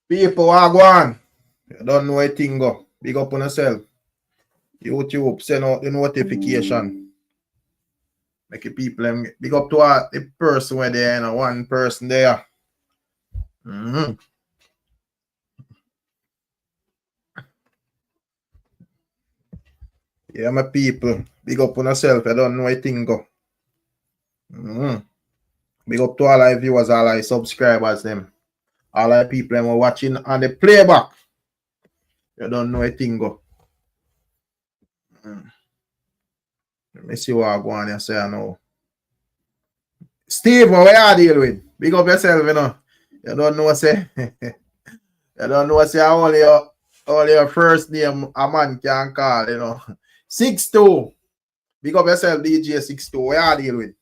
People are going. You don't know a thing go. Big up on yourself. YouTube, send out the notification. Make the people big up to the person where there, one person there. Yeah, my people. Big up on yourself. I don't know a thing go. Big up to all our viewers, all our subscribers, them. All our people them are watching on the playback. You don't know a thing go. Let me see what I go on and say I know. Steve, what you deal with? Big up yourself, you know. You don't know say. You don't know say all your first name a man can call, you know. 6'2". Big up yourself, DJ 6'2". What you deal with?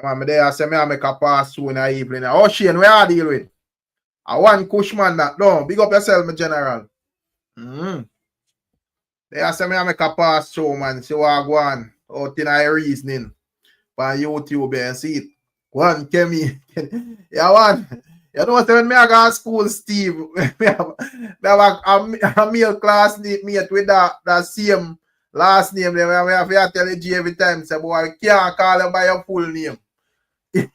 I'm there, I say me I make a pass through in the evening. Oh Shane, what you deal with? I want Cushman that. No, big up yourself, my general. They say me I make a pass through, man. See what I go on out in a reasoning on YouTube and see it. One Kemi. Yeah, one. You know when me I go to school, Steve, me have a male classmate with that same last name. Then we have to tell you every time, say, boy, you can't call him by your full name. Big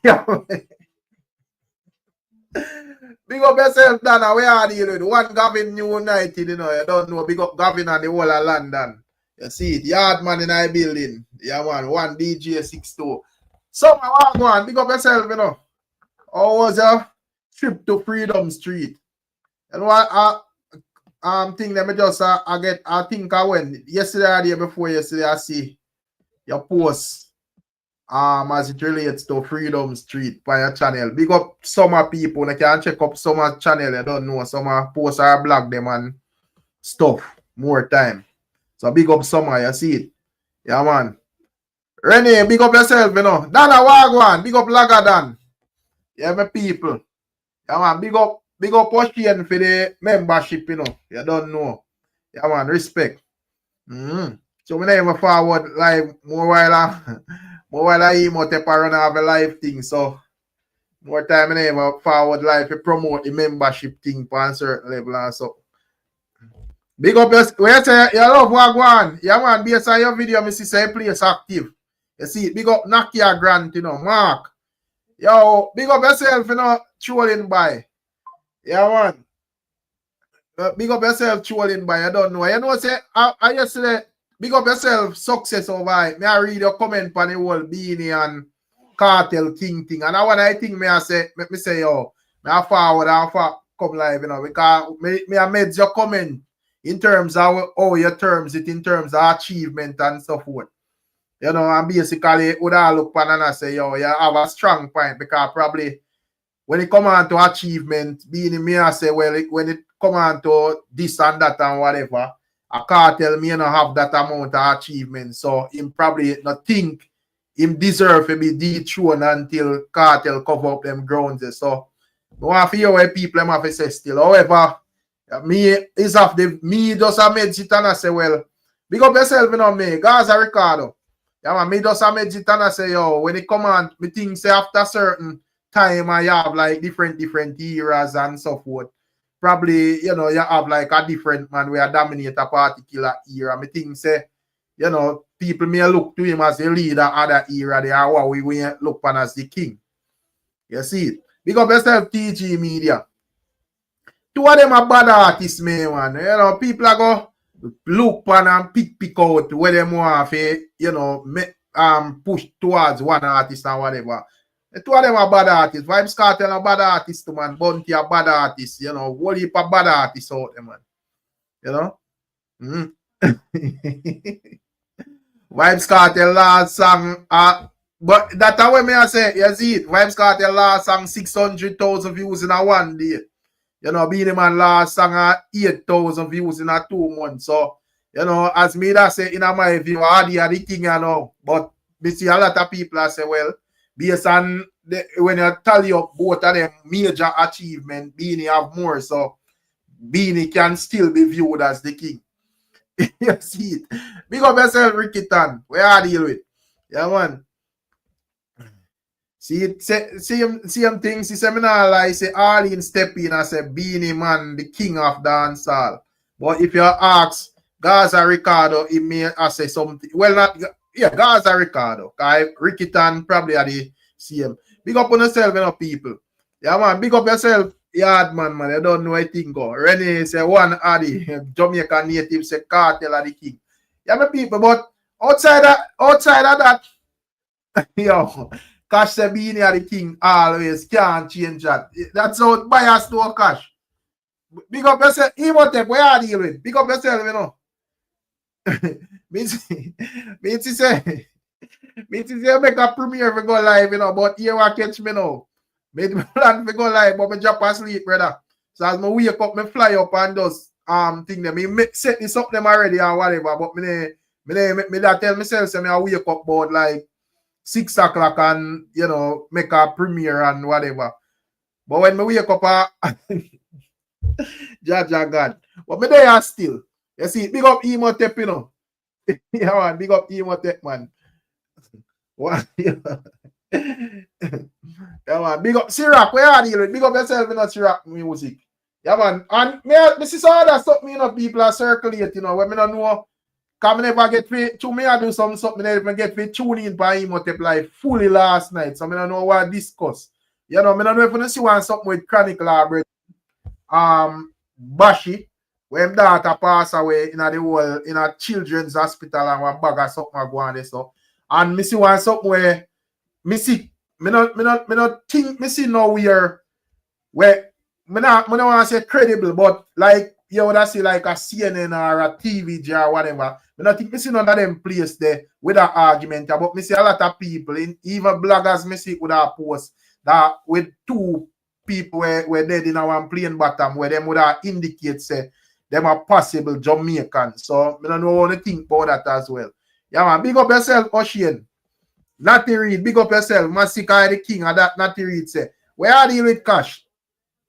up yourself, Dana. Where are you with? One Gavin United, you know. You don't know. Big up Gavin and the whole of London. You see it. Yard man in our building. Yeah, man. One DJ 6'2". So, I want big up yourself, you know. How was your trip to Freedom Street? And what thing let me just I think I went yesterday or the day before yesterday. I see your post as it relates to Freedom Street by your channel. Big up some people. They can check up some channel. I don't know. Some posts or blog them and stuff more time. So big up some, you see it. Yeah, man. Renee, big up yourself, you know. Dana Wagwan, big up Lagadan. Yeah, my people. Yeah, man, big up Ocean for the membership, you know. You don't know. Yeah, man, respect. So we never forward live more while I emo take around have a live thing. So more time I never forward live to promote the membership thing for a certain level and so. Big up your where say you love Wagwan. Yeah, man, based on your video, I see say place active. You see, big up Nakia Grant, you know, Mark. Yo, big up yourself, you know, trolling by. Yeah, man. Big up yourself, trolling by. I don't know. You know, say, I yesterday, big up yourself, success over. May I read your comment on the whole Beenie and Cartel King thing. And I think me I say, me say, yo, me I forward and come live, you know, because me I made your comment in terms of how your terms it in terms of achievement and so forth. You know, and basically, would I look pan and I say, yo, you have a strong point because probably when it come on to achievement, being me, I say, well, when it come on to this and that and whatever, a Cartel me not have that amount of achievement. So him probably not think him deserve to be dethroned until Cartel cover up them grounds. So I want to hear what people have to say still. However, me is of the me just a made it and I say, well, big up yourself, you know me, Gaza Ricardo. Yeah, man, me just make it and I say, yo, when it come on, me think say after certain time I have like different eras and so forth. Probably, you know, you have like a different man where dominate a particular era. Me think say, you know, people may look to him as the leader of that era. They are what we look upon as the king. You see it? Big up yourself, TG Media. Two of them are bad artists, man. You know, people are go look pan and pick out where they want to, you know, push towards one artist and whatever. The two of them are bad artists. Vybz Cartel are bad artists, man. Bunty are bad artists, you know. Whole heap of bad artists out there, man. You know? Vybz Cartel last song, but that's what me I say, you see it. Vybz Cartel last song 600,000 views in a one day. You know, Beenie Man last song 8,000 views in a 2 months. So, you know, as me that say in my view, I the thing, you know. But we see a lot of people that say, well, based on when you tally up both of them major achievement, Beenie have more. So, Beenie can still be viewed as the king. You see it. Big up yourself, Ricky Tan. Where are you with? Yeah, man. See it same things. He say me nah lie, say Arlene step in and say Beenie Man, the king of dancehall. But if you ask Gaza Ricardo, he may say something. Well, not yeah, Gaza Ricardo. Ricky Tan probably are the same. Big up on yourself, you know, people. Yeah, man, big up yourself. Yard man, man. You don't know a thing go. Renee say one Addy, Jamaican native say Cartel are the king. Yeah, my people, but outside of that, yo, Cash say Beenie are the king always. Can't change that. That's how bias to Cash. Big up yourself. Emotep, where are you deal with? Big up yourself, you know. means say make a premiere if go live, you know, but here I catch me now. Made me plan to go live, but me drop asleep, brother. So as me wake up, me fly up and those thing them. Me set this up them already and whatever, but me that tell myself say me I wake up about like 6 o'clock and you know make a premiere and whatever. But when me wake up Jaja God. But me there still. You see, big up Emotep, you know. Yeah, man, big up Emotep, man. What? Yeah, man, big up Syrup. Where are you? Big up yourself in you know, Syrup music. Yeah, man. And me see all that stuff, me, you know, people are circulate, you know, when me don't know. Come never get fit to me, I do something, me never get fit tune in by Emotep like fully last night. So me don't know what I discuss. You know, me don't know if you see one something with Chronic Library. Bashy, when daughter pass away in a the whole in a children's hospital and one bag of something go on there so. And me see one something where me see me not think me see nowhere where me not want to say credible, but like you would see like a CNN or a TVG or whatever. Me not think me see none of them place there with an argument, but me see a lot of people, even bloggers me see with a post that with two people were dead in our plane bottom where them would have indicate say them are possible Jamaicans. So I don't know what to think about that as well. Yeah, man. Big up yourself, Ocean. Natty Reed, big up yourself. Massacre the king of that Natty Reed say. Where are you with Cash?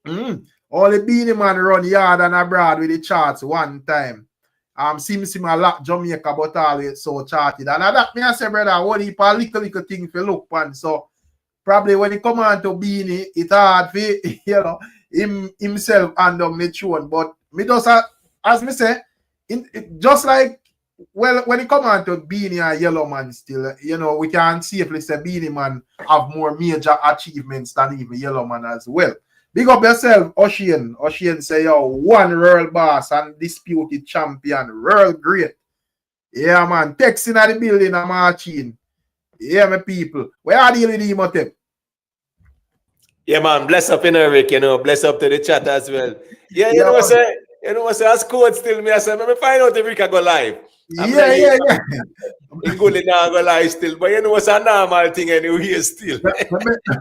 Only Beenie Man run yard and abroad with the charts one time. Seems a lot Jamaica, but always so charted. And that me I say, brother, what heap a little thing for look pan. So probably when he come on to Beenie, it's hard for you know himself and on the tune. But me just as me say, just like well when he come on to Beenie and Yellow Man still, you know, we can safely say Beenie Man have more major achievements than even Yellow Man as well. Big up yourself, Ocean. Ocean say yo, one World Boss and disputed champion, World Great. Yeah, man. Texting at the building and marching. Yeah, my people. Where are you with Emotep? Yeah, man. Bless up in Eric, you know. Bless up to the chat as well. Yeah, you know what say, as code still me, I say, let me find out if we can go live. Yeah. In good now go live still, but you know what's a normal thing anyway still.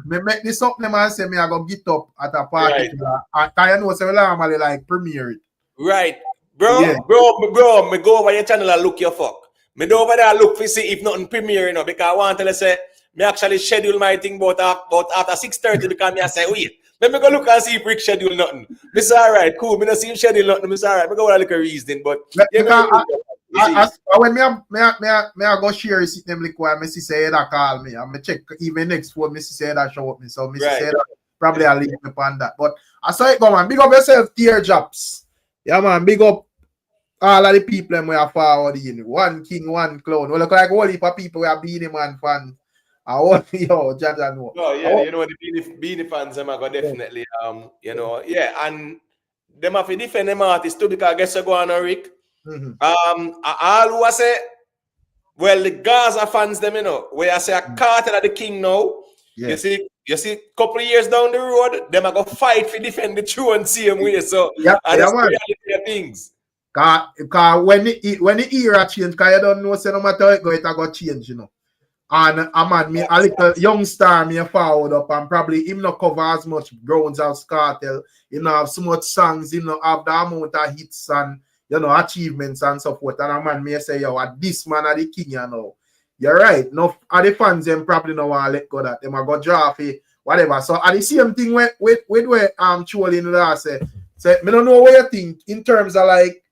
me make this up, man, say me I go get up at a party. Right. I know say normally like premiere it. Right. Bro, me go over your channel and look your fuck. Me go over there and look to see if nothing premiere, you know, because I want to say me actually schedule my thing about after 6:30 because me I say, wait, let me go look and see if Rick schedule nothing. Me say, all right, cool. Me not see him schedule nothing. Me say, all right, me go look at reason, but when me go share it them like why me say that call me and me check even next phone me say that show up me so me say that probably I'll leave me on that. But I saw it go man, big up yourself, teardrops. Yeah man, big up all of the people them we are forward in. One king, one clown. Well, look like all heap of people we are Beenie Man fans. Yo, Jaja know. Oh yeah, you know the Beenie fans them are definitely you know, yeah, and them have to defend them artists too because I guess I go on Rick. All who I say, well, the Gaza fans them, you know, where I say a Cartel of the king now. Yeah. You see, couple of years down the road, them are gonna fight for defend the throne same way. So that's the reality of things. Cause when the era change, cause you don't know, say no matter how it go change, you know. And man, me a little young star, me forward up, and probably him not cover as much grounds as Cartel. You know, have so much songs, you know, have the amount of hits and you know achievements and so forth. And a man may say, yo, this man are the king, you know. You're right. No, are the fans them probably no want to let go that them are go draw for whatever. So are the same thing with where Chuolin last say me don't know what you think in terms of like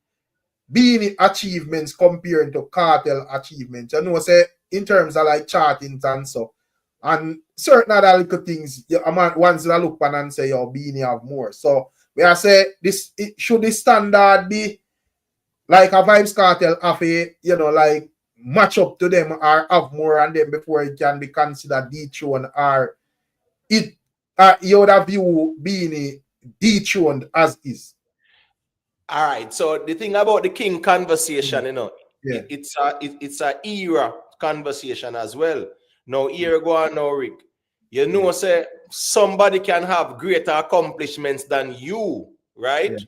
being achievements comparing to Cartel achievements. You know, say in terms of like charting and so And certain other little things, ones that look pan and say, yo, Beenie have more. So we are say this should the standard be like a Vybz Cartel have a, like match up to them or have more on them before it can be considered dethroned, or it you would have view Beenie dethroned as is. All right. So the thing about the king conversation, Yeah. it's a era conversation as well. No here go on, no Rick. You know, say somebody can have greater accomplishments than you, right? Yeah.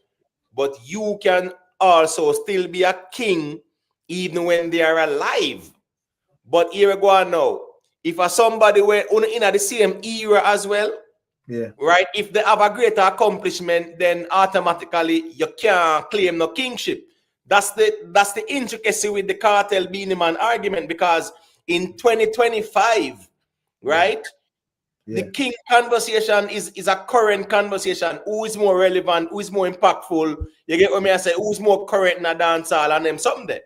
But you can also still be a king even when they are alive. But here go on now. If somebody were in the same era as well, yeah, right? If they have a greater accomplishment, then automatically you can't claim no kingship. That's the intricacy with the Cartel Beenie Man argument, because in 2025, right? Yeah. The king conversation is a current conversation. Who is more relevant? Who is more impactful? You get what I say? Who's more current in a dancehall and them something there?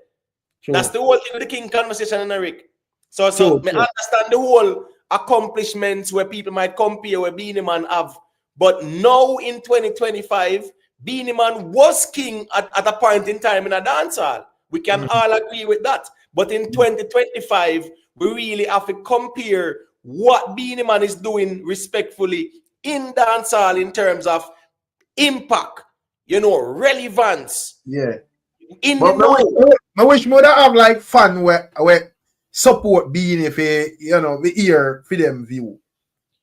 True. That's the whole thing with the king conversation in Rick. So True. I understand the whole accomplishments where people might compare where Beenie Man have. But now in 2025, Beenie Man was king at a point in time in a dancehall. We can all agree with that. But in 2025, we really have to compare what Beenie Man is doing respectfully in dancehall in terms of impact, relevance. Yeah. In but the I wish more have like fun where support Beenie for the ear for them view.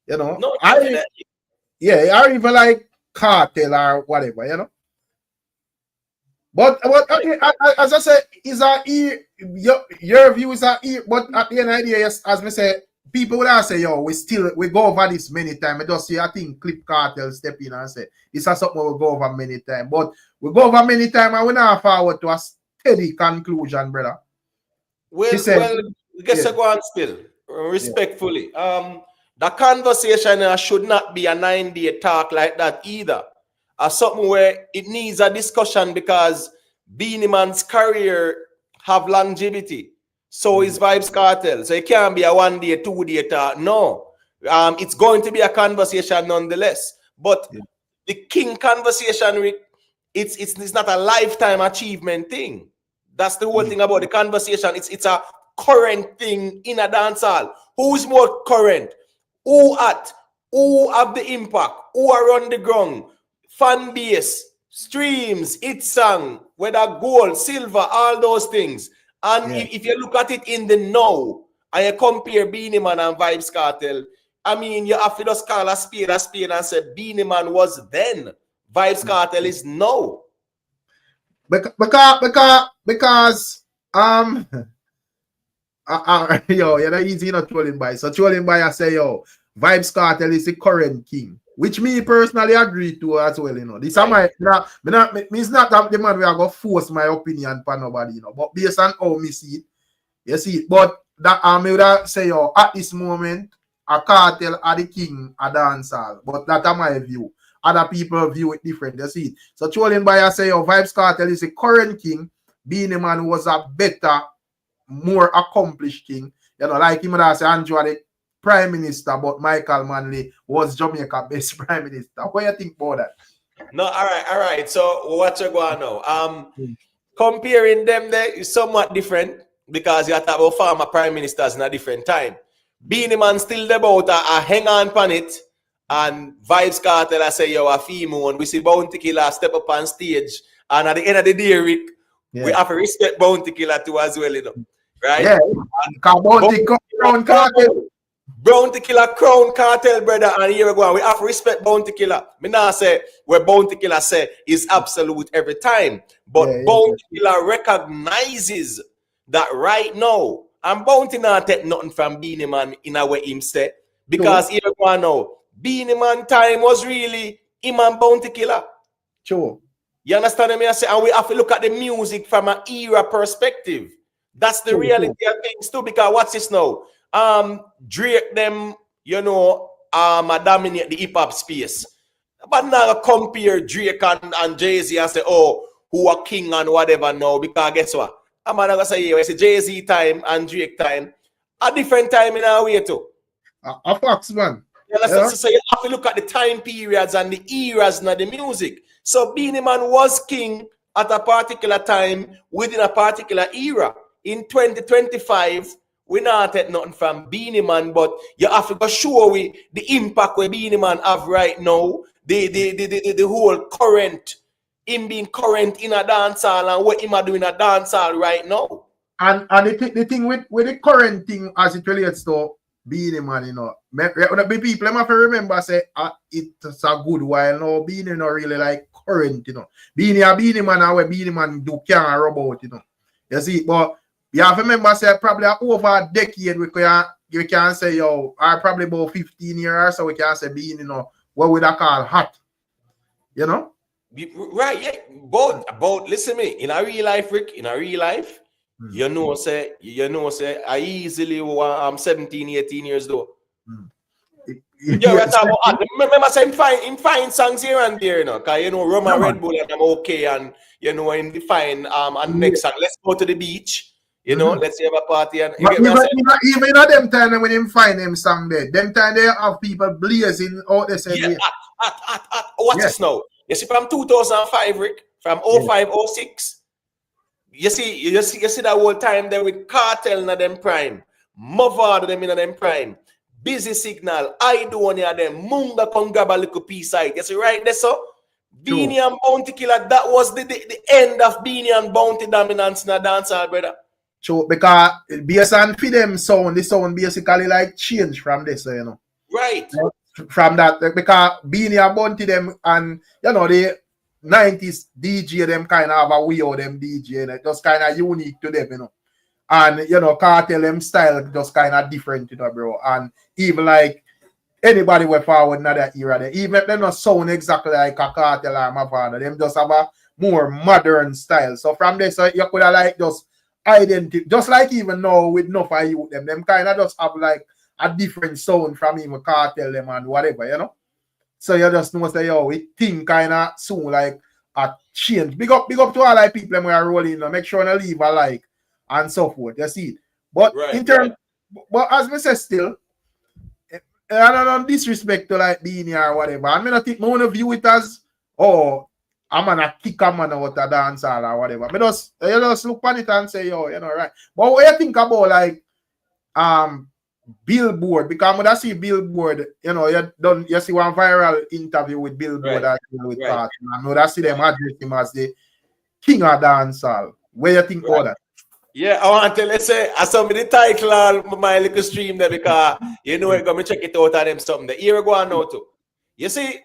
No, I even like Cartel or whatever. But okay, as I said, is our ear your view is our ear, but at the end of the day, yes, as me say, people will say, yo, we go over this many times. I just see, I think Clip Cartel step in and say, this is something we'll go over many times. But we go over many times and we not forward to a steady conclusion, brother. Well, I guess I go on still, respectfully. The conversation should not be a 9-day talk like that either. Something where it needs a discussion, because Beenie Man's career have longevity. So is Vybz Cartel. So it can't be a 1-day, 2-day talk. No. It's going to be a conversation nonetheless. But the king conversation, Rick, it's not a lifetime achievement thing. That's the whole thing about the conversation. It's a current thing in a dancehall. Who's more current? Who have the impact? Who are on the ground? Fan base, streams, hit song, whether gold, silver, all those things. And if you look at it in the now, and you compare Beenie Man and Vybz Cartel, I mean, you have to just call a spade and say Beenie Man was then. Vybz Cartel is now. Because you're not easy not trolling by. So trolling by, I say, yo, Vybz Cartel is the current king, which me personally agree to as well. This is my it's not that the man we are gonna force my opinion for nobody, but based on how me see it, you see it. But that I would say, yo, at this moment, a Cartel are the king a dancehall, but that's my view. Other people view it different, you see it. So trolling by, I say, yo, Vybz Cartel is the current king. Beenie Man was a better, more accomplished king. Like him and say Andrew the prime minister, but Michael Manley was Jamaica best prime minister. What do you think about that? No, all right. So what you going now? Comparing them there is somewhat different, because you have to about former prime ministers in a different time. Beenie Man still about a hang on pan it, and Vybz Cartel I say yo a female, and we see Bounty Killer step up on stage, and at the end of the day, Rick, we have to respect Bounty Killer too as well, right? Yeah, Bounty Killer crown Cartel, brother, and here we go. We have to respect Bounty Killer. Me now say where Bounty Killer say is absolute every time, but Bounty Killer recognizes that right now, and Bounty not take nothing from Beenie Man in a way him say, because here we go now. Beenie Man time was really him and Bounty Killer. Sure. You understand me? I say, and we have to look at the music from an era perspective. That's the reality of things too. Because what's this now? Drake them, dominate the hip hop space. But now compare Drake and Jay-Z and say, oh, who are king and whatever now? Because guess what? I'm not gonna say, yeah, I say Jay-Z time and Drake time, a different time in our way too. A facts, man. Yeah, so you have to look at the time periods and the eras in the music. So Beenie Man was king at a particular time within a particular era. In 2025, we not take nothing from Beenie Man, but you have to go show we the impact we Beenie Man have right now, the whole current, him being current in a dancehall and what him are doing a dancehall right now. And the thing with the current thing as it relates to Beenie Man, you know, the people have to remember say it's a good while now. Beenie not really like current, you know. Beenie Man and what Beenie Man do can't about, you know. You see, but you have to remember say probably over a decade we can say yo, or probably about 15 years, so we can say Beenie, you know, what would I call hot, you know? Right, yeah. Both listen to me. In a real life, Rick, in a real life. You know, say, I easily 17, 18 years old. Yeah, remember saying fine songs here and there, you know, because you know, Roma Red Bull and I'm okay, and you know, in the fine and next song, let's go to the beach, you know, let's have a party and even at them time when him find them song there, them time they have people blazing out they say what's this now? You see from 2005, Rick, from 05, 06. You see that whole time there with Cartel in them prime, Mavard them in them prime, Busy Signal, I do one of them, Munga come grab a little piece out. You see right there, so Beenie and Bounty Killer, that was the end of Beenie and Bounty dominance in a dancehall, brother. True, because based on for them sound, the sound basically like change from this, you know. Right. From that, because Beenie and Bounty them and you know the 90s DJ them kind of have a way of them DJ, and it just kind of unique to them, you know. And you know, Cartel them style just kind of different, you know, bro. And even like anybody went forward in that era, they, even if they don't sound exactly like a Cartel or my father, them just have a more modern style. So from this, so you could have like just identity, just like even now with enough of you, them kind of just have like a different sound from even Cartel them and whatever, you know. So you just know say yo, it thing kind of soon like a change. Big up to all like people when are rolling, you know, make sure to leave a like and so forth. You see it. But in terms, but as me say still, I don't disrespect to like Beenie or whatever. I mean I think I want to view it as I'm gonna kick a man out a dancehall or whatever. But you just look on it and say, yo, you know, right. But what you think about like Billboard, because when I see Billboard, you know, you see one viral interview with Billboard with Cartel. I know that see them address him as the king of dancehall. Where you think about that? Yeah, I want to say I saw me the title on my little stream there because you know I'm gonna check it out and them something. The year go on now too. You see,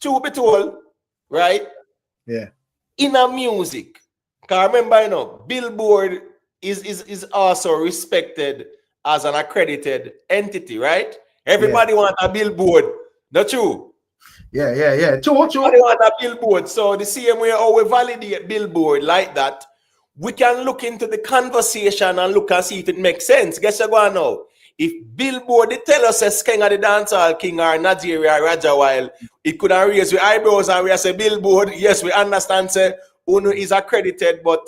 truth be told, right? Yeah. In a music, because remember, you know, Billboard is also respected as an accredited entity, right? Everybody want a billboard, not true? Yeah. True. Everybody want a billboard. So the same way how we validate billboard like that, we can look into the conversation and look and see if it makes sense. Guess what going now? If Billboard they tell us as king of the dancehall king or Nigeria Raja while it could have raised with eyebrows and we say Billboard, yes, we understand say Uno is accredited, but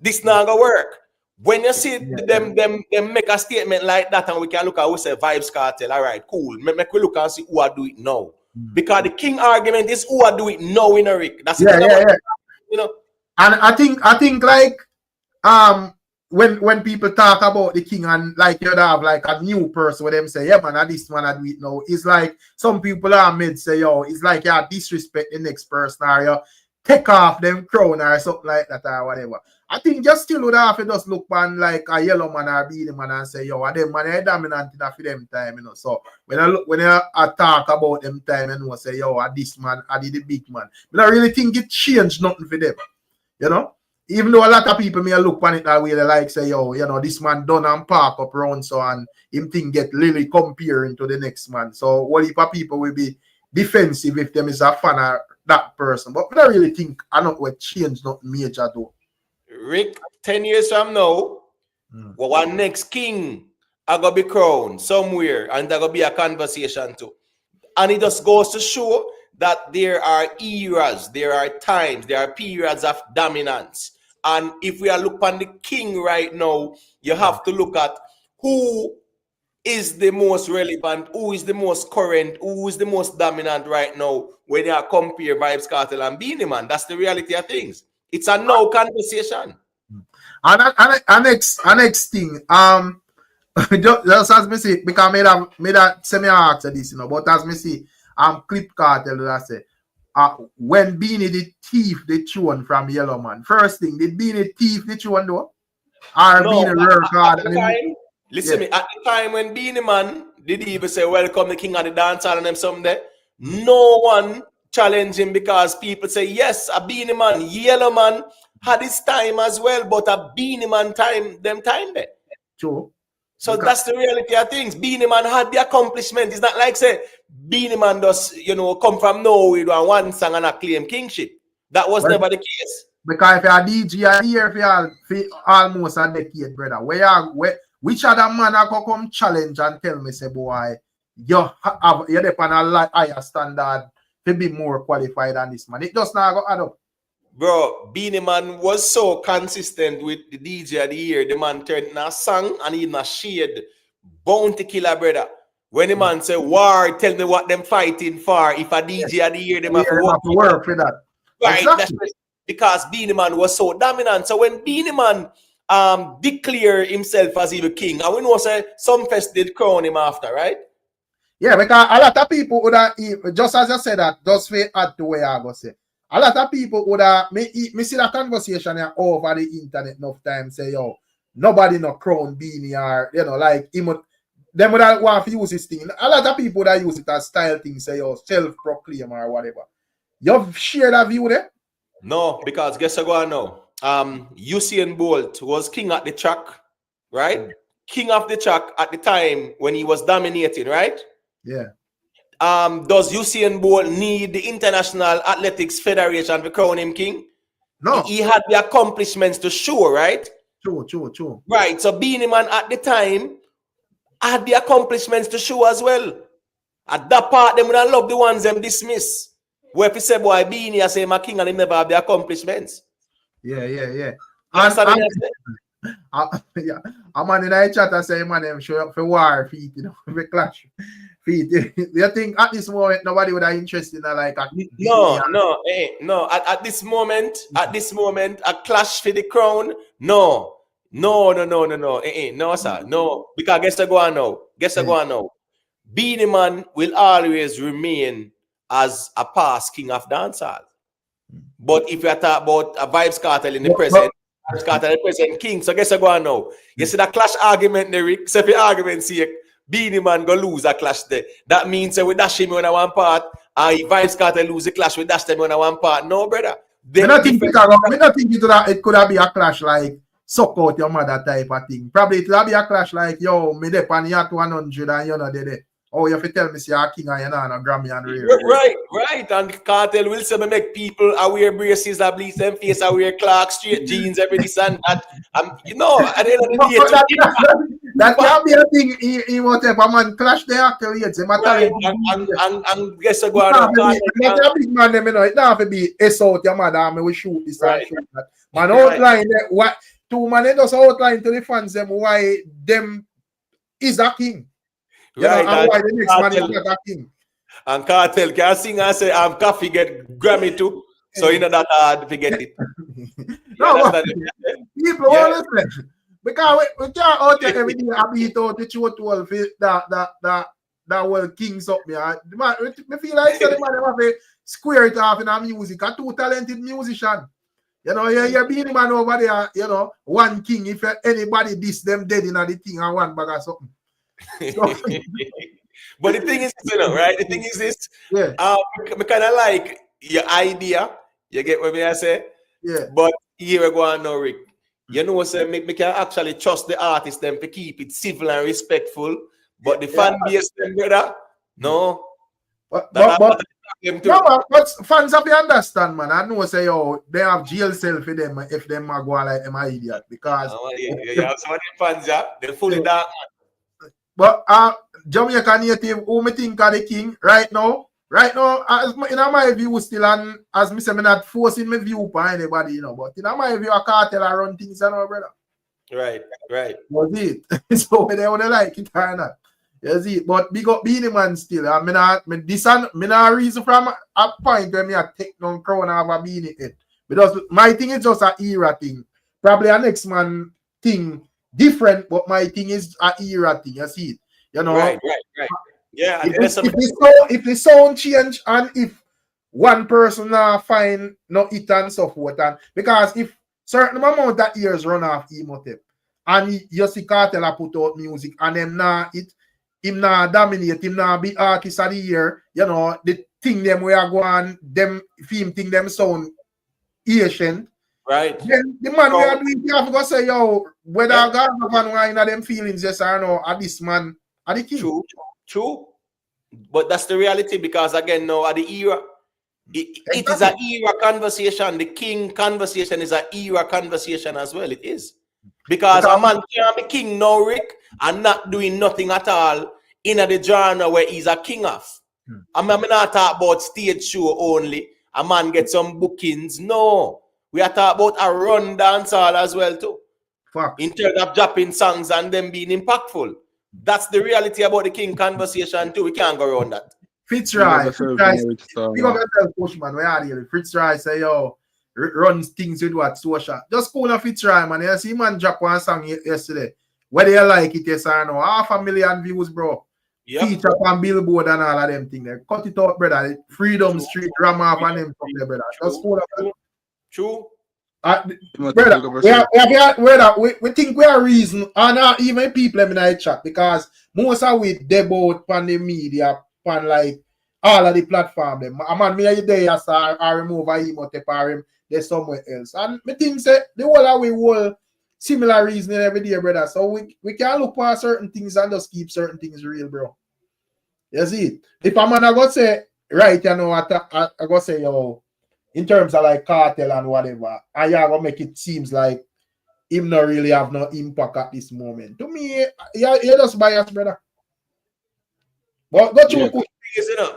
this not gonna work. When you see them make a statement like that and we can look at we say Vybz Cartel, all right, cool. Make we look and see who are do it now. Because the king argument is who are do it now in a Rick. That's it. You know. And I think like when people talk about the king and like you have like a new person with them say, yeah man, this man I do it now. It's like some people are made say, yo, it's like you disrespect the next person or you take off them crown or something like that or whatever. I think just still would have to just look on like a yellow man or Beenie man and say, yo, them man are dominant enough for them time, you know. So when I talk about them time and I say, yo, this man, I did the big man. I don't really think it changed nothing for them. You know? Even though a lot of people may look on it that way, they like say, yo, you know, this man done and park up around so and him thing get really comparing to the next man. So what if people will be defensive if them is a fan of that person? But I don't really think I not what change not major though. Rick, 10 years from now, one next king are gonna be crowned somewhere and there gonna be a conversation too. And it just goes to show that there are eras, there are times, there are periods of dominance. And if we are looking at the king right now, you have to look at who is the most relevant, who is the most current, who is the most dominant right now when you compare Vybz Cartel and Beenie Man. That's the reality of things. It's a no conversation. And next thing, just as me see, because made that semi ask this, but as me see, Clip Cartel that I say, when Beenie the thief the tune from Yellow Man, first thing, did Beenie thief the tune though? Or No, Beenie record? Listen me, at the time when Beenie Man did even say, welcome the king of the dancehall and them someday, no one challenged him because people say, yes, a Beenie Man, Yellow Man had his time as well, but a Beenie Man time there. True. So that's the reality of things. Beenie Man had the accomplishment. It's not like say Beenie Man does, come from nowhere and one song and a claim kingship. That was never the case. Because if you're a DJ here for almost a decade, brother, which other man I could come challenge and tell me, say, boy, you're on a higher standard to be more qualified than this man. It does not go add up. Bro, Beenie Man was so consistent with the DJ of the year. The man turned in a song and even a shade. Bounty killer, brother. When the man say, war, tell me what them fighting for. If a DJ of the year, them have to work for that. Right, exactly. That's because Beenie Man was so dominant. So when Beenie Man declare himself as the king, and we know say some fest did crown him after, right? Yeah, because a lot of people would have, just as I said that, just for add to where I go say. A lot of people would have, me see that conversation here over the internet enough time, say, yo, nobody no crown Beenie or, like, them would have want to use this thing. A lot of people that use it as style thing, say, yo, self-proclaim or whatever. You've shared that view there? No, because guess what now? Usain Bolt was king at the track, right? King of the track at the time when he was dominating, right? Yeah. Does Usain Bolt need the International Athletics Federation to crown him king? No. He had the accomplishments to show, right? True. Right. So Beenie Man at the time had the accomplishments to show as well. At that part, them would have loved the ones them dismiss. Where if you say, boy, Beenie, I say, my king, and him never have the accomplishments. Yeah. I'm on the chat and say, man, them show up for war feet, for clash feet. You think at this moment nobody would have interested in like no. At this moment, a clash for the crown, no, sir, no. Because guess I go on now. Beenie Man will always remain as a past king of dancehall. But if you talk about a Vybz Cartel in the present, Vybz Cartel in the present king, so guess I go on now. You see that clash argument there, Rick? So if the argument see Beenie Man go lose a clash there, that means we dash him on one part, and if Vybz Cartel lose the clash, we dash them on one part. No, brother. I don't think it could have been a clash like suck out your mother type of thing. Probably it would be a clash like, yo, me dep on you at 100 and you're not there. Oh, you have to tell me, say, you're king and you're not a Grammy and real. Right. And Cartel will say, make people wear braces, that bleach them face, wear Clark, straight jeans, every this and that. At the end of the day, that can't be a thing. He won't have a man clash the accolades. And guess what? Not a big man, them, it don't have to be out your mother and we shoot this and shoot that. Man, outline what two man just outline to the fans them why them is a king. Right, and why the next man is not a king. And Cartel can sing and say, coffee get Grammy too. So you know that hard to get it. People honestly, because we can't out there every day I beat out the show 12 that will kings up me. I feel like the man have to square it off in a music. A two talented musician. You're being man over there, one king. If anybody diss them dead in the thing and one bag or something. But the thing is, right? The thing is this. Yeah. I kind of like your idea. You get what I say? Yeah. But here we go on now, Rick. Say me can actually trust the artist them to keep it civil and respectful. But the fan base them, brother, no. But fans have to understand, man. I know say they have jail cell for them if them are going like them an idiot because you have some of them fans, they're fully dark. But Jamaican native, who me think are the king right now, as in my view still, and as me say, me not forcing my view for anybody, but in my view, a Cartel run things, brother. Right. Was it? So they would like it or not. You see, but big up Beenie Man still. I mean, I reason from a point where me I take down crown of a Beenie head. Because my thing is just an era thing. Probably a next man thing different, but my thing is an era thing. You see it? You know? Right. Yeah, and if the sound change and if one person find no it and so forth, and because if certain amount of years run off emotive and you see Cartel put out music and them him not dominate, him not be artist of the year, you know, the thing them we are going, them film thing them sound Asian. Right. Then the man we are doing, you have to go say, yo, whether I got one of them feelings, yes or no, at this man, at the king. True. But that's the reality because again, now at the era, it is an era conversation. The king conversation is an era conversation as well. It is. Because a man can't be king now, Rick, and not doing nothing at all in the genre where he's a king of. I'm not talking about stage show only. A man get some bookings. No. We are talking about a run dancehall as well too. In terms of dropping songs and them being impactful. That's the reality about the king conversation too. We can't go around that. Fitzroy, Pushman, where are you? Fitzroy say, yo, runs things with what social. Just call a Fitzroy, man. You see man drop one song yesterday. Whether you like it, yes or no. 500,000 views, bro. Yep. Feature on Billboard and all of them things. Cut it out, brother. Freedom Street, ram off and them from there, brother. Just call up. True. Brother, we think we are reason, and even people in the chat, because most of we debut on the media, on like all of the platform. Them. A man, me there, I remove a emote for him, there's somewhere else. And me think say the whole of we will similar reasoning every day, brother. So we can look for certain things and just keep certain things real, bro. You see, if a man I go say, right, you know, I go say, yo, in terms of like Cartel and whatever, and you gonna make it seems like him not really have no impact at this moment. To me, you're just biased, brother. But go through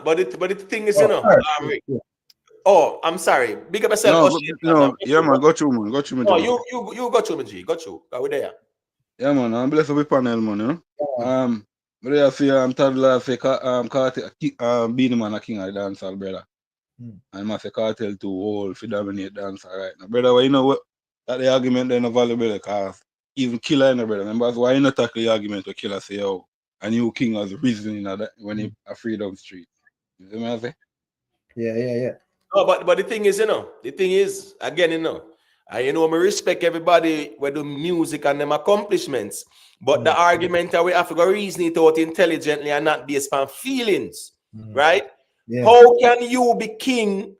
but the thing is, you know, oh, I'm sorry. Big up yourself. No, yeah, man, go through, man. Go through, man. No, you go through, man, G. Go through. Are we there? Yeah, man. I'm blessed with panel, man, you know. But I feel I'm toddler say Cartel, Beenie Man a king of the dancehall, brother. And I say Cartel too old for dominate dancehall right now. Brother, well, you know what? That the argument then no value, brother, because even Killer, you know, brother. Remember, why you not tackle the argument with Killer say, oh, a new king has risen in that when he a Freedom Street. You see what I say? Yeah. No, but the thing is, again, you know, I respect everybody with the music and them accomplishments. But the argument that we have to go reason it out intelligently and not based on feelings, right? Yeah. How can you be king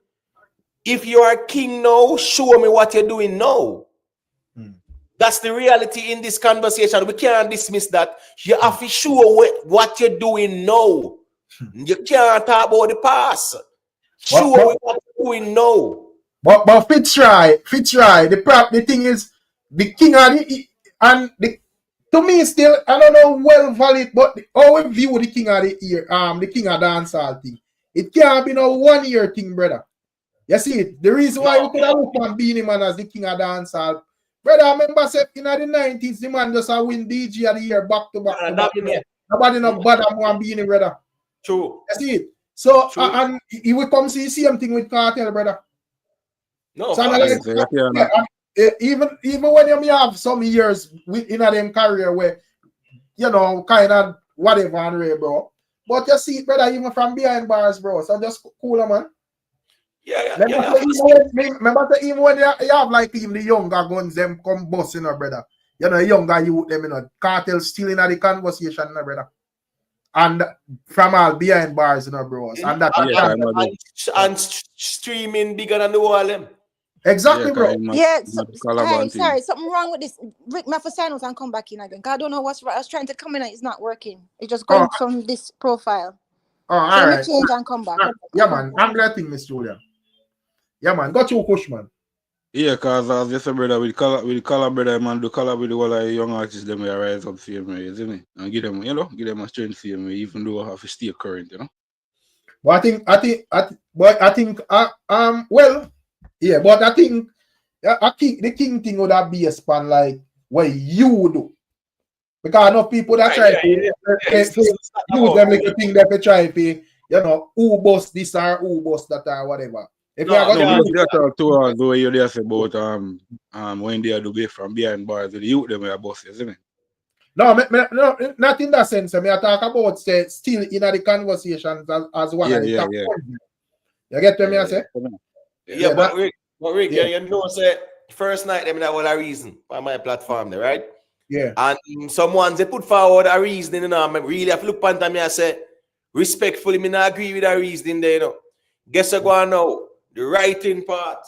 if you are king now? Show me what you're doing now. That's the reality in this conversation. We can't dismiss that. You have to show what you're doing now. You can't talk about the past. Show me what you're doing now. But Fitzroy, the thing is, the king of the and the to me still, I don't know well valid, but how we view the king of the year, the king of dancehall thing. It can't be no 1 year thing, brother. You see it? The reason why we could have looked on Beenie Man as the king of dancehall. Brother, I remember in the 90s, the man just win DJ of the year back to back. Nobody no bother more Beenie, brother. True. You see it? So, and he will come see the same thing with Cartel, brother. No, so even when you have some years in them career where, you know, kind of whatever, bro. But you see it, brother, even from behind bars, bro. So just cool, man. Yeah. Remember even when you have like even the younger guns, them come busting, brother. You know, younger youth, them, you know, Cartel still in the conversation, brother. And from all behind bars, you know, bros. And that and streaming bigger than the wall, them. Exactly, bro. Yeah, sorry, something wrong with this. Rick, my for sign out and come back in again. I don't know what's right. I was trying to come in and it's not working. It's just going from this profile. All right. Change and come back. Yeah, man. I'm glad thing, Miss Julia. Yeah, man. Got you, push, man. Yeah, cause as you say, brother, with color, brother, man, do color with the whole of young artists, them will rise up for me, isn't it? And give them, give them a strength for me, even though I have to stay current, you know. But I think, well. Yeah, but I think the king thing would have be a span like what you do. Because enough people that try to use them little thing that they try to, you know, who boss this or who boss that or whatever. If you are going to talk to us, the way you say about when they do get from behind bars, the youth them are bosses, isn't it? No, not in that sense. I talk about still in the conversations as one of the top ones. You get what I say? Yeah, but Rick, you know, say first night them that was a reason on my platform there, right? Yeah. And someone they put forward a reason, you know, I really have to look at me and say, respectfully, me not agree with that reasoning there, you know. Guess I go on now, the writing part.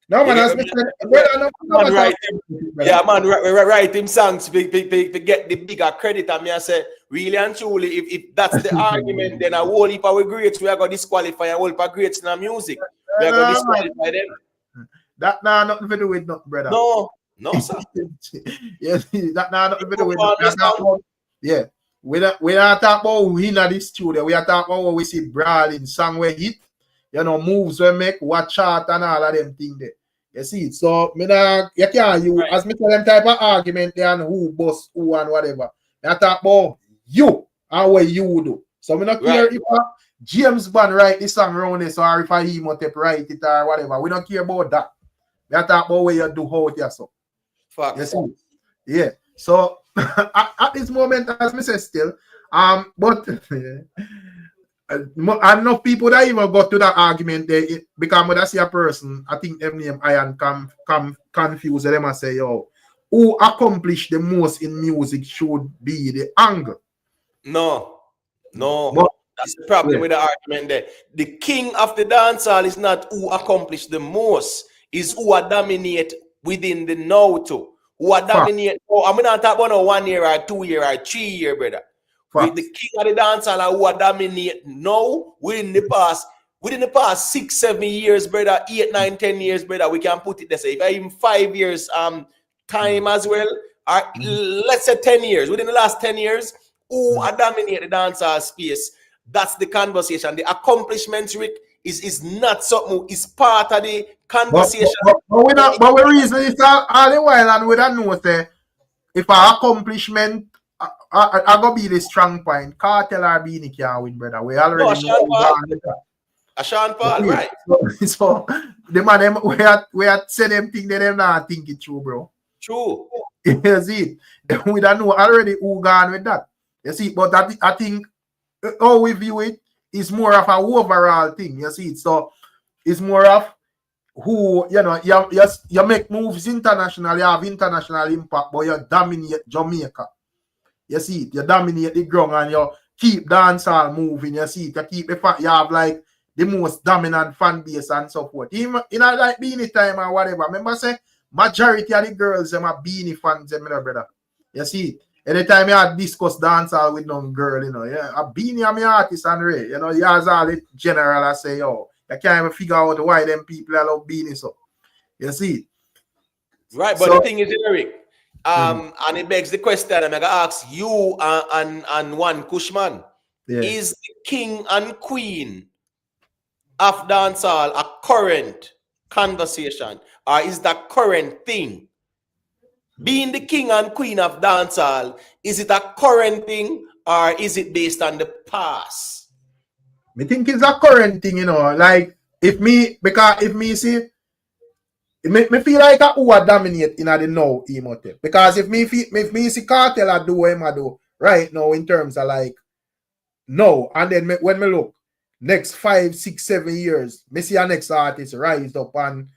No, man, as me said, write him songs to get the bigger credit. And me I say, really and truly, if that's the argument, then a whole heap of greats, we are going to disqualify a whole heap of greats in our music. We are going to disqualify them. That nothing to do with nothing, brother. No, sir. Yes, that nothing to do with nothing. Yeah. We are talking about we in the studio. We are talking about what we see brawling, song we hit, you know, moves we make, what chart and all of them things there. You see, so you can't as me tell them type of argument there and who boss who and whatever. I talk about you and what you do. So we not care if James Bond write this song around this or if he Imhotep write it or whatever. We don't care about that. We talk about what you do how it is so. Fuck. You see? Yeah. So at this moment, as me say still, but enough people that even got to that argument there because when I see a person, I think them name Iron come confused them and say, yo, who accomplished the most in music should be the angle. No. But, that's the problem with the argument there. The king of the dancehall is not who accomplished the most, is who are dominate within the now too. Who are dominate. I'm not talking about 1 year or 2 year or 3 year, brother. With the king of the dancehall who are dominate now within the past 6, 7 years, brother, 8, 9, 10 years, brother, we can put it this way. If I even 5 years time as well, or let's say 10 years, within the last 10 years, who are dominate the dancehall space. That's the conversation. The accomplishments, Rick, is not something, it's part of the conversation. But we reason it's all the while and we don't know say if our accomplishment I go be the strong point. Cartel or Beenie can't win, brother. We already know Sean Paul, right? So the man we are say them thing they them not think it true, bro. True. You see, we don't know already who gone with that. You see, but I think how we view it is more of an overall thing. You see, so it's more of who, you know, you make moves internationally, you have international impact, but you dominate Jamaica. You see it, you dominate the ground and you keep dancehall moving. You see it, you keep you have like the most dominant fan base and so forth. Even in a like Beenie time or whatever. Remember, say majority of the girls them are Beenie fans, them, brother. You see it. Anytime you had discuss dancehall with no girl, you know, yeah, a Beenie am your artist and Ray. You know, you has all the general I say, yo, you can't even figure out why them people love Beenie so. You see. Right, but so, the thing is, Eric, and it begs the question, I'm gonna ask you and one Cushman. Yeah. Is the king and queen of dancehall a current conversation, or is that current thing? Being the king and queen of dancehall, is it a current thing or is it based on the past? I think it's a current thing, you know. Like if me see, it make me feel like who are dominate in the now Imhotep. Because if me see Cartel I do what I do right now in terms of like no, and then when me look next 5, 6, 7 years, me see a next artist rise up and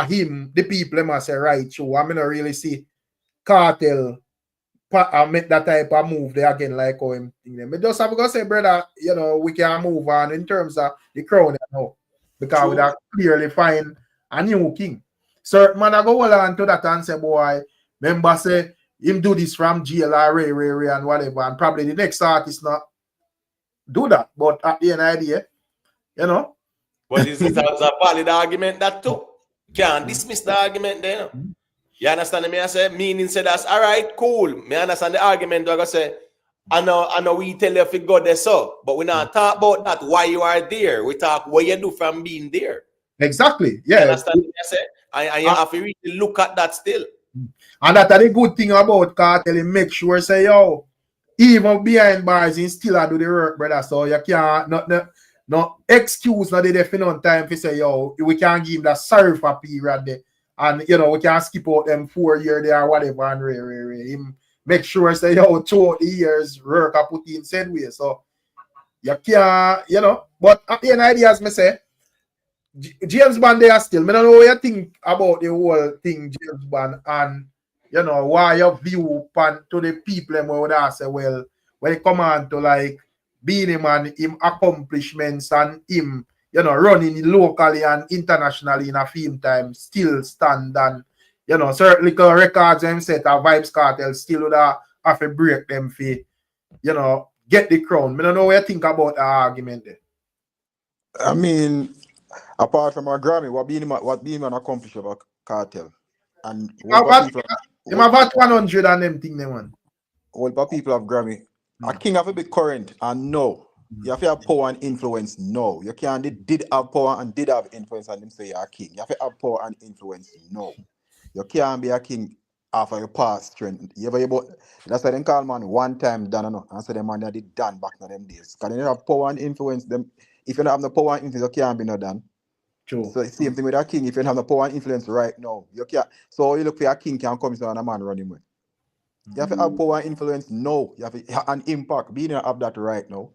him, the people must say right through. I mean, I really see Cartel make that type of move there again, like how him thing them. But just have to say, brother, you know, we can move on in terms of the crown now. Because we have clearly find a new king. Certain man I go hold on to that and say, boy, remember say him do this from jail or Ray and whatever, and probably the next artist not do that. But at the end of the day, you know. But is it a valid argument that too? Can't dismiss the argument there. You understand me? I say, meaning say that's all right, cool. Me understand the argument. I say, I know we tell you if you go there so, but we not talk about that why you are there. We talk what you do from being there. Exactly. Yeah. You understand me? I say, and you have to really look at that still. And that's the good thing about Cartel. He make sure say, yo, even behind bars, he still do the work, brother. So you can't no excuse not the definite time to say, yo, we can give him the surfer period there. And you know, we can skip out them 4 years there or whatever and him make sure say, yo, 2 years work I put in said way. So you can't, you know, but at the end of the day, as me say, James Bond there still. I don't know what you think about the whole thing, James Bond, and you know, why your view pan to the people and would say, well, when it come on to like Beenie Man, him accomplishments and him, you know, running locally and internationally in a film time still stand and you know, certainly records them set a Vybz Cartel still would have to break them for, you know, get the crown. I don't know what you think about the argument there. I mean, apart from a Grammy, what Beenie Man accomplished about Cartel? And what about 100 and them thing, them one. What people have Grammy? A king have to be current and no. You have to have power and influence. No. You can't did have power and did have influence and them say you're a king. You have to have power and influence. No. You can't be a king after your past strength. That's why they call man one time done and so the man that did done back in them days. Because they have power and influence them. If you don't have the power and influence, you can't be no done. True. So same thing with a king. If you don't have the power and influence right now, you can't. So you look for a king can come to a man running with. You have to have power and influence. No, you have to, an impact. Being have that right now.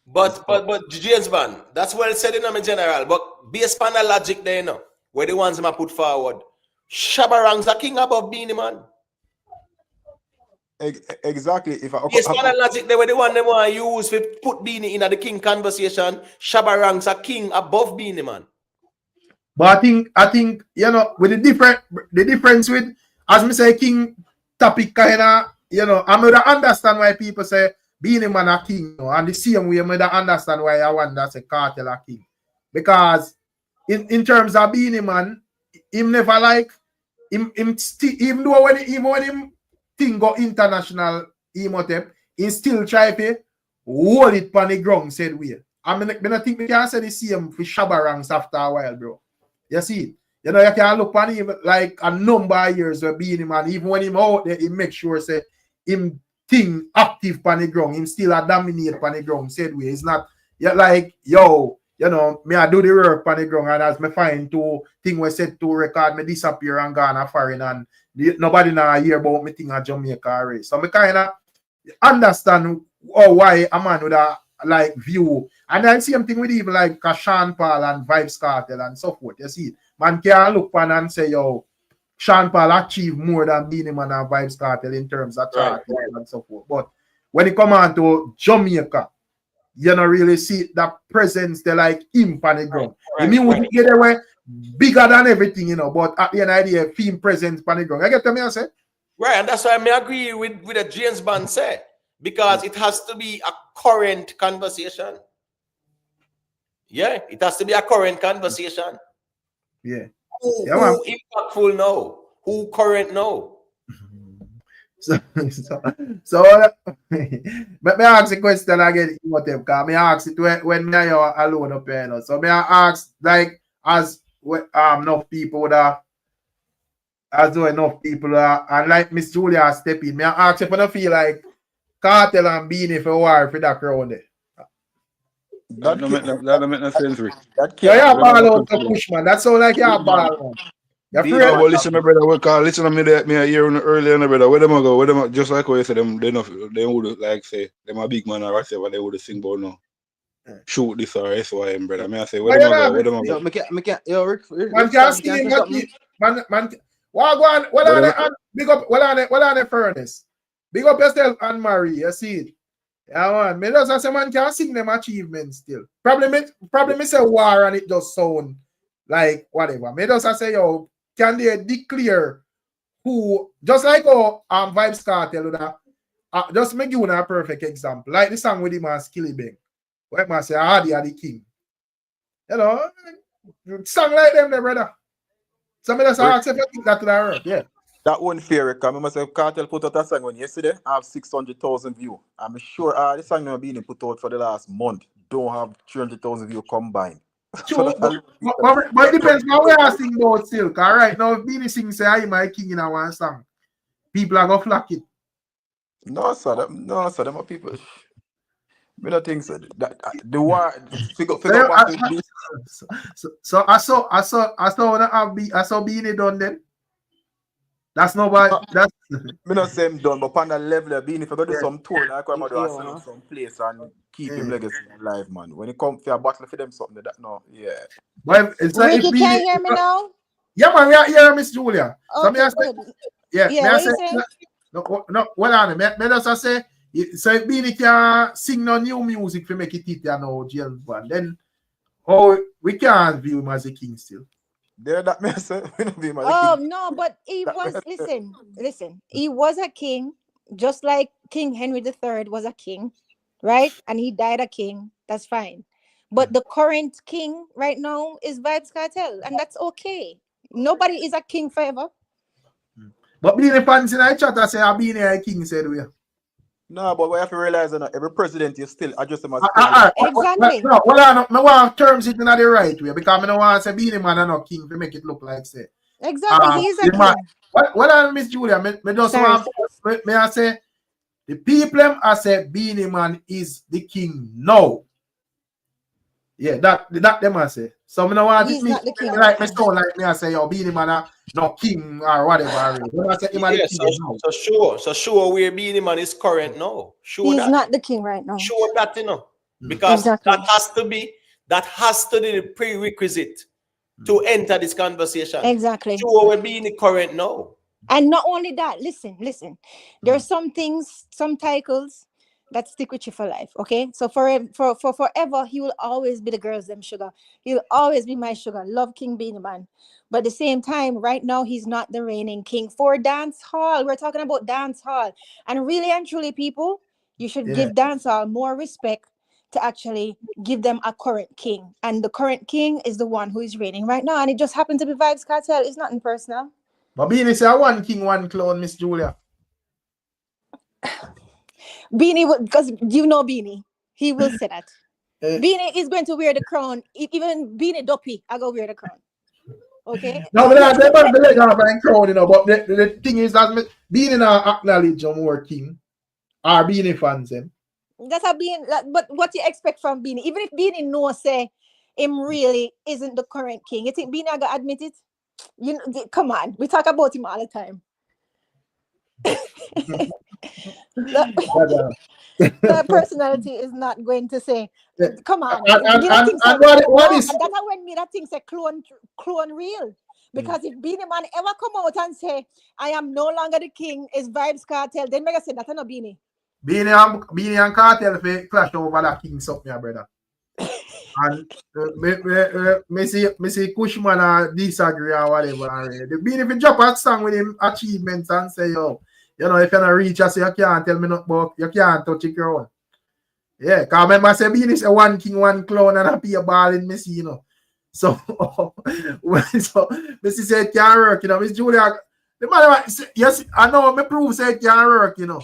But James Bond, that's well said in general. But based on the logic there, you know, where the ones I put forward, Shabarang's a king above Beenie Man. Exactly. If I based on the logic there, where the one they want to use to put Beenie in the king conversation, Shabarang's a king above Beenie Man. But I think you know with the difference with as me say king topic kinda, you know, I'm gonna understand why people say Beenie Man a king, you know, and the same way I'm gonna understand why I want that say Cartel a king. Because in terms of Beenie Man, him never like him even though when him thing go international Emotep, he still try to hold it on the ground said way. I think we can say the same for Shabarangs after a while, bro. You see, you know, you can look on him like a number of years of being him, and even when him out there, he make sure say him thing active on the ground, him still a dominate on the ground, said way. It's not like, yo, you know, me I do the work on the ground, and as me find two thing we said to record, me disappear and gone a foreign, and nobody now hear about me thing at Jamaica already. So me kind of understand why a man with a like view. And then same thing with even like Sean Paul and Vybz Cartel and so forth. You see, man can look on and say, yo, Sean Paul achieved more than Beenie Man and Vybz Cartel in terms of chart and so forth. But when it come on to Jamaica, you don't really see that presence they like him on the ground. I mean, we get away bigger than everything, you know, but at the end of the day, film presence on the ground. I get to me, I say? Right, and that's why I may agree with the James Bond said. Because it has to be a current conversation. Yeah, it has to be a current conversation. Yeah. Who impactful now? Who current now? So let me ask the question again. Because me ask it when me are alone up here. You know. So me ask like as enough people that as though enough people are, and like Miss Julia step in. Me ask if I don't feel like Cartel and Beenie for war for that crowd there. That don't make no sense, Rick. Yeah, ball out to push, man. That sound like you're ball, man. Well, listen, my brother. Listen to me. Me a year earlier, my brother. Where them go? Where them just like what you said. They would like say them a big man or whatever. They would sing about no. Shoot this or SYM, brother. Me I say where them go? Where them go? Yo, Rick. Man can't see him. Man. What are they? Big up. What are they furnace? Big up yourself, Anne Marie. You see it. Yeah, man. Me just say man can't sing them achievements still. Probably me say war and it just sound like whatever. Me just say, yo, can they declare who just like Vybz Cartel that just make you a perfect example. Like the song with him and Skilly Bang. Where man say Hardy are the king. You know, song like them there, brother. So me just ask if you think that to the earth, yeah. That one fair, because I myself Cartel put out a song on yesterday. I have 600,000 views. I'm sure the song not being put out for the last month don't have 300,000 views combined. True, but it depends on where I sing about still. Cause right now, if Beenie sing say I my king in a one song, people are gonna flock it. No, sir. Them are people. Me not think so. The war figure back with this. So I saw Beenie done then. That's nobody. That's Me not say him done, but on the level of being if I go do Yeah. some tour, like I'm do Yeah. some place and keep him legacy alive, man. When it comes for a battle for them something that no, yeah. but it's like Ricky, if can Beenie, you hear me now? yeah, man, we are here, Miss Julia. So me Okay, I say, good. yeah, Yeah, me I what say, you saying? no, well on me just say, so if Beenie can sing no new music to make it hit, you know, jail one, then we can't view him as a king still. There that me say, we don't be my Oh king. no, but he That was me say. listen. He was a king, just like King Henry III was a king, right? And he died a king. That's fine. But the current king right now is Vybz Cartel, and that's okay. Nobody is a king forever. But Beenie fans in the chat I say, Beenie a king said we. No, but we have to realize that every president is still address him as Exactly. No, well, I want terms it in the right way because I don't want to say Beenie Man and not king to make it look like say. Exactly. He is a Man, king. well, Miss Julia, me just Sorry. want me I say the people I say Beenie Man is the king now. Yeah, that them I say. So me no want He's me not the king. like me sound like me I say yo Beenie Man not king or whatever. When I say him a the Yeah, king now. so sure where Beenie Man is current now. Sure He's that. not the king right now. Sure that, you know. Because Exactly. that has to be the prerequisite to enter this conversation. Exactly. Sure we're being current now. And not only that, listen. There are some things, some titles that stick with you for life. Okay, so for forever, he will always be the girls them sugar. He'll always be my sugar. Love King Beenie Man. But at the same time, right now, he's not the reigning king for dance hall. We're talking about dance hall, and really and truly, people, you should give dance hall more respect to actually give them a current king. And the current king is the one who is reigning right now, and it just happened to be Vybz Cartel. It's nothing personal. But Beenie say one king, one clone, Miss Julia. Beenie, because you know Beenie, he will say that. Beenie is going to wear the crown. Even Beenie Duppy, I go wear the crown. Okay. No, but I say the leg off and crown, you know. But the thing is that Beenie not acknowledge more king or Beenie fans them. That's a Beenie. But what you expect from Beenie? Even if Beenie knows say him really isn't the current king, you think Beenie are gonna admit it? You know, come on, we talk about him all the time. The personality is not going to say, come on. What is that's how when me that thing say clone real. Because if Beenie Man ever come out and say, I am no longer the king, is Vybz Cartel, then I say that's not Beenie. Beenie and Cartel clash over that king something, brother. And me see Kushman disagree or whatever. The Beenie if drop a song with him achievements and say, yo, you know, if you don't reach us, you can't tell me not about, you can't touch your crown. Yeah, because remember I say Beenie say one king, one clown, and I pay a ball in Messi, you know. So, Messi say it can't work, you know. Miss Julia, the man, yes, I know, me prove say it can't work, you know.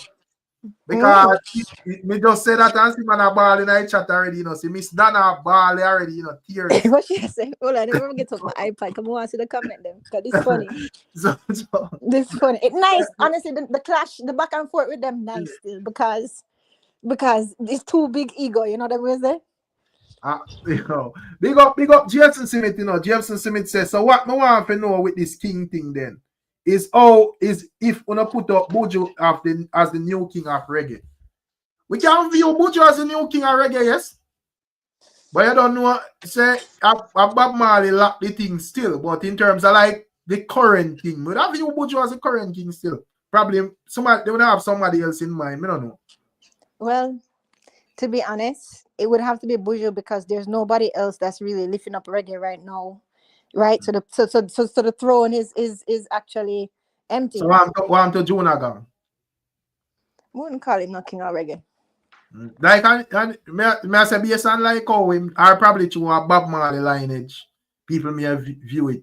Because me just say that and see man a ball in the chat already, you know. See Miss Dana ball already, you know, tears. What she say? Hold on, let me get up my iPad. Come on, see the comment them. Because it's funny. This funny. It's nice. Honestly, the clash, the back and forth with them nice still because it's too big ego, you know what I'm saying? You know, big up Jason Smith, you know. Jason Smith says, so what I want to know with this king thing then is if we put up Buju as the new king of reggae. We can view Buju as the new king of reggae, yes. But I don't know, say Bob Marley lock the thing still, but in terms of like the current king, would I view Buju as the current king still? Probably they would have somebody else in mind. I don't know. Well, to be honest, it would have to be Buju because there's nobody else that's really lifting up reggae right now, right? So the throne is actually empty. So want to Jonah gang. Wouldn't call him not king of reggae. Like and may I say based on like how him are probably to a Bob Marley lineage, people may view it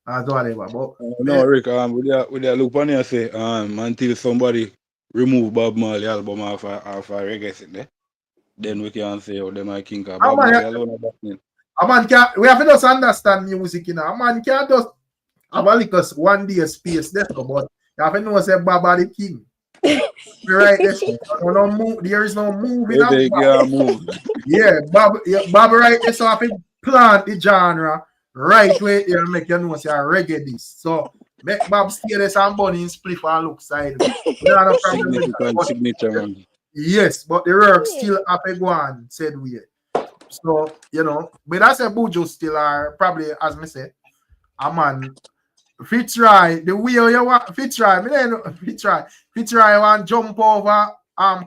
as whatever. But no, Rick, with that look on here say until somebody remove Bob Marley album off a reggae thing there. Then we can say, oh, them I think Bob Marley alone are back in. A man can't, we have to just understand music, you know. A man can't just have a little one day space, that's but you have to know say Baba the king. Right, no move, there is no moving out. Move. Yeah, Bob right there, so I have to plant the genre right way here and make you know say reggae this. So make Bob stay there and bunny in spliff and look side. No problem with that. Signature, man. Yes, but the work still have to go on, said we. So, you know, but I say Buju still are probably, as me say, a man. Fitzroy, the way you want Fitzroy, me then Fitzroy want jump over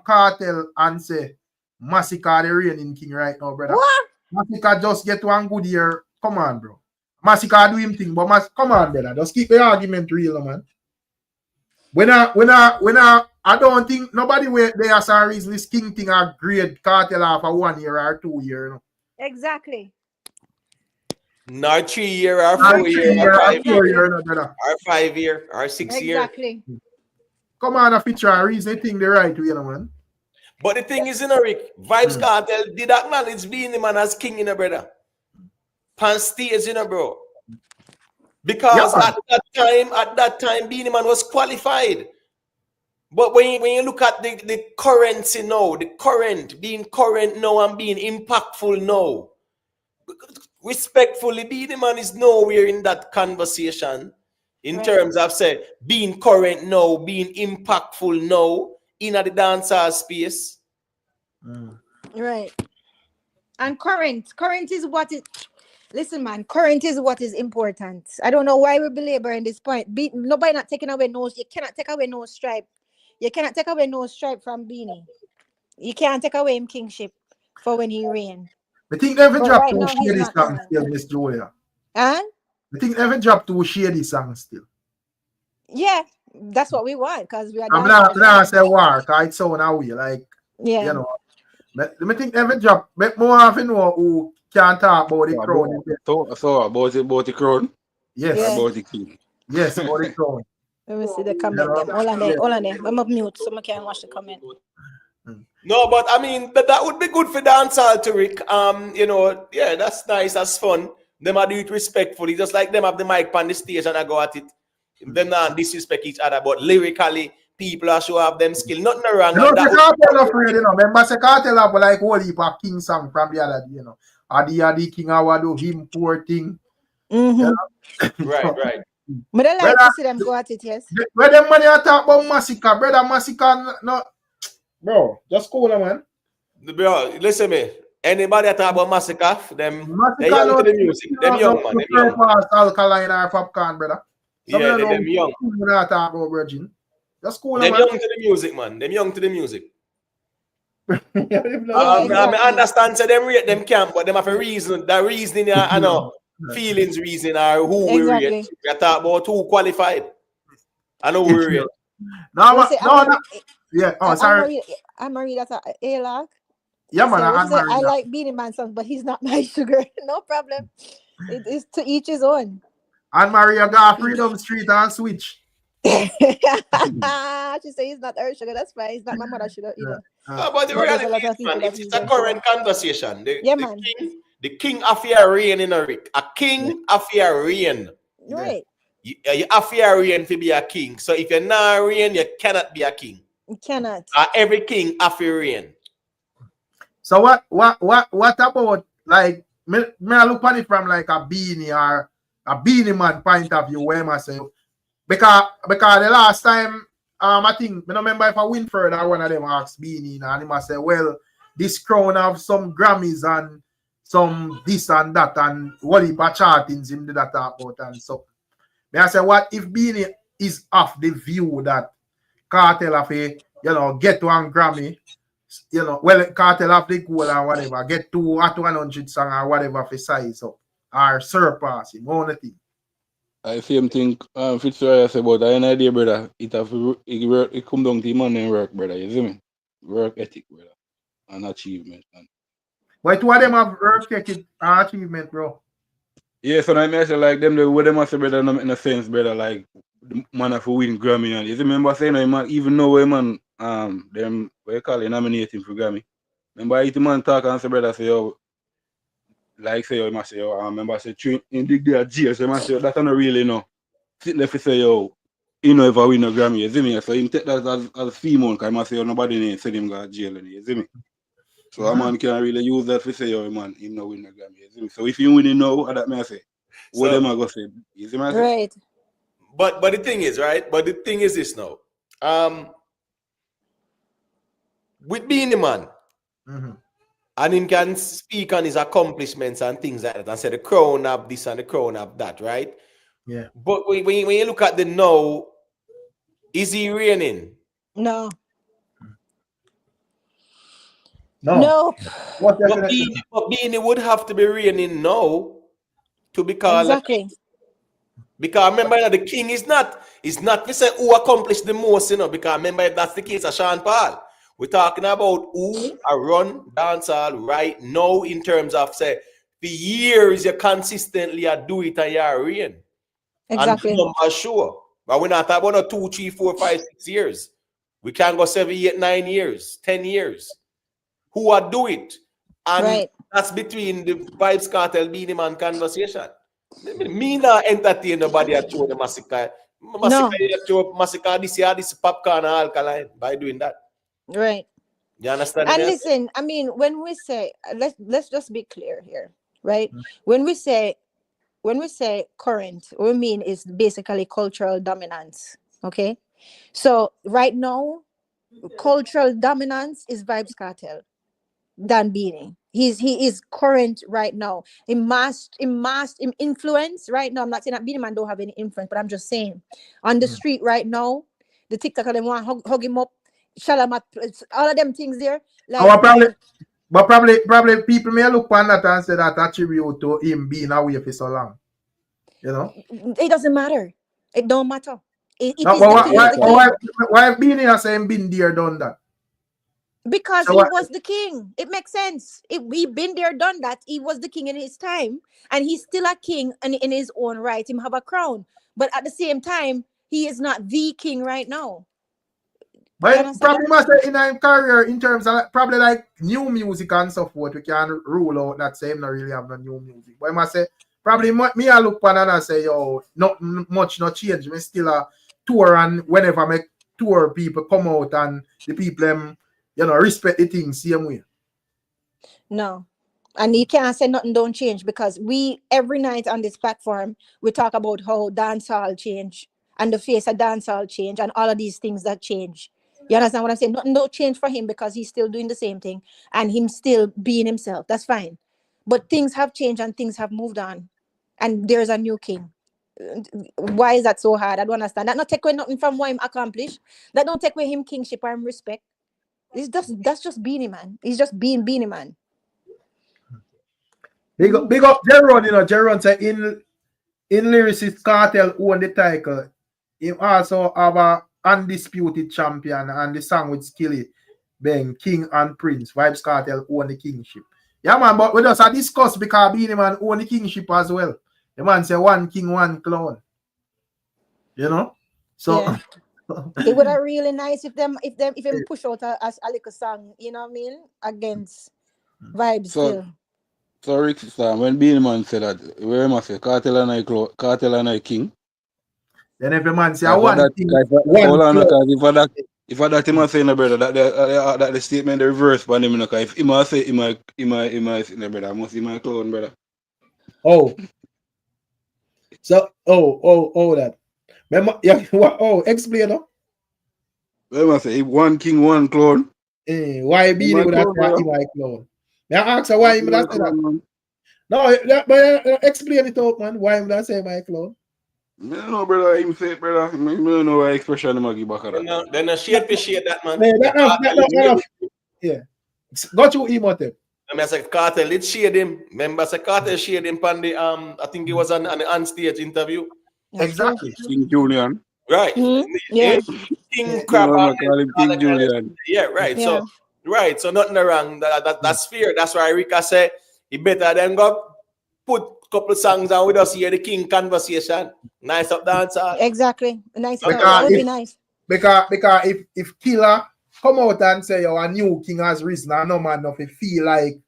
Cartel and say Massacre the reigning king right now, brother. What? Massacre just get one good year. Come on, bro. Massacre do him thing, but come on, brother. Just keep the argument real, man. When I don't think nobody where they are sorry is this king thing a grade Cartel for 1 year or 2 year, you know. Exactly. Not 3 year or 4 year or 5 year or 5 year or 6 year. Exactly. Come on, a feature and reason thing the right way, you know, man. But the thing is, you know, Rick, Vybz Cartel did acknowledge being the man as king, you know, brother. Pan stage, you know, bro. Because at that time, Beenie Man was qualified. But when you look at the currency now, the current, being current now and being impactful now, respectfully, Beenie Man is nowhere in that conversation in terms of, say, being current now, being impactful now in the dancehall space. Right. And current is what is. Listen, man, current is what is important. I don't know why we're belaboring this point. Nobody not taking away no. You cannot take away no stripe. You cannot take away no stripe from Beenie. You can't take away him kingship for when he reign. I think they ever drop right two now, he's shady not songs there. still, Miss Julia. Huh? I think they ever drop two shady songs still. Yeah, that's what we want because we are. I'm not say war, because it's so now we like, yeah. you know. But I think every drop, make more often know who can talk about the crown. So about the crown? Yes. Yeah. About the king. Yes, about the crown. Let me see the comment. Them. Hold on there. I'm up mute so I can't watch the comment. No, but I mean that would be good for dancehall to Rick. You know, yeah, that's nice, that's fun. Them I do it respectfully, just like them have the mic on the stage and I go at it. Them not disrespect each other, but lyrically, people are sure have them skill. Nothing wrong. No, the Cartel afraid, you know. Remember, the Cartel have like whole heap of king song from the other day, you know. Adi king awado him poor thing. Mm-hmm. Right. But I like to see them go at it, yes. Where them money are talk about massacre, brother, massacre no. Bro, just cool, man. Bro, listen me. Anybody that talk about massacre, them they young to the music. Them young, man. Them young. Alkaline or popcorn, brother. Yeah, them young. Not talk about virgin. Just cool, them man. young to the music, man. Them young to the music. Exactly. I understand so them rate them camp, but them have a reason. The reasoning, I know, feelings reason or who we rate. We talk about who qualified. I know who we rate. No. Yeah. Oh, sorry. I'm married at a lock. Yeah, man. I like Beenie Man songs, but he's not my sugar. No problem. It is to each his own. And Maria got Freedom Street and Switch. She say he's not her sugar. That's fine. He's not my mother sugar either. But the reality is, man, it's a current conversation. The king of your reign in a Rick. A king of your reign. Right. You have your reign to be a king. So if you're not a reign, you cannot be a king. You cannot. Every king have your reign. So what about like me I look on it from like a Beenie or a Beenie Man point of view where myself because the last time I think I don't remember if I Winford or one of them asked Beenie and he must say, well, this crown have some Grammys and some this and that and what heap of chartings him did that talk about and so I say what if Beenie is off the view that Cartel have a get one Grammy. Well, Cartel have the goal or whatever, get 2 at 100 song or whatever for size up or surpass him, only thing. I same thing Fitzroy say about an idea, brother. It come down to the money and work, brother. You see me? Work ethic, brother. And achievement. But two of them have work ethic and achievement, bro. Yeah, so I say like them the way them say, brother, in a sense, brother, like the man have win Grammy and you remember saying man, even know where man them what you call it, nominating for Grammy. Remember the man talk and say, brother, say, yo, like say, yo, you must say, yo, I remember say, in the day of jail, so you must say, that I don't really know. Sit there for say, yo, you know, if I win a Grammy, you see me? So him take that as female, because I must say, yo, nobody name said him go to jail, you see me? So a man can't really use that for say, yo, man, him no win a Grammy, you see me? So if you win it now, that may I say, what them I go say? You see me? Right. But the thing is, right? But the thing is this now. With Beenie Man, and him can speak on his accomplishments and things like that, and say the crown have this and the crown have that, right? Yeah. But when you look at the now, is he reigning? No. No. No. What But Beenie would have to be reigning now to be called Exactly. because remember that the king is not we say who accomplished the most, you know, because remember if that's the case of Sean Paul. We're talking about who are run dancehall right now in terms of say for years you consistently do it and you're reign. Exactly. And numbers sure. But we're not talking about 2, 3, 4, 5, 6 years. We can go 7, 8, 9 years, 10 years. Who are do it? And Right. that's between the Vybz Cartel Beenie Man conversation. Me not entertain nobody at the massacre. Massacre this year, this popcorn and alkaline by doing that. Right. You understand? And listen, I mean, when we say let's just be clear here, right? When we say current, what we mean is basically cultural dominance. Okay. So right now, cultural dominance is Vybz Cartel than Beenie. He is current right now. In influence right now. I'm not saying that Beenie Man don't have any influence, but I'm just saying on the street right now, the TikToker them want hug him up, Shalamat, all of them things there. Like, probably people may look on that and say that attribute to him being away for so long. You know? It doesn't matter. It don't matter. Why Beenie has saying been there, done that? Because So he was the king. It makes sense. He been there, done that. He was the king in his time, and he's still a king in his own right. Him have a crown, but at the same time, he is not the king right now. But probably must say in a career in terms of probably like new music and so forth, we can rule out that same not really have no new music. But I must say probably me I look on and I say, yo, not much not change. Me still a tour, and whenever make tour people come out and the people them, you know, respect the things same way. No. And you can't say nothing don't change, because we every night on this platform we talk about how dancehall change and the face of dancehall change and all of these things that change. You understand what I'm saying? Nothing don't change for him because he's still doing the same thing and him still being himself. That's fine. But things have changed and things have moved on. And there's a new king. Why is that so hard? I don't understand. That not take away nothing from what him accomplished. That don't take away him kingship or him respect. That's just Beenie Man. He's just being Beenie Man. Big up Jeron, you know. Jeron said in lyricist Cartel own the title. He also have a undisputed champion and the song with Skilly being King and Prince. Vybz Cartel own the kingship. Yeah, man, but we just discuss because Beenie Man own the kingship as well. The man say one king, one clown. You know? So yeah. It would have really nice if him push out a little song, you know what I mean? Against Vybz still. So Ricstorm, when Beenie Man said that, where must say Cartel and I king. Then every man say one king. Hold on, because if that him say no brother, that the statement the reverse for him, if him say him no brother, I must be my clown brother. Oh. So that. Remember, yeah, explain no? Where must say one king, one clown. Why Beenie would have said him my clown? May I ask why him that say that? No, but explain it out, man. Why him that say my clown? I don't know, brother. Him say it, brother. I don't know why expression him give back at that. Then a shade for shade that, man. Yeah. Got you emotive. I mean, I said Cartel, it shade him. Remember, I said Cartel shade him on the I think it was on the on-stage interview. Exactly. King Julian. Right. Yeah. King Crab. King Julian. Yeah, right. Yeah. So nothing wrong. That's fair. That's why Rika said he better than go put a couple songs and we just hear the king conversation. Nice up dancer. Exactly. Nice. That would be nice. Because if Killer come out and say, a new king has risen, and no man nothing feel like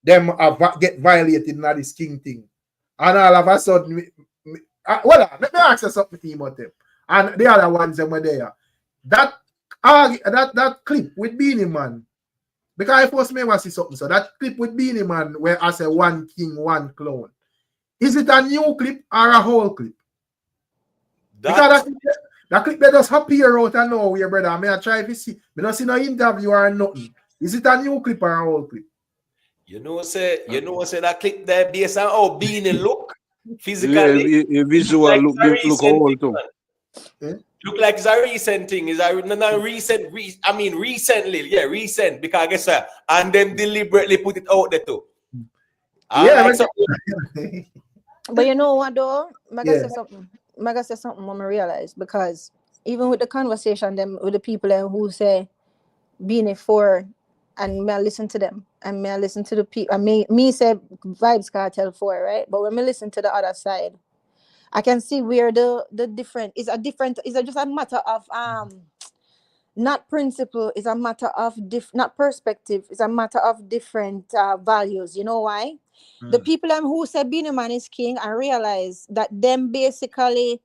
them get violated in this king thing. And all of a sudden, well, let me ask you something about them. And the other ones that were there. That clip with Beenie Man, because I first made see something. So that clip with Beenie Man where I say one king, one clown. Is it a new clip or a whole clip? Because that clip they just appear out of nowhere, brother. I mean, I try to see. I don't see no interview or nothing. Is it a new clip or a whole clip? You know, say that clip there based on how Beenie look physically. Yeah, visual look old too. Look like it's a recent thing. It's a recently, yeah, recent, because I guess and then deliberately put it out there too. But you know what though? I say something when I realize, because even with the conversation them with the people who say being a for, and may I listen to them, and may I listen to the people, and me say Vybz Cartel for, right? But when I listen to the other side, I can see where the different is just a matter of not principle, it's a matter of not perspective, it's a matter of different values. You know why? The people who say Beenie Man is king, I realize that them basically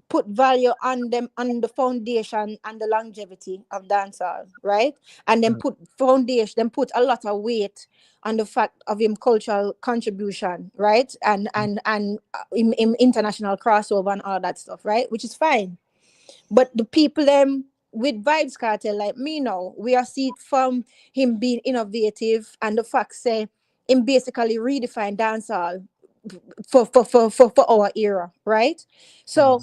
put value on them, on the foundation and the longevity of dancehall, right? And then put a lot of weight on the fact of him cultural contribution, right? And in international crossover and all that stuff, right? Which is fine. But the people with Vybz Cartel, like me now, we are see it from him being innovative, and the fact say him basically redefine dancehall for our era, right? So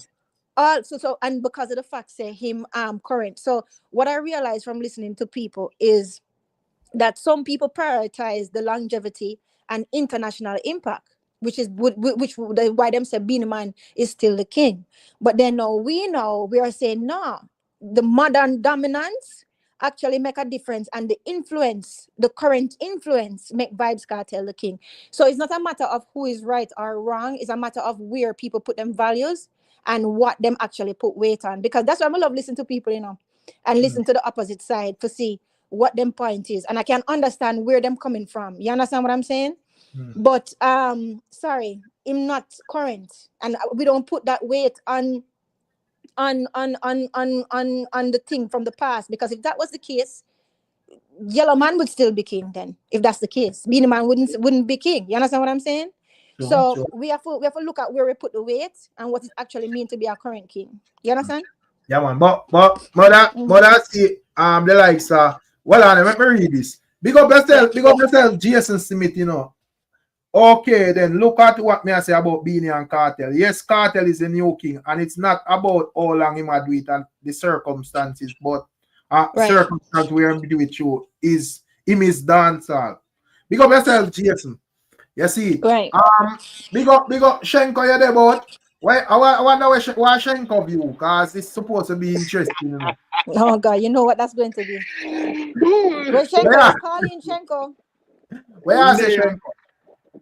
and because of the fact say him current. So what I realized from listening to people is that some people prioritize the longevity and international impact, which why them say Beenie Man is still the king. But then now we are saying no, the modern dominance actually make a difference, and the current influence make Vybz Cartel the king. So it's not a matter of who is right or wrong, it's a matter of where people put them values and what them actually put weight on. Because that's why I love listening to people, and listen to the opposite side to see what them point is, and I can understand where them coming from. You understand what I'm saying? But sorry, I'm not current, and we don't put that weight on the thing from the past, because if that was the case, Yellow Man would still be king. Then if that's the case, Beenie Man wouldn't be king. You understand what I'm saying? Sure. We have to look at where we put the weight and what it actually means to be our current king. You understand? Yeah, man. But mother see the likes well, let me read this. Big up yourself, Jason Smith, Okay, then look at what me I say about Beenie and Cartel. Yes, Cartel is the new king, and it's not about how long him do it and the circumstances, but circumstance where him do it through is him is dancehall. Big up yourself, Jason. You see, right? Big up Shenko, you there, but I wonder why Shenko view, because it's supposed to be interesting, Oh God, you know what that's going to be. Where Shenko is calling Shenko. Where is Shenko?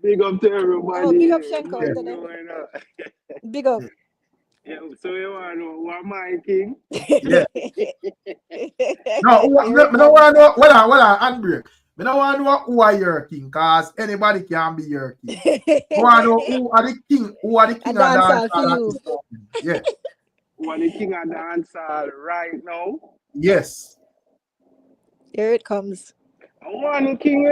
Big up to everybody. Oh, big up Shenko. Big up. Yeah, so you want to know who am I, king? Yeah. No, want to know. Well, handbrake. I don't want to know who are your king, because anybody can be your king. I want to know who are the king of dancehall. Yeah. Who are the king of dancehall right now? Yes. Here it comes. I want the king,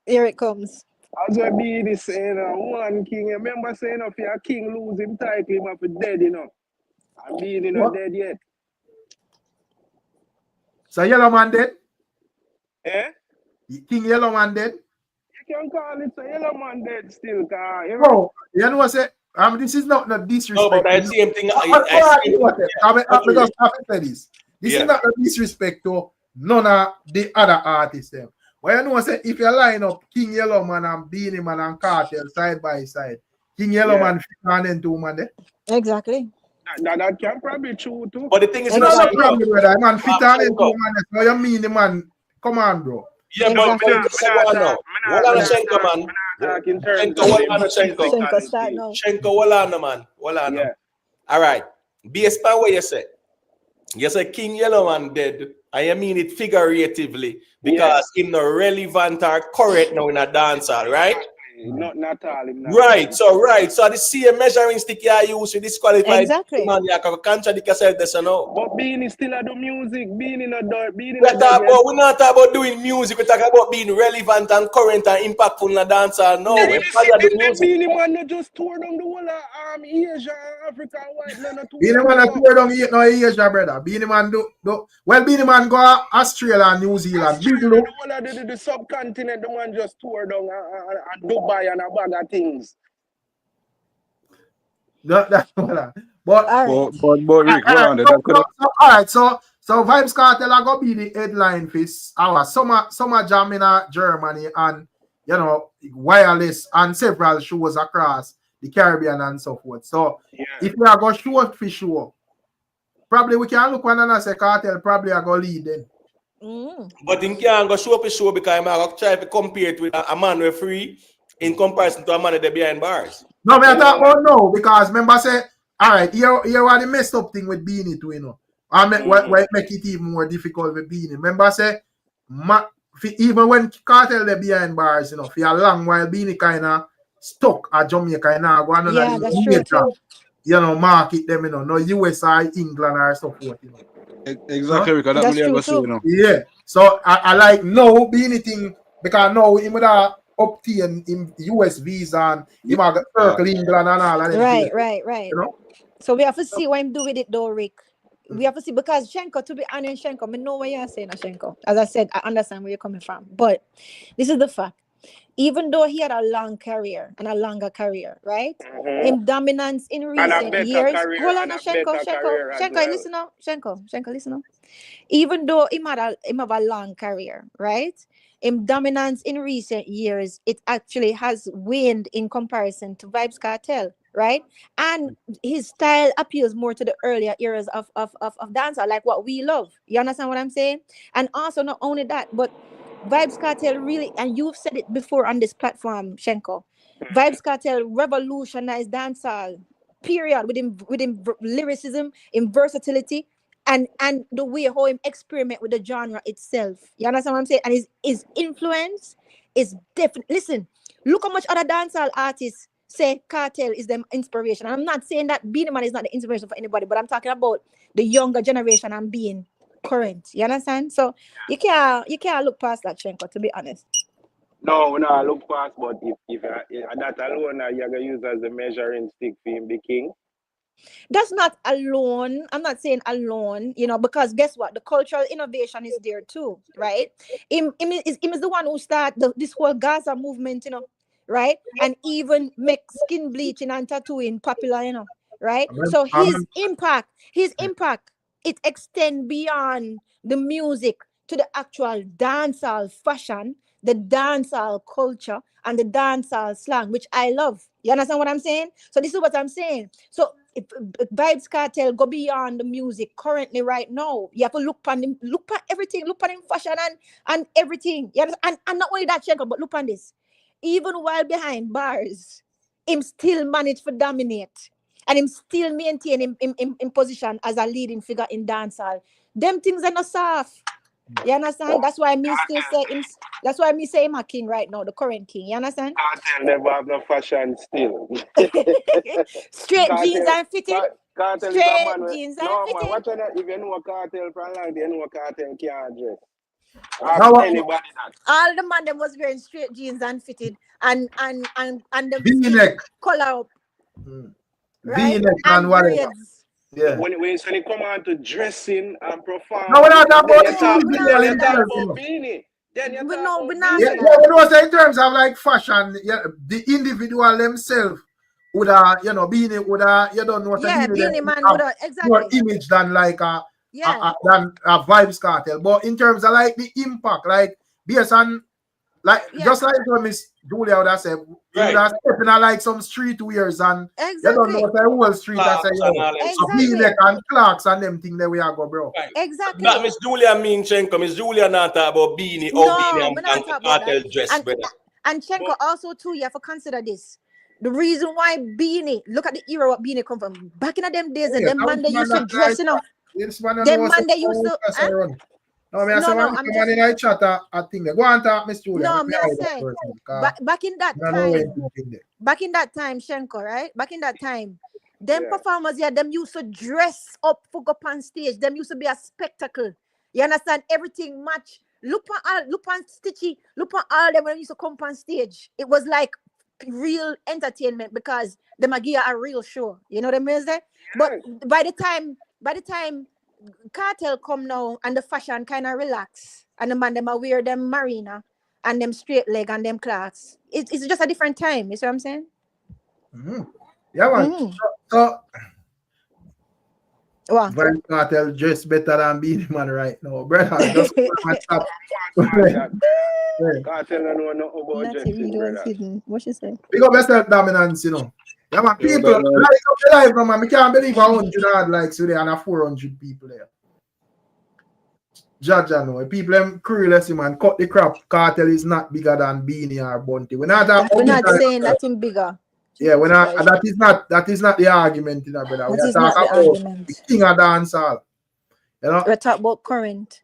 Here it comes. As I be this saying, one king. Remember saying if your king lose him title, him have to dead, And Beenie not dead yet. So Yellow Man dead? Eh? King Yellow Man dead? You can call it a Yellow Man dead still, car. You know what I say? This is not disrespect. No, but I see him thing. This is not a disrespect to none of the other artists. Them. Well, you know what I say? If you line up King Yellow Man and Beenie Man and Cartel side by side, King Yellow Man fit on them two man there. Exactly. That can probably be true too. But the thing is, not probably, brother. Man fit on them two man there. So you mean the man? Come on, bro. Yeah, exactly. But Wala na Shenko, man. Shenko start now. Shenko, wala na, man. Wala na. All right. Based on what you say King Yellow Man dead, I mean it figuratively, because him not relevant or current now in a dancehall, right? Not all. Right. So the same measuring stick you use to disqualify Exactly. man, you can contradict yourself this no. But Beenie still a do music. Beenie not do. Beenie We're not talking about doing music. We're talking about being relevant and current and impactful in the dancehall. No, we do music. Beenie man not just tour down the whole of Asia, Africa, white man not tour. Beenie man tour down no Asia, brother. Beenie man do. Well, Beenie man go Australia and New Zealand. Australia, the subcontinent, the one just tour down and Dubai and a bag of things. But Rick, all right, so Vybz Cartel are gonna be the headline for our summer jam in Germany, and you know, wireless and several shows across the Caribbean and so forth. So if we are gonna show for sure, probably we can look one and say Cartel probably are gonna lead then. But in can't go show for sure because I'm gonna try to compare it with a man with free in comparison to a man that behind bars. No, me I talk about no, because remember say, all right, here are the messed up thing with Beenie too, you know. I make it even more difficult with Beenie. Remember say, even when Cartel they behind bars, you know, for a long while Beenie kind of stuck at Jamaica and now go on that's true too. You know, market them, you know, no US or England or so forth, you know. Exactly, because that's true too. You know. Yeah, so I like no Beenie thing, because now he would have obtain in US visa and he might circle England and all of them. Right. You know? So we have to see what him do with it though, Rick. We have to see, because Shenko, to be honest, Shenko, I know what you're saying, Shenko. As I said, I understand where you're coming from. But this is the fact. Even though he had a long career and a longer career, right? Him dominance in recent years. Hold on, Shenko, listen now. Shenko, listen now. Even though him have a long career, right? In dominance in recent years, it actually has waned in comparison to Vybz Cartel, right? And his style appeals more to the earlier eras of dancehall, like what we love. You understand what I'm saying? And also not only that, but Vybz Cartel really, and you've said it before on this platform, Shenko, Vybz Cartel revolutionized dancehall, period, with him lyricism, in versatility, and the way how him experiment with the genre itself. You understand what I'm saying? And his influence is definitely. Listen, look how much other dancehall artists say Cartel is their inspiration. And I'm not saying that Beenie Man is not the inspiration for anybody, but I'm talking about the younger generation and being current. You understand? So you can't look past that, Shenko, to be honest. No, we not look past, but if that alone you're gonna use as a measuring stick for him be king. That's not alone. I'm not saying alone, you know, because guess what? The cultural innovation is there too, right? Him is the one who started this whole Gaza movement, you know, right? And even make skin bleaching and tattooing popular, you know, right? So his impact, it extends beyond the music to the actual dancehall fashion, the dancehall culture, and the dancehall slang, which I love. You understand what I'm saying? So this is what I'm saying. So if Vybz Cartel go beyond the music currently right now, you have to look at him, look at everything, look at him fashion and everything. You understand? And not only that, Shenko, but look at this. Even while behind bars, him still managed to dominate. And him still maintain him position as a leading figure in dancehall. Them things are not soft. You understand? That's why me still say him. That's why me say him a king right now, the current king. You understand? Cartel never have no fashion still. Straight jeans and fitted. Cartel straight jeans and fitted. Watch out, if you know a Cartel from long, you know a Cartel can't dress. Anybody that. All the man them was wearing straight jeans and fitted and the V-neck collar up. Right? V-neck and whatever. Braids. Yeah. When they come on to dressing and perform, No, we're not talking about Beenie. Then you We're talk not. Yeah, we know say in terms of like fashion, yeah, the individual themselves would you know, Beenie would you don't know what Beenie Man would exactly more image than like a Vybz Cartel. But in terms of like the impact, like based on like just like Miss Julia would have said, you would have stepping on like some street wears and you don't know what the whole street I say, so V-neck and Clarks and them thing that we are go, bro. Right. Exactly. But Miss Julia mean Shenko, Miss Julia not talk about Beenie or Beenie and Cartel dress, brother. And Shenko also too, you have to consider this. The reason why Beenie, look at the era what Beenie come from. Back in them days, them man they used to dress, you know. Them man they used to No, me I say, No, when I'm come on in I chat, I think they go on talk, Miss Julia. No, Let me hide I that say, person, 'cause back in that I don't know when time, to look in there. back in that time, Shenko, right? Back in that time, them Yeah. performers, yeah, them used to dress up for go up on stage. Them used to be a spectacle. You understand? Everything match. Look on Stitchy, look on all them when they used to come on stage. It was like real entertainment because them a give you a real show. You know what I mean? Say? But by the time Cartel come now and the fashion kind of relax and the man them a wear them marina and them straight leg and them clocks. It's just a different time. You see what I'm saying? Yeah, man. Mhm. So What? Vybz Cartel dress better than Beenie Man right now, brother. Just come and stop. Cartel don't know nothing about Natty dressing, Reed was brother. hidden. What she say? Big up yourself dominance, you know. Yeah, man. Yeah, People, but, like up the live, no, man. I can't believe 100 odd likes today and a 400 people there. Judge, I know. People them curious, man. Cut the crap. Cartel is not bigger than Beenie or Bunty. We're not We're not saying nothing bigger. Yeah, when that is not the argument, you know, brother. We That are is not talking the about argument. the king of dancehall. You know? We're talking about current.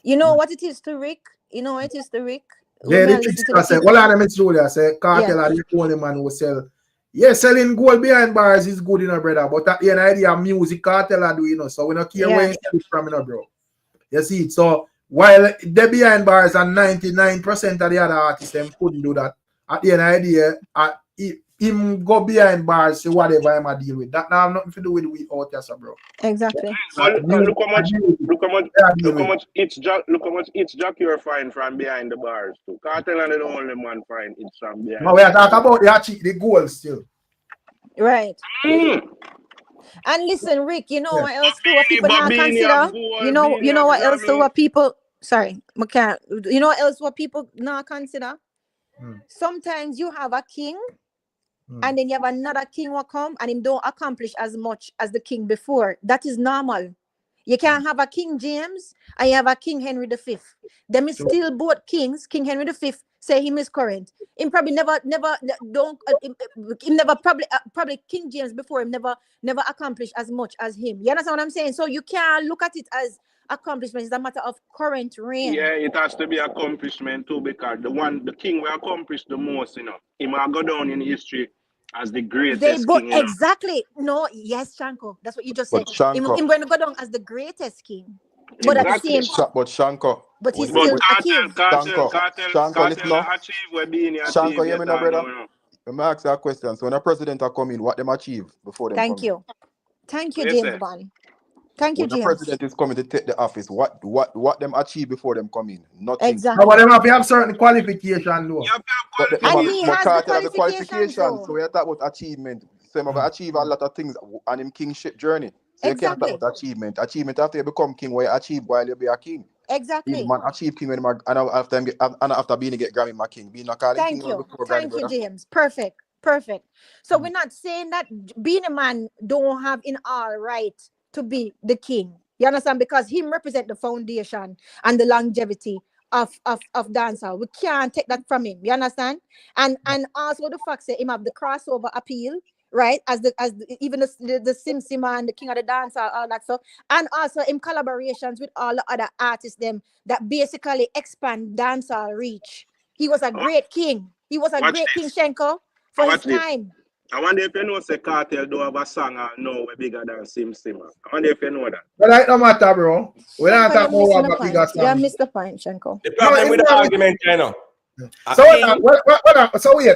You know what it is to Rick? You know what it is to Rick? Yeah, the trickster said, well, I Miss Julia say Cartel are the only man who sell. Yeah, selling gold behind bars is good, you know, brother. But at the end of the day, music Cartel are doing, you know, so we don't care where you sell it from, you know, bro. You see it. So while they behind bars and 99% of the other artists them couldn't do that, at the end of the day, him go behind bars, say whatever him a deal with. That now have nothing to do with we out here, so bro. Exactly. But look how much it's Jack you're fine from behind the bars too. Cartel and the only man fine it's from behind. No, we are talking about the goal still. Right. And listen, Rick, you know what else too? What people not consider? You know what else too? What people? Sorry, you know what else? What people not consider? Sometimes you have a king, and then you have another king will come, and him don't accomplish as much as the king before. That is normal. You can't have a King James and you have a King Henry V. Them is still both kings. King Henry V say him is current. Him probably never probably King James before him never accomplished as much as him. You understand what I'm saying? So you can't look at it as accomplishment. It's a matter of current reign. Yeah, it has to be accomplishment too, because the king will accomplish the most, you know. He might go down in history as the greatest king. You know? Exactly. No, yes, Shanko. That's what you just said. Shanko, Him going to go down as the greatest king. But at the same time, but Shanko. but he's still a king. Cartel listen up. achieve what Beenie achieve. Shanko, you know, brother? Let me ask you a question. So when a president are coming, what them achieve before them Thank come you. Thank you, James Bond. Thank you, when James. the president is coming to take the office, what them achieve before them come in? Nothing. Exactly. No, but them have certain qualifications, though. And he has the qualifications. So we are talking about achievement. So I'm achieve a lot of things on him kingship journey. So you can't talk about achievement. Achievement after you become king, where you achieve while you be a king. Exactly. Man achieve king when after being get Grammy my king. Being a calling Thank king. you. Thank you, James. Perfect. So we're not saying that being a man don't have in all right to be the king. You understand? Because him represent the foundation and the longevity of dancehall. We can't take that from him. You understand? And also the fact that him have the crossover appeal, right? Even the Sim Simma and the King of the Dancehall, all that stuff. And also in collaborations with all the other artists them that basically expand dancehall reach. He was a great king. He was a great king, Shenko, for his time. I wonder if you know say Cartel do have a song no way bigger than Sim Simma. I wonder if you know that. But that don't matter, bro. We're not talking about a bigger song. You missed the point, Shenko. The problem with the argument, you know.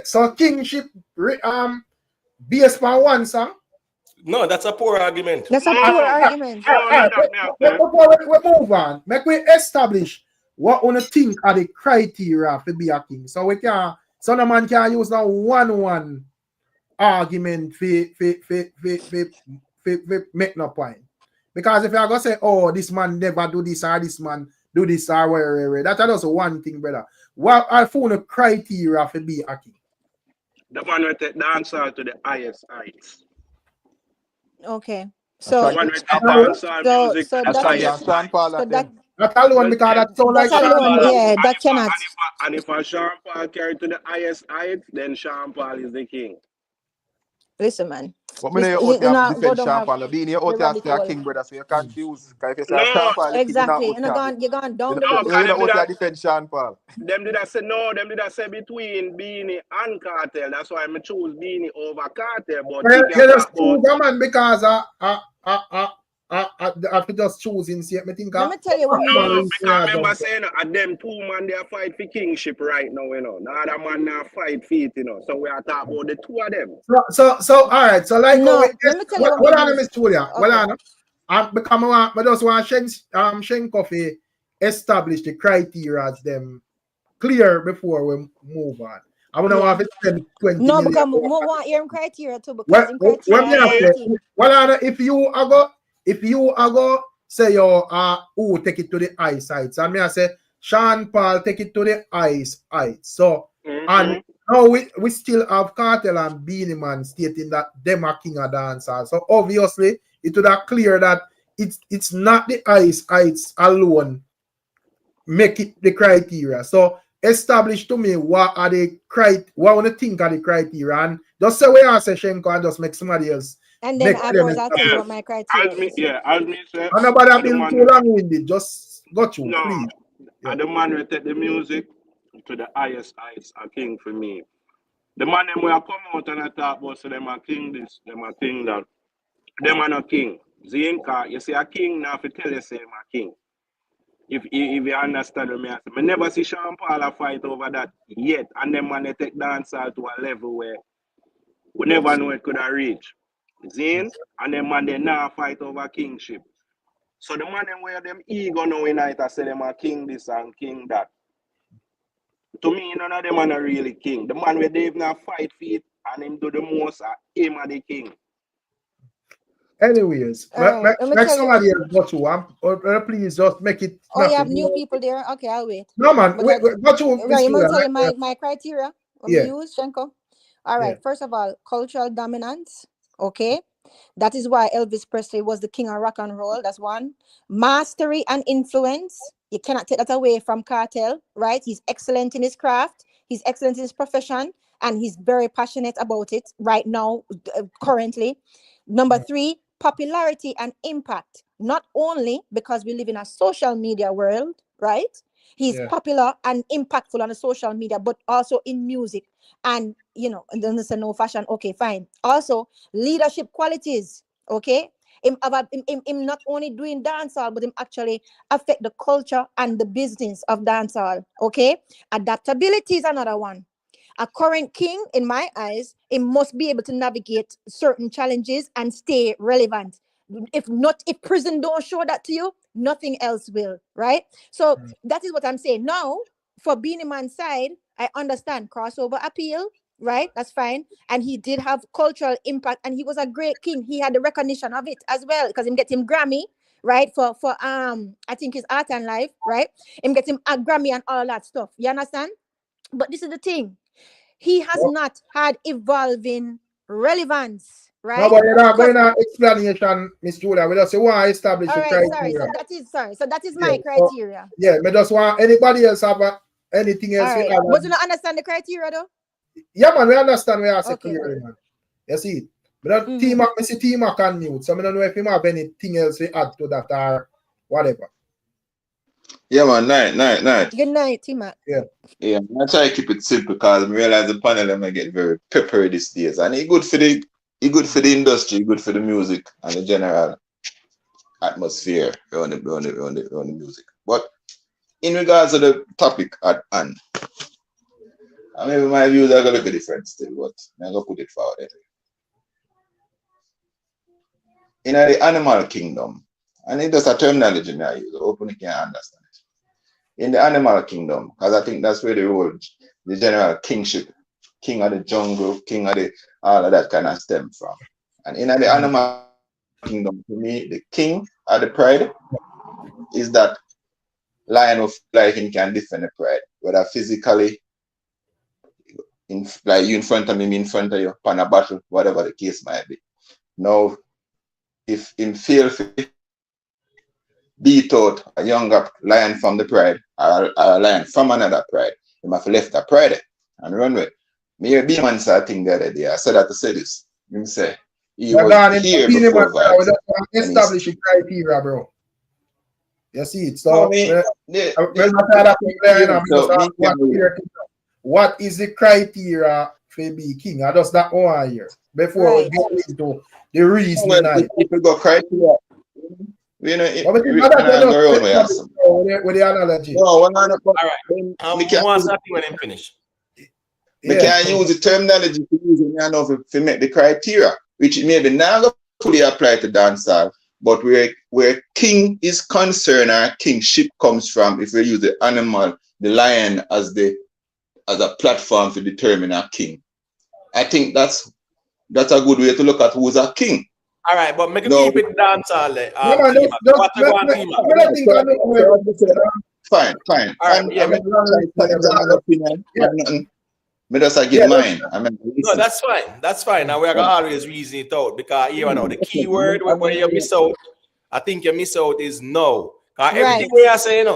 So kingship based on one song? No, that's a poor argument. That's a poor argument. Before we move on, make we establish what we think are the criteria to be a king. So we can, so no man can use now one argument for make no point. Because if you're gonna say, oh, this man never do this or this man do this or where, that's just one thing, brother. What I found a criteria to be a king? The man will take dancehall to the highest heights. Okay. So the one with dancehall music so that alone, because that sound like that cannot. And if a Sean Paul carry to the highest height, then Sean Paul is the king. Listen, man. But me know you out there have defend Sean Paul. Beenie, you out there stay a king, brother, so you're confused. Because if you say Sean Paul, the king is not Exactly. out And there. you're gone down the No, bush. You know out there defend Sean Paul. Them did I say no, them did I say between Beenie and Cartel. That's why I choose Beenie over Cartel. But Well, you just choose a man because I could just choose in see me think Let me tell you what no, me because I remember saying them two man they fight for kingship right now, you know. Now that man now fight for it, you know. So we are talking about the two of them. So all right, so like No, let me tell you what on Miss Julia? Okay. Well on I become I just want Shen Coffee establish the criteria as them clear before we move on. I want to have it spend 20 No, million. because we want your criteria too, because in criteria if you are go say who take it to the eyesight, and me I say Sean Paul take it to the eyesight. So and now we still have Cartel and Beenie Man stating that them are king of dancers. So obviously it would have clear that it's not the eyesight alone make it the criteria. So establish to me what are the what want to think are the criteria, and just say where I say Shenko and just make somebody else. and then afterwards I'll tell you what my criteria is. As me say, and nobody have been too long-winded. Just got you, no, please. And the man will take the music to the highest heights, a king for me. The man them will come out and I talk about so them a king this, them a king that. Them are not king. Zinka, you see a king now if you tell you say I'm a king. If you understand me, I never see Sean Paul fight over that yet. And then man they take dancehall to a level where we never know it could have reached. Zin, and then man they now fight over kingship. So the man them where them ego now in it, I say them are king this and king that. To me, none of them are not really king. The man where they now fight for it and him do the most him are the king. Anyways, make somebody else go to or please just make it. Oh, you have new people there? Okay, I'll wait. No man, wait, go to right, you want to tell me my criteria? Yeah. Use Shenko. All right, first of all, cultural dominance. Okay. That is why Elvis Presley was the king of rock and roll. That's one. Mastery and influence. You cannot take that away from Cartel, right? He's excellent in his craft. He's excellent in his profession. And he's very passionate about it right now, currently. Number three, popularity and impact. Not only because we live in a social media world, right? He's popular and impactful on the social media, but also in music. And, you know, and then say no fashion. Okay, fine. Also, leadership qualities. Okay. Him not only doing dancehall, but him actually affect the culture and the business of dancehall. Okay. Adaptability is another one. A current king, in my eyes, it must be able to navigate certain challenges and stay relevant. If prison don't show that to you, nothing else will, right? So that is what I'm saying. Now, for Beenie Man's side, I understand crossover appeal, right? That's fine. And he did have cultural impact, and he was a great king. He had the recognition of it as well, because him get him Grammy, right? For I think his Art and Life, right? Him get him a Grammy and all that stuff. You understand? But this is the thing. He has not had evolving relevance, right? No, but you're not going to explanation, Miss Julia. We just say why establish the criteria. So that is my criteria. We just want anybody else have anything else. Right. But you don't understand the criteria though? Yeah, man, we understand we are clearly, man. You see it. But T-Mac can mute, so I don't know if you have anything else to add to that or whatever. Yeah, man, night. Good night, T-Mac. Yeah, I try to keep it simple because I realize the panel may get very peppery these days, and it's good for the industry, good for the music and the general atmosphere on the music. But in regards to the topic at hand, maybe my views are gonna be different still, but I'm gonna put it forward anyway. In the animal kingdom, and it's just a terminology I use, openly can't understand it. In the animal kingdom, because I think that's where the general kingship, king of the jungle, king of the all of that kind of stem from. And in the animal kingdom, to me, the king of the pride is that lion of like him can defend the pride, whether physically, like you in front of me in front of you, upon a battle, whatever the case might be. Now, if him fail to beat out a younger lion from the pride, or a lion from another pride, he must have left the pride and run with. Me a Beenie Man said a thing the other day. I said that to say this. Him say, he was here before Vybz. We don't establish a criteria, bro. You see it. So, what is the criteria for be king? I just that one here before we go into the reason. If we go criteria, you know, with the analogy. No, all right. One second when I'm finished. We can use the terminology to use it now to make the criteria, which maybe not fully apply to dancehall, but where king is concerned, our kingship comes from. If we use the animal, the lion as a platform to determine a king, I think that's a good way to look at who's a king. All right, but make it keep it dancehall. Fine. All right, Me just get mine. No, that's fine. That's fine. Now we are gonna always reason it out because you know the key word where you miss out. I think you miss out is no. Everything we are saying,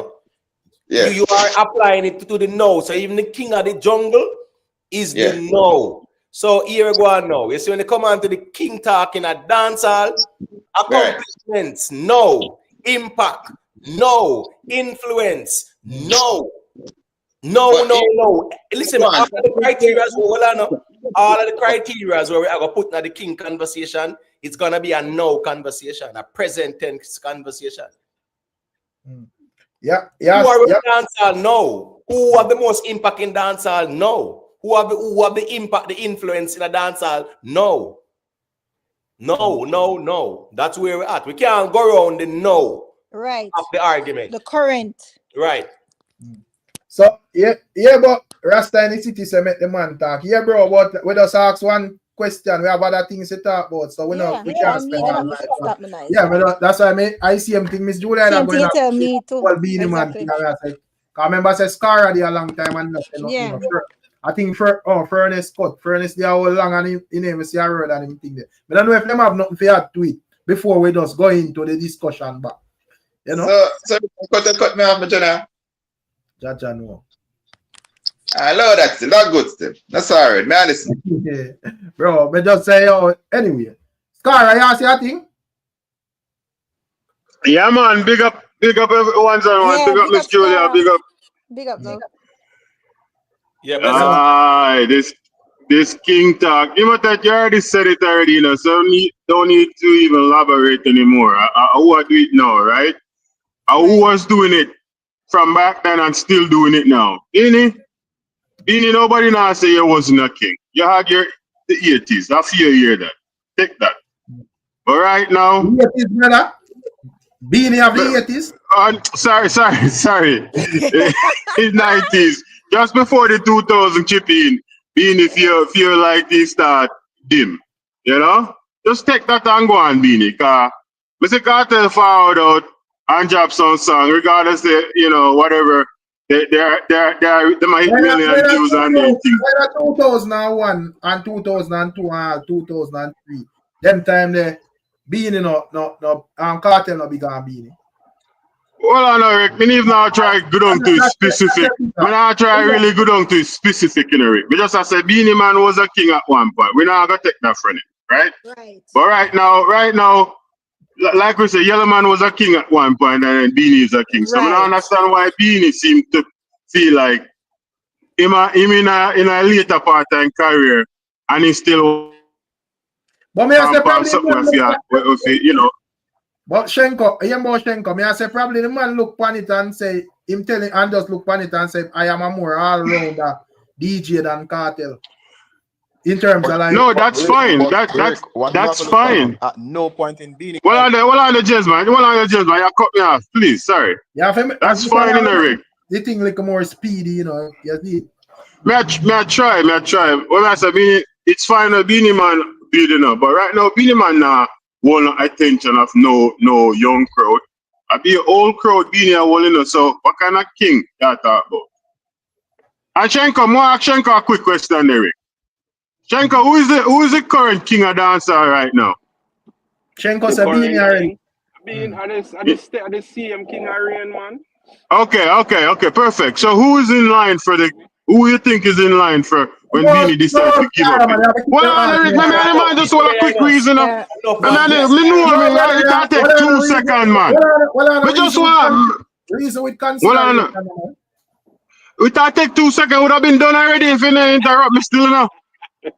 you are applying it to the no. So even the king of the jungle is the no. So here we go on now. You see when they come on to the king talking at dancehall, accomplishments, no. Impact, no. Influence, no. No. Listen, all of the criteria where we are going to put in the king conversation, it's going to be a no conversation, a present tense conversation. Who are the dancehall? No. Who have the most impact in dancehall? No. Who have the impact, the influence in a dancehall? No. No. That's where we're at. We can't go around the no of the argument. The current. Right. So but Rasta in the city say make the man talk. Yeah, bro, but we just ask one question. We have other things to talk about, so we can't spend all that. That's why I see him think Miss Julia and going to me too. Beenie man thing. I remember say Scar a long time and nothing. I think Furnace cut. Furnace they are all long and he name is a word and everything there. But I don't know if them have nothing to add to it before we just go into the discussion back. You know? So cut me off, Majana. Jaja no. I love that still. Not good still. That's alright. May I listen? Bro, but just say anyway. Scar, you see a thing? Yeah, man. Big up everyone's on one. Big up Miss Julia. Big up, bro. Yeah, this king talk. You already said it already, you know, so don't need to even elaborate anymore. I do it now, right? Who was doing it from back then and still doing it now? Beenie, nobody now say you wasn't a king. You had the 80s. I feel you hear that. Take that. But right now, the 80s, brother. Beenie of the 80s. Sorry. It's 90s. Just before the 2000 chip in, Beenie feel like they start dim. You know? Just take that and go on, Beenie. Because Mr. Cartel forward out and drop some song, regardless of, you know, whatever. They might million views on them things. 2001 and 2002 and 2003. Them time there, Beenie Cartel no big on Beenie. Well, I know, Rick. Me even now try go down to specific. When I try really go down to specific, you know, Rick. But just I said, Beenie Man was a king at one point. We're not gonna take that from him, right? Right. But right now, like we say, Yellow Man was a king at one point, and Beenie is a king. So I don't understand why Beenie seemed to feel like him in a later part of his career, and he still. But me I say probably you know. But Shenko, me I say probably the man look on it and say him telling and just look on it and say I am a more all-rounder DJ than Cartel. In terms of like no, that's fine. That's fine. At no point in Beenie. Well on the gentleman, you cut me off, please. Sorry. Yeah, that's fine in the rig. The thing like more speedy, you know. You see. May I try. Well, I say it's fine. Beenie Man building up, but right now Beenie Man now. Want attention of no young crowd. I be an old crowd being here, so what kind of king you talk about? And Shenko, a quick question, Eric. Shenko, who is the current king of dancehall right now? Shenko said Beenie already. I just see him king Arian, man. Okay, perfect. So who you think is in line for when Beenie decides to give up? Well, let me just want a quick reason. you know. Yeah. Man, me know me. It can take 2 seconds, man. We just want. Reason with Hold on. consideration. It can take 2 seconds. Would have been done already if you didn't interrupt me still now. We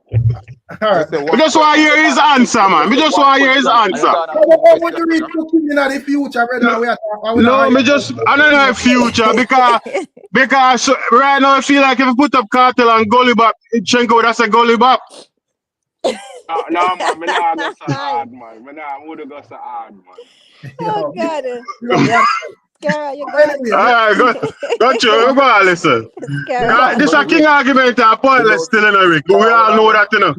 just want to hear his answer, man. We just want to hear his answer. What would you read cooking in the future, brother? No, me just I don't know future because right now I feel like if you put up Cartel and Gully Bop, Chenko, that's a Gully Bop. No, man, me nah go so hard, man. Me nah would go so hard, man. Oh God. Cara, you got it. Alright, got you. Go on, listen. This is a king argument and pointless still in a Rick. We all know that, you know.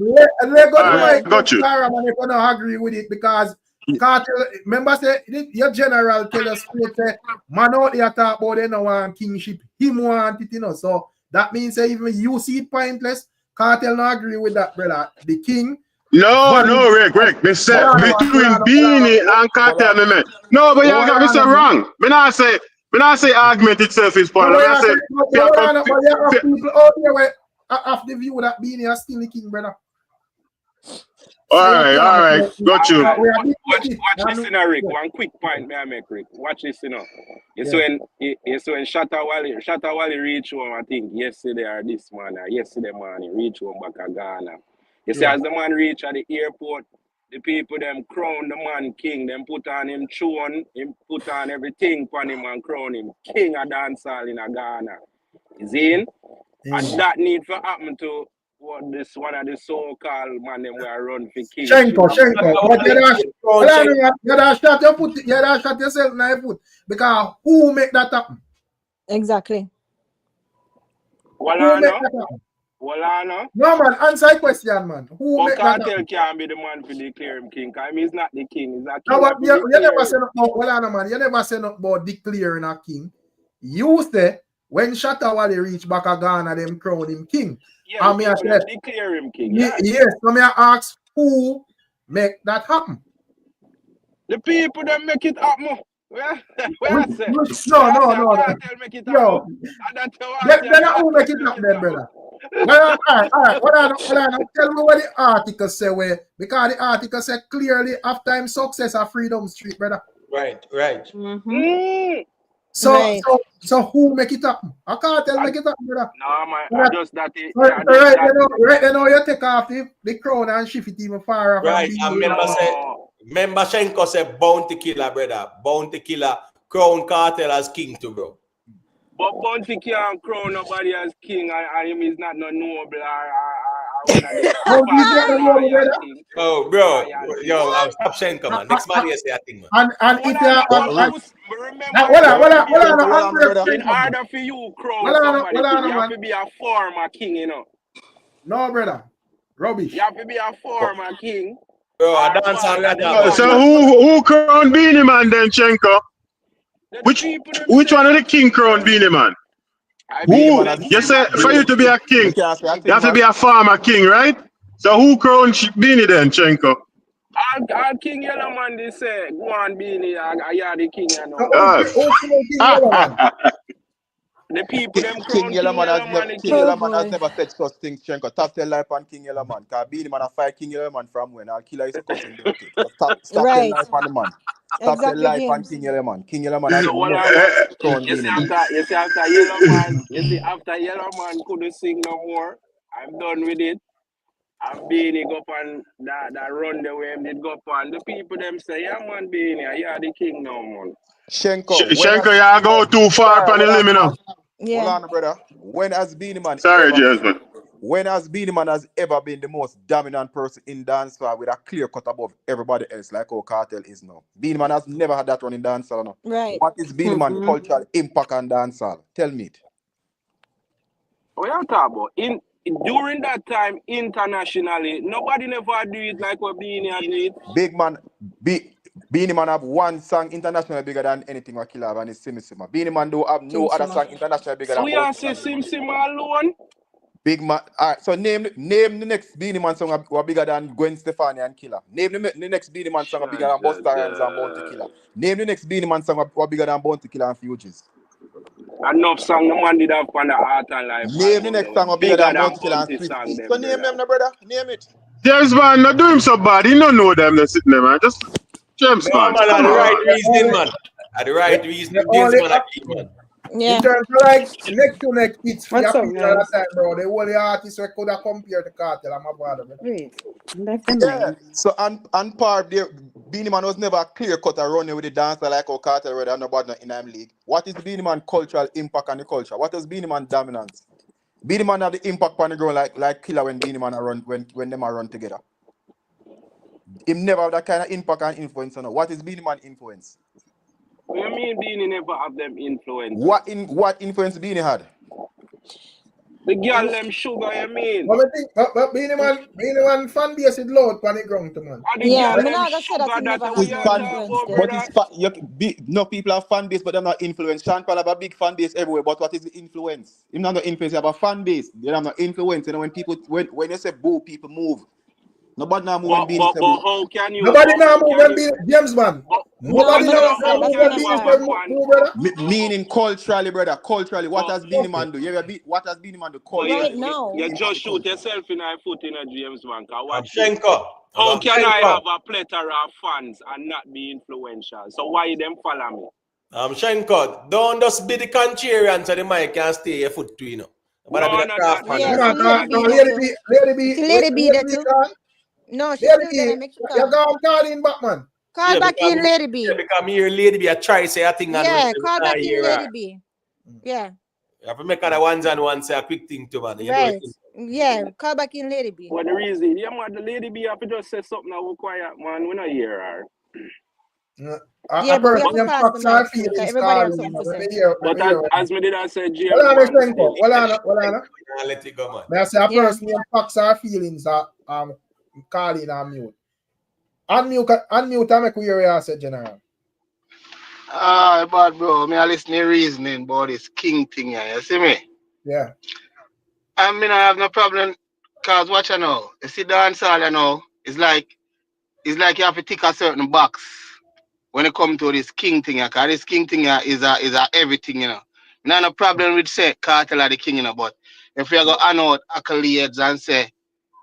Got you. Cara, man, if I don't agree with it because Cartel, remember say your general tell us say man out there talk about they no want kingship. Him want it, you know. So that means say even you see it pointless. Cartel no agree with that, brother. The king. No, Rick. Me say between Beenie and Cartel, me man. No, but you got me say wrong. Me not say argument itself is pointless. I say people out there after the view that Beenie is still the king, brother. All right, got you. Watch this, you know, Rick. One quick point may I make, Rick. Watch this, you know. It's when Shatta Wally reach home, I think yesterday or this morning, yesterday morning, reach home back at Ghana. You see, as the man reach at the airport, the people them crown the man king, them put on him tune, him put on everything for him and crown him king of dancehall in Ghana. You see? And that need to happen to what this one of the so-called man them were run for king. Shenko. But you don't shot yourself in the foot. Because who make that happen? Exactly. Who make that happen? No, man, answer the question, man. Who make that Cartel can't be the man to declare him king. I mean, he's not the king. He's not king. No, but you never say nothing man. You never say nothing about declaring a king. You say when Shatta Wally reach back to Ghana, them crown him king. Yeah, and me I said, declare him king. Yes, so me I ask who make that happen? The people that make it happen. Where I say? No. Make it Yo, then who make it happen then, brother? All right. What I tell me what the article say where because the article say clearly after him success at Freedom Street, brother. Right. Mm-hmm. So who make it happen? A Cartel make it happen, brother. No, man, just that. Right, you know, you take off the crown and shift it even far. Right, and remember Shenko said bounty killer, brother. Bounty killer, crown Cartel as king too, bro. But bounty can't crown nobody as king, and him is not no noble or one of the Oh, bro, yo, stop Shenko, man. Next man, you say a thing, man. And if you in order for you crown somebody, you have to be a former king, you know. No, brother. Rubbish. You have to be a former king. Bro, I dance on that. So who crown Beenie Man then, Chenko? Which one of the king crown Beenie Man? Who? You say for you to be a king, you have to be a farmer king, right? So who crown Beenie then, Chenko? All King Yellow Man, they say, go on Beenie, I are the king, you know. The people them King Yellow Man has never said such things, Chenko. Top 10 life on King Yellow Man. Because Beenie Man a fight King Yellow Man from when? I'll kill his cousin. Stop 10 life on the man. Stop 10 life on King Yellow Man. King Yellow Man has never crowned You see after Yellow Man couldn't sing no more. I'm done with it. And Beenie go up on that run the way him did go up on. The people them say, yeah man, Beenie, you are the king now, man. Shenko, you go too far from the limit now. Yeah. Hold on, brother. When has Beenie Man has ever been the most dominant person in dancehall with a clear cut above everybody else, like how Cartel is now? Beenie Man has never had that one in dancehall now. Right. What is Beenie Man cultural impact on dancehall? Tell me it. What you talking about? During that time, internationally, nobody never do it like what Beenie do it. Big man, Beenie Man have one song internationally bigger than anything what Killer have, and it's Sim Simma. Beenie Man do have no other song internationally bigger than. So we are say Sim Simma alone. Big man. All right. So name the next Beenie Man song were bigger than Gwen Stefani and Killer. Name the next Beenie Man song bigger than Busta Rhymes and Bounty Killer. Name the next Beenie Man song were bigger than Bounty Killer and Fugees. Enough song the man did have on the Art and Life. Name the next song bigger than Bounty Killer and Fugees. So name them, no brother. Name it. James man, not do him so bad. He don't know them. They're sitting there, man. Just James No, man. man, Come at the right on. reason, man. At the right reason, The James only man, a king, man. Yeah. in terms of like neck to neck hits for What's your up, people at guys? that time, bro. The only artists we could have compared to Cartel, I'm a brother, man. Wait, left them Yeah. line. So and part there, Beenie Man was never clear cut a running with the dancer like our Cartel where nobody in him league. What is the Beenie Man cultural impact on the culture? What is Beenie Man dominance? Beenie Man have the impact on the ground like Killer when Beenie Man are run when them are run together. Him never have that kind of impact and influence on. What is Beenie Man influence? What you mean Beenie never have them influence? What influence Beenie had? The girl them sugar, you mean? But I think, but Beenie Man fan base is loud on the ground, too, man. And the Yeah, girl me them not gonna say that sugar, he never that's have what His you no fan, talk influence about, there. but brother. no people have fan base, but they're not influence. Sean Paul have a big fan base everywhere, but what is the influence? Him not no influence, he have a fan base. They have no influence. You know, when people when you say boo, people move. Nobody now move when Beenie say But boo. how can you? Nobody now How move can when you? James man. But No, Nobody me now not say how that. move Me can when not you Beenie have say a that. say fan? move, brother. Meaning culturally, brother. Culturally, what But has Beenie Man do? What has Beenie Man do but Right culturally? now. you Impact just the shoot culture. yourself in the foot in a James man. Cause watch this. Shenko. How can I Shenko. have a plethora of fans and not be influential? So why them follow me? Shenko, don't just be the contrarian so the mic can stay your foot to, you know. But I be No, the no, craft man. Yeah, Come so on, Lady B there Lady too. B, Lady B, See Lady B there Lady B, too. can. No, she's Lady still there. B, Make she you come. go and call in back, man. Call back in, Lady B. Yeah, because me here, lady be a try say a thing and Yeah, we call not back in, hear Lady her. B. Yeah, You have to make other ones and one say a quick thing to man. You know right. it. Yeah, call back in, Lady B. What the reason? Yeah, man, the lady be have to just say something that will quiet, man. We not hear her. Yeah, A but we have person to them pass the facts are mic too, because feelings everybody have calling, something to let say. me hear, let But me hear. as me did I say, James Hold on, man Shenko. still. Hold on. Nah, let it go, man. May I say a Yeah. person them facts are feelings are calling and mute. Unmute and make we hear you say, General. But bro, me a listen to reasoning about this king thing here, you see me? Yeah. I mean I have no problem cause watch you know. You see dancehall you know, it's like you have to tick a certain box when it comes to this king thing here, cause this king thing here is a everything, you know. Me not no problem with say Cartel are the king, you know, but if you go hand out accolades and say,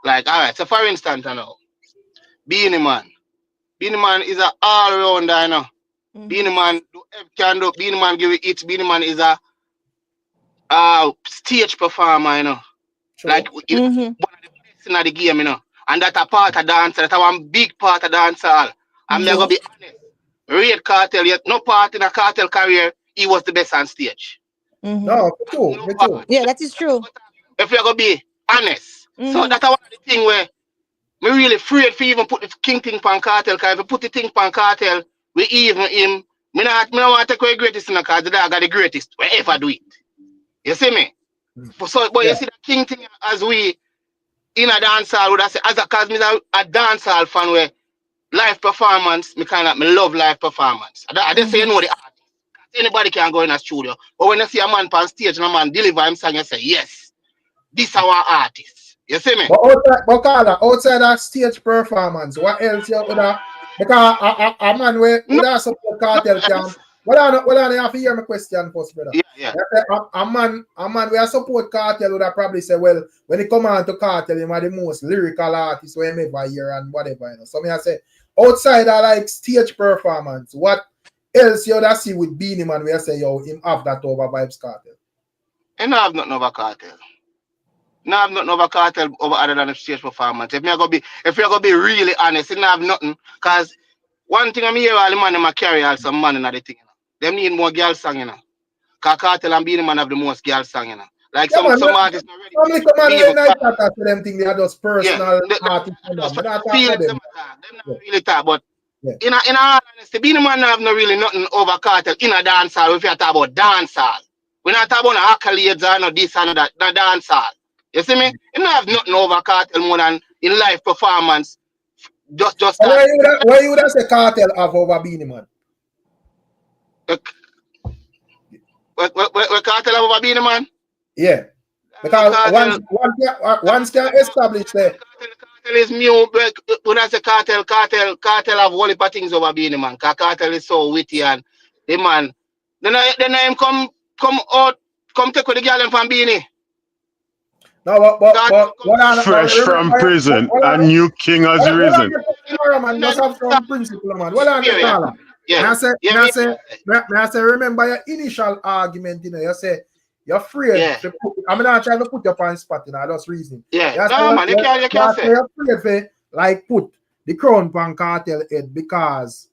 like, alright, so for instance, you know, Beenie Man is a all-rounder, you know. Beenie Man can do. Beenie Man give it hits. Beenie Man is a stage performer, you know. True. Like one of the best in the game, you know. And that's a part of dance. That's one big part of dancehall. And me gonna be honest. Rate Cartel yet no part in a Cartel career. He was the best on stage. No, true. No Me part. too. Yeah, that is true. If you're gonna be honest. So that's one of the thing where me really afraid for even put the king thing on Cartel. Cause if you put the thing on Cartel, we even him. Me not want to take away greatest in the cause the dog are the greatest wherever do it. You see me? So, but you see the king thing as we in a dancehall would I say as a cause me a dancehall fan where live performance, me love live performance. I just say you know the artist. Anybody can go in a studio. But when you see a man on stage and a man deliver him song, you say, yes, this is our artist. You see me? But Carla, outside that stage performance, what else you would have? Because a man would have support Cartel can. Well, on, you have to hear my question first, brother. Yeah. A man where support Cartel would have probably say, well, when it come on to Cartel, him are the most lyrical artist we ever hear and whatever, you know. So me I say, outside of like stage performance, what else you would have see with Beenie Man where you say, yo, him have that over Vybz Cartel? And I have nothing over Cartel. No, I have nothing over Cartel over other than the stage performance. If you're gonna be really honest, I have nothing. Cause one thing I'm here all the man them carry also man in the thing, you know. Them need more girl song, you know. Cause Cartel and Beenie Man have the most girl song, you know. Like some artists not ready. Some little man when I talk to them thing, they are just personal artists. Them not talk feelings about them. Them not really talk, but in all honesty, Beenie Man have no really nothing over Cartel in a dancehall if you talk about dancehall. We're not talking about accolades or no this and that, the dancehall. You see me? You don't have nothing over Cartel more than in live performance. Just why you would have say Cartel have over Beenie Man? What Cartel have over Beenie Man? Yeah. Because once can establish that. Cartel is new. When I say Cartel have whole heap of things over Beenie Man. Cartel is so witty and the man. Then him come out, come take with the girl from Beenie. No, but what on Fresh from prison, a new king has what on risen. the man? Just have some principle, man. What on the caller? Yeah. I say, remember your initial argument, you know, you say you're afraid. Yeah. I'm not trying to put you up on spot, you know, that's reason. Yeah. No, man, you can't say. You're afraid for, like, put the crown pan Cartel head because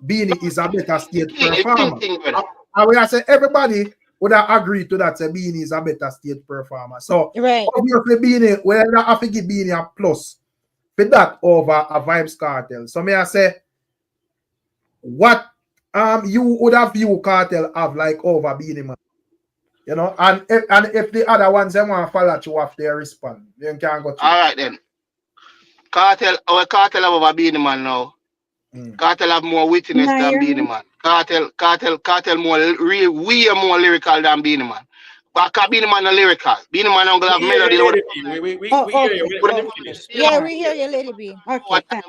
Beenie is a better state performer. And we say everybody would have agreed to that, say Beenie is a better state performer. So obviously Beenie, we have to give Beenie a plus for that over a Vybz Cartel. So may I say, what you would have view Cartel have like over Beenie man? You know, and if the other ones they want to follow you off, they respond. They can go through. All right then. Cartel have over Beenie man now. Cartel have more wittiness than Beenie man. Cartel more we are more lyrical than Beenie man. But Beenie man are lyrical. Beenie man don't have melody. We hear you. Yeah, we hear you, Lady B. Okay.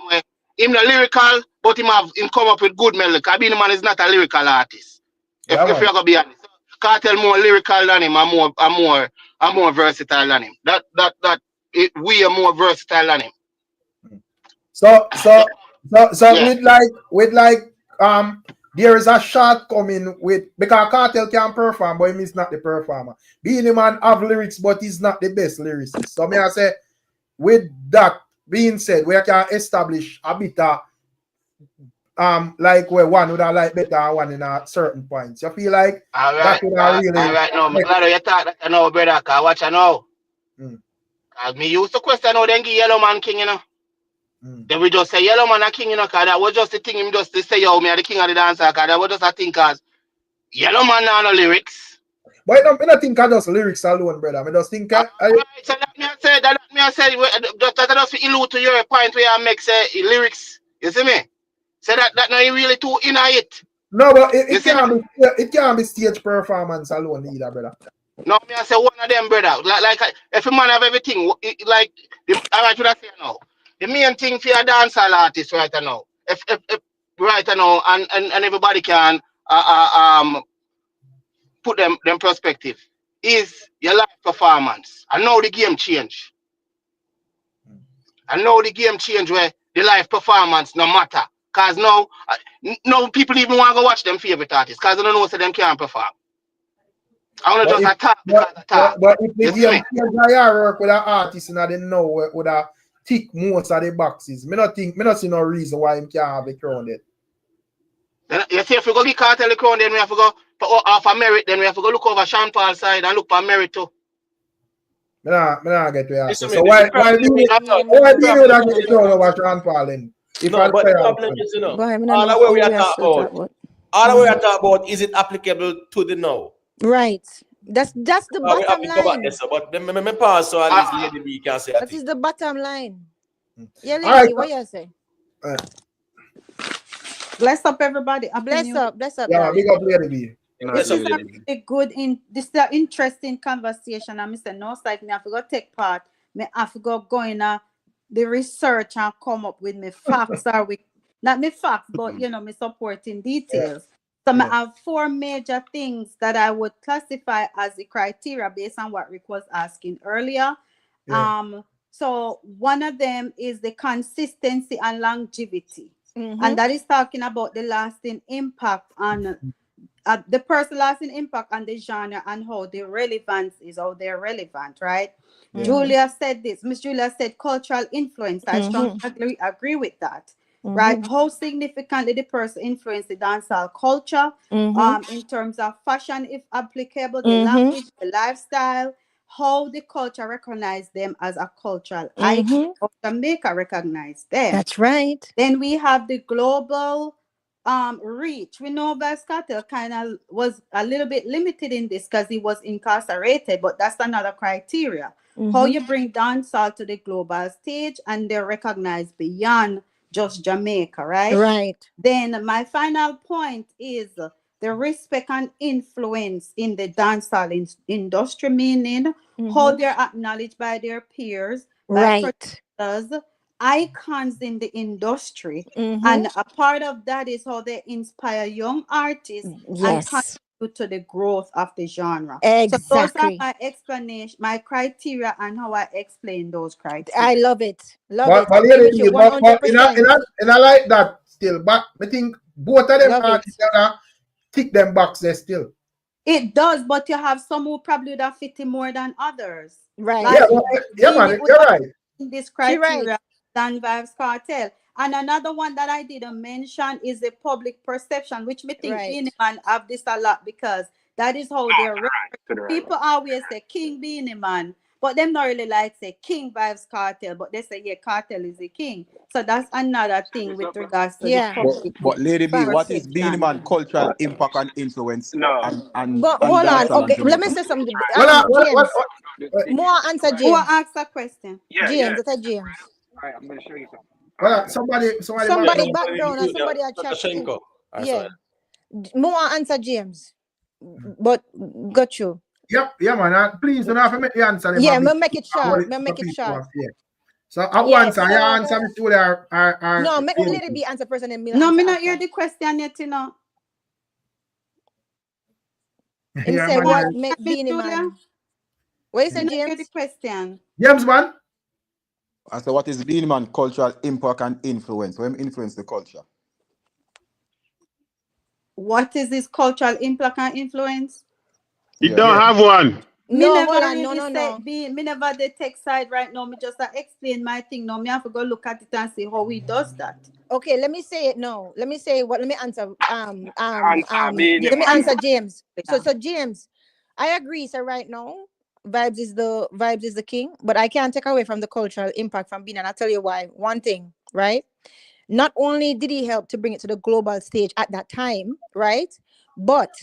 Him not lyrical, but him come up with good melody. Beenie man is not a lyrical artist. If you're gonna be honest. Cartel more lyrical than him, I'm more versatile than him. We are more versatile than him. So with like there is a shortcoming with because Cartel can perform, but he's not the performer. Beenie man have lyrics, but he's not the best lyricist. So may I say, with that being said, we can establish a bit of like where one would have like better and one in a certain points. You feel like that would have really all right now, you talk that now, brother, cause watch I know. Cause me used to question how they give Yellow Man king, you know. Then we just say Yellow Man a king, you know, cause that was just the thing him just to say, yo, me are the king of the dancer, cause that was just a thing, cause Yellow Man now no lyrics. But I don't think I just lyrics alone, brother. I just think right, so that me I said that just allude to your point where I make say lyrics. You see me? So that not really too in it. No, but it can't be stage performance alone either, brother. No, me I say one of them, brother. Like if a man have everything, like I should say now. The main thing for a dancehall artist right now, if right now, and everybody can put them perspective, is your live performance. I know the game change. I know the game change where the live performance no matter. Cause now people even want to go watch them favorite artists because they don't know so them can't perform. I want to just attack because attack. But if the game change work with an artist and I didn't know would have tick most of the boxes, me not see no reason why him can't have a crown there. You see, if we go get Cartel the crown, then we have to go off a merit, then we have to go look over Sean Paul's side and look for merit too. Me not get to ask. So why do you get the crown over Sean Paul then? No, but the problem is, you know, all the way we are talking about, is it applicable to the now? Right. That's the bottom line. But me pause so at least Lady B can say that is the bottom line. Yeah, Lady, what you say? Bless up, everybody. Bless up. Yeah, big up, Lady B. This is a good this is an interesting conversation. And Mr. No side, me have to go take part. Me have to go in the research and come up with me facts or with not me facts, but you know, me supporting details. So I have 4 major things that I would classify as the criteria based on what Rick was asking earlier. So one of them is the consistency and longevity. And that is talking about the lasting impact on the person lasting impact on the genre and how the relevance is, how they're relevant, right? Julia said this. Miss Julia said cultural influence. I strongly agree with that. Right? How significantly the person influenced the dancehall culture in terms of fashion, if applicable, the language, the lifestyle, how the culture recognized them as a cultural icon, how Jamaica recognized them. That's right. Then we have the global reach. We know Vybz Cartel kind of was a little bit limited in this because he was incarcerated, but that's another criteria. How you bring dancehall to the global stage and they're recognized beyond just Jamaica, right? Right. Then my final point is the respect and influence in the dancehall industry, meaning how they're acknowledged by their peers, by producers, icons in the industry, and a part of that is how they inspire young artists and to the growth of the genre. Exactly. So those are my explanation, my criteria, and how I explain those criteria. I love it. Love But, it. but, Agree with lady, you but 100%. in a like that still. But I think both of them Love are it. together, tick them boxes still. It does, but you have some who probably would have fit in more than others. Right. Like, Yeah, man, you're right. in this She right. criteria than Vybz Cartel. And another one that I didn't mention is the public perception, which me think Right. Beenie Man have this a lot, because that is how they're people always say King Beenie Man, but them not really like say King Vybz Cartel, but they say yeah, Cartel is the king. So that's another thing with regards to Yeah. the public But Lady B, what is perception. Beenie Man cultural impact and influence and But and hold on. dancehall Okay, and let me Jamaica? say something. What, James. More answer, Who James. asked a question? James, that's a James. Alright, I'm gonna show you something. well, somebody background or somebody a chat. Shenko. Yeah. More answer, James. But got you. Yep, yeah, man. Please don't have to make the answer. Yeah, me make it short. Me make it short. Yeah. So I answer. Your answer, Mr. Ule, are No, make Lady B answer first and then me No, answer me not after. hear the question yet, you know. Him Yeah, say man, what yeah. make Miss Beenie Julia? Man. What you Me say, not hear the James? question. James, man. I say, what is Beenie Man cultural impact and influence? When influence the culture? What is this cultural impact and influence? You don't have one. Me No, never hold on. really No. me never the tech side right now. Me just explain my thing now. Me have to go look at it and see how he does that. Okay, let me say it now. Let me say what. Let me answer. Beenie Let me Man. answer James. So James, I agree. So right now, Vybz is the king, but I can't take away from the cultural impact from Beenie, and I'll tell you why. One thing, right? Not only did he help to bring it to the global stage at that time, right? But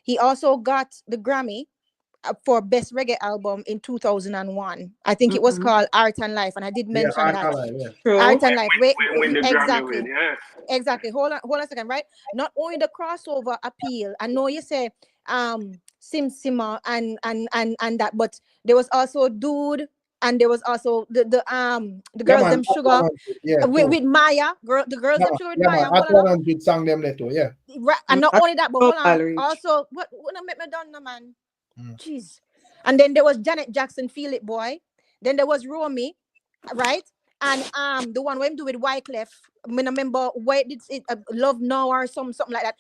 he also got the Grammy for Best Reggae Album in 2001. I think it was called Art and Life, and I did mention that. True. Art and Life. Wait, Win the Grammy exactly. with, yeah. Exactly. Hold on a second, right? Not only the crossover appeal, I know you say Sim Simma and that, but there was also Dude, and there was also the girls them sugar with Maya, the girls them sugar with Maya. At 100 sang them there too, yeah. Right, and not only that, but hold on. Also, what make me done, man? Jeez. And then there was Janet Jackson, Feel It Boy. Then there was Romy, right? And the one we do with Wyclef. I mean, I remember where did it Love Now or something like that.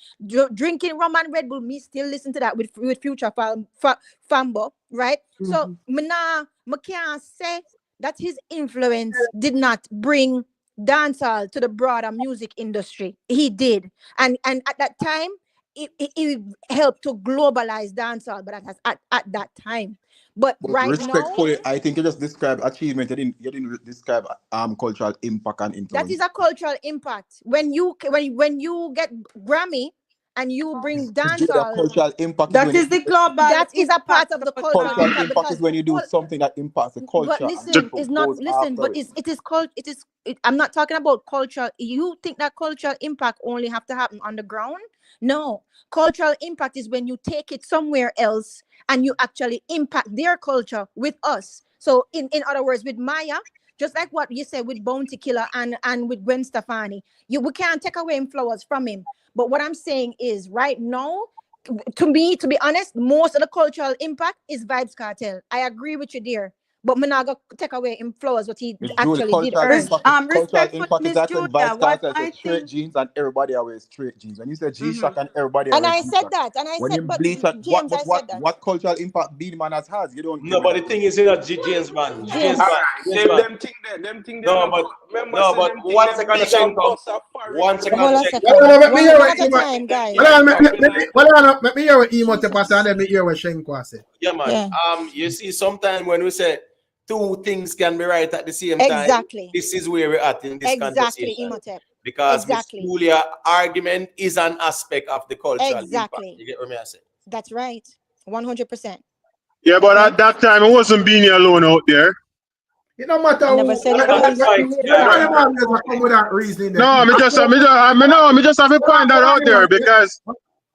Drinking rum and Red Bull. Me still listen to that with Future Fambo, right? So me can't say that his influence did not bring dancehall to the broader music industry. He did, and at that time, it helped to globalize dancehall, but at that time. But right respectfully, now, I think you just described achievement. You didn't describe cultural impact and influence. that is a cultural impact. When you get Grammy and you bring dancehall, cultural impact. That is the global. That is a part of the cultural impact. Impact is when you do something that impacts the culture. But listen, it's not. Listen, but it is called. It is. I'm not talking about culture. You think that cultural impact only have to happen on the ground? No, cultural impact is when you take it somewhere else and you actually impact their culture with us. So in other words, with Maya, just like what you said with Bounty Killer and with Gwen Stefani, we can't take away him flowers from him. But what I'm saying is right now, to me, to be honest, most of the cultural impact is Vybz Cartel. I agree with you there. But I'm not going to take away him flowers what he actually did earn. Cultural impact is that when Vybz Cartel said straight jeans and everybody wears straight jeans. When you said G-Shock and everybody and wears I said that. And I said, but James, I said that. What cultural impact Beenie Man has? You don't. No, but the thing is, James man. James. Them thing. No, but one second, Shenko. One second. One at a time, guys. Let me hear what Emo te pass and then me hear what Shenko say. Yeah, man. Yeah. You see, sometimes when we say two things can be right at the same time. Exactly. This is where we're at in this conversation. Imhotep. Because Miss Julia argument is an aspect of the cultural impact. You get what I say? That's right. 100%. Yeah, but at that time, it wasn't Beenie alone out there. It don't matter who. Never said No, me just have to point that out there because.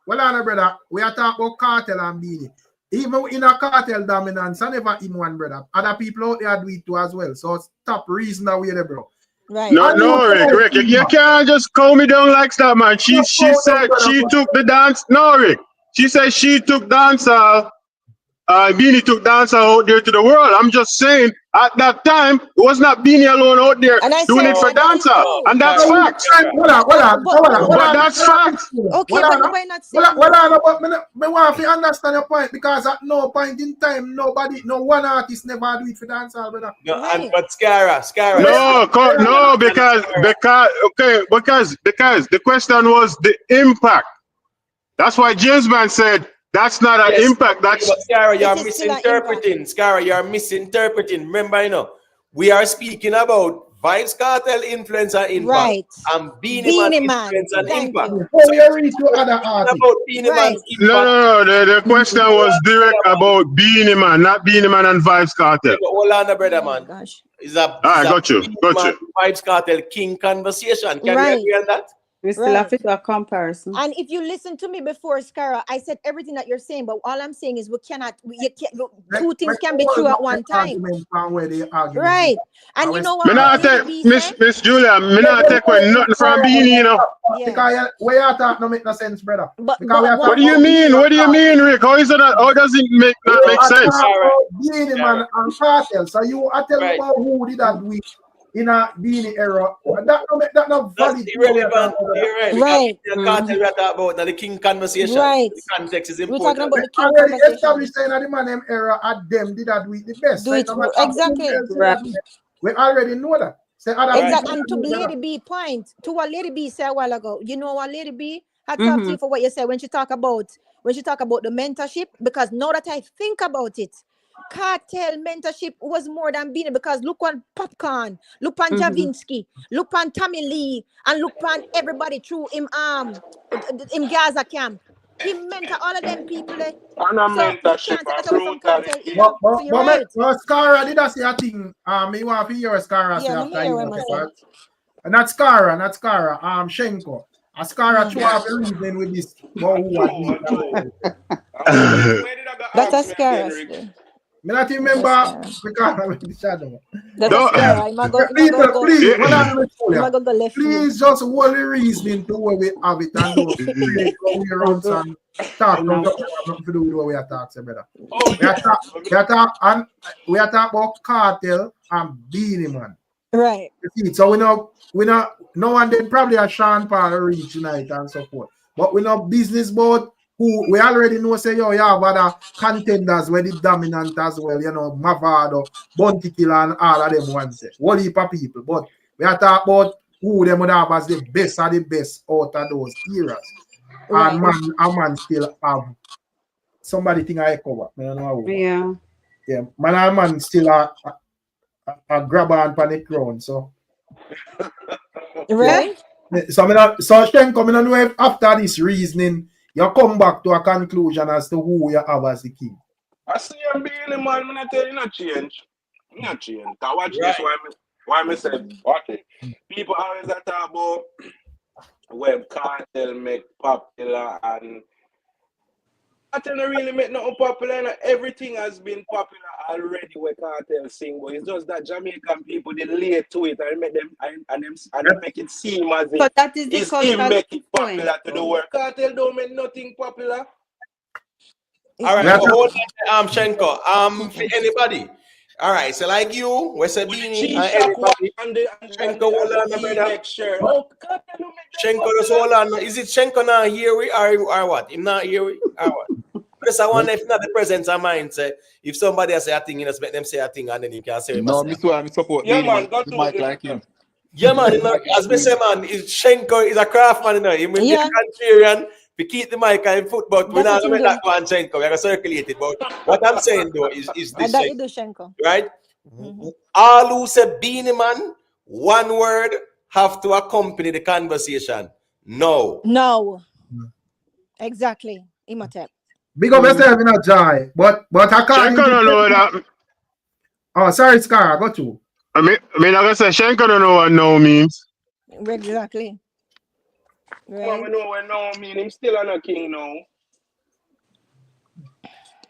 Well, Anna brother, we are talking about Cartel and Beenie. Even in a Cartel dominance, I never him one brother. Other people out there do it too as well. So stop reason that way, bro. Right. No, Rick, you can't just call me down like that, man. She said she took the dance. No, Rick. she said she took dancehall. Beenie took dancehall out there to the world. I'm just saying, at that time, it was not Beenie alone out there And I doing said it for that is dancehall, true. and that's facts. But that's facts. Okay, but we're not saying. But me want to understand your point, because at no point in time, no one artist never do it for dancehall, brother. No, Right. but Scara. No, because the question was the impact. That's why James Bond said that's not an impact. That's Scara, you're It is still an misinterpreting. Scara, you're misinterpreting. Remember, we are speaking about Vybz Cartel influence and impact, Right. and Beenie Beenie Man Man. influence and Thank impact. you. So you reach to other artists. About Beenie Right. Man's impact. no. The question was direct about Beenie Man, not Beenie Man and Vybz Cartel. Hold on, brother, Oh my man. gosh. It's a Got you. Beenie Man, Vybz Cartel King conversation. Can Right. you agree on that? We still have to do a comparison. And if you listen to me before, Scara, I said everything that you're saying, but all I'm saying is two things can be true at one time. Right. And you know what? Me not take Miss Julia. Me not take away nothing from Beenie, you know. Because where you talk no make no sense, brother. But What do you mean? What do you mean, Rick? How is it? How does it make sense? Beenie Man and Cartel. So you are telling about who did that week in a Beenie era. That not valid. That's irrelevant. You're right. Right. The Cartel we are talking about now, the King conversation. Right. The context is We're important. talking about the King Already conversation. established saying that the man them era at them did that week the best. Do it exactly. We already know that. Say Exactly. And to Lady B point, to what Lady B said a while ago, you know what Lady B had to you for what you said when she talk about the mentorship, because now that I think about it, Cartel mentorship was more than Beenie, because look on Popcorn, look on Javinsky, look on Tommy Lee, and look on everybody through him Gaza camp. He mentor all of them people. So you can't take that away from Cartel either. So you're right. Scara did I say a thing? You want to hear Scara say after you. Not Scara. Shenko. A Scara should have a reason with this. That's a Scara. I not remember because I'm in the shadow. Please just hold the reasoning to where we have it and don't we around and talk. Don't have nothing to do with what we are talking, brother. We are talking about Cartel and Beenie Man. Right. So we know no one then probably a Sean Paul reach tonight and so forth. But we know business board who we already know say you have other contenders where the dominant as well, Mavado, Bounty Killer and all of them ones. Whole heap of people. But we are talking about who them would have as the best of the best out of those eras. Right. And a man still have somebody think I cover. I don't know. Yeah. Man still a grabber and panic crown. So right. So Shenko, I don't know if after this reasoning you come back to a conclusion as to who you have as the king. I see him being man, I tell you not change. Not change. I watch this why I said okay. People always talk about web Cartel make popular and Cartel don't really make nothing popular. And everything has been popular already where Cartel sing, but it's just that Jamaican people they late to it and make them and make it seem as if that is it's him make it popular to the world. Cartel don't make nothing popular. All right, hold on, Shenko. For anybody. All right, so like you, we say Beenie and everybody. Shenko, hold on, brother. Shenko, just hold on. Is it Shenko now here we or what? Him not here we or what? Because I wonder if not the presence of mind say if somebody say a thing, you just make them say a thing and then you can say no, I support yeah, man, got to Mike like him. Yeah, man, as we say, man, Shenko is a craftsman, He will be contrarian. We keep the mic in foot, but we're not going to let that one Shenko. We're going to circulate it. But what I'm saying, though, is this Shenko. Right? All who say Beenie Man, one word have to accompany the conversation. No. No. Exactly. Imhotep. Big up yourself in a joy. But I can't. Shenko don't know that. Oh, sorry, Scar, I got you. I mean, like I said, Shenko don't know what no means. Exactly. Right. We know what no mean. Him still on a king now.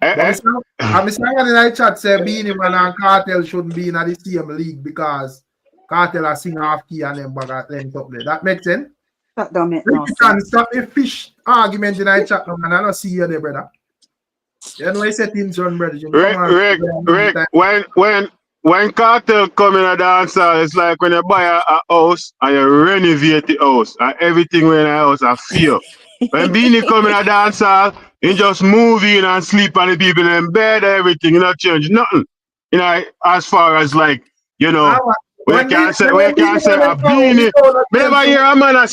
I'm saying in the chat say Beenie Man and Cartel shouldn't be in the same league because Cartel are sing half key and them bag length up there. That makes sense? That don't make Rick, no you can sense. stop the fish argument in our chat now, man. I don't see you there, brother. You know, I said things run, brother. You come on. Rick, when Cartel come in a dancer, it's like when you buy a house and you renovate the house and everything in the house I feel. When Beenie come in a dancer, he just move in and sleep on the people in bed, everything, you know, change nothing. You know, as far as like, you know, we can't say a Beenie. Me never hear a man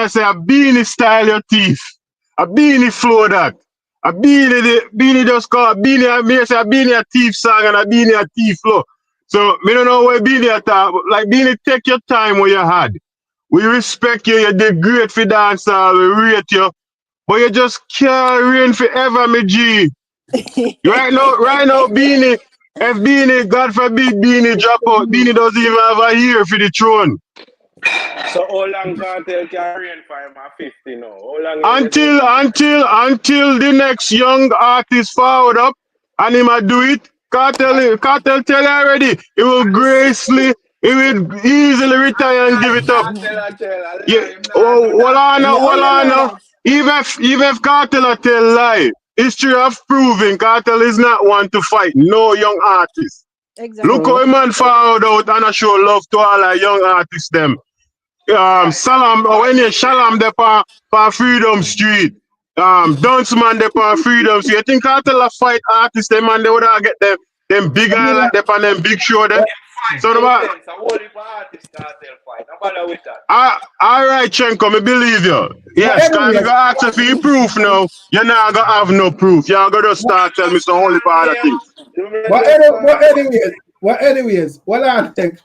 say a Beenie style your teeth. A Beenie flow that. A Beenie just call a Beenie, me say a Beenie a thief song and a Beenie a thief flow. So me don't know where Beenie at all. Like Beenie, take your time where you had. We respect you, you did great for dancer, we rate you. But you just can't reign forever, me G. Right now, Beenie, if Beenie, God forbid Beenie drop out, Beenie doesn't even have a year for the throne. So how long Cartel can reign for him at 50 now? How long Until the next young artist forward up and him a do it, Cartel tell you already, he will gracefully, he will easily retire and give it up. Yeah, hold on. Even if Cartel tell lie, history have proven Cartel is not one to fight no young artist. Exactly. Look how a man forward out and I show love to all our young artists them. Salam, when you Shalom de pa Freedom Street, Dunce man de pa Freedom Street. You think Cartel a fight artists, them man, they would have get them big eye like them and them big show them. So all right, Chenko, me believe you. Yes, because you got ask for your proof now. You're not gonna have no proof. You're gonna start telling me some only part of things. But anyways, what I think,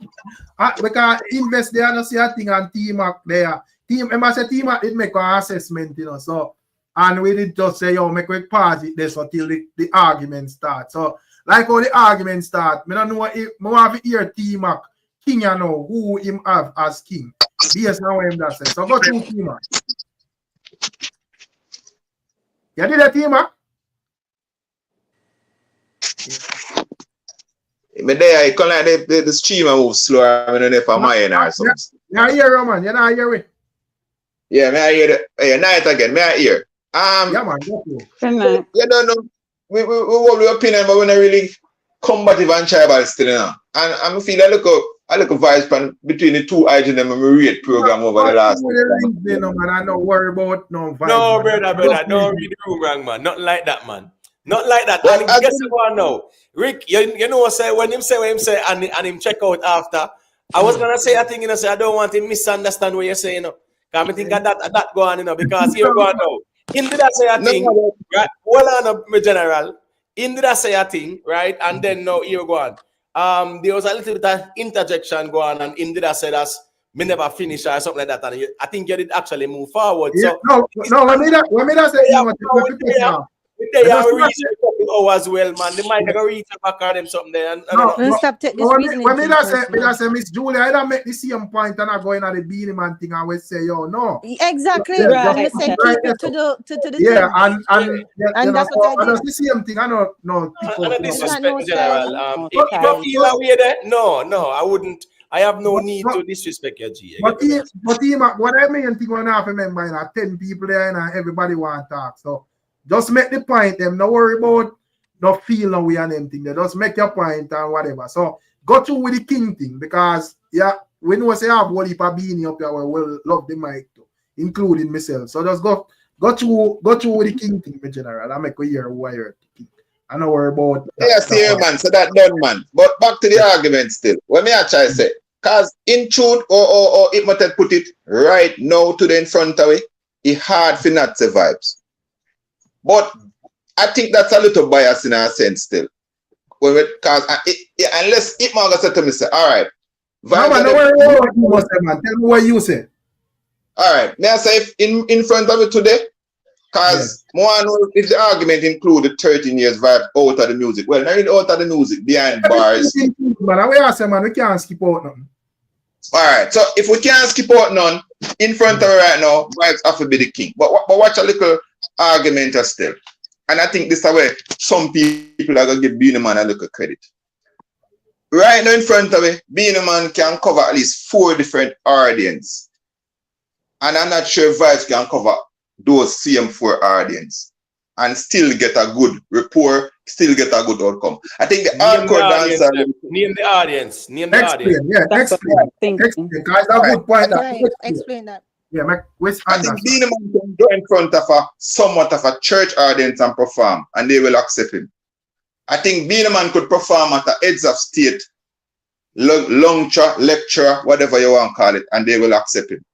because invest there, I don't see a thing on T-Mac there. I say T-Mac did make an assessment, you know, so, and we did just say, yo, make we pause it this until the argument starts. So, like how the argument start, I don't know if I have to hear T-Mac, king, you know, who him have as king. Based on what him that says. So, go to T-Mac. You did that, T-Mac? But there, I can like the streamer move slower. I don't know if I'm mine or something. Yeah, hear you, man. You not hear it. Yeah, may I hear it. Hey, night again. May I hear? Yeah, man. You don't know. We hold your opinion, but we're not really combative and tribal still, you know. And I feel I look a vibes between the two IG them and rate program over the last. Man, I don't worry about no vibes. No, brother, don't read the room wrong, man. Not like that, man. Not like that. Well, and guess what now? Rick, you know what say when him say and him check out after. I was gonna say a thing, you know, say I don't want him misunderstand what you're saying, you know. Cause I think that go on, you know, because here go on now. In did I say a thing, right? Hold on, my general. In did I say a thing, right? And then now here go on. There was a little bit of interjection go on, and in did I say that me never finish or something like that, and I think you did actually move forward. Yeah, so no, let me that say they are reach a couple hours well, man. They might go reach back on them something there. Stop take this reasoning. When I say Miss Julia, I don't make the same point and I go in at the Beenie Man thing. I always say, yo, no. Exactly right. I say keep it to the yeah, and that's what I did. That's the same thing. I know, no. Disrespect general. If you feel away there, no, I wouldn't. I have no need to disrespect your G. But what I mean, think one half remember, you know, 10 people there and everybody want to talk. So just make the point, them. Don't worry about no feel no way and anything. They just make your point and whatever. So go through with the king thing because yeah, we know say I have one heap of Beenie up here, we will love the mic too, including myself. So just go through with the king thing, in general. I make a hear wire. I know worry about yeah, see man, so that done man. But back to the argument still. What me actually say, cause in truth or it might have put it right now to the in front of it, it's hard for not to Vybz. But I think that's a little bias in a sense still. Because unless it man said to me, say, all right. Tell me what you say. All right. May I say in front of it today? Because if the argument included 13 years Vybz out of the music. Well, not really out of the music, behind bars. Man, we can't skip out none. All right. So if we can't skip out none, in front of it right now, Vybz have to be the king. But watch a little argument still. And I think this is where some people are going to give Beenie Man a little credit. Right now in front of it, Beenie Man can cover at least 4 different audiences. And I'm not sure if Vybz can cover those same 4 audience and still get a good rapport, still get a good outcome. I think the hardcore dancer. Name the audience. Name the Explain, audience. yeah, explain. Explain, guys, a good point. Right. Explain that. Yeah, I think Beenie Man can go in front of somewhat of a church audience and perform, and they will accept him. I think Beenie Man could perform at the heads of state, lecture, whatever you want to call it, and they will accept him.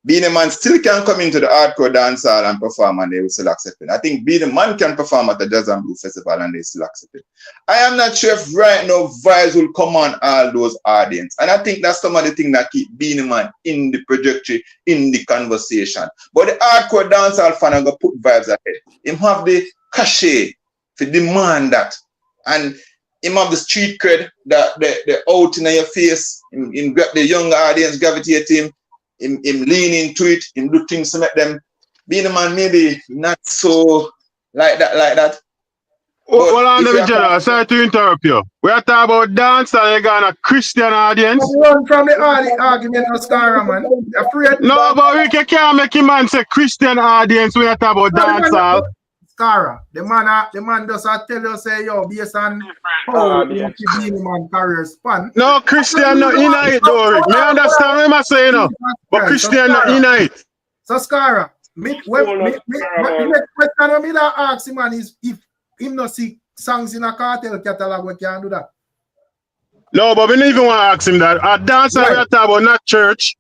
Beenie Man still can come into the hardcore dance hall and perform, and they will still accept him. I think Beenie Man can perform at the Jazz and Blue Festival, and they still accept him. I am not sure if right now Vybz will come on all those audience, and I think that's some of the things that keep Beenie Man in the trajectory, in the conversation. But the hardcore dance hall fan are going to put Vybz ahead. Him have the cachet to demand that, and him have the street cred, the out in your face, him grab the young audience, gravitate him lean into it, him do things to make them. Beenie Man maybe not so like that. Hold on, David General, sorry to interrupt you. We are talking about dance and you got a Christian audience. Run from the argument of Scara, man. Afraid. No, but we can't make him man say Christian audience when you talk about dancehall. Scara, the man does tell you say yo based on how the Beenie Man career span. No, Christian not in it, though, Rick. Me understand what I'm saying, no. But Christian not in it. So Scara, next question I ask him man is if him not see songs in a Cartel catalog, we can do that. No, but we don't even want to ask him that. A dancer we are talking about, not church.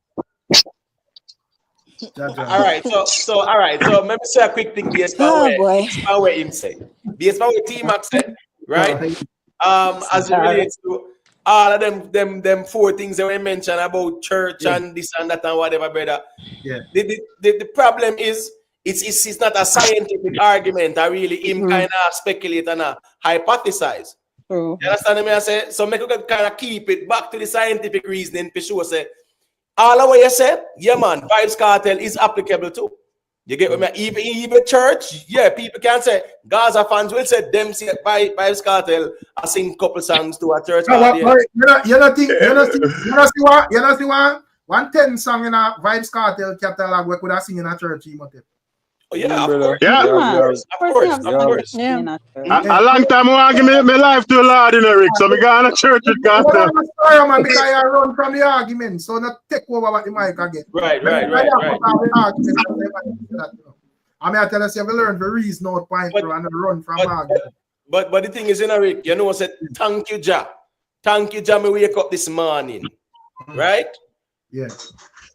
All right, so let me say a quick thing based on what him say. Based on what T-Mac said, right? As it relates to all of them 4 things that we mentioned about church and this and that and whatever, brother. Yeah. The problem is it's not a scientific argument. I really him kind of speculate and hypothesize. You understand me? I say so. Make you kind of keep it back to the scientific reasoning for sure. Say all of what you said, yeah, man. Vybz Cartel is applicable too. You get what I mean? Even church, yeah. People can say Gaza fans will say them see Vybz Cartel. I sing couple songs to a church. You don't see what 110 song in a Vybz Cartel catalog we could have sing in a church. Oh, yeah, of course. Yeah. Of course. Yeah. A long time I give my life to the Lord in Rick, so I go to church with Cartel. Man, because I run from the argument, so not take over what the mic again. Right. I mean, I tell us you have to learn the reason out point and run from argument. But the thing is, Rick, you know, I said, thank you, Jah, me wake up this morning. Right? Yeah.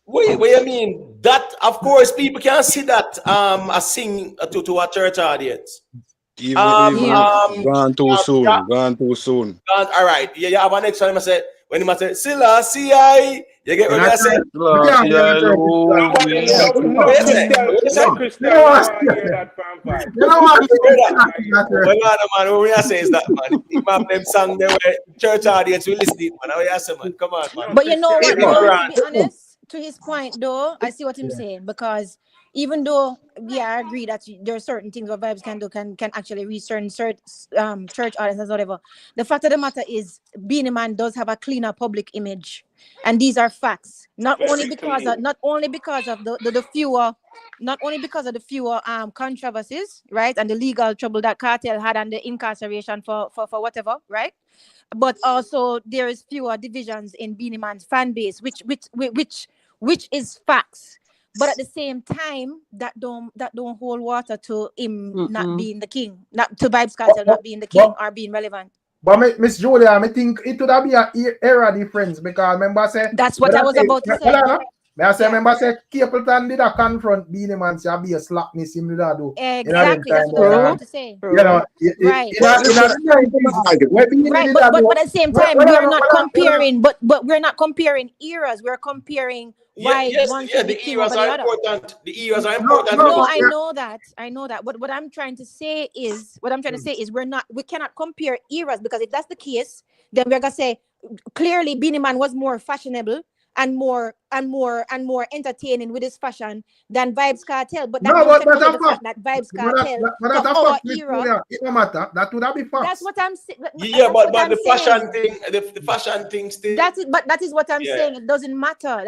What you mean? That, of course, people can see that I sing to a church audience. Gone too soon. All right. Yeah, you have an next one. I said, when he say, Silla, C.I., you get what I say? Man, what I say is that, man. If have them song there where church audience will listen to it, man. How you say, man? Come on, man. But you know what, to be honest, to his point though, I see what he's saying, because even though I agree that there are certain things what Vybz can do can actually reach certain church audiences, whatever. The fact of the matter is Beenie Man does have a cleaner public image, and these are facts. Not only because of the fewer controversies, right, and the legal trouble that Cartel had and the incarceration for whatever, right. But also there is fewer divisions in Beenie Man's fan base, which is facts. But at the same time, that don't hold water to him not being the king, not to Vybz Cartel not being the king or being relevant. But Miss Julia, I think it would be an era difference, because remember I said that's what I was about to say. Remember I said Capleton did a confront Beenie Man, say be a slackness him did that do. Exactly, that's what I was about to say. You know, right. But at the same time, we're not comparing. But we're not comparing eras. We're comparing why one should be king over the other. The eras are important. No, I know that. But what I'm trying to say is we cannot compare eras, because if that's the case, then we're gonna say clearly Beenie Man was more fashionable and more entertaining with his fashion than Vybz Cartel. But that No, don't take but away the that's fact that Vybz Cartel that's from a our fact. era. It no matter. That would have been facts. That's what I'm saying. Yeah, but the fashion thing, the fashion thing still. That is what I'm saying. It doesn't matter.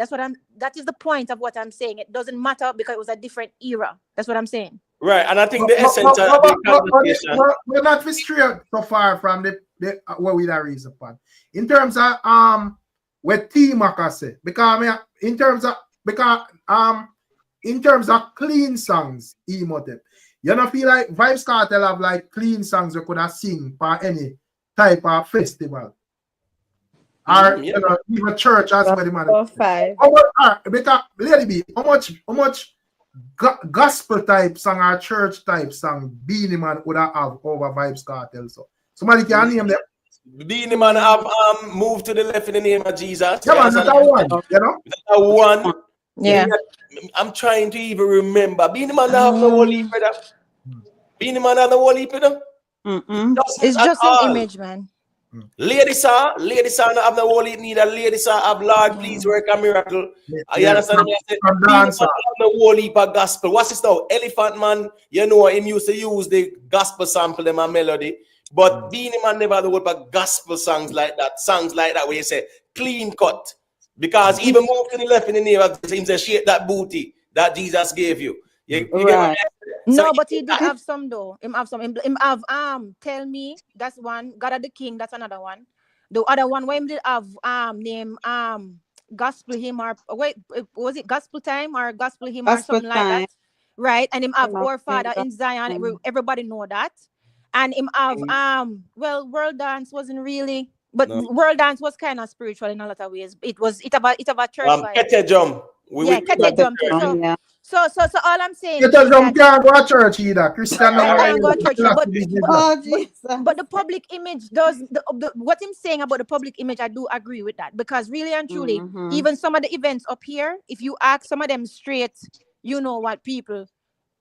That is the point of what I'm saying. It doesn't matter because it was a different era. That's what I'm saying. Right, and I think the essence of the conversation. We're not straight so far from the what we that reason upon. In terms of what T-Mac say, because in terms of clean songs, you don't feel like Vybz Cartel have like clean songs you could have sing for any type of festival. Or you know, even church as well, man. Because Lady B, how much gospel type song or church type song Beenie Man would have over Vybz Cartel? So somebody can name them. Beenie Man have moved to the left in the name of Jesus. Yeah, man, that's one. You know, that one. Yeah. I'm trying to even remember. Beenie Man have no whole heap of that. Beenie Man have no whole heap of them. It's just an image, man. Ladies are not have no whole heap neither. Ladies are have Lord please work a miracle. You understand me? Beenie Man have no whole heap of gospel. What's this now? Elephant Man, you know him used to use the gospel sample them a melody. But Beenie Man never had the word of gospel songs like that where you say clean cut. Because even move to the left in the name of him say shake that booty that Jesus gave you. Right. No, but he do have some though. Him have some. Him have Tell Me, that's one. God of the King, that's another one. The other one where him did have name Gospel Hymn or wait, was it Gospel Time or Gospel Hymn or something like that? Right. And him have Our Father in Zion. Everybody know that. And him have World Dance wasn't really, but World Dance was kind of spiritual in a lot of ways. It about church vibe. Kete Jump. Kete Jump. So all I'm saying is can't go to church either. Christian can't go to church, but the public image does what I'm saying about the public image. I do agree with that because really and truly, even some of the events up here, if you ask some of them straight, you know what people,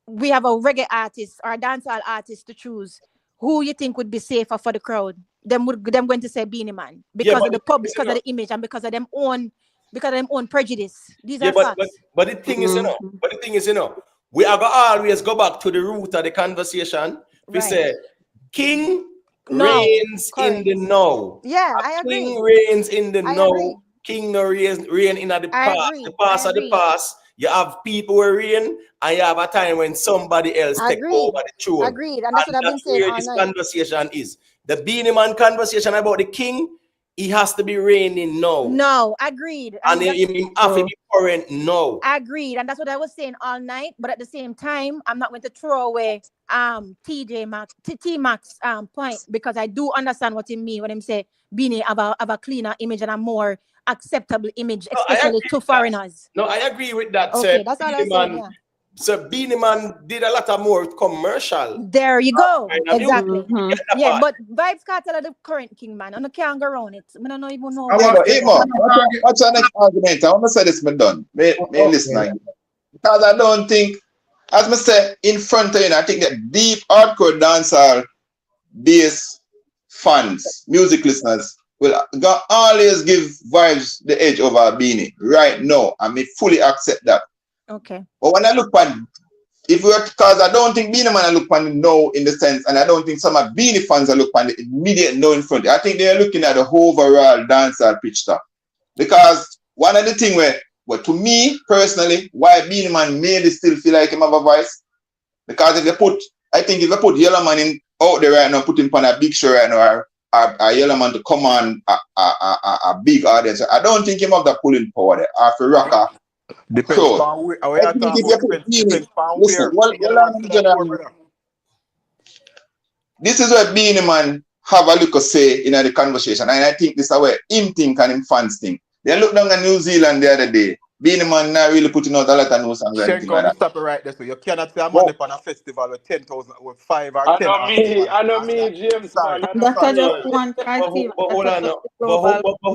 we have a reggae artist or a dancehall artist to choose. Who you think would be safer for the crowd? Them going to say Beenie Man because of the public, because of the image, and because of them own prejudice. These are facts. But the thing is, we are gonna always go back to the root of the conversation. We say King reigns in the now. Yeah, I agree. King reigns in the now. King no reign in the past. The past of the past. You have people who reign, and you have a time when somebody else take over the throne. Agreed, and that's what I've been saying where this conversation is. The Beenie Man conversation about the king, he has to be reigning now. No, agreed. And he have to be current now. Agreed, and that's what I was saying all night. But at the same time, I'm not going to throw away T-Mac's point because I do understand what he mean when he say Beenie have a cleaner image and a more acceptable image, especially to foreigners. No, I agree with that. Okay, that's all I'm saying. Yeah. So Beenie Man did a lot of more commercial. There you go. Exactly. Yeah, but Vybz Cartel are the current king, man. And I can't go around it. I don't even know. What's our next argument? I want to say this, me done. May listen. Because I don't think, as I say, in front of you, I think that deep hardcore dancehall bass fans, music listeners, will always give Vybz the edge over Beenie right now. I may fully accept that. Okay. But when I look on, because I don't think Beenie Man I look on the no in the sense, and I don't think some of Beenie fans are look on the immediate no in front. I think they're looking at the overall dancehall picture. Because one of the things where to me personally, why Beenie Man maybe still feel like him have a voice, because if they put Yellow Man in out there right now, put him on a big show right now, or a Yellow Man to come on a big audience, I don't think him have that pulling power there. Or for rocker. Depends on where this is where Beenie Man have a look say in the conversation, and I think this is where him think and him fans think. They look down at New Zealand the other day. Beenie Man not really putting out a lot of new songs. Stop it right there. So you cannot say I'm on a festival with 10,000 or 5 or 10. I know me, James. That's just one criteria.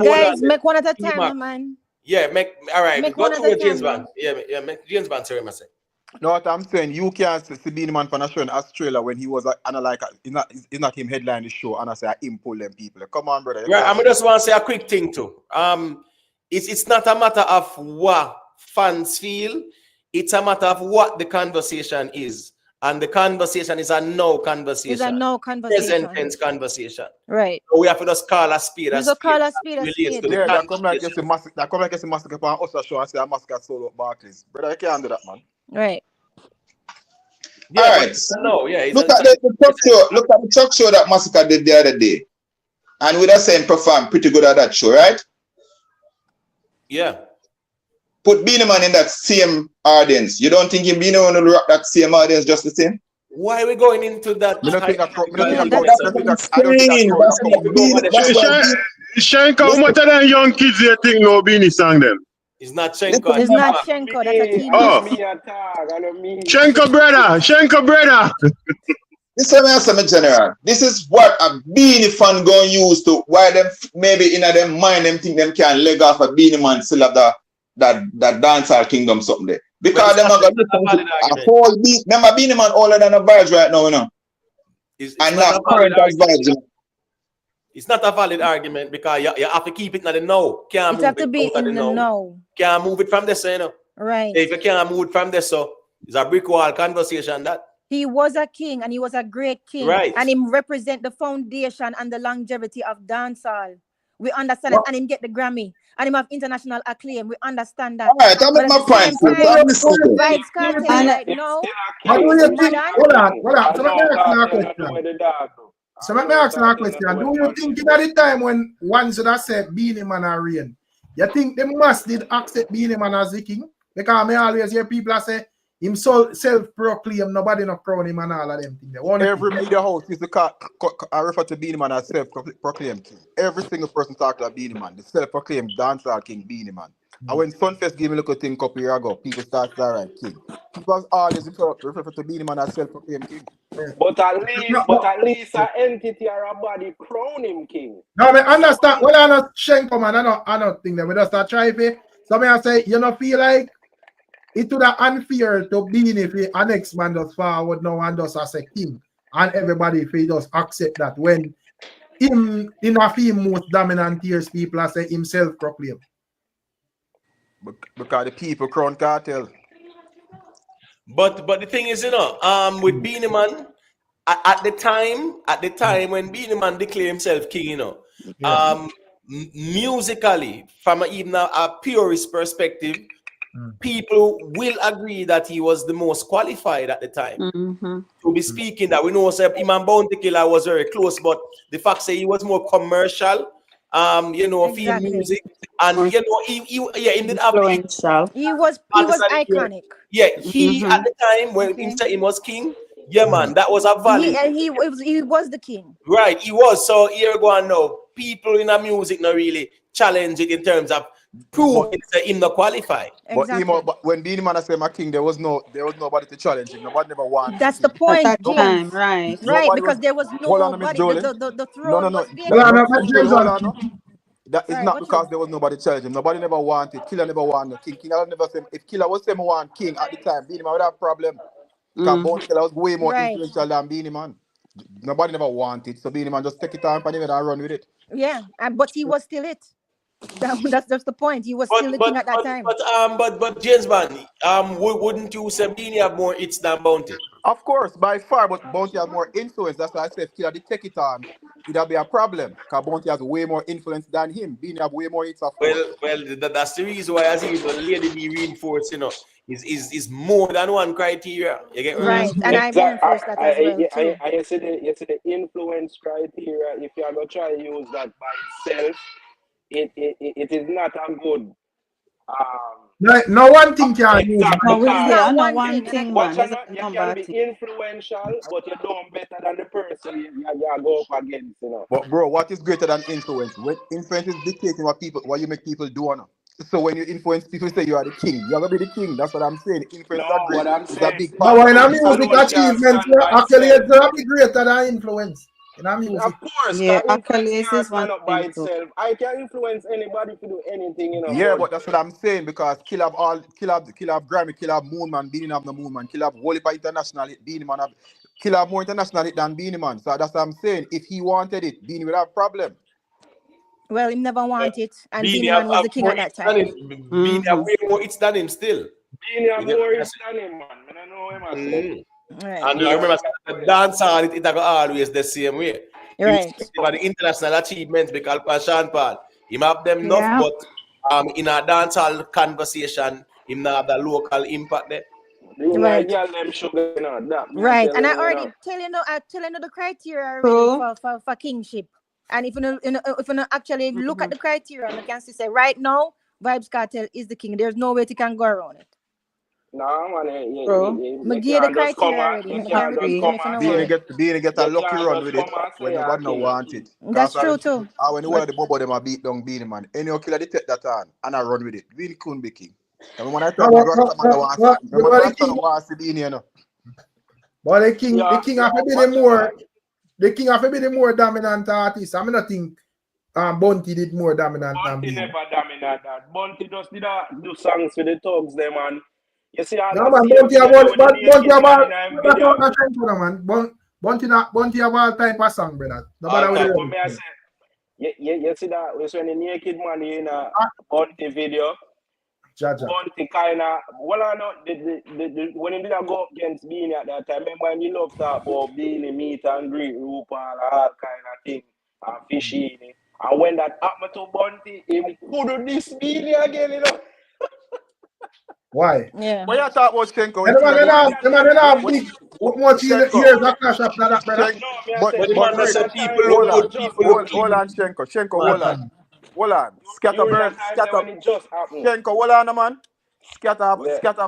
Guys, make one at a time, man. Yeah, all right. Go to James Bond. Yeah, make James Bond say what No, what I'm saying, you can't see Beenie Man on a show in Australia when he was it's not him headline the show and I say him pull them people. Come on, brother. Right, I just want to say a quick thing too. it's not a matter of what fans feel. It's a matter of what the conversation is. And the conversation is a no conversation. It's a no conversation. Present tense conversation. Right. So we have to just call a speed a So speed. call a speed a speed. Yeah, that come like it's a massacre. That come like it's a massacre upon us show and say a massacre solo at Barclays. Brother, I can't do that, man. Right. Yeah, all right. No, yeah. Look at the talk show. Look at the talk show that Massacre did the other day. And we just saying perform pretty good at that show, right? Yeah. Put Beenie Man in that same audience. You don't think Beenie Man will rock that same audience just the same? Why are we going into that? Shenko, how much of them young kids you think know Beenie song them? It's not Shenko. It's not Shenko. That's a team. Oh. Shenko brother. This is what general. This is what a Beenie fan going to use to why them maybe in them mind them think them can leg off a Beenie Man still have that dancehall kingdom something there. Because them are going to a whole beat. Remember Beenie Man older than a Vybz right now, you know. And not current as Vybz. It's not a valid argument because you have to keep it in the know. Can't It have to be in the know. Can't move it from this, you know. Right. If you can't move it from this, so it's a brick wall conversation that. He was a king and he was a great king. Right. And him represent the foundation and the longevity of dancehall. We understand it. And him get the Grammy. And him have international acclaim. We understand that. All right, I'm at my point. Vybz Cartel right now. How do you think? Hold on. So let me ask you a question. Do you think at the time when one should have said Beenie Man are reign, you think they must did accept Beenie Man as the king? Because I always hear people say him self-proclaimed, nobody not crown him and all of them things. Every media house is I refer to Beenie Man as self-proclaimed king. Every single person talk about Beenie Man, the self-proclaimed dancehall king Beenie Man. And when Sunfest gave me a little thing a couple years ago, people start to write king. People always refer to Beenie Man as self-proclaimed king. But at least an entity or a body crown him king. No, I understand. Well, I'm not Shenko, man. I don't think that we just try to. So I say, you don't feel like it would have unfair to Beenie if a next man does forward now and does as a king. And everybody if he does accept that when him in a few most dominant years, people say himself proclaim. Because the people crown Cartel. But the thing is, you know, with Beenie Man, at the time when Beenie Man declared himself king, you know, musically, from even a purist perspective, people will agree that he was the most qualified at the time to be speaking. That we know, him and Bounty Killer was very close, but the fact say he was more commercial, you know, film music, and you know, he didn't have influential. He was iconic. Yeah, he at the time when he was king. Yeah, man, that was a valid. He was the king. Right, he was. So here we go on now. People in the music not really challenge it in terms of proving that him not qualified. Exactly. But when Beenie Man said my king, there was nobody to challenge him. Nobody never wanted. That's the point, At that James. time, right. Right, because there was nobody. The throne was vacant. That is not because there was nobody challenging him. Nobody never wanted. Killer never wanted king. King never said if Killer was saying want king at the time, Beenie Man would have a problem. Because Bounty Killer was way more influential than Beenie Man. Nobody never wanted, so Beenie Man just take it on and run with it. Yeah, but he was still it. That's just the point. He was still the king at that time. But James Man, wouldn't you say Beenie have more hits than Bounty? Of course, by far, but Bounty has more influence. That's why I said if Killer did take it on, it'd be a problem. Because Bounty has way more influence than him. Beenie have way more hits. Well, that's the reason why as even Lady be reinforced, you know, is more than one criteria. You get right? And I reinforced that as well too. You see the influence criteria. If you are gonna try to use that by itself, it is not a good. No one thing can use. No one thing, man. You can be influential, but you know better than the person you go up against, you know. But bro, what is greater than influence? When influence is dictating what you make people do, no? So when you influence people, say you are the king. You're gonna be the king. That's what I'm saying. Influence are great. It's a big part. No, in a music achievement, accolades are greater than influence. In a music. Of course, yeah, accolades is one by itself. I can influence anybody to do anything, you know. Yeah, but that's what I'm saying because Killer have Grammy, Killer have Moonman, Beenie have the Moonman, Killer have Whole Heap international hit, Beenie Man have Killer have more international hit than Beenie Man. So that's what I'm saying. If he wanted it, Beenie would have a problem. Well, he never wanted it, and Beenie Beenie Man was the king more at that hits than time. him. Beenie have way more hits than him still. Beenie have more hits than him, man. I don't know him, I say. Right. And I remember the dancehall, it always the same way. Right. About the international achievements because Pashan Paul, him have them enough, Yeah. but in a dancehall conversation, him not have the local impact there. Right. Right. And I already tell you the criteria already for kingship. And if you know actually look at the criteria, you can see say right now, Vybz Cartel is the king. There's no way to can go around it. No, man, I give the criteria already. Beenie get a lucky run with it when nobody no want it. That's true too. When one of the bubble them a beat down Beenie Man, any killer they take that on and I run with it. Beenie couldn't be king. I mean, when I tell you, Rasta want to Beenie, you know. But the king have to be the more dominant artist. I mean, I think Bunty did more dominant than Bunty Beenie. never dominant that. Bunty just did do songs for the thugs, them, man. You see, no, man, Bunty have all type of song, brother. You see that was when the naked man in a Bunty video. Bunty kind of, well, I know, when he did go up against Beenie at that time, remember when he loved that about Beenie, meet and greet, roop, all kind of thing, and fishy. And when that happened to Bunty, he couldn't this Beenie again, you know. Why? Yeah. What you talk about Shenko? Hold on, Shenko, hold on. Scatterberg, Shenko, hold on, man. Scatter have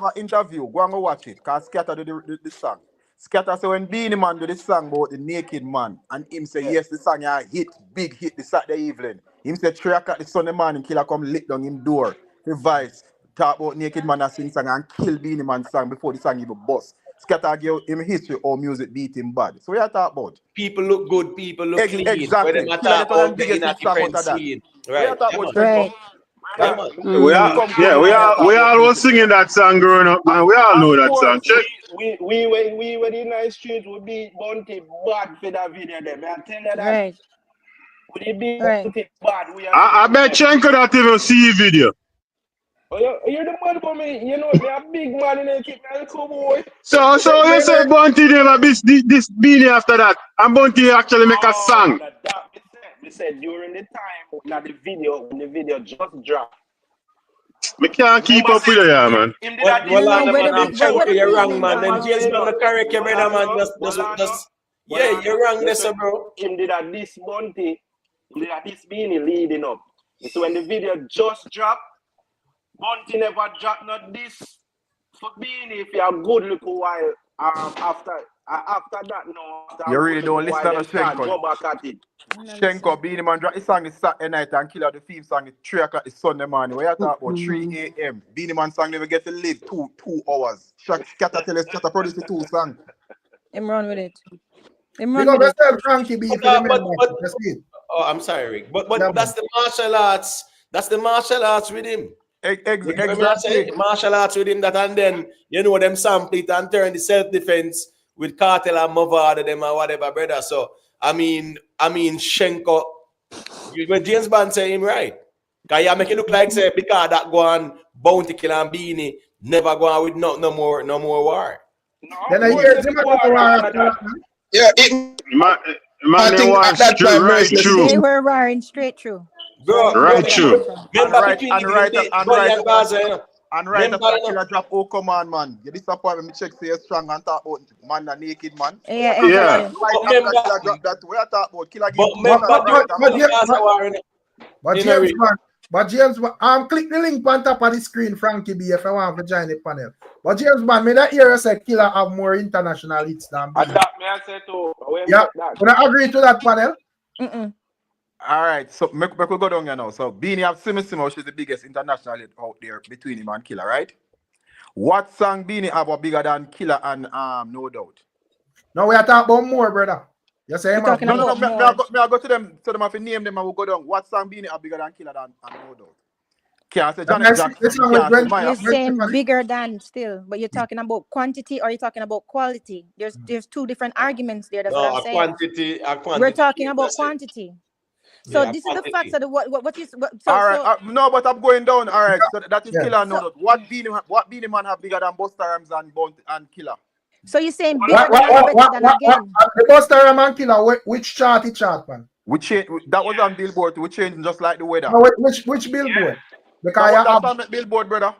an interview. Go and go watch it. Because Scatter do the song. Scatter say when Beenie Man do this song about the naked man, and him say yes, the song a hit, big hit the Saturday evening. Him say 3 o'clock the Sunday morning, killer come lick down him door. The Vybz talk about naked man that sing song and kill Beenie Man song before the song even bust. Scatter give him history or music beat him bad. So what you talk about? People look good, people look clean. Exactly. When they about the in a different scene. Right. We all was singing that song growing up, man. We all know that song. Check. We were in the streets, we beat Bunty bad for that video there. I tell you that. Right. We beat Bunty bad. I bet Chenko that even see the video. Oh, you're the man for me. You know, me a big man in the kitchen, little boy. So you say Bunty never this Beenie after that, and Bunty actually make a song. We said during the time when the video just dropped. We can't keep up with it, yeah, man. You're wrong, man. Then James gonna correct you, brother, man. Just yeah, you're wrong, there, bro. Him did at this Bunty, did at this Beenie leading up. So when the video just dropped, Bunty never dropped not this for Beenie if you are good look a while after that no. You really don't listen to Shenko. Go back at it. Shenko, Beenie Man drop his song is Saturday night and Killer the theme song is 3 o'clock is Sunday morning. Where you talk about 3 a.m. Beenie Man song never get to live 2 hours. Scatter tell us Scatter produce the 2 songs. I'm run with it. I'm sorry, Rick. But that's the martial arts. That's the martial arts with him. Exactly. Martial arts with him that, and then you know them sample it and turn the self-defense with Cartel and Mavada them or whatever, brother. So I mean Shenko, when James Bond say him right. Cause you make it look like say because that go on Bounty Killer and Beenie never go on with no more war. Then I hear yeah, man, they were straight right through. They were roaring straight through. Bro, right through. And right after Killer drop oh come on man. You disappoint me check say you're strong and talk about man and naked man. Yeah. Right after Killer drop that we are talk about Killer But James, click the link on top of the screen, Frankie B, if I want to join the panel. But James Bond, me that hear say Killer have more international hits than Beenie. That me I say too. Yeah, would I agree to that panel? All right, so we go down here now. So Beenie have Simo, she's the biggest international hit out there between him and Killer, right? What song Beenie have a bigger than Killer and No Doubt? No, we are talking about more, brother. You say no, I go to them, so them have to name them and we'll go down. What song Beenie have bigger than Killer and No Doubt? Can't say Janet Jackson. You're saying bigger than still, but you're talking about quantity or you're talking about quality. There's 2 different arguments there. That's what I'm saying. Quantity. We're talking about quantity. So Yeah, this is the quantity. facts of the what is what, All right, no, but I'm going down. All right, so that is Yeah. Killer no. What Beenie Man have bigger than Busta Rhymes and Killer? So you're saying bigger than and better than again? The Busta Rhymes and Killer, which chart it chart, man? We change that was on Billboard. We changed just like the weather. No, which billboard? Because That song make Billboard, brother.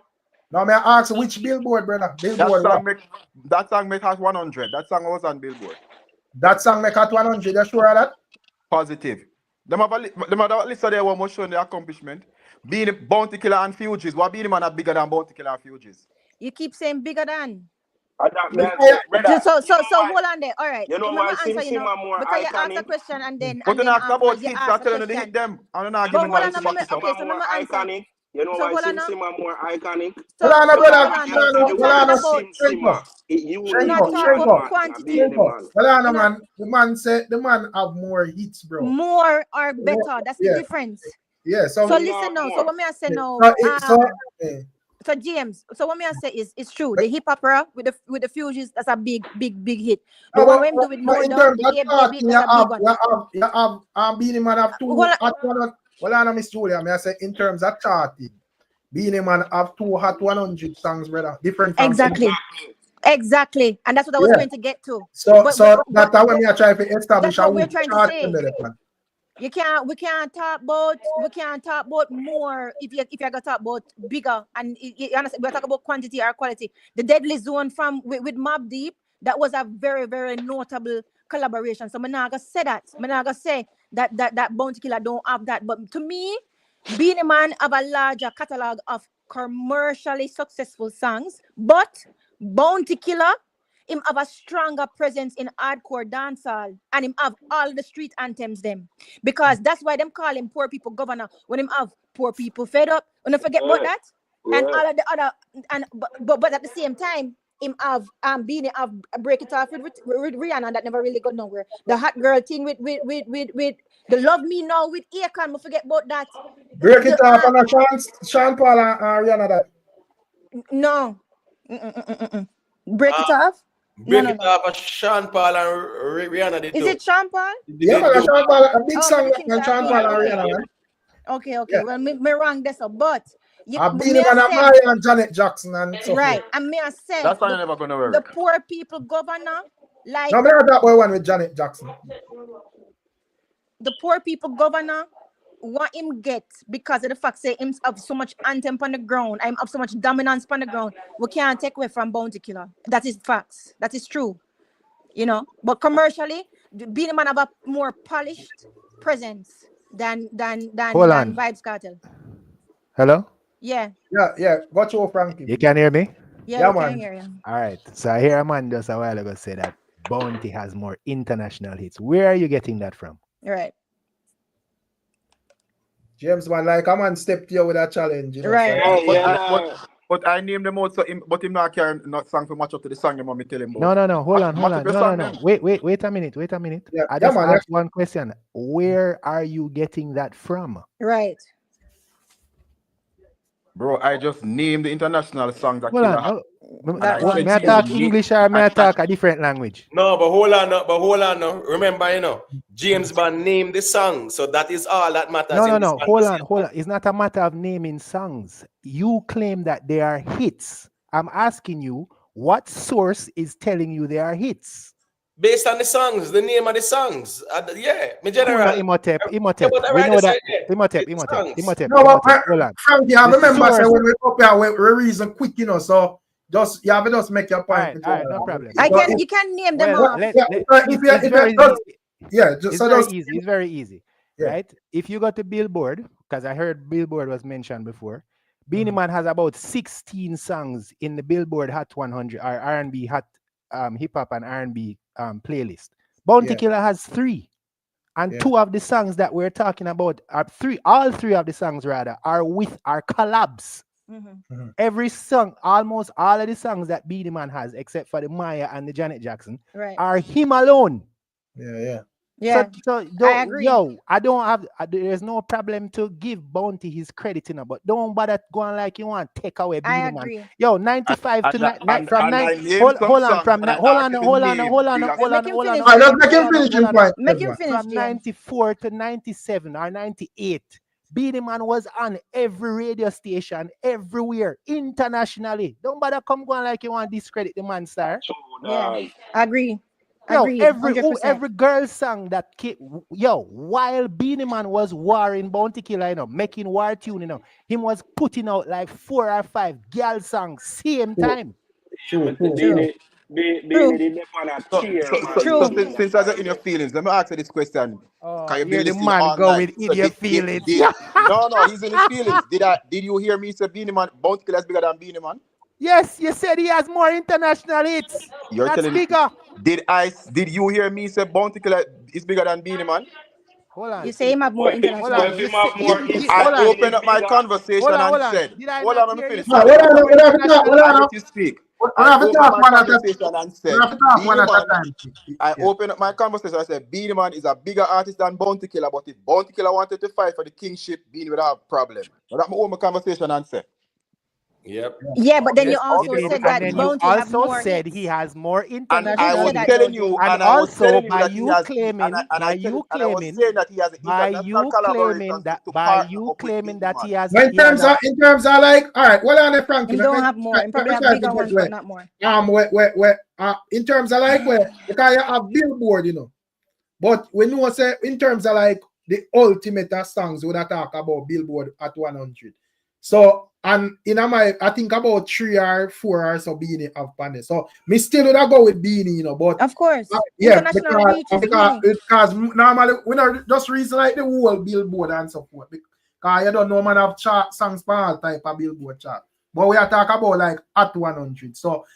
no, may I ask which billboard, brother? Billboard. That song make has 100. That song was on Billboard. That song make at 100. You sure of that? Positive. Them have a list of their one more showing the accomplishment. Being Bounty Killer and Fugees. What Beenie Man are bigger than Bounty Killer and Fugees? You keep saying bigger than. So hold on there. All right. You know why Sim more because you ask a iconic? question and then But then ask about you hits, ask I a tell you to question. hit them. I don't know. But hold on, Sim more iconic. You know why Sim more iconic? So We're not talking about quantity. Man. The man said the man have more hits, bro. More or better. That's the difference. Yeah. So listen now. So what me I say now? So James, so what me I say is it's true. The hip opera with the Fugees, that's a big hit. The one when do with No Doubt, the A-Baby, that's a big one. You have Beenie Man have two hot one. Well, I know Miss Julia. I say in terms of charting, Beenie Man have two hot 100 songs, brother. Different from Exactly. And that's what I was going to get to. So that's how we are trying to establish how we're trying to say. We can't talk about more if you gotta talk about bigger and you understand, we're talking about quantity or quality. The Deadly Zone with Mobb Deep, that was a very, very notable collaboration. So I'm not gonna say that. I'm not gonna say that Bounty Killer don't have that. But to me, Beenie Man have a larger catalog of commercially successful songs, but Bounty Killer, him have a stronger presence in hardcore dancehall, and him have all the street anthems them, because that's why them call him Poor People Governor. When him have Poor People Fed Up, when don't forget about that, and all of the other, and but at the same time, him have Beenie have Break It Off with Rihanna that never really got nowhere. The Hot Girl thing with the Love Me Now with Akon, don't forget about that. Break It Off and Sean Paul and Rihanna that. No. Break It Off. Break It Off, Sean Paul and Rihanna did. Is it Sean Paul? Yeah, Sean Paul, a big song and Sean Paul and Rihanna. Okay. Yeah. Well, me wrong this, but I've been even a Maya and Janet Jackson and so right. And me I say that's why never gonna work. The Poor People Governor, like no, me not that one with Janet Jackson. The Poor People Governor, what him get because of the fact say him have so much anthem on the ground, I'm have so much dominance on the ground, we can't take away from Bounty Killer. That is facts. That is true. You know, but commercially, Beenie Man have a more polished presence than Vybz Cartel. Hello? Yeah. Got you, Frankie. You can hear me? Yeah, we can hear you. All right. So I hear a man just a while ago say that Bounty has more international hits. Where are you getting that from? Right. James, man, like a man stepped here with a challenge. You know, right. But I named them out, so but him not carrying not song for much up to the song. You want me tell him No. about? Hold on. No. Wait a minute. Yeah, I just asked one question. Where are you getting that from? Right. Bro, I just named the international songs that Hold on. May I talk English or may I talk a different language? No, but hold on. Remember, James Bond named the song, so that is all that matters. No. Hold on. It's not a matter of naming songs. You claim that they are hits. I'm asking you, what source is telling you they are hits? Based on the songs, the name of the songs. My general. Imhotep. We know that. Imhotep. No, but Frankie, I remember saying when we up here, we reason quick, so just you have to just make your point. All right, no problem. You can name them all. It's very easy. Right? If you go to Billboard, because I heard Billboard was mentioned before, Beenie Man has about 16 songs in the Billboard Hot 100 or R&B Hot hip hop and R&B playlist. Bounty Killer has 3, and 2 of the songs that we're talking about are all three of the songs rather are collabs. Every song, almost all of the songs that Beenie Man has, except for the Maya and the Janet Jackson, are him alone. Yeah. Yeah, So I agree. yo, I don't have. There's no problem to give Bounty his credit, but don't bother going like you want to take away I Beenie Man. agree. Yo, 95 to from And 9. I name some Hold on, songs from and I hold on, artist hold on, name hold on, bigger. hold on, Make him hold on, finish, hold Alright, on, James. let's make him hold on, finish hold him on. point. Make him Everyone. finish, From James. 94 to 97 or 98, Beenie Man was on every radio station, everywhere, internationally. Don't bother come going like you want to discredit the man, sir. Yeah, agree. Yo, Agreed, every 100%. every girl song that while Beenie Man was warring Bounty Killer, making war tune, him was putting out like 4 or 5 girl songs same time. True. Beenie did that on a chair, man. So True. since I in your feelings, let me ask you this question. Can you be Here the listening man all night? going in So your feelings. no, he's in his feelings. Did you hear me say Beenie Man, Bounty Killer is bigger than Beenie Man? Yes, you said he has more international hits. You're That's telling bigger. did you hear me say Bounty Killer is bigger than Beenie Man? Hold on. You say him have more Hold international on. Well, You him hits. say have more I hold instant on. open Beenie up my bigger. conversation and Hold on. said, Did I hold not on, let me hear you finish. say Alright, he I has more we have to talk. international hits? let you speak. We I have to open talk my one at a conversation and we said, have to talk one Beenie at a Man. time. I Yeah. opened up my conversation. I said, Beenie Man is a bigger artist than Bounty Killer, but if Bounty Killer wanted to fight for the kingship, Beenie would have a problem. But that's my own conversation and say. Yep. Yeah, but then you Yes, you also did. said And that then you Bounty have also more said he hits. has more And You I international did say was that hits. though, telling you, James. And and I was also telling you by that he you has, claiming, and I was saying that he has an international collaboration to partner up with Beenie that Man. he has a In terms of like, all right, well, on Frankie, Him let don't me have more. Him let probably me have try to bigger get ones, but not more. in terms of like where because you have Billboard, but we know say in terms of like the ultimate songs when I talk about Billboard at 100. So and I think about 3 or 4 or so Beenie have panel. So me still would go with Beenie, but Of course. yeah, International reach is Beenie. because normally we not just reason like the whole Billboard and so forth. Because you don't know man have chart songs for all type of Billboard chart. But we are talking about like at 100. So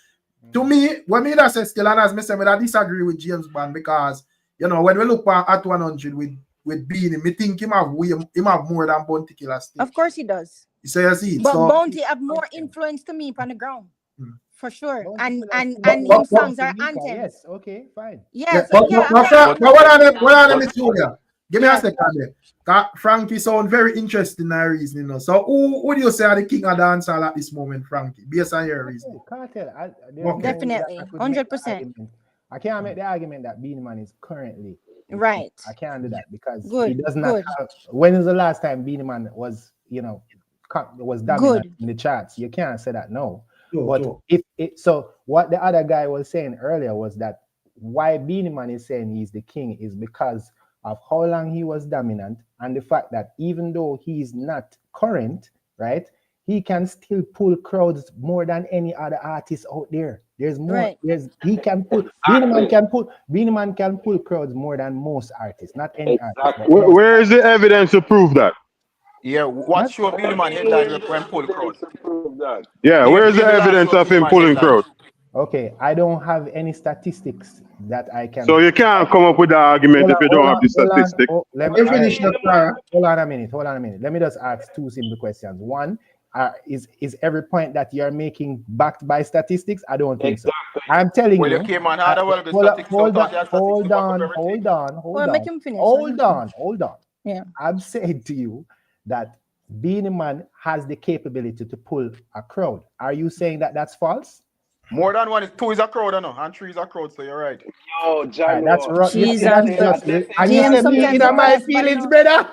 to me, when me that say still, and as me say, I disagree with James Bond because when we look at 100 with Beenie, me think him have more than Bounty Killer still. Of course he does. So you see it. But So Bounty have more influence to me on the ground. For sure. And but- him songs are anthems. Yes, okay, fine. Yes, but yeah. what are them Julia? Give me a Yeah. second there. Frankie sound very interesting in our reasoning. So who do you say are the king of dancehall at this moment, Frankie? Based on your reasoning. Cartel. Okay. Definitely. 100%. I can't make the argument that Beenie Man is currently Right. I can't do that because he Good. does not have. When is the last time Beenie Man was was dominant in the charts? You can't say that no. But so what the other guy was saying earlier was that why Beenie Man is saying he's the king is because of how long he was dominant and the fact that even though he's not current, right, he can still pull crowds more than any other artist out there. There's more. Right. Beenie Man can pull crowds more than most artists, not any artist. But Where is the evidence to prove that? Yeah, what show Beenie Man headline when pull crowds? Yeah, Name where's the the last evidence show of Beenie him Man pulling headline. crowd? Okay, I don't have any statistics that I can. So you can't come up with the argument if you don't have the statistics. Hold on a minute. Let me just ask 2 simple questions. One, is every point that you're making backed by statistics? I don't think so. I'm telling you. You came on harder, well, the statistics Hold Well, make him finish. on. Yeah. I've said to you that Beenie Man has the capability to pull a crowd. Are you saying that that's false? More than 1 is 2 is a crowd, and 3 is a crowd, so you're right. Yo, John. That's right. Jesus, And you James, say me sometimes in you my bias, feelings, brother.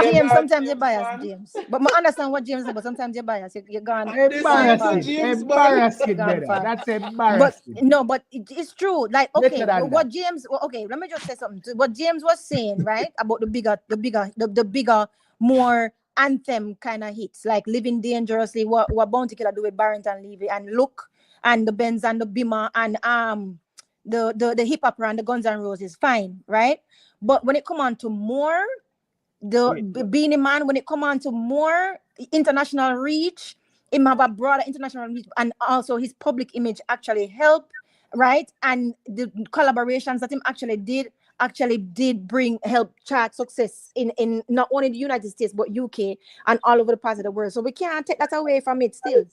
James, sometimes you're biased, James. But I understand what James said, but sometimes you're biased. You're gone. Embarrassing, brother. That's embarrassing. But it's true. Like, okay, what James? Okay, let me just say something. What James was saying, right, about the bigger, more anthem kind of hits, like "Living Dangerously," what Bounty Killer do with Barrington Levy and "Look," and the Benz and the Beamer and the hip hop and the Guns N' Roses, fine, right? But when it come on to more, the Beenie Man, when it come on to more international reach, him have a broader international reach, and also his public image actually help, right? And the collaborations that him actually did bring help chart success in not only the United States but UK and all over the parts of the world. So we can't take that away from it still.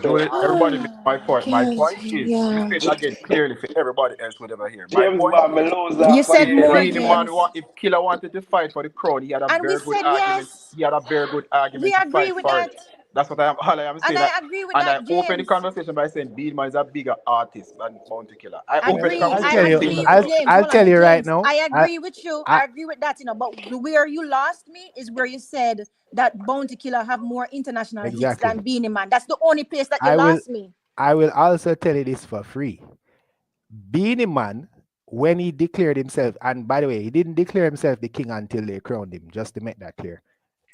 Julie, everybody missed my point. My Yes, point is, yeah. we say it again clearly for everybody else would ever hear. My James point Bond, me is, lose that You fight. said more, Beenie Man, James. if Killer wanted to fight for the crown, he had a And we very good said argument. yes. He had a very good We argument to agree fight with for that. it. That's what all I am saying. And I agree with And I that, open the James. conversation by saying Beenie Man is a bigger artist than Bounty Killer. I open the Agree. I'll conversation tell I you. agree, simple. James. I'll Hold tell on, you right James. now. I agree with you. I I agree with that, But where you lost me is where you said that Bounty Killer have more international hits exactly. than Beenie Man. That's the only place that you I will. lost me. I will also tell you this for free. Beenie Man, when he declared himself, and by the way, he didn't declare himself the king until they crowned him, just to make that clear.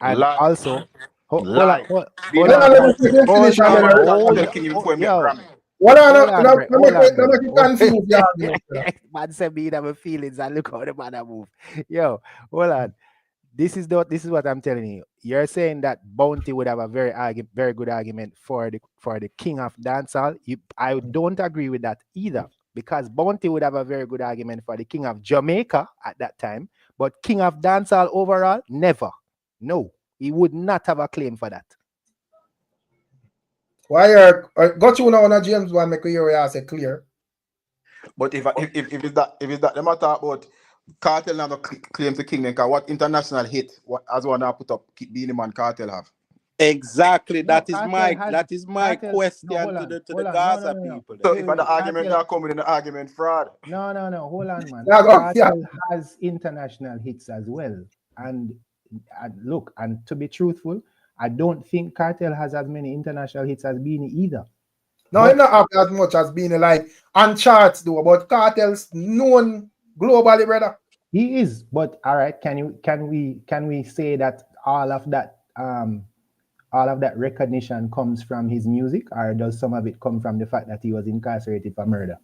And Lie. also, hold Lie. on, Beenie Hold Man on, let me can't see him hold finish and then on, I'll- Cartel King before him get yo, Grammy. Hold on, hold on, let Brett, me hold on, make you confuse the argument. Man said me have feelings and look how the man a move. Yo, hold on. This is what I'm telling you. You're saying that Bounty would have a very good argument for the king of dancehall. I don't agree with that either, because Bounty would have a very good argument for the king of Jamaica at that time, but king of dancehall overall, never. No, he would not have a claim for that. Why got you now on a James one make your ass clear. But if it's that them talk about Cartel never claims the kingdom, because what international hit what as one I put up Beenie Man Cartel have? Exactly. No, That is my Cartel, question no, hold to on, the hold on, Gaza no. people. So Wait, if the argument Cartel, not coming in the argument fraud. no, hold on, man. Yeah, Cartel has international hits as well. And look, and to be truthful, I don't think Cartel has as many international hits as Beenie either. No, he not have as much as Beenie like on charts though, but Cartel's known globally, brother. He is, but all right, can we say that all of that recognition comes from his music, or does some of it come from the fact that he was incarcerated for murder?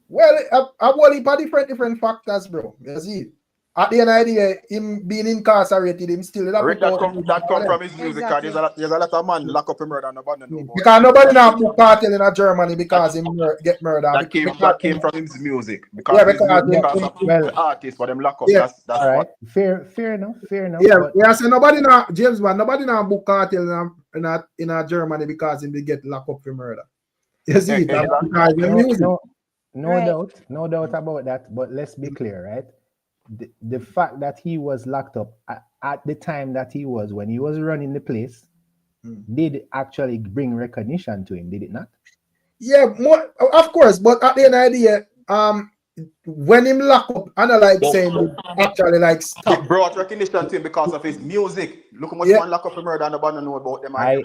Well, a whole heap of different factors, bro. You see, at the end of the day, him being incarcerated, him still That come from his music. Exactly. There's a lot of man lock up in murder and nobody know about because nobody now put Cartel in Germany because he get murdered. that came from his music. Because of the artist, but them lock up. Yeah. That's all right. Fair enough. Yeah, but say nobody now, James man, nobody now book Cartel in Germany because him they get locked up for murder. You see it? No doubt about that. But let's be clear, right? The fact that he was locked up at the time that he was, when he was running the place, did actually bring recognition to him, did it not? Yeah, more, of course. But at the end of the day, when him lock up, and I like saying actually like stop. It brought recognition to him because of his music. Look how much man lock up for murder and nobody know about them. I'm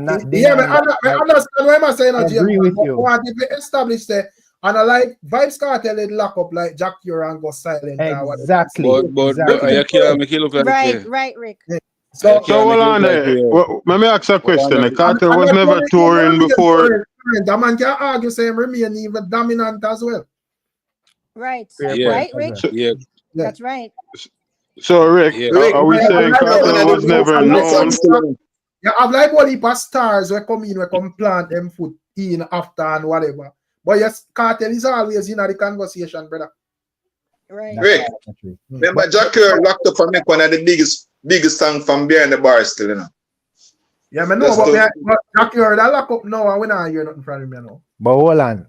not I understand what I'm saying. I agree with you. But if establish that, and I like Vybz Cartel it lock up like Jack Cure and go silent. Exactly. But I can't make it look like Right, Rick. So hold on there. Let me ask a question. Cartel was never touring before. The man can argue saying remain even dominant as well. Right. Yeah. Right, Rick? Yeah. That's right. So Rick, are we saying Cartel was never known? Yeah, I've like all the stars we come in, we come plant them foot in after and whatever. But yes, Cartel is always in the conversation, brother. Right. Rick, remember Jack Cure locked up for make one of the biggest song from behind the bar still, you know. Yeah, I know, but Jack Cure that lock up now and we not hear nothing from him, you know. But hold on.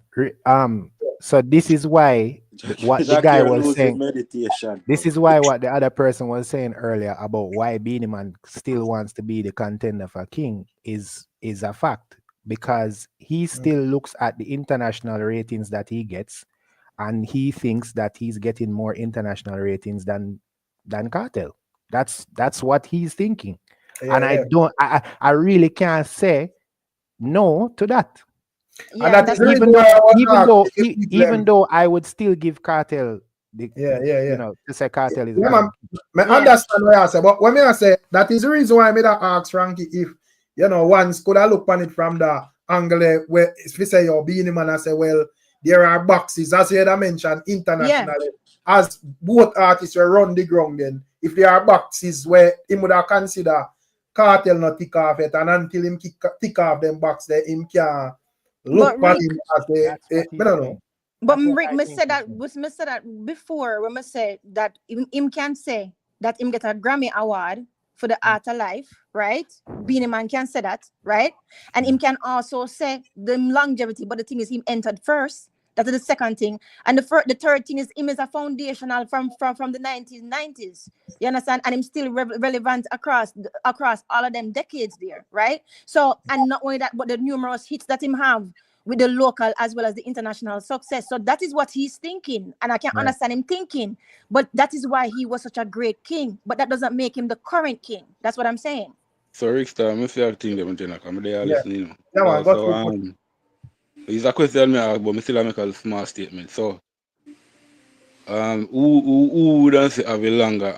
So this is why what the guy was saying. Meditation. This is why what the other person was saying earlier about why Beenie Man still wants to be the contender for king is a fact, because he still looks at the international ratings that he gets, and he thinks that he's getting more international ratings than Cartel. That's what he's thinking. Yeah, and I really can't say no to that. Yeah, and that's even though I would still give Cartel the you know, to say Cartel is man, I understand what I say, but when I say that is the reason why I made that ask Frankie if you know once could I look on it from the angle where if you say your Beenie Man, I say well there are boxes as you had mentioned internationally as both artists will run the ground. Then if there are boxes where him would have consider Cartel not tick off it, and until him tick off them box there him can look at him as I don't know. But Rick, me said that before when I said that him can say that him get a Grammy award for the art of life, right? Beenie Man can say that, right? And him can also say the longevity, but the thing is him entered first. That is the second thing. And the third thing is him is a foundational from the 1990s. You understand? And him still relevant across all of them decades there, right? So, and not only that, but the numerous hits that him have with the local as well as the international success. So that is what he's thinking. And I can understand him thinking. But that is why he was such a great king. But that doesn't make him the current king. That's what I'm saying. So Rickstorm, if you have thing them in I'm there listening. Yeah, man, So it's a question me ask, but I still make a small statement. So who wouldn't say have a longer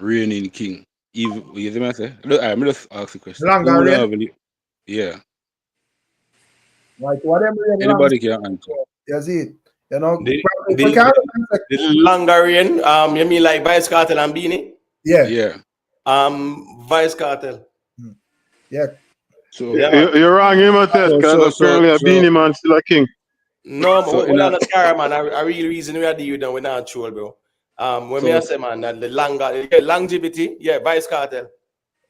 reigning king? If you see me say? I'm just ask the question. Longer reign? Yeah. Like whatever anybody can answer. You see it. You know, the longer reign, you mean like Vybz, Cartel and Beenie? Yeah. Yeah. Vybz, Cartel. Yeah. So you're wrong, him at that, because apparently a Beenie Man still a king. No, but we're not scary, man. A real reason we are the youth and we're not troll, bro. When me I say, man, that the longevity, Vybz, Cartel.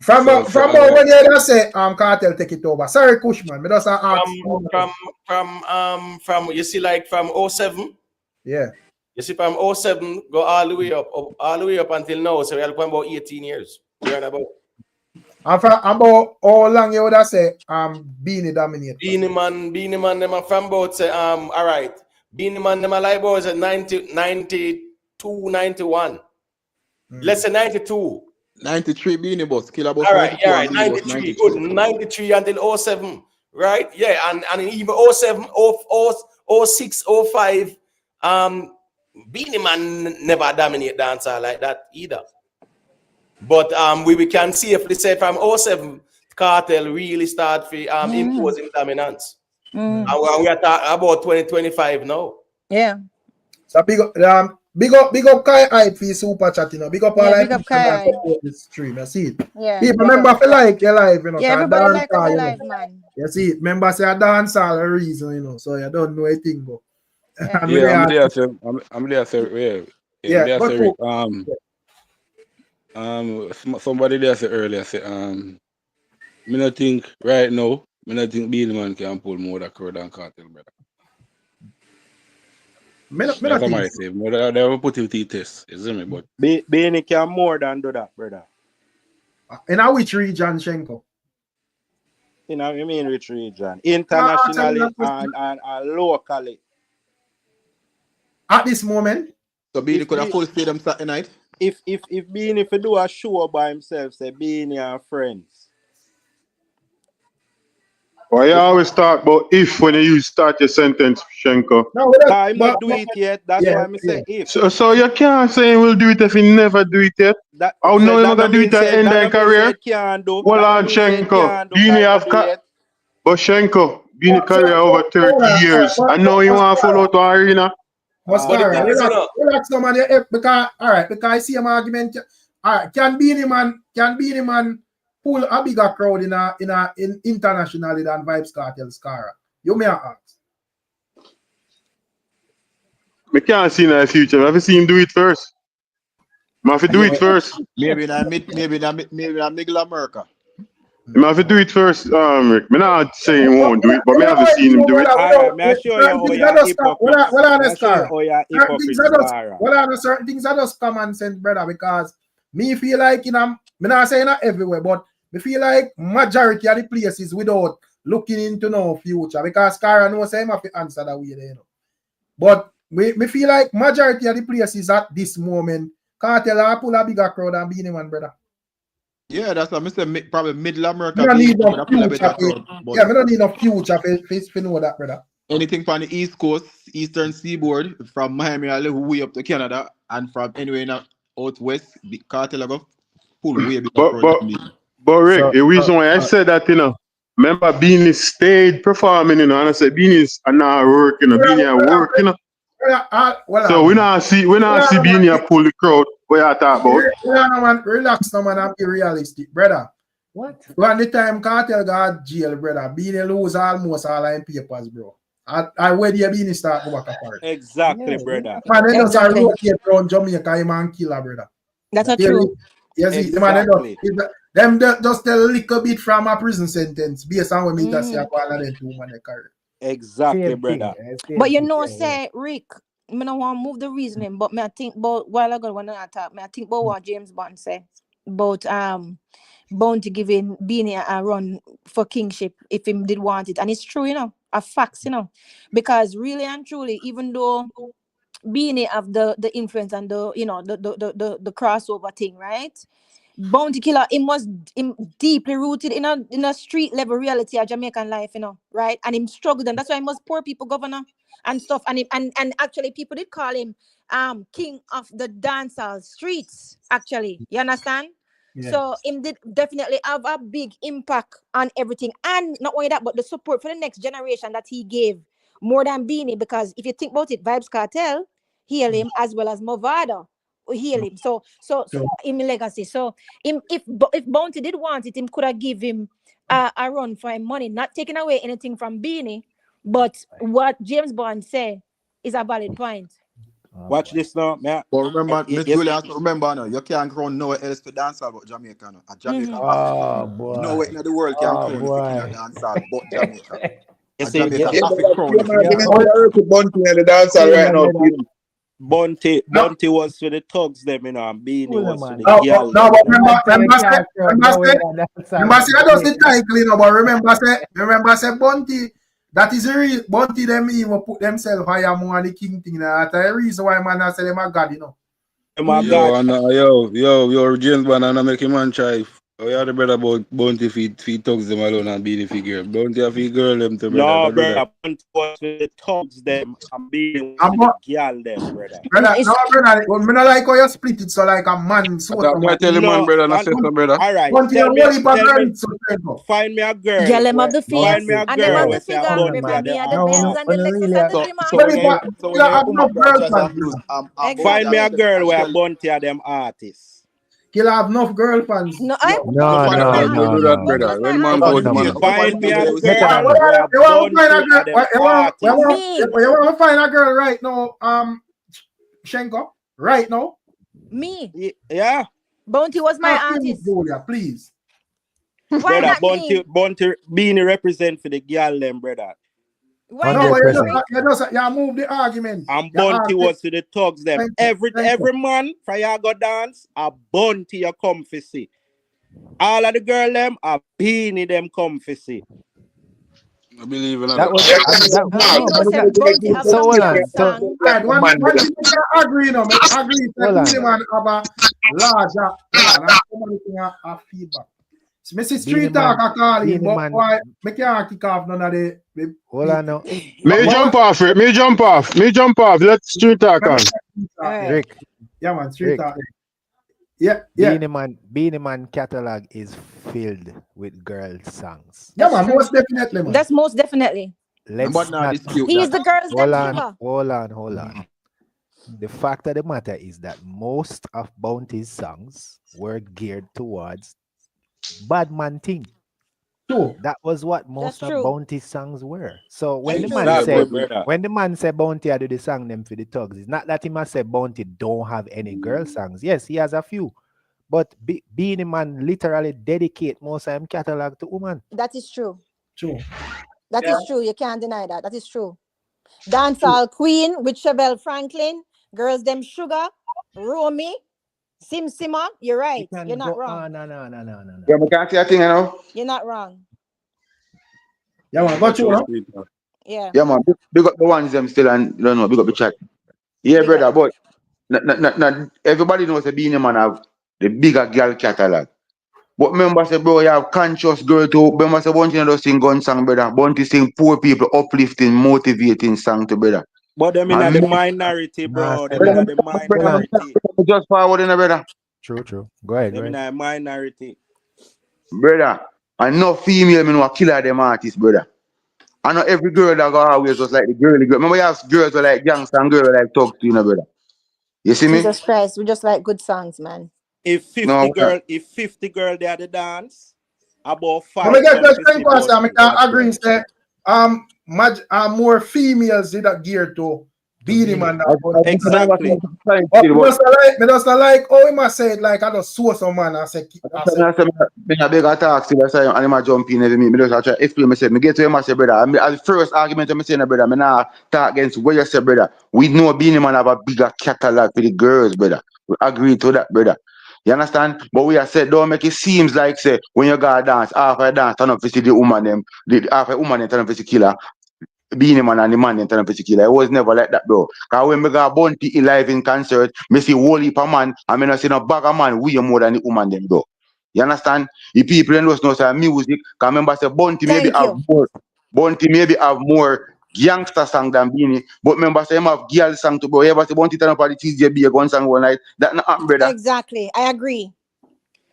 From when you just say Cartel take it over. Sorry, Cushman. Me just ask. From you see, like from 07. Yeah. You see, from 07 go all the way up until now. So we are going about 18 years. We're about. And from about how long you would have say Beenie dominate? Beenie Man them are from about say all right. Beenie Man them are like about 92, 91. Let's say 92. 93 Beenie boss, kill about all right, 93, good. 93 until 07, right? Yeah, and even 07, 06, 05, Beenie Man never dominate dancer like that either. But we can safely say from 07, Cartel really start imposing dominance. And we are talking about 2025 now. Yeah. So big up Kai Hype for super chat, you know. Big up all big up Kai support this stream. You see it. Yeah. People remember for like your life, you know. Yeah, everybody like your life, man. You see it. Remember say I dance all the reason, you know. So you don't know anything, but I'm there, sir. Somebody there said earlier, me not think right now, me not think Beenie Man can pull more the crowd than Cartel, brother. That's what I say. They will put it to test, isn't it? But Beenie can more than do that, brother. In which region, Shenko? You mean which region? Internationally and locally. At this moment? So Beenie could have full stadium Saturday night? If Beenie if do a show by himself, say Beenie and friends. Why you always talk about if when you start your sentence, Shenko? No, I'm not do it yet. That's why I'm saying if. So you can't say he will do it if he never do it yet. How no you not gonna do it at end of career? Well on Shenko. Beenie have but Shenko, Beenie career over 30 years. I know you want to follow to arena. Relax, somebody, because I see an argument. All right, can Beenie Man pull a bigger crowd in internationally than Vybz Cartel's Cara? You may ask. I can't see in the future. I have to see him do it first. I have to do it first. Maybe in middle America. I have to do it first, Rick. I'm not saying he won't do it, but I have to see him do it. May I show you how you're hypocrite. Well, certain things are just common sense, brother, because me feel like, you know, I'm not saying not everywhere, but me feel like majority of the places without looking into no future, because Cara knows him have to answer that way, you know. But me feel like majority of the places at this moment, Cartel pull a bigger crowd than Beenie Man, brother. Yeah, that's what I say. Probably middle America. We don't need no future. We don't need no future to know that, brother. Anything from the East Coast, Eastern Seaboard, from Miami all the way up to Canada, and from anywhere in out west, the Cartel go pull way bigger. But Rick, the reason why I said that, you know, remember Beenie stayed performing, you know, and I said Beanie's are not working, you know, Beenie are working, you know. So we not see Beenie pull the crowd. What you talk about? Relax, man, and be realistic, brother. What? When the time Cartel got jail, brother, Beenie lose almost all in papers, bro. I where the Beenie start go back apart. Exactly, brother. Man, they just rotate around Jamaica, man, killer, brother. That's not true. Yes, exactly. Them just a little bit from a prison sentence based on what me just say one of them 2 man they carry. Exactly, Same brother. thing. But you know, say Rick, me no want to move the reasoning, but me I think about while ago when I talk, me I think about what James Bond say about Bounty giving Beenie a run for kingship if him did want it, and it's true, you know, a facts, you know, because really and truly, even though Beenie have the influence and the you know the crossover thing, right? Bounty Killer, him deeply rooted in a street level reality of Jamaican life, you know, right? And him struggled them. That's why he was poor people governor and stuff. And actually people did call him king of the dancehall streets, actually. You understand? Yeah. So him did definitely have a big impact on everything. And not only that, but the support for the next generation that he gave more than Beenie, because if you think about it, Vybz Cartel heal him as well as Movado heal him. So in legacy. So if Bounty did want it, him could have give him a run for him money, not taking away anything from Beenie. But what James Bond say is a valid point. Watch this now, man. But remember, Miss Julia, remember now, you can't crown nowhere else to dance about Jamaica. No. Jamaica. Oh boy. Nowhere in the world can crown the king of dancehall but Jamaica. You see, Jamaica Yeah, have but to crown you the man, king. give me the Bunty and the dancer right now. Bunty was for the thugs them, you know, and Beenie was for the No, girl. but them. remember say I just the title, you know, but remember say Bunty, that is the real Bunty them even put themselves higher more on the king thing. That's the reason why man I say them a god, you know. My God. Yo, James Bond and I make him man try. Oh, yeah, the brother about Bounty feet thugs them alone and Beenie figure. Bounty a feet girl them to brother. No, Do that. brother, Bunty was for the thugs them and Beenie was for the girl them, brother. Brother, no, brother, me not like how you split it so like a man so I much. tell him, man, brother, not say so, brother. All right, Bunty tell and me, Wally Packer, so find me a girl. Girl, them have the Find face me a and them have girl. the figure. Remind me of the Benz and the Lexus and the Dreamer. So when you come up branches Find me a girl where Bunty are them artists. Killer have enough girl fans. No, I No, do that, brother. When man vote me. Find me a girl You want to find a girl right now, Shenko? Right now? Me? Yeah. Bounty was my artist. Julia, please. Why Brother, not Bunty Beenie represent for the girl them, brother. Why No, not you move the argument. And Bunty was to the thugs them. Every man for you go dance, a Bunty you come for see. All of the girl them, a Beenie them come for see. I believe in that. So one thing I agree, you know, I agree that man have a larger plan and somebody have feedback. So me see street talk I call him, but why me can't kick off none of the hold on now. Me jump off. Let's street talk on. Rick. Yeah, man, street talk. Yeah. Beenie Man catalog is filled with girl songs. Yeah, man, most definitely, man. That's most definitely. Let's not He's the girls that hold on. The fact of the matter is that most of Bounty's songs were geared towards bad man thing. True. That was what most of Bounty's songs were. So when the man said Bounty I do the song them for the thugs, it's not that he must say Bounty don't have any girl songs. Yes, he has a few. But Beenie Man literally dedicate most of him catalog to women. That is true. That is true. You can't deny that. That is true. Dancehall Queen with Chevelle Franklin, Girls Them Sugar, Romy, Sim Simma. You're right. You're not wrong. No. Yeah, but can't see a thing, you know. You're not wrong. Yeah, man, got you, Yeah. Yeah, man. Big up the ones them still and you don't know, big up the chat. Yeah, brother, but not everybody knows the Beenie Man have the bigger girl catalog. But remember, say, bro, you have conscious girl too. Remember, say, Bunty does sing gun song, brother. Bunty sing poor people, uplifting, motivating song to brother. But them in the minority, bro. Them in the minority. Just forward in the brother. True. Go ahead. Them in the minority. Brother, and no female, me know a killer them artists, brother. I know every girl that go always just like the girly girl. Remember, you have girls who like gangster and girls who like talk to you, know, brother. You see me? Jesus Christ, we just like good songs, man. If 50 girl they are the dance, about 5. I can agree say more females did that gear to Beenie Man. Exactly. But me just not like how he must say it like I just saw some man. I say I beg a talk still, I say, and I jump in every minute. Me just try to explain myself. Me get to him, I say, brother. As the first argument I'm saying, brother, me not talk against what you say, brother. We know Beenie Man have a bigger catalog for the girls, brother. We agree to that, brother. You understand? But we have said, don't make it seems like, say, when you go dance, half a dance, turn up to see the woman, them, half a woman, turn up to see killer. Beenie Man and the man in turn up to see killer. It was never like that, bro. Because when me go Bounty live in concert, me see whole heap of man, and me not see no bag of man, we more than the woman, them, bro. You understand? The people in those know say music, because remember say Bounty maybe have more gangster song than Beenie, but remember say him have girl song too, bro. You ever see Bounty turn up at the TJB a gun song one night? That not happen, brother. Exactly. I agree.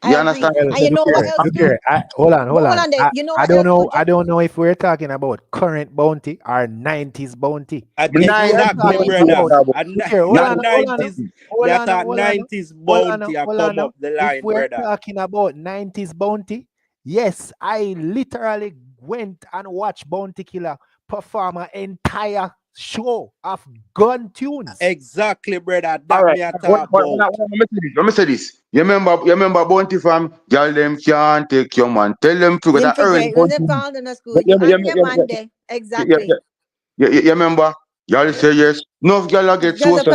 You understand? And you know what else? Look here. Hold on. There. You know what I don't else? know. I don't know if we're talking about current Bounty or 90s Bounty. Exactly, brother. Hold on. 90s Bounty come up the line, if we're brother. talking about 90s Bounty, yes, I literally went and watched Bounty Killer perform an entire show of gun tunes. Exactly, brother. That right. me a talk about. Let me say this. You remember Bounty from Girl them can't take your man. Tell them to get earn. Exactly. You remember? Y'all say yes. No girl get so. Girl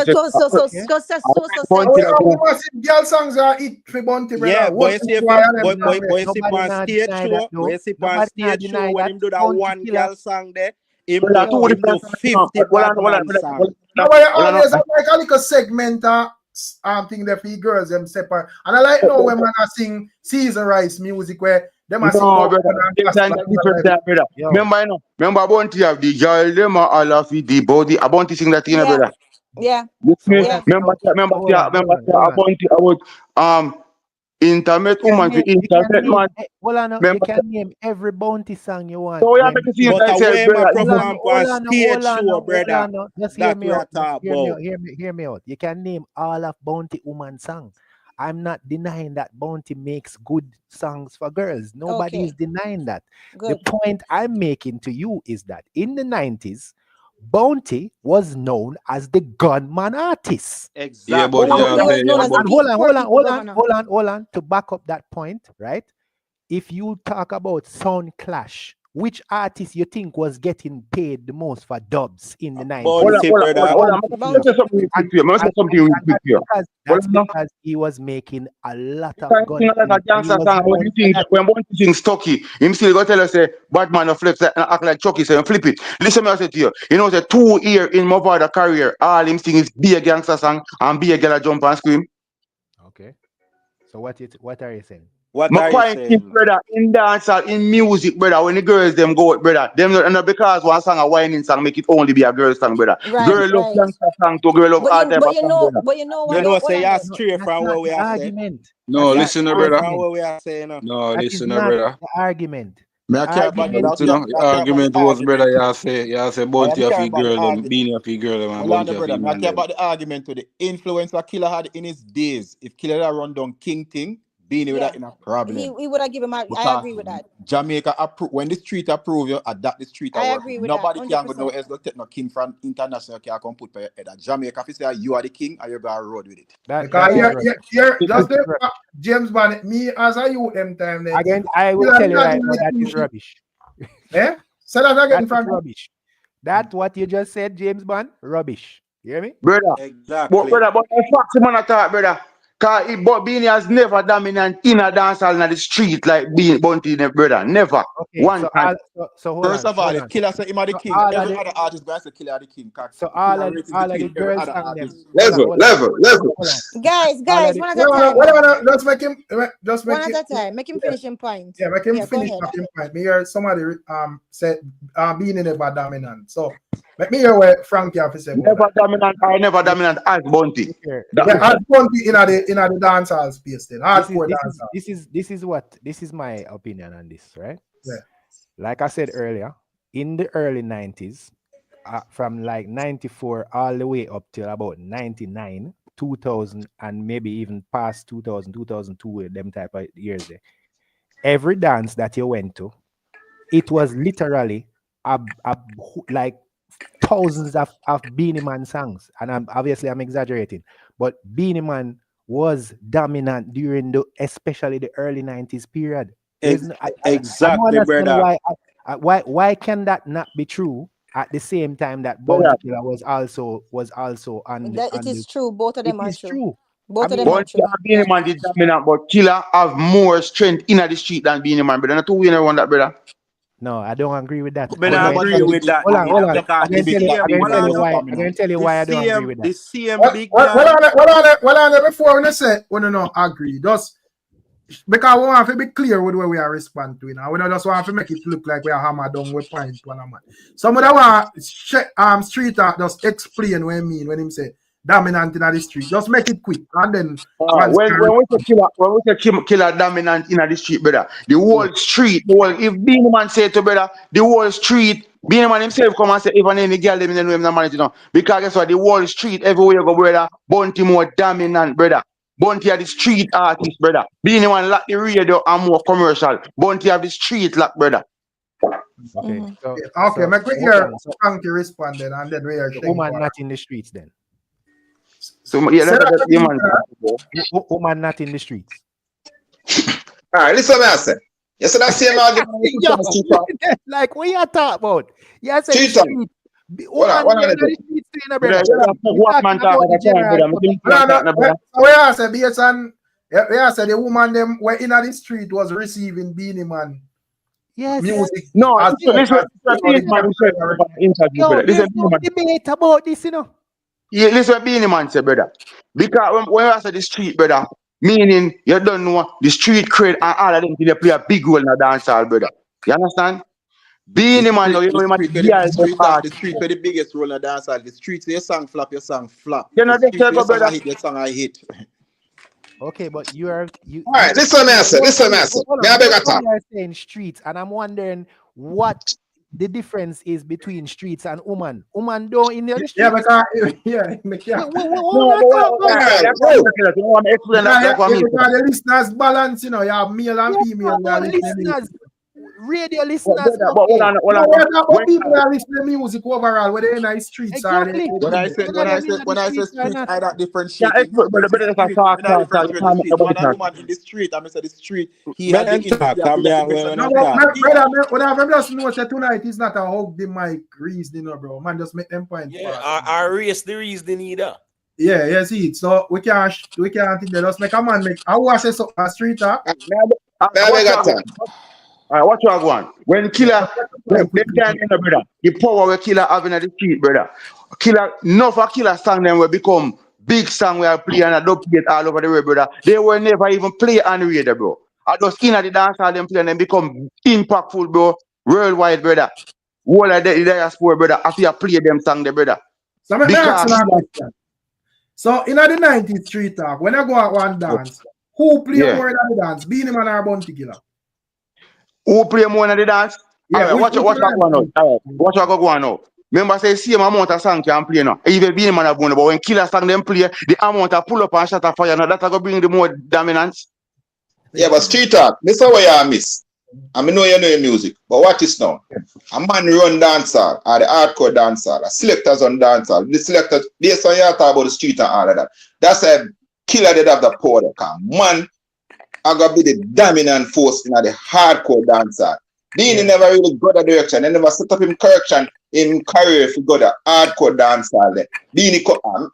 songs are it for Bounty, brother. Yeah, boy, see on stage show. Boy, see on stage show when him do that one girl song there. Him do 50 bad man song. No, but you always have like a little segment thing there for the girls them separate. And I like know when man sing Caesar Rice music where them are sing. No, brother. Remember Bounty have the girl them all of the body. I Bounty sing that thing, brother. Yeah. Remember Bounty about intimate woman for intimate man. Hold on, you can name every Bounty song you want. So we have to see but like say, perform on stage show, brother. Just hear me out. Hear me out. You can name all of Bounty woman songs. I'm not denying that Bounty makes good songs for girls. Nobody is denying that. Good. The point I'm making to you is that in the 90s, Bounty was known as the gunman artist. Exactly. Yeah, but hold on. To back up that point, right? If you talk about Sound Clash, which artist you think was getting paid the most for dubs in the 90s? That's because he was making a lot of guns. When Bounty sings Stucky, him still go tell us say Batman of flex and act like Chucky, so flip it. Listen, I say to you, you know, the 2 years in my father career, all him sing is be a gangster song and be a girl jump and scream. Okay. So what are you saying? Brother, in dancehall, in music, brother, when the girls them go, brother, them not because one song a whining song make it only be a girl song, brother. Girl love gangster song to girl love all type of song, brother. You know, say you're straight from where we are saying. No, listen, brother. From where we are saying. No, listen, brother. The argument. The argument was, brother, you say Bounty of a girl and Beenie of a girl and Bounty of a man. I care about the argument to the influence that Killer had in his days. If Killer had run down King thing, Beenie would have in a problem. He would have given him. I agree with that. Jamaica when the street approve you, adapt the street. I agree with nobody that. Nobody can go no else go take no king from international can come put by your head. Jamaica, if you say you are the king, and you go road with it. James Bond, me as a youth them time. Again, I will tell you right now that is rubbish. Eh? Say that again, Frank. Rubbish. That's what you just said, James Bond. Rubbish. You hear me? Brother. Exactly. But the facts man attack, brother. Because Beenie has never dominant in a dancehall in the street like Bounty, brother. Never. Okay, one time. So first of all, if Killer say him are the king, every other artist going to say Killer are the king. So all of the girls sang them. Level. Guys, one at a time. Just one at a time. Make him finish him point. Yeah, make him finish him point. Me hear somebody said Beenie never dominant. So let me hear what Frankie have to say. Never dominant as Bounty. As Bounty in the dancehall space then. This is my opinion on this, right? Yeah. Like I said earlier, in the early 90s, from like 94 all the way up till about 99, 2000, and maybe even past 2000, 2002, them type of years there, every dance that you went to, it was literally like thousands of Beenie Man songs, and I'm exaggerating, but Beenie Man was dominant during especially the early 90s period. Exactly, I don't brother. understand why can that not be true at the same time that Bounty Killer was also on It is true. Both of it them are is true. true. Both of them are Bounty true. and Beenie Man is dominant, but Killer have more strength in the street than Beenie Man, brother. Not two winner on that, brother. No, I don't agree with that. I don't agree with that Hold on. because I'm going to tell you why I don't agree with that. The same big guy. Well, before we say we don't agree, just because we want to be clear with where we are responding to. We don't just want to make it look like we are hammer down with point one man. Some of them want street art just explain what I mean when him say dominant in the street. Just make it quick and then when we say killer dominant in the street, brother, the whole street, if Beenie Man say to brother, the whole street, Beenie Man himself come and say even any girl them in know him not manage, because guess what, the whole street everywhere you go, brother, Bounty more dominant, brother. Bounty are the street artist, brother. Beenie Man like the radio and more commercial. Bounty have the street lock, brother. Okay. Make me hear Frankie respond then, and then we are woman not in the streets then. So yeah, that's woman not in the streets. All right, listen what I say. You said that same argument. Like what you talk about? You said street. We said the woman them were in the street was receiving Beenie Man. Yes. Music. No, listen debate about this, Yeah, listen what Beenie Man said, brother. Because when I say the street, brother, meaning you don't know the street cred and all of them they play a big role in the dancehall, brother. You understand? Beenie Man, the street play the biggest role in the dancehall. The streets, your song flop, your song flop. You know, your song I hit, your song I hit. Okay, but you. All right, listen, master. May I beg a time? You are saying streets, and I'm wondering what the difference is between streets and woman. Woman don't in the streets. Yeah, because the listeners balance, you have male and female. Listeners, radio listeners. People are listening to music overall, whether in the streets exactly. When I say street, I don't differentiate. Woman in the street, I say the street. I'm just noticing tonight is not a hug the mic reasoning, bro. Man, just make them point. Yeah, I raise the reasoning either. Yeah, see it. So we can't think that just make a man make. I watch a street talk. Alright, what you are going? When Killer, brother, the power where Killer having at the street, brother. Killer, enough of Killer song them will become big song where I play and I don't play it all over the way, brother. They will never even play on the radio, bro. I just in at the dance all them play and them become impactful, bro. Worldwide, brother. All of the diaspora, brother. After you play them song, there, brother. So in the 90s street talk, when I go out one dance, who play more than the dance? Beenie Man or Bounty Killer? Who play more than the dance? Yeah, watch what go on now. Remember say same amount of song can play now. Even Beenie Man have won, but when Killer song them play, the amount of pull up and shut of fire now, that's gonna bring the more dominance. Yeah, but street talk, this is what you miss. I mean, know you know your music, but what is now? A man run dancehall, or the hardcore dancehall, the selectors on dancehall, the selectors, based on your talk about the street and all of that. That's a Killer that have the power. Man, I gotta be the dominant force in the hardcore dancehall. Beenie never really got that direction. They never set up him correction in career if he got the hardcore dancehall then. Beenie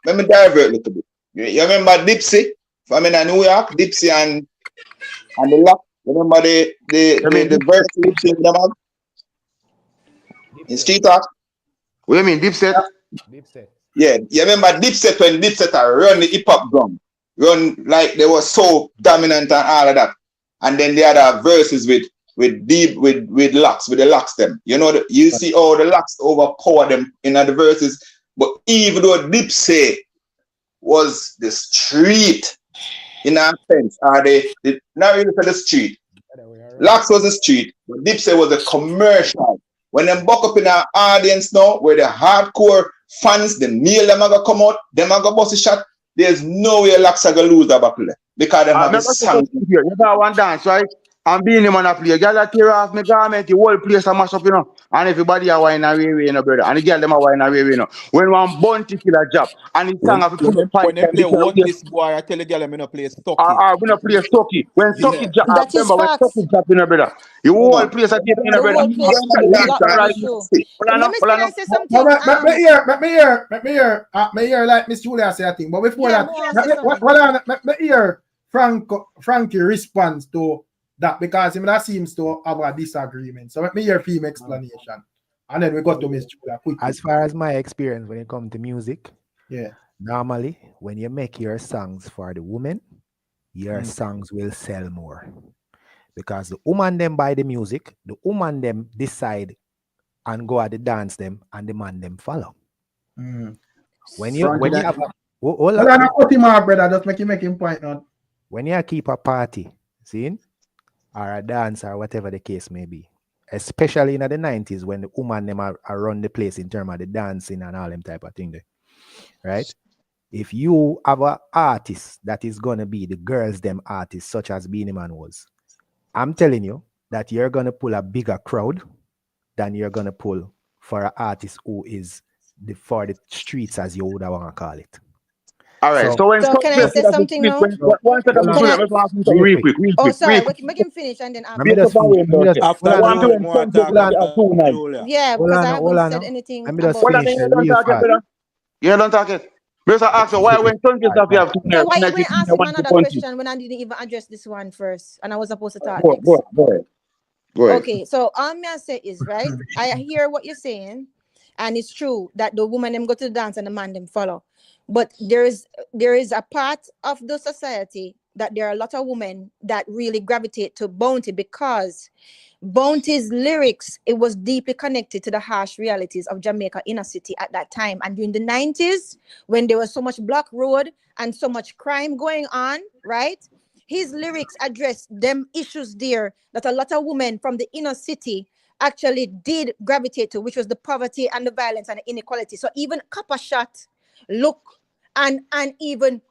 let me divert a little bit. You remember Dipsy from in New York? Dipsy and the Lock. Remember the verse Dipsy in the man? In street talk? What do you mean, Dipset? Yeah, you remember Dipset when Dipset run the hip hop drum. Run like they were so dominant and all of that. And then they had verses with locks, with the locks them. You know, you see all the locks overpower them in the verses. But even though Dipset was the street, in a sense, not really for the street. Locks was the street, but Dipset was a commercial. When them buck up in our audience now, where the hardcore fans, the male them are gonna come out, them are gonna bust a shot. There's no way Locks are gonna lose that battle because they have a song. You got one dance, right? and Beenie Man a play. Girl a tear off my garment, the whole place a mash up, you know. And everybody a wine away, you know, brother. And the girl them a wine away, you know. When one Bounty Killer job, and the song have to When pull up five when they times, play one this boy, I tell the girl I'm gonna play Stocky. we not play Stucky. When Stucky Yeah. drop, That is remember when facts. Stucky drop, you know, brother. The Yeah, whole man. place a keep, you know, The brother. whole place locked down is true. Let me can I say something? Let me hear. Me hear like Miss Julia say a thing. But before Yeah, that, more say something. hold on. Me hear Frankie response to that because him that seems to have a disagreement. So let me hear him explanation, and then we go to Miss Julia quickly. As far as my experience when it comes to music, Yeah. normally when you make your songs for the woman, your songs will sell more. Because the woman them buy the music, the woman them decide and go at the dance them, and the man them follow. When you have a, hold Hold on, on, cut him off, brother. Just make him point out. when you keep a party, see, or a dance or whatever the case may be, especially in the 90s when the woman them are run the place in terms of the dancing and all them type of thing there, right? If you have an artist that is gonna be the girls them artist, such as Beenie Man was, I'm telling you that you're gonna pull a bigger crowd than you're gonna pull for an artist who is for the streets, as you would want to call it. All right. So when So can I say something now? one second, Hold on. real quick. Oh, sorry. Make him finish and then Let me after. just After hold on, the more talk about Julia. Yeah, hold because on, I hold haven't on. said anything Let me just about finish the real part. You don't talk it. Because I asked you why when Sun Kiss you have two So nerves, why you like going to ask him one another point. question when I didn't even address this one first and I was supposed to talk Go next? ahead. Go ahead. Okay, so all me I say is right. I hear what you're saying, and it's true that the woman them go to the dance and the man them follow. But there is a part of the society that there are a lot of women that really gravitate to Bounty because Bounty's lyrics, it was deeply connected to the harsh realities of Jamaica inner city at that time. And during the 90s, when there was so much block road and so much crime going on, right? His lyrics addressed them issues there that a lot of women from the inner city actually did gravitate to, which was the poverty and the violence and the inequality. So even Copper Shot, Look, and even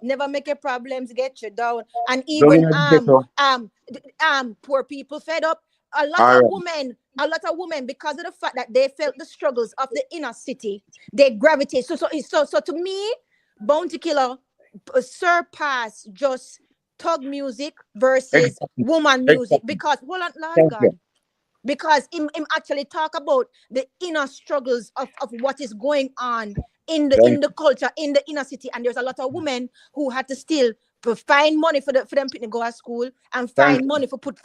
never make your problems get you down, and even poor people fed up. A lot of women, because of the fact that they felt the struggles of the inner city, they gravitate. So to me, Bounty Killer surpass just thug music versus woman music because hold on, Lord God. Because him actually talk about the inner struggles of what is going on in the culture in the inner city, and there's a lot of women who had to still find money for them to go to school and find money for put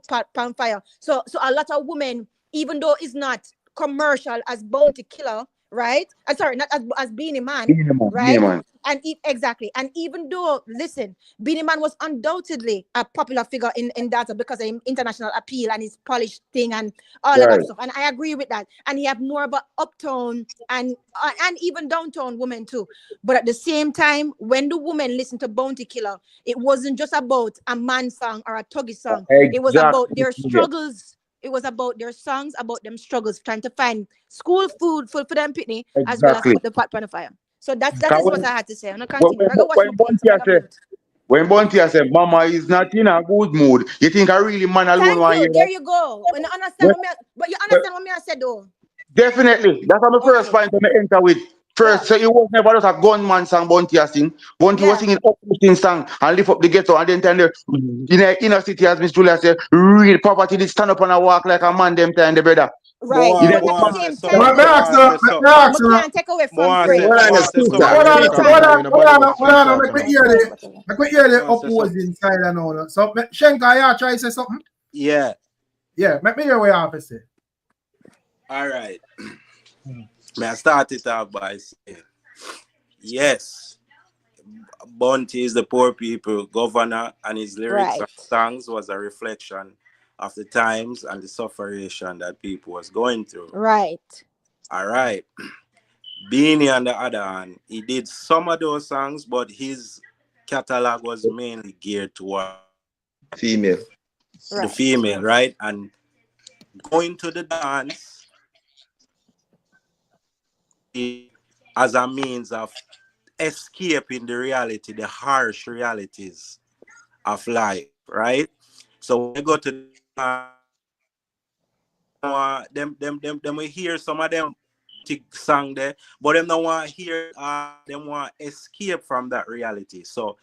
pot on fire. So a lot of women, even though it's not commercial as Bounty Killer, right? I'm sorry, not as Beenie Man, right? Beenie Man. And exactly, and even though, listen, Beenie Man was undoubtedly a popular figure in data because of his international appeal and his polished thing and all of that stuff, and I agree with that. And he have more of an uptown and even downtown woman too. But at the same time, when the women listen to Bounty Killer, it wasn't just about a man song or a tuggy song. It was about their struggles. It was about their songs, about them struggles, trying to find school food for them pitney, as well as put the pot on the fire. So that is what I had to say. I'm not continue. I go watch my kids. When Bounty said, Mama is not in a good mood, you think I really man alone Thank you. one There you go. When you understand but you understand what me I said though. Definitely. That's my first point to enter with. First, so it was never just a gunman song Bounty sing. Bounty was singing uplifting song and lift up the ghetto, and then tell them in the inner city, as Miss Julia said, real poverty did stand up and walk like a man them time the brother. Right. But But at the same time, we can't take away from Fred. Hold on, make me hear the opposing side and all. So, Shenka, you try to say something? Yeah, make me hear what you have to say. All right. May I start it off by saying, yes, Bounty is the poor people governor, and his lyrics and songs was a reflection of the times and the sufferation that people was going through. Right. All right. Beenie, on the other hand, he did some of those songs, but his catalog was mainly geared toward female. The female, right? And going to the dance as a means of escaping the reality, the harsh realities of life, right? So when they go to them we hear some of them song there, but them don't want to hear them want to escape from that reality. So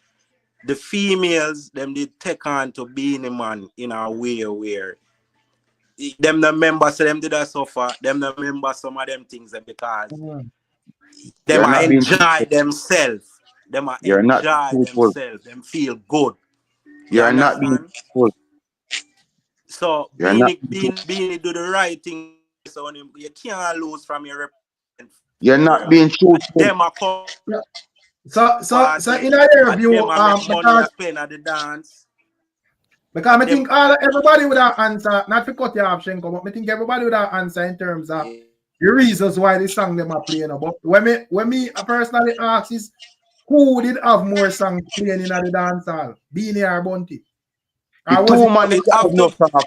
the females them did take on to Beenie Man in a way where them the members so them did that suffer, them the members some of them things because them You're are not being enjoy truthful. themselves. Them are You're not enjoy truthful. themselves. Them feel good. You You're not being understand? truthful. So You're not. Beenie do the right thing. So you can't lose from your You're not being truthful. them are come So party in their and view, them are make money and spend at the dance. because I think everybody would have answer, not to cut you off, Shenko, but I think everybody would have answer in terms of the reasons why this song them are playing. But when me personally ask is who did have more songs playing in the dance hall? Beenie or Bunty? The Or was two it man them they have no song up.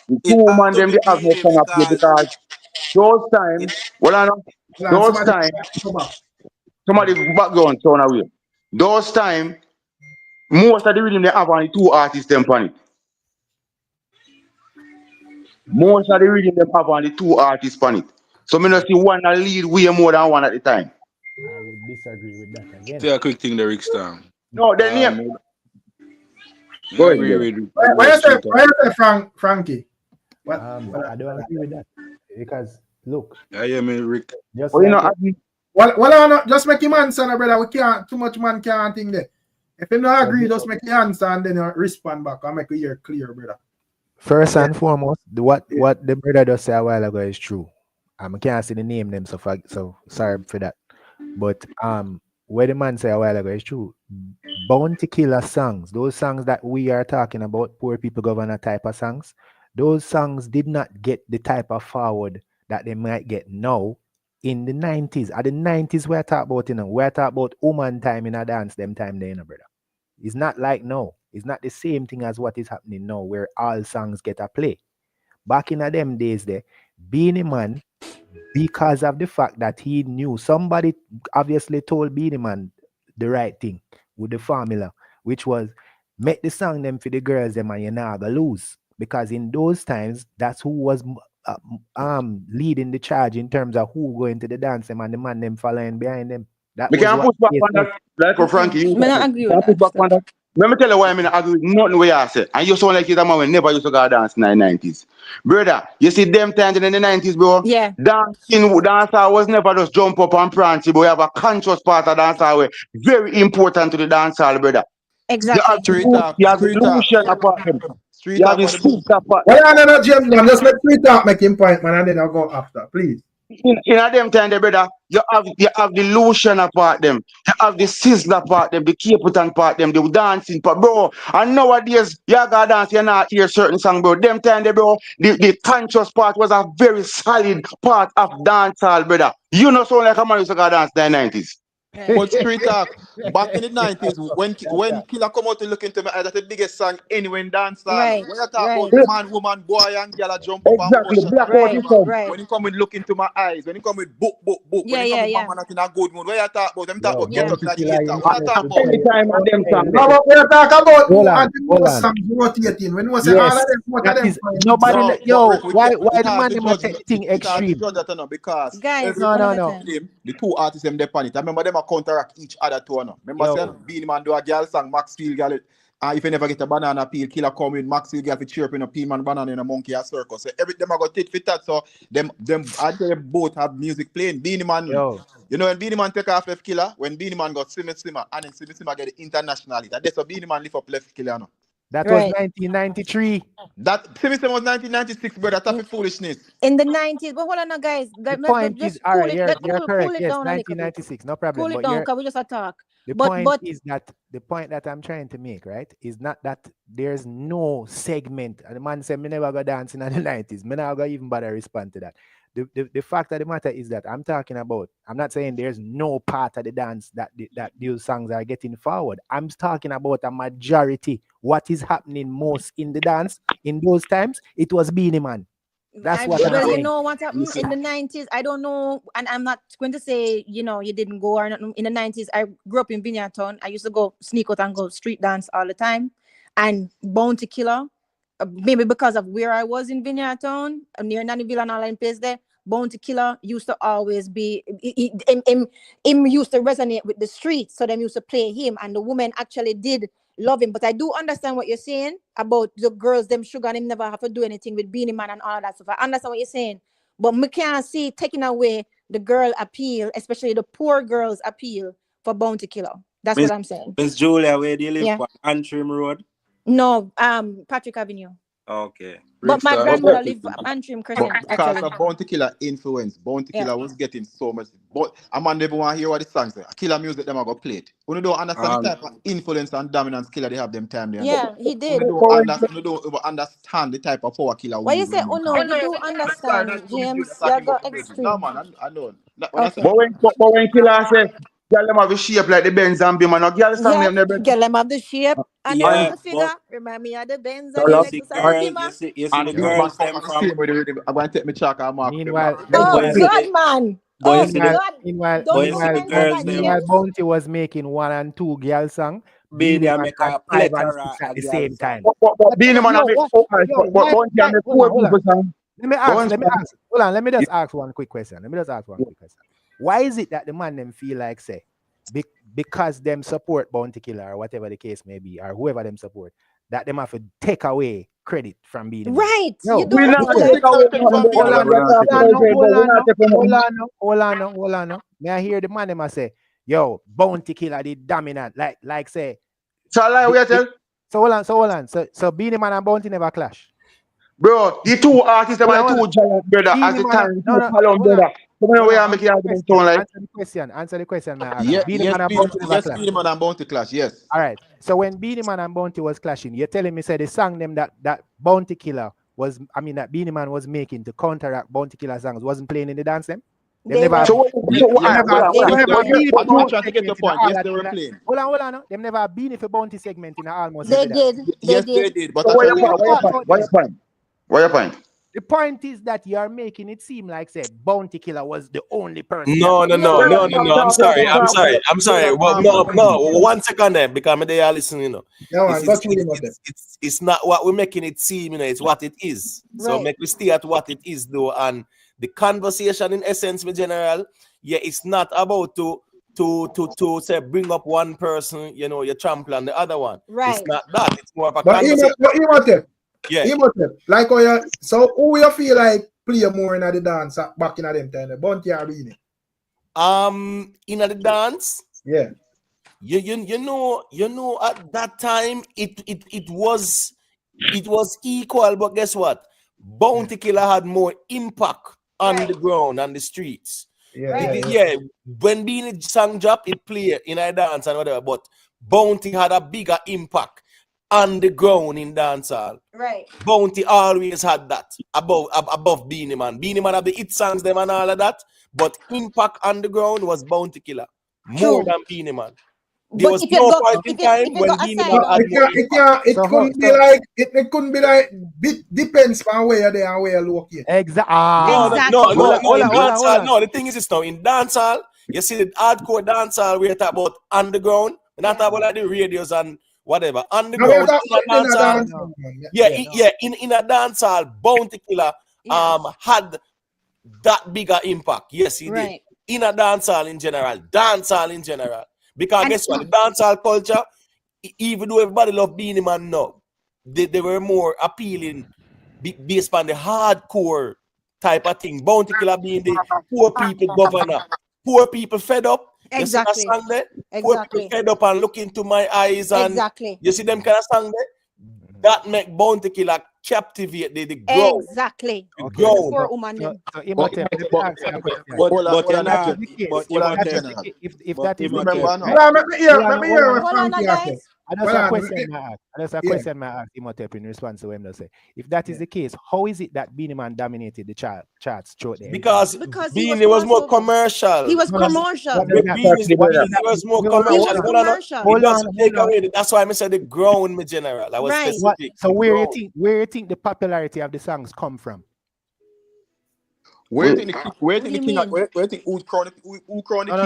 The It two have man to them be they have no Beenie song up here because those time, well I know, those somebody time, somebody background sound away. Those time, most of the rhythm they have on the two artists them on it. Most of the rhythm them have on the two artists on it. So me not see one a lead way more than one at the time. I would disagree with that again. Say a quick thing, the Rickstorm. No, then I go agree ahead. with why you say Frankie? I don't agree with that because look. Yeah, me Rick. Just Well, like Well, just make him answer, brother. We can't too much man can't think there. If you don't agree, just make the answer and then you respond back and make it clear, brother. First and foremost, what the brother just said a while ago is true. I can't see the name them, so sorry for that. But what the man said a while ago is true. Bounty Killer songs, those songs that we are talking about, Poor People Governor type of songs, those songs did not get the type of forward that they might get now in the 90s. At the 90s, we're talking about, we're talking about woman time in a dance, them time there, brother. It's not like now. It's not the same thing as what is happening now, where all songs get a play. Back in them days there, Beenie Man, because of the fact that he knew, somebody obviously told Beenie Man the right thing with the formula, which was make the song them for the girls them and you're not gonna lose. Because in those times, that's who was leading the charge in terms of who going to the dance them and the man them following behind them. That We was can what push back on that, like what Frankie you I said. agree We with can push back that. on that. Let me tell you why I agree with nothing what you said. And you sound like you're a man who never used to go dance in the 90s. Brother, you see them times in the 90s, bro? Yeah. Dancer was never just jump up and prance, but we have a conscious part of dancer very important to the dancehall, brother. Exactly. You have the illusion apart them. Street You have talk the for the book. street apart. Well, no, James, man, just make three talk, make him point, man, and then I'll go after, please. In a them time, brother, you have the lotion apart them, you have the sizzler part them, the capitan part them, the dancing part, bro. And nowadays, you gotta dance, you not hear certain song, bro. Them time, bro, the conscious part was a very solid part of dancehall, brother. You know, sound like a man used to go dance in the 90s. But street talk, back in the 90s, when Killer come out to look into me, that's the biggest song anywhere in dancehall. Right, When you talk about right. man, woman, boy, and girl jump up and Exactly, worship, black out Right, his son. right. when he come with look into my eyes, when he come with book, when Yeah, he come yeah, with yeah. mama not in a good mood, what you talk about? Them talk Yo, about get Yeah. up in the Bounty Killer hater. What you talk about? Anytime of them song, No, but we're talking about who and the hold most on. songs rotating. When we say all of Yes, them, what of that them is playing good nobody. songs. No, but Yo, Rick, why we the can't man have to them judge take the thing we can't have to extreme? judge that no, because Guys, every No, man no. the two artists them depend it. I remember them a counteract each other to no. Remember say Yo, Beenie Man do a girl song, Maxfield girl. If you never get a banana peel, Killer come in, Maxfield girl for chirping a pea man banana in a monkey a circus. So every them I got tit for that. So them I tell you both have music playing. Beenie Man, yo, you know when Beenie Man take off left Killer, when Beenie Man got Simmer and then Simmer get it internationally. That's so Beenie Man lift up left Killer no. that was Right. 1993. That Simmer was 1996, brother. That's a foolishness. In the 90s, but hold on, now, guys. The point is, Just all cool right, it. you're Cool correct. it Yes, down a little bit. 1996, no problem. Cool it But down, cause we just attack. the But point is that the point that I'm trying to make, right, is not that there's no segment. And the man said, "Me never go dancing in the 90s. Me never go even bother respond to that." The fact of the matter is that I'm talking about. I'm not saying there's no part of the dance that these songs are getting forward. I'm talking about a majority. What is happening most in the dance in those times? It was Beenie Man. That's what I'm well, you saying. know what happened in the 90s. I don't know, and I'm not going to say you didn't go or nothing. In the 90s, I grew up in Vineyardtown. I used to go sneak out and go street dance all the time, and Bounty Killer maybe because of where I was in Vineyard Town, near Nannyville and all in place there, Bounty Killer used to always be, him used to resonate with the streets, so them used to play him, and the woman actually did love him. But I do understand what you're saying about the girls, them sugar, and him never have to do anything with Beenie Man and all of that stuff. I understand what you're saying, but me can't see taking away the girl appeal, especially the poor girls appeal for Bounty Killer. That's what I'm saying. Miss Julia, where do you live? Yeah. On Antrim Road? No, Patrick Avenue. Okay. But my grandmother lived Antrim Crescent, Because actually. of Bounty Killer influence, Bounty Killer was getting so much. But a man never want to hear what the song say. Killer music them are going to play it. When you don't understand the type of influence and dominance Killer they have them time there. Yeah, he did. You don't understand the type of power Killer. Why you say, oh no, you do understand, James. You got extreme. No, man, I know. Okay. But when Killer say, girl them have a shape like the Benz and Beamer, no girl song them never. Girl them have the shape and Yeah, the figure. Remind me of the Benz you and the see Lexus and the girls, Beamer. you see the girls them from. I'm going to take my chalk and mark. Meanwhile, Oh you see God, the- man. Boy, Oh you see the- God. meanwhile, Don't meanwhile, comment girls on that, them- meanwhile, James. Bounty was making 1 and 2 girl song. Beenie Man make had a 5 and plethora 6 at of the girl same song. time. But Beenie Man have a Bounty and the poor people song. Let me ask. Hold on, let me just ask one quick question. Why is it that the man them feel like say, because them support Bounty Killer or whatever the case may be, or whoever them support, that them have to take away credit from being Right. No, You we don't not do take that. away Hold on. May I hear the man them a say, yo, Bounty Killer the dominant, like say. So like we tell. So hold on. So Beenie Man and Bounty never clash. Bro, the two artists them are two giant brother at the time. Brother. Come on, we are making argument sound like. Answer the question, man. Yes, Beenie Man and Bounty never clash. Beenie Man and Bounty clash, yes. All right. So when Beenie Man and Bounty was clashing, you're telling me say the song them that Bounty Killer was, that Beenie Man was making to counteract Bounty Killer songs wasn't playing in the dance them? Them never have playing. Hold on. No. Them never have Beenie for Bounty segment in almost They every dance. did. Yes, they did. But What your point? The point is that you are making it seem like say Bounty Killer was the only person. No. I'm sorry. Well, no. 1 second there, because they are listening. You know, it's not what we're making it seem. You know, it's what it is. So Right. make we stay at what it is, though. And the conversation, in essence, in general, it's not about to say bring up one person. You know, you trample on the other one. Right. It's not that. It's more of a But conversation. Yeah. Like how you, so who you feel like play more in the dance back in them time? Bounty or Beenie? In the dance. Yeah. You know at that time it was equal, but guess what? Bounty Killer had more impact on the ground and the streets. Yeah. When Beenie song drop, it play in a dance and whatever, but Bounty had a bigger impact on the ground in dancehall. Right. Bounty always had that above Beenie Man. Beenie Man have the hit songs them and all of that, but impact on the ground was Bounty Killer more than Beenie Man. There was no point in time when Beenie Man had more impact. It couldn't be like depends on where they are, where you locate. Exactly. No, the thing is this now in dancehall, you see the hardcore dancehall we talk about underground, and not talk about like the radios and whatever. Underground, in a dancehall, Bounty Killer had that bigger impact. Yes, he did. In a dancehall in general. Because guess what? The dancehall culture, even though everybody love Beenie Man now, they were more appealing based on the hardcore type of thing. Bounty Killer being the poor people governor. Poor people fed up. Exactly. You see that song there? Poor people fed up and look into my eyes and you see them kind of song there? That make Bounty Killer captivate the ground. Exactly. The ground. Poor woman. If that is a question I ask Imhotep in response to him to say, if that is the case, how is it that Beenie Man dominated the charts throughout the because Beenie was more commercial. He was commercial. Was more commercial. That's why I said the ground, my general. I was specific. So where you think the popularity of the songs come from? Where do you think who's crowned the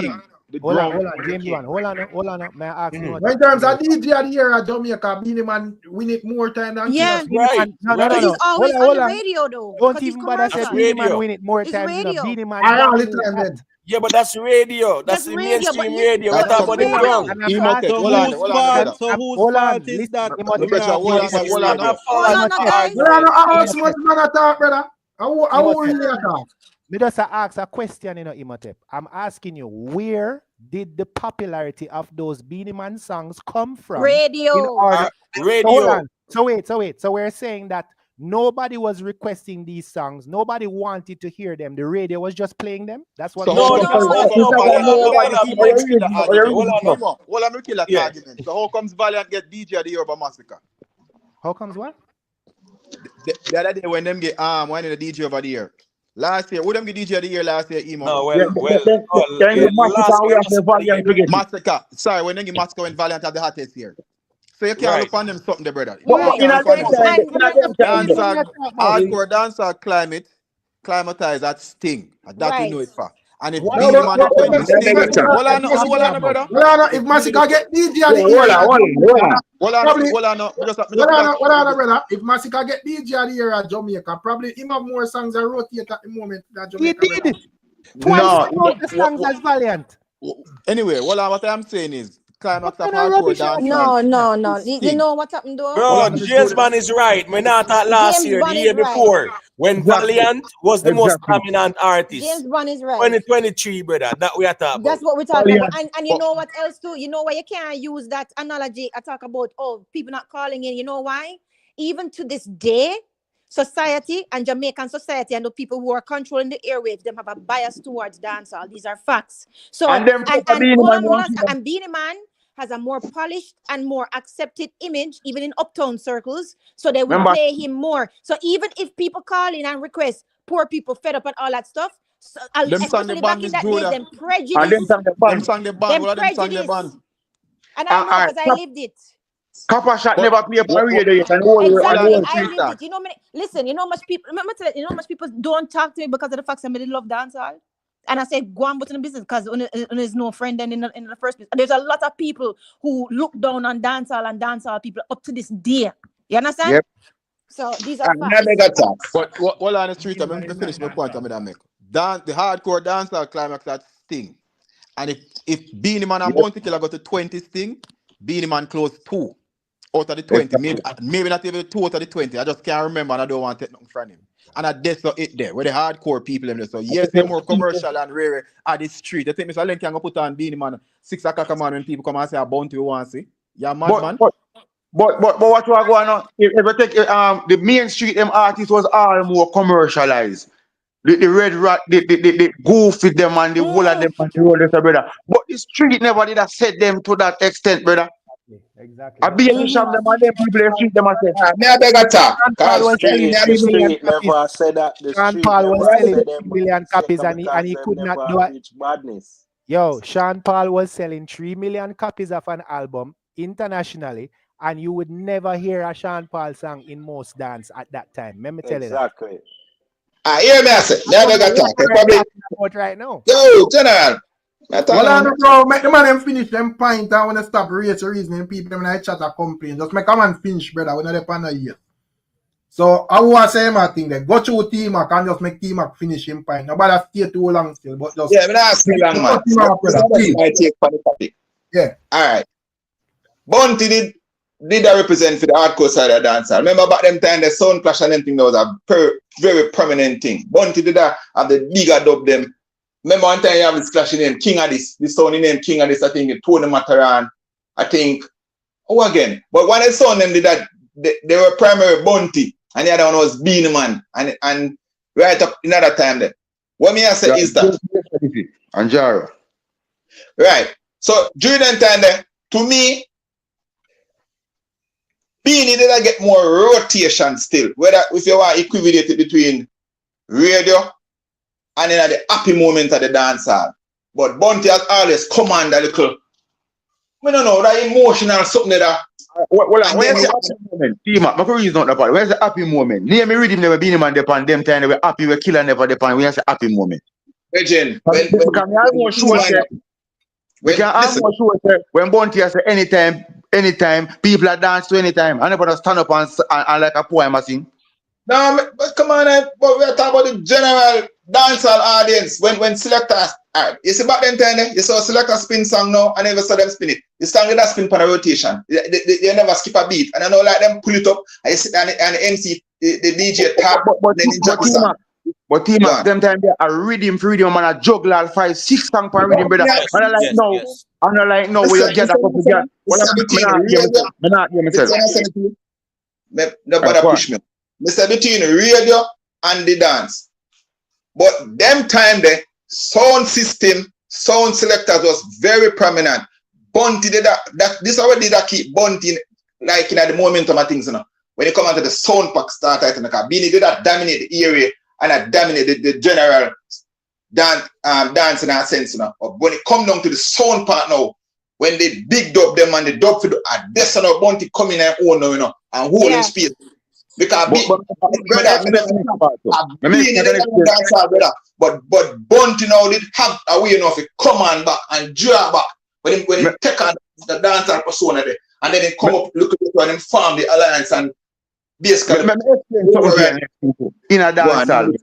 king? Hold on, James one. Hold on. May I ask you? In terms of DJ of the year at Jamaica, Beenie Man win it more time than Yeah, right. No. He's always on the radio though. Don't even bother say Beenie Man win it more It's times. You know, radio. Beenie Man. all the time then. Yeah, but that's radio. That's the radio, mainstream but you- radio. What that's about the radio. ground? Imhotep, hold on, brother. So whose Hold on, fault is listen, that? Imhotep, We not hold on, play hold radio. on. Not Hold on, false guys. Well, I know how much man attack, brother. I will really attack. Me just ask a question, Imhotep. I'm asking you, where did the popularity of those Beenie Man songs come from? Radio. In order, Radio. So hold on. So wait. So we're saying that nobody was requesting these songs. Nobody wanted to hear them. The radio was just playing them. That's what. So No, hold that's on, not. hold on, Hold on. kill that Yeah. argument. So how comes Valiant get DJ of the year over Massacre? How comes what? The other day when them get one in the DJ over the year. Last year, who them get DJ of the year last year, Emo? No, Massacre. Sorry, when they get Massacre when Valiant had the hottest year. So you can't Right. look on them something there, brother. Right. Hardcore dancer climatize that sting. And that we know it for. And if No, Beenie but- Man but- when the but- sting, but- but- hold on, brother. Well, I know if Massacre get DJ of the year, brother. If Massacre get DJ of the year at Jamaica, probably him have more songs that rotate at the moment than He Jamaica. did. Twice the songs as Valiant. Anyway, what I'm saying is climax of hardcore dance. No. You know what happened though? Bro, James Man is right. We not at last James year, Bond the year is right. before, when Exactly. Valiant was the most Exactly. dominant artist. James Bond is right. 2023, brother. That we are talking about. That's what we're talking about. And you know what else too? You know why you can't use that analogy? I talk about people not calling in. You know why? Even to this day, society and Jamaican society and the people who are controlling the airwaves, them have a bias towards dancehall. These are facts. So And them hold on, and Beenie Man has a more polished and more accepted image, even in uptown circles. So they will play him more. So even if people call in and request poor people fed up and all that stuff, so, especially back in that day, them prejudice. Them sang the band. What them sang the band? And I know because I lived it. Copper shot never play for radio. You can hold Exactly, I lived it. You know, listen. You know, much people. Remember, you know, much people don't talk to me because of the fact that I love dancehall. And I said, go on, but in the business because there's no friend then in the first place. And there's a lot of people who look down on dancehall people up to this day. You understand? Yep. So these are facts. But what on the street, I'm going to finish my point. I'm going to make the hardcore dancehall climax that sting. And if Beenie Man and Bounty Killer got to 20 sting, Beenie Man close 2 out of the 20. Maybe not even 2 out of the 20. I just can't remember and I don't want to take nothing from him. And I guess so it there where the hardcore people in there. So yes, they're more commercial and rare at the street. I think Mr. Len can go put on Beenie Man 6 o'clock a man when people come and say a Bounty we want to see. Yeah, man. But what you are going on? If you take the main street, them artists was all more commercialized. The red rat, the goof with them and the whole of them and the roll, brother. But the street never did have set them to that extent, brother. Exactly. I be a shop them and them people they street them and say, Me I beg a talk. The street never said that. The Sean street Paul was never selling said 3 them million copies and because he them could not never do it. reach badness. Yo, Sean Paul was selling 3 million copies of an album internationally, and you would never hear a Sean Paul song in most dance at that time. Let me tell you that. Exactly. Hear me I say. Me I beg a talk. About right now. Yo, General. Well, I know, bro, make the man them finish them pint and when they stop race reasoning people them in the chat a complain. Just make a man finish, brother, when they pan a year. So I was saying my thing there. Go through T-Mac and just make T-Mac finish him pint. Nobody stay too long still, but just yeah, me not stay long, man. I take for the topic. Yeah. Alright. Bounty did I represent for the hardcore side of the dancer. Remember back them time the sound clash and them thing that was a very prominent thing. Bounty did that have the bigger dub them. Remember one time you have this clash name, King of this. This sound name King of this, I think Tony Mataran. I think again. But when the sound them did that, they were primary Bounty and the other one was Beenie Man. And right up another time there. What me I say is that and Jaro. right. So during that time there, to me, Beenie did I get more rotation still. Whether if you want to equivalent it between radio and then at the happy moment of the dance hall. But Bounty has always command a little. We don't know that emotional something that. Where's the happy moment? T-Mac, my reason not the part. Where's the happy moment? Name me read him never Beenie Man depend them time they were happy, we killer never depend. Where's the happy moment? Legend. We can almost show it when Bunty has anytime, people are dance to anytime. I never stand up and like a poem I sing. No, but come on, but we're talking about the general dancehall audience. When selectors, you see back then time, you saw selector spin song now, I never saw them spin it. The song that spin for a rotation. They never skip a beat. And I know like them pull it up, and you sit and the MC, the DJ tap, then inject the song. But team them time there a rhythm freedom and a juggle all 5, 6 songs per rhythm, brother. And I like no, I'm not like no where you get a couple girls. Nobody push me. Mr. Between radio and the dance. But them time there, sound system, sound selectors was very prominent. Bunty did that this already that keep bunting like in the momentum of things, you know. When you come onto the sound pack start out in the car, Beenie did that dominate the area and that dominate the general dance in that sense, you know. But when it come down to the sound part now, when they big dub them and the dub for the this and Bunty coming and own now, you know, and hold in space. Because but Bunty now did have a way enough to come on back and draw back when he take on the dancer persona there, and then he come up look at it and then form the alliance and basically in a dancehall.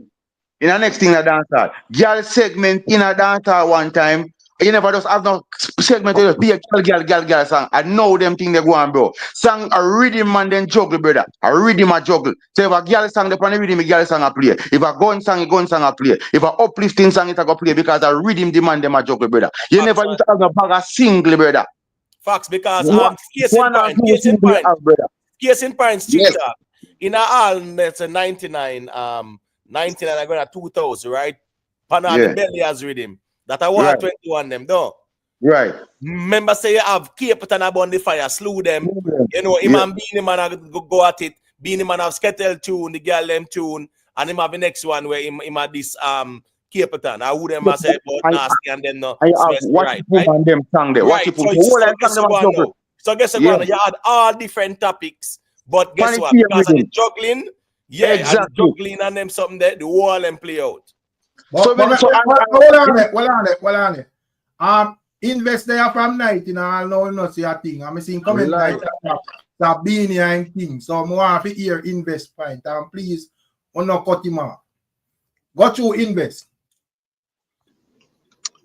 In the next thing in a dancehall, girl segment in a dancehall one time. You never just have no segment to be a girl song. I know them thing they go on, bro. Song a rhythm and then juggle, brother. A rhythm a juggle. So if a girl song, the rhythm, a girl song a play. If a gun song a play. If a uplifting song, it a go play because a rhythm demand them a juggle, brother. You never used to have no bag of single, brother. Facts, because case in point, street talk. In all, that's a 99, 99 I got a 2000, right? Panama belly has rhythm. That I want 21 them, though. Right. Remember, say you have Cartel on the fire, slew them. You know, him and Beenie Man go at it. Beenie Man have Cartel tune, the girl them tune, and him have the next one where him have this Cartel. I would them say about nasty and then no. Right. And them song there. Right. So guess what? You had all different topics, but guess what? Because of the juggling, and the juggling and them something there, the whole them play out. Hold on it. Invest there from night, you know, I know not see a thing. I'm seeing comment like that Beenie and King. So I want to hear invest point. And please, not cut him off. Got you invest.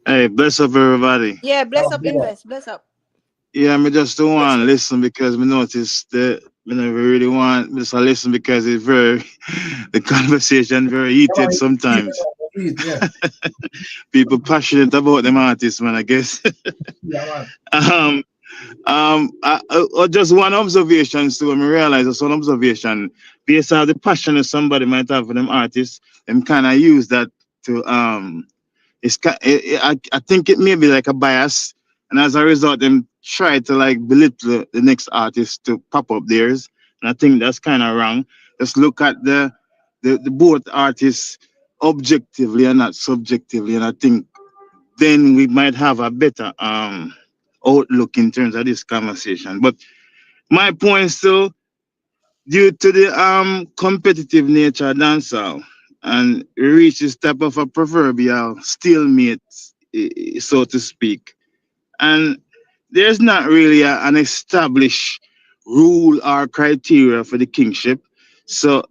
Hey, bless up everybody. Yeah, bless up, invest, bless up. Yeah, I just don't want to listen because we noticed that we never really want just to listen because it's the conversation very heated sometimes. Yeah. People passionate about them artists, man, I guess. Just one observation, so when I realize that's one observation, based on the passion that somebody might have for them artists, them kind of use that to I think it may be like a bias, and as a result, them try to like belittle the next artist to pop up theirs, and I think that's kind of wrong. Just look at the both artists objectively and not subjectively, and I think then we might have a better outlook in terms of this conversation. But my point still, due to the competitive nature of dancehall, and reach this type of a proverbial stalemate, so to speak, and there's not really an established rule or criteria for the kingship, so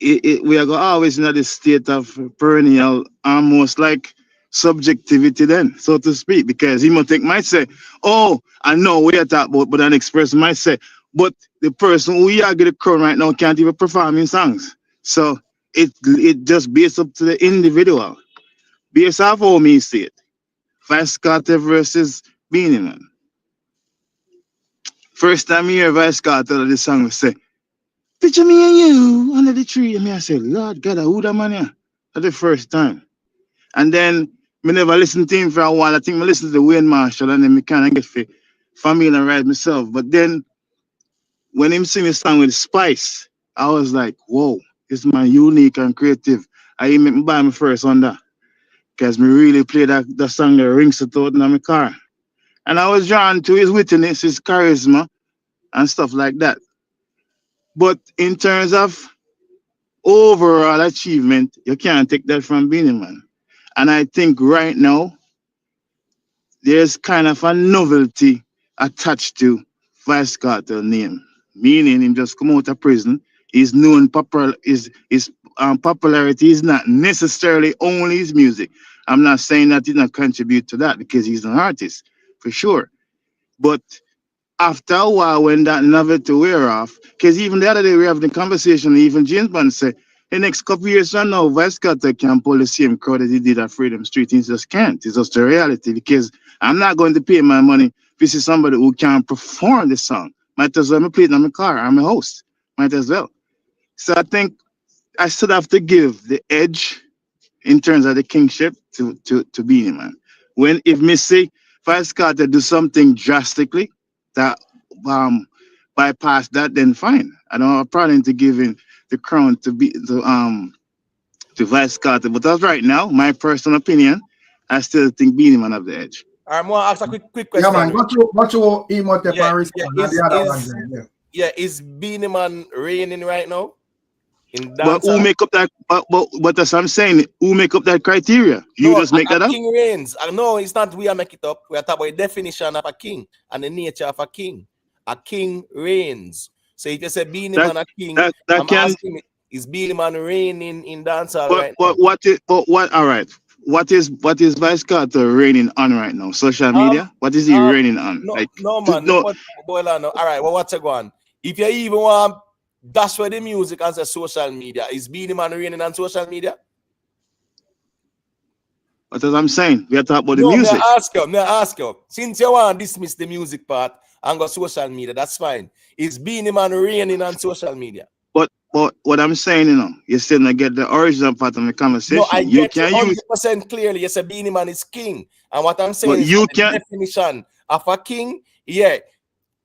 we are always in this state of perennial, almost like subjectivity then, so to speak, because he might say, oh, I know what you're talking about, but the next person might say, but the person who you argue the crown right now can't even perform in songs. So it just based up to the individual. Based off how me see it. Vybz Cartel versus Beenie Man. First time you hear Vybz Cartel of the song, we say, picture me and you under the tree. And I said, Lord God, who that man here? That's the first time. And then I never listened to him for a while. I think I listened to Wayne Marshall and then I kind of get familiarized myself. But then when him sing a song with Spice, I was like, whoa, this man unique and creative. I even me buy my first on that. Because me really play that song that rings it out in my car. And I was drawn to his wittiness, his charisma, and stuff like that. But in terms of overall achievement, you can't take that from Beenie Man. And I think right now, there's kind of a novelty attached to Vybz Kartel name, meaning him just come out of prison. He's known his popularity is not necessarily only his music. I'm not saying that he not contribute to that because he's an artist for sure, but after a while, when that novelty wear off, because even the other day we have the conversation, even James Bond said, the next couple of years from now, Vybz Kartel can pull the same crowd that he did at Freedom Street. He just can't. It's just the reality because I'm not going to pay my money if this is somebody who can perform the song. Might as well play it in my car. I'm a host. Might as well. So I think I still have to give the edge in terms of the kingship to Beenie Man. When if Missy Vybz Kartel do something drastically that bypass that, then fine. I don't have a problem to giving the crown to Vybz Kartel. But as right now, my personal opinion, I still think Beenie Man have the edge. I'm gonna ask a quick question. Yeah, man. What you Imhotep and respond and the other ones then, yeah, is Beenie Man reigning right now? But who make up that? But that's what I'm saying. Who make up that criteria? You just make that up. King reigns. No, it's not. We are make it up. We are talking about the definition of a king and the nature of a king. A king reigns. So if you say Beenie Man a king, I'm asking, is Beenie Man reigning in dancehall right now? All right. What is Vybz Kartel reigning on right now? Social media? What is he reigning on? No, man. No. All right. Well, what's it going? If you even want that's where the music and the social media. Is Beenie Man reigning on social media? What I'm saying, we are talking about the music. May I ask you, since you want to dismiss the music part and go social media, that's fine. Is Beenie Man reigning on social media? But what I'm saying, you still not get the original part of the conversation. No, I get you 100% clearly. You say Beenie Man is king. And what I'm saying is the definition of a king,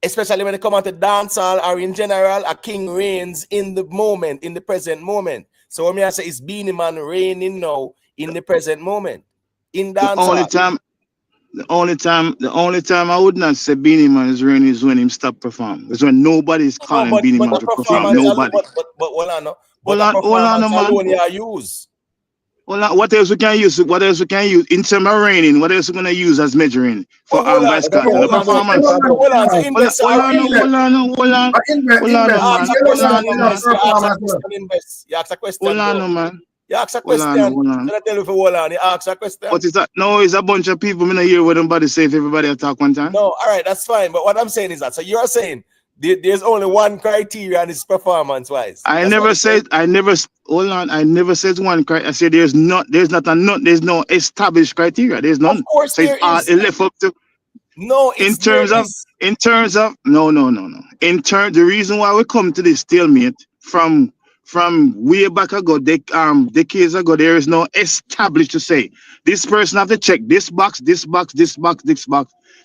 especially when it comes to dancehall or in general, a king reigns in the moment, in the present moment. So when I say is Beenie Man reigning now in the present moment in dancehall. The only time I would not say Beenie Man is reigning is when him stop perform. It's when nobody's calling Beenie Man to perform. Nobody. But hold on, man. Use. What else we can use? In terms of reigning? What else we gonna use as measuring for Vybz Kartel? Performance. You ask a question. Hold on, man. You ask a question. I tell you for hold on. You ask a question. What is that? No, it's a bunch of people. Me not hear what somebody say if everybody attack one time. No, all right, that's fine. But what I'm saying is that so you're saying there's only one criteria and it's performance wise. I never said one criteria. I said there's no established criteria. There's none. Of course, so there is. It left up to in terms of no. The reason why we come to this stalemate from way back ago, decades ago, there is no established to say this person have to check this box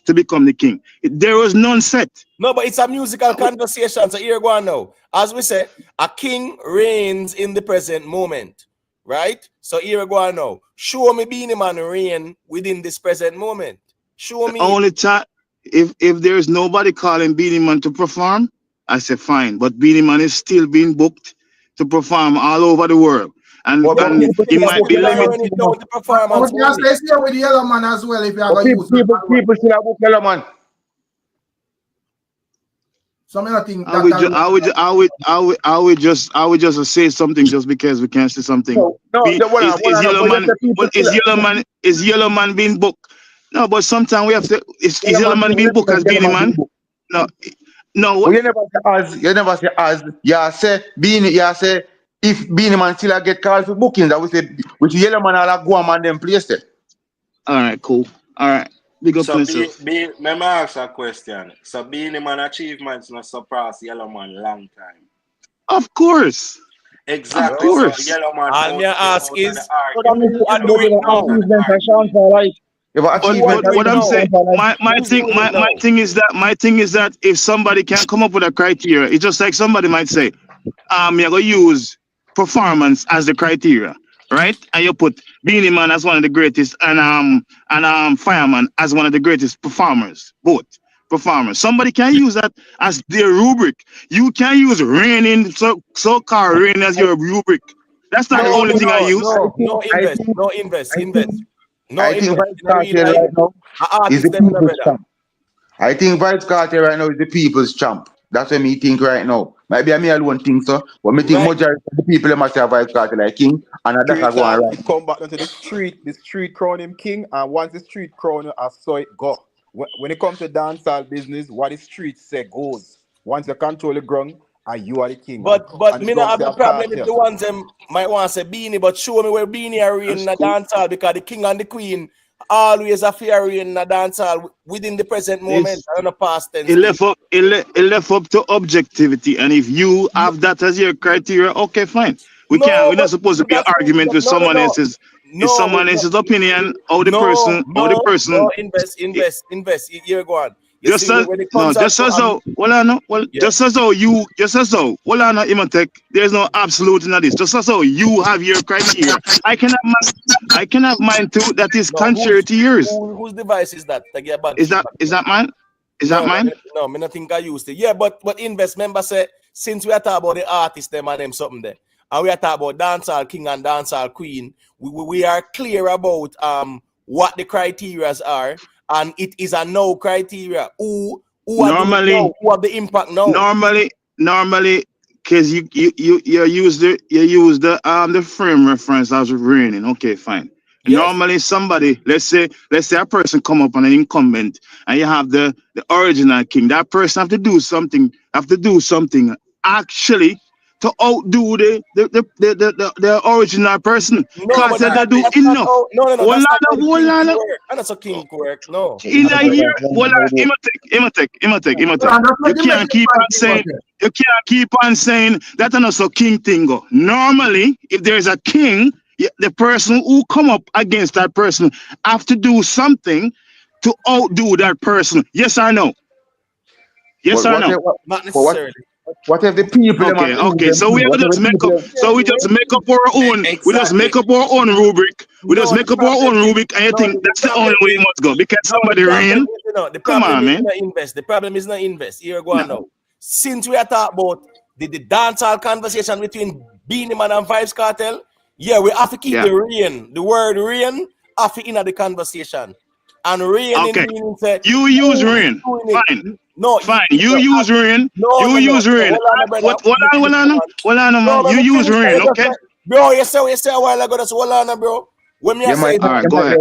to become the king. There was none set. No, but it's a musical conversation. So here go on now. As we say, a king reigns in the present moment, right? So here we go on now. Show me Beenie Man reign within this present moment. Show me. Only time if there's nobody calling Beenie Man to perform, I say fine. But Beenie Man is still being booked to perform all over the world. And it might be limited. The performance. But you stay with the yellow man as well if you are going to use people still have book yellow man. So I think I would just say something just because we can't say something. Is yellow man being booked? No, but sometimes we have to. Is yellow man being booked as Beenie Man? No. Well, you never say as. You say Beenie. You say if Beenie Man still get called for bookings, that we say with yellow man all go and them place there. All right, cool. All right. Big up so myself. Let me ask a question. So Beenie Man achievements not surpass Yellow Man long time. Of course. Exactly. Of course. So Yellow Man. All me ask is what I'm saying, my thing is that if somebody can't come up with a criteria, it's just like somebody might say, you're gonna use performance as the criteria. Right, and you put Beenie Man as one of the greatest, and Fireman as one of the greatest performers. Both performers. Somebody can use that as their rubric. You can use reigning, so-called reign as your rubric. That's not the only thing I use. No, invest. No, I think invest Vybz in a real Cartel life. right now is the Artist them, you know, people's brother. champ. I think Vybz Cartel right now is the people's champ. That's what me think right now. Maybe I me alone think so, but me think Right. majority of the people them must have Vybz Cartel like king, and that's Straight a go on lad, right. it come back down to the street crown him king, and once the street crown him, I saw it go. When it comes to dancehall business, what the street say goes. Once you control the ground, and you are the king. But And me the not ground have say the a problem with cartel. the ones them might want to say Beenie, but show me where Beenie are in the dancehall, because the king and the queen always a fear in the dancehall within the present moment. I don't know past tense. It left up to objectivity, and if you have that as your criteria, okay, fine. We're No, not supposed to be an that's argument with no, someone no. else's. It's No, someone else's opinion. How the no, person. invest. Here go on. You see, when it comes out Just to as though, yeah. just as though hold on, Imatech, there's no absolute in this. Just as though you have your criteria, I can have mine too. That is No, contrary to yours. whose device is that? To get bad Is that mine? Is that mine? No, me not think I used it. Yeah, but invest. Member say since we are talking about the artists, them and them something there, and we are talking about dancehall king and dancehall queen, we are clear about what the criterias are, and it is a no criteria. Who are doing now? Who have the impact now? Normally, because you use the frame reference as raining. Okay, fine. Yes. Normally, somebody, let's say a person come up on an incumbent, and you have the original king. That person have to do something actually to outdo the original person. No, but Cartel do that's enough. no. That's not how the king Hold on. work. And that's a king work. No. In a year, Imatech. You can't keep on saying that and also king thing go. Normally, if there's a king, the person who come up against that person have to do something to outdo that person. Yes or no? Yes or no? Not necessarily. What if the people Okay. So we just make up. So we just make up our own. We just make up our own rubric. We just make up our own rubric, and you think that's the only way it must go because somebody ran. Come on, man. The problem is not invest. Here go on now. Since we are talking about the dancehall conversation between Beenie Man and Vybz Cartel, yeah, we have to keep the rain. The word rain have to in the conversation. And rain okay. in say, you use rain. Fine. No, fine. You use rain. No, use rain. Hold on, man. You use rain, okay? Bro, you say a while ago. That's hold on, bro. When me say all right, go ahead.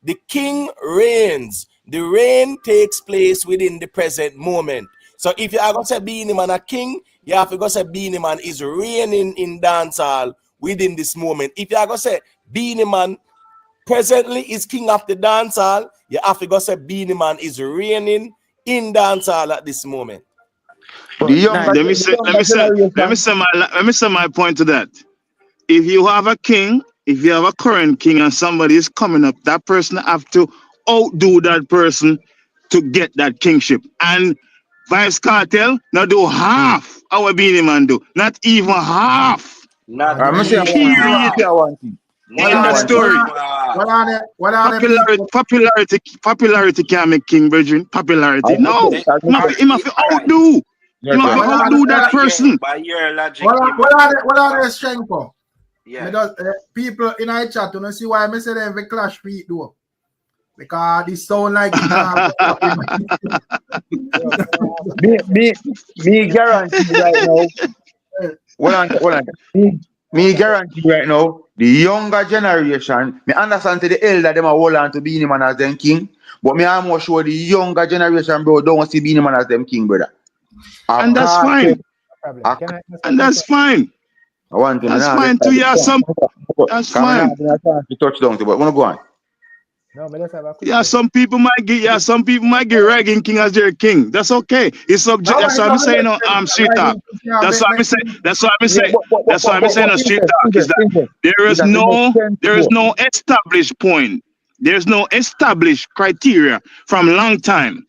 The king reigns. The reign takes place within the present moment. So if you are gonna say Beenie Man a king, you have to go say Beenie Man is reigning in dancehall within this moment. If you are gonna say Beenie Man presently is king of the dancehall, you have to go say Beenie Man is reigning in dancehall at this moment. Let me say my point to that. If you have a king, if you have a current king and somebody is coming up, that person have to outdo that person to get that kingship. And Vybz Cartel now do half our Beenie Man do, not even half. Not I'm saying one thing. In the story. Popularity can't make king, brethren. Popularity. No. He must outdo. You must outdo that person. By your logic. What are the strength for? Yeah. Because people in our chat, you know, see why I say them we clash feet though. Because this sound like me guarantee right now. Hold on. Me guarantee right now, the younger generation, me understand to the elder them a hold on to Beenie Man as them king, but me almost sure the younger generation, bro, don't see Beenie Man as them king, brother. And that's fine. And that's fine. That's fine too. Yeah, that's fine. Wanna go on? Yeah, some people might get ragging king as their king. That's okay. It's subject. That's what I'm saying on street talk. That's what I'm saying. That's what I'm saying on street talk. Is that there is no established point. There's no established criteria from long time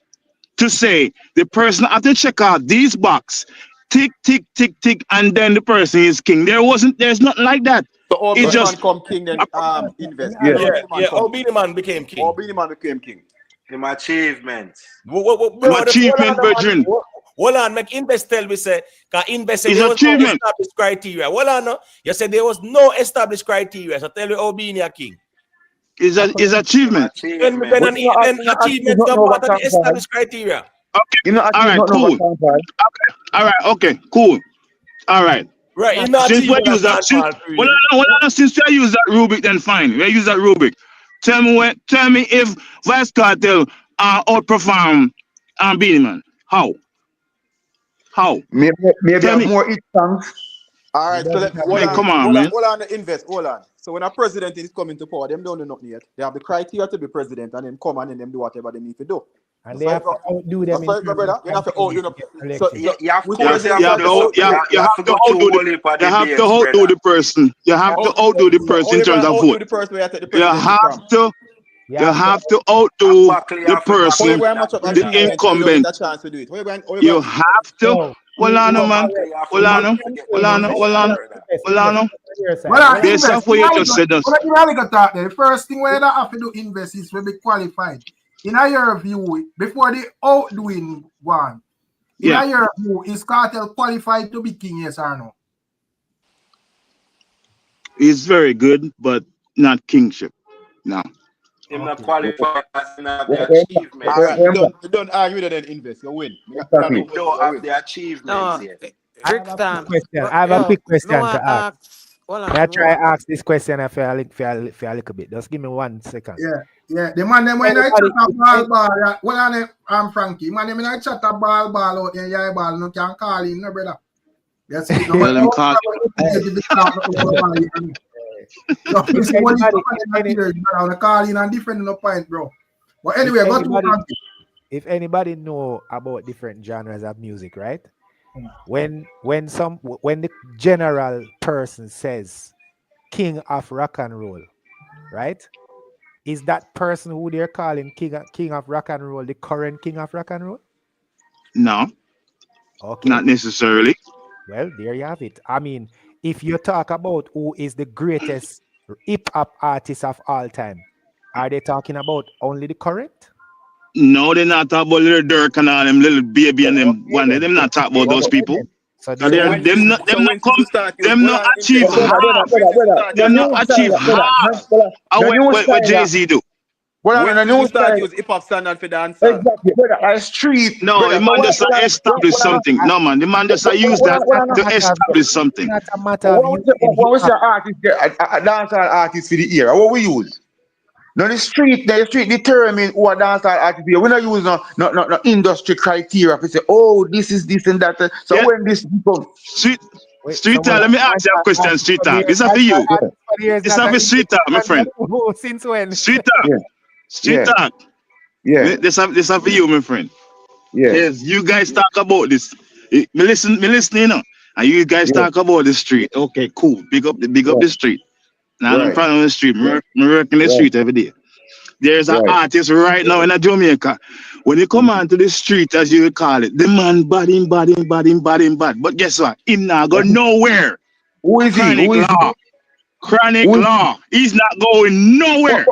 to say the person have to check out these box, tick, and then the person is king. There's nothing like that. So Beenie Man come king, then invest. Beenie Man became king. Beenie Man became king. Him achievement. Achievement, brethren. Hold on, make invest tell we say, because invest is there was no achievement. established criteria. Hold on, no. You said there was no established criteria. So tell you how Beenie a king. Is achievement. Then achievements don't part of the established criteria. Okay. All right. Cool. Okay. All right. Okay. Cool. All right. Right. You're not Since we achieving use that, since we use that rubric, then fine. We use that rubric. Tell me if Vybz Cartel outperform Beenie Man. How? Maybe have more hit songs. All right, so come on, man. Hold on, the invest. Hold on. So when a president is coming to power, them don't do nothing yet. They have the criteria to be president, and then come and then them do whatever they need to do. And they have to outdo them. Brother. You have to outdo them. So you have to outdo the person. You have to outdo the person in terms of vote. You have to outdo the person, the incumbent. You have to. Hold on, man. Hold on. Based off what you just said. The first thing where they have to do invest is to be qualified. In your view, before the outdoing one, in your view, is Cartel qualified to be king, yes or no? He's very good, but not kingship. No. Him not qualified as in the achievement. All right, you don't argue that then invest, you win. You don't have the achievements yet. I have a quick question to ask. I try to ask this question for a little bit. Just give me 1 second. Yeah. The man them when I chat a ball, well, I'm Frankie. Man them when I chat a ball out in your ball, no can call in, no brother. That's it. Well, them call. Calling and different no point, bro. But anyway, if anybody know about different genres of music, right? When the general person says king of rock and roll, right? Is that person who they're calling king of rock and roll the current king of rock and roll? No. Okay. Not necessarily. Well, there you have it. I mean, if you talk about who is the greatest hip-hop artist of all time, are they talking about only the current? No, they're not talking about little Dirk and all them little baby and them one. They're not talking about those people. So them not achieve half. Them not achieve half. What Jay-Z do? When you start use hip-hop standard for dance. Exactly, brother. A street. No, the man just establish something. No, man, the man just use that to establish something. What was your artist, a dancehall artist for the era? What we use? Now the street determine who a dancehall artist is. We not use no industry criteria to say, oh, this is this and that. So when this becomes Street talk, let me ask you a question, street talk. This is for you. This is for street talk, my friend. Since when? Street talk. Street talk. Yeah. This is for you, my friend. Yeah. Yes, you guys talk about this. Me listen, you know. And you guys talk about the street. Okay, cool. Big up the street. Now I'm in front of the street. I work in the street every day. There's an artist right now in Jamaica. When you come onto the street, as you call it, the man bad. But guess what? Him not go nowhere. Who is he? Chronic Law. He's not going nowhere.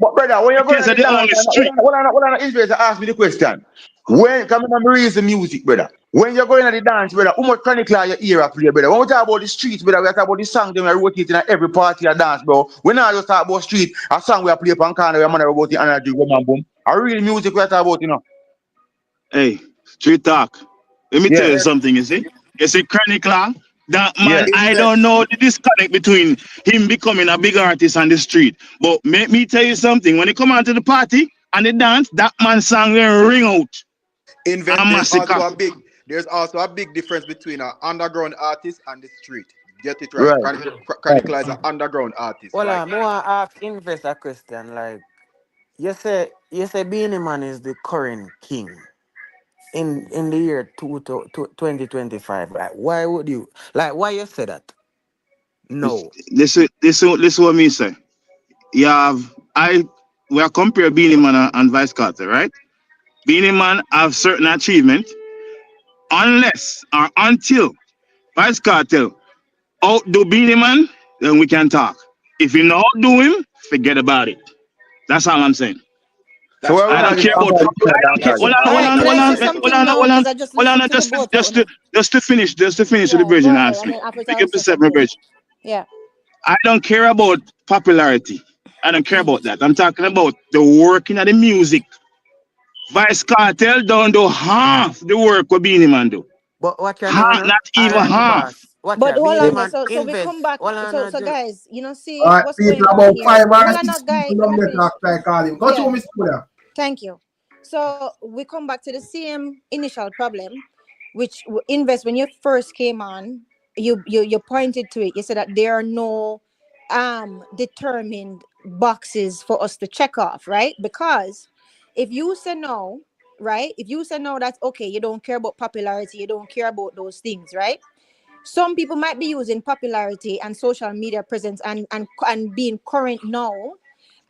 But brother, when you're going to the only street. What I'm interested to ask me the question. When coming on raise the music, brother. When you're going to the dance, brother, how much Chronic Law your ear play, brother? When we talk about the streets, brother, we talk about the song they wrote it in every party of dance, bro. We not just talk about street, a song we play upon corner, we man about the energy, boom. A real music we talk about, you know. Hey, street talk. Let me tell you something, you see? You see Chronic Law? That man, I don't know the disconnect between him becoming a big artist on the street. But make me tell you something. When he come out to the party and they dance, that man's song will ring out. There's also a big difference between an underground artist and the street. Get it right. Chronic Law is an underground artist. Well, I want to ask Invest a question. Like, you say Beenie Man is the current king in the year 2025. Right? Why would you why you say that? No. This is what me say. We are comparing Beenie Man and Vybz Cartel, right? Beenie Man have certain achievement unless or until Vybz Cartel outdo Beenie Man, then we can talk. If you not outdo him, forget about it. That's all I'm saying. So I don't care about just to finish the bridge and ask me. Pick up the separate bridge. Yeah. I don't care about popularity. I don't care about that. I'm talking about the working of the music. Vice Cartel don't do half the work what Beenie Man do. But what you know, Half, no? not even Alrighty, half. boss. What But you hold Beenie on, no. Man So we come invest. back. Hold on, So just guys, you know, see All right, what's people, going on about here. 5 or Hold on, no, 6 guy. people Let on me the finish. talk, I call him. Go to Yeah. Mr. Buddha. Thank you. So we come back to the same initial problem, which invest when you first came on, you pointed to it. You said that there are no determined boxes for us to check off, right? Because if you say no, right? If you say no, that's okay. You don't care about popularity, you don't care about those things, right? Some people might be using popularity and social media presence and being current now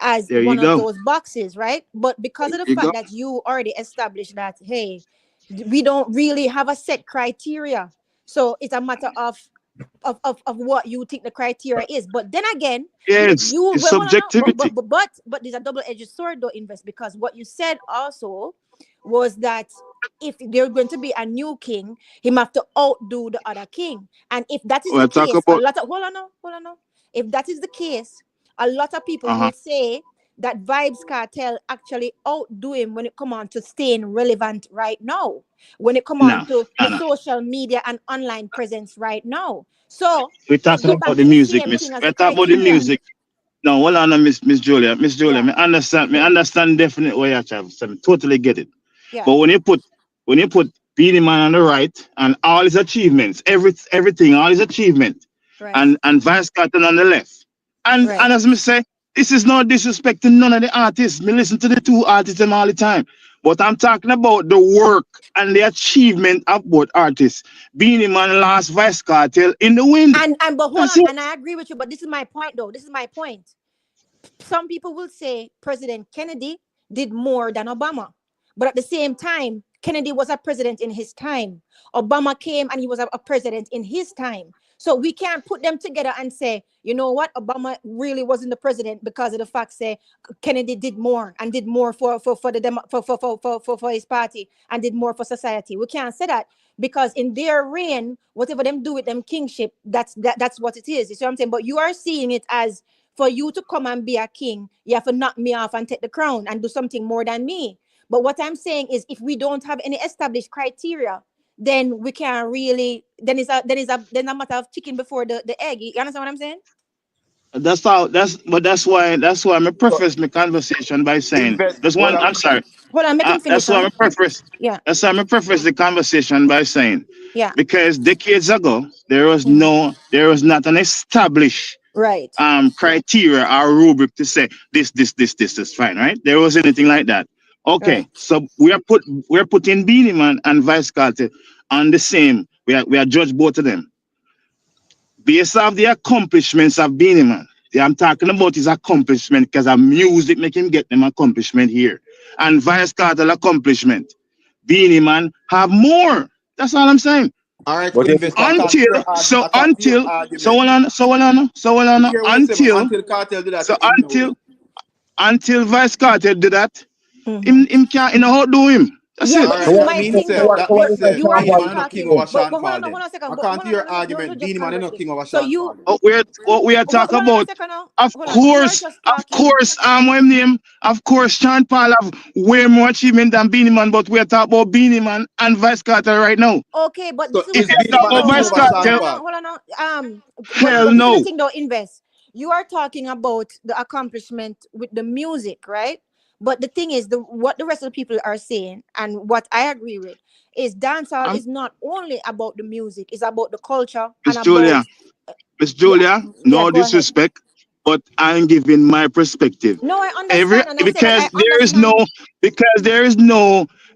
as There you one of go. those boxes, right? But because of the You go. fact that you already established that, hey, we don't really have a set criteria, so it's a matter of what you think the criteria is. But then again, if Yes, you it's well, hold on, no, subjectivity. but there's a double-edged sword though, invest, because what you said also was that if there's going to be a new king, he must have to outdo the other king. And if that is the We'll talk case, a about lot of hold on now. If that is the case, a lot of people uh-huh. will say that Vybz Cartel actually outdo him when it come on to staying relevant right now, when it come on No, to the no. social media and online presence right now. So We're it talking go about back the to the music, same miss. thing as We're the talking about the criteria. music. No, hold on, Miss Julia. Miss Julia, Yeah. me understand definitely what you're trying to say. I totally get it. Yeah. But when you put Beenie Man on the right and all his achievements, everything, all his achievement, Right. and Vice Cartel on the left. And Right. as me say, this is no disrespect to none of the artists. Me listen to the two artists them all the time. But I'm talking about the work and the achievement of both artists. Beenie Man lost Vice Cartel in the wind. And but hold That's on, it. and I agree with you, but this is my point though. This is my point. Some people will say President Kennedy did more than Obama. But at the same time, Kennedy was a president in his time. Obama came and he was a president in his time. So we can't put them together and say, you know what, Obama really wasn't the president because of the fact say Kennedy did more and did more for his party and did more for society. We can't say that because in their reign, whatever them do with them kingship, that's what it is. You see what I'm saying? But you are seeing it as for you to come and be a king, you have to knock me off and take the crown and do something more than me. But what I'm saying is, if we don't have any established criteria, then we can't really. Then it's a matter of chicken before the egg. You understand what I'm saying? That's how. That's why I preface my conversation by saying that's one. I'm sorry. Hold on, make him finish, That's why son. I preface. Yeah. That's why I preface the conversation by saying Yeah. because decades ago there was not an established Right. criteria or rubric to say this is fine, right? There was anything like that. Okay, Right. so we're putting Beenie Man and Vice Cartel on the same. We are judge both of them based off the accomplishments of Beenie Man. Yeah, I'm talking about his accomplishment because of music make him get them accomplishment here. And Vice Cartel accomplishment. Beenie Man have more. That's all I'm saying. All right, But invest. Until until Vice Cartel do that, him can't outdo him. That's Yeah, it. but this is my thing though. That means You are Beenie just Man is not king talking, over but Sean hold Paul on, hold then. on a second. But According to your hold on, argument, no, just Beenie Man is not conversation. king over So Sean you, Paul then. What we are talking hold on a about, second now. of Hold on. You are course, just talking. of course, Sean Paul have way more achievement than Beenie Man, but we are talking about Beenie Man and Vice Cartel right now. Okay, but So this is If what is you I'm Beenie talk Man saying not about though. king Vice over Hold on, Sean Cartel, hold on, Paul? hold on, hell but this is the no. thing though, invest. You are talking about the accomplishment with the music, right? But the thing is, what the rest of the people are saying, and what I agree with, is dancehall I'm is not only about the music; it's about the culture Miss and about yeah, Julia, yeah. no Go ahead. disrespect, but I'm giving my perspective. No, I understand, and I said that I understand.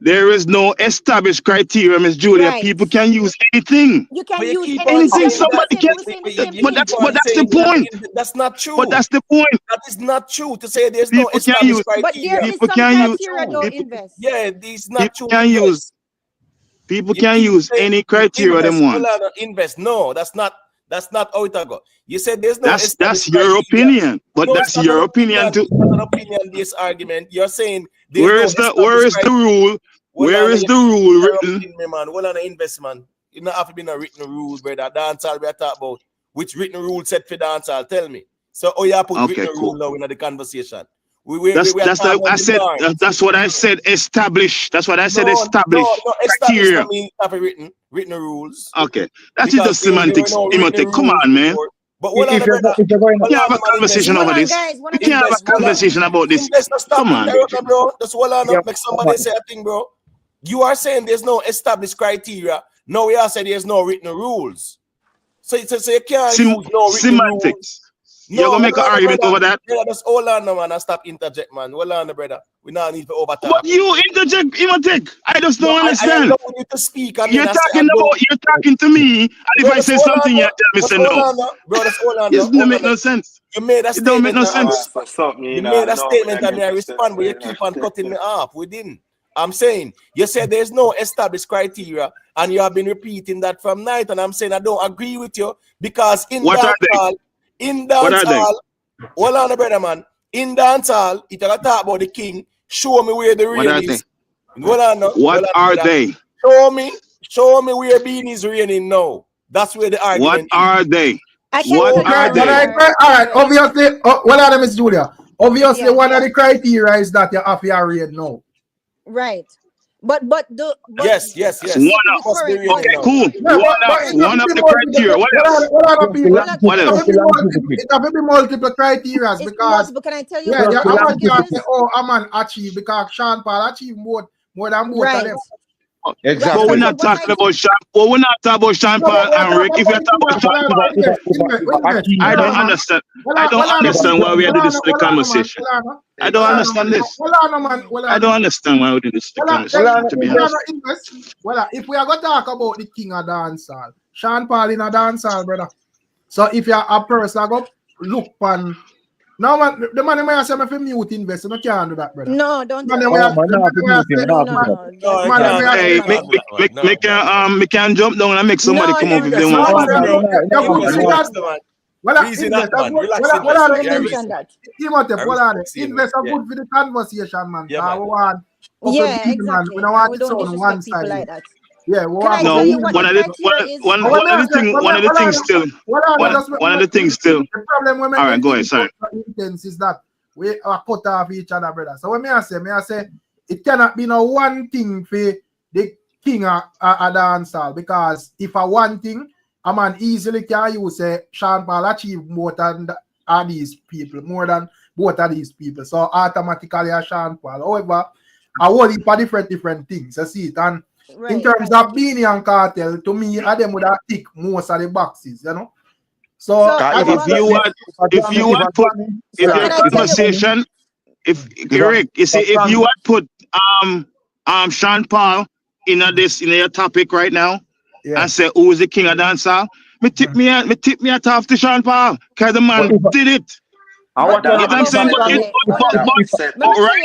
There is no established criteria, Miss Julia. Right. People can use anything. You can But you use keep on anything, but Anything then saying we're that. somebody saying can, we're saying the same You but keep thing. on that's the saying that. point. That's not But true. that's the point. That is not true to say there's no People can use established But there criteria. is people some can use Not criteria though, true. people invest. Yeah, this is not people true. can use Invest. people You can keep use saying any criteria them invest. Hold want. on, invest. No, that's not how it go. You said there's no That's established your criteria. opinion. But No, it's that's not an your opinion opinion. too. It's not an opinion-based argument. You're saying there's no Where established is the criteria. rule? Hold Where on, is you're the rule written? interrupting me, man. Hold on, investment. You not have to be a written rule, brother. Dancehall we are talking about. Which written rule set for dancehall? Tell me. So oh yeah, put Okay, written cool. rule now in the conversation. That's that's what I said. Establish. That's what I said. Establish No. Establish criteria. for me have written rules. Okay, that is the semantics. There were no written Come rules on, man. before. But what If you're going, We can't have a conversation over this. We can't have a conversation about this. Come on, bro. Just hold on Yeah, up. Make somebody say a thing, bro. You are saying there's no established criteria. No, we are saying there's no written rules. So you can't use no written rules. semantics. No, You're gonna make an argument over that? Yeah, just hold on, man, and stop interject, man. Hold on, brother. We now need to overtalk. But you interject, I just don't understand. I allow you to speak. You're talking to me, and if I say something, you tell me say no. Bro, just hold on. It doesn't make no sense. You made a statement. It don't make no sense. You made a statement and I respond, but you keep on cutting me off. We didn't. I'm saying, you said there's no established criteria, and you have been repeating that from night, and I'm saying I don't agree with you, because in dancehall, hold on, brother, man. In dancehall, if you talk about the king, show me where the reign is. What are they? Show me where Beenie is reigning now. That's where the argument What are they? All right, obviously, what are them, Miss Julia? Obviously, one of the criteria is that you have your reign now. Right. But yes. Okay, cool. One of the criteria. What else? It have to be multiple criteria because can I tell you? Oh, I'm an achieve because Sean Paul achieved more than both of them. Exactly. But we're not talking about Sean. Well, we're not talking about Sean Paul and Rick. If you're talking about Sean Paul, I don't understand. I don't understand why we are doing this conversation. I don't understand this. I don't understand why we do this conversation, to be honest. Well, if we are going to talk about the king of dancehall, Sean Paul in a dancehall, brother. So if you're a person, I go look on. Now, man, the man may say if you mute invest, you can't do that, brother. No, don't do that. Me can jump down and make somebody come up if they want. Invest a good for the conversation, man. Yeah, exactly. We don't want we to don't sound one disrespect people like that. Yeah, one of the things still. The problem when all right, go ahead. Sorry. Is that we are cut off each other, brother. So when I say it cannot be no one thing for the king of dancehall, because if a one thing, a man easily can use say Sean Paul achieve more than these people, more than both of these people. So automatically a Sean Paul. However, a whole heap of different things. You see it, and in terms of Beenie and Cartel, to me, them would have tick most of the boxes, you know. So if you had put your conversation, if Eric, you see, if you had put Sean Paul in your topic right now, and say who is the king of dancehall, me tip me at off to Sean Paul, because the man did it. But right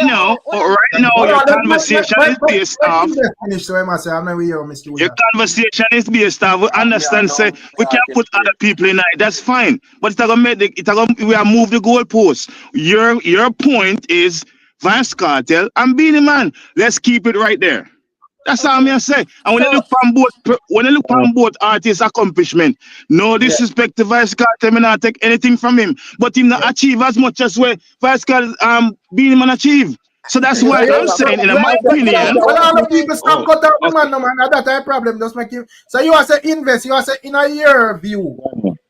now, your conversation is based off. Your conversation is based off. We understand, say we can put other people in it. That's fine, but it's gonna make we are move the goalposts. Your point is Vybz Cartel and Beenie Man. Let's keep it right there. That's all I'm gonna say. And when you look from both artists' accomplishment, no disrespect to Vybz Cartel, me not take anything from him, but him not achieve as much as where Vybz Cartel Beenie Man achieve. So that's why I'm saying, in my opinion. Well, all the people stop cut out the man, no man. That's a problem. Just make him. So you are saying invest. You are saying in a year view,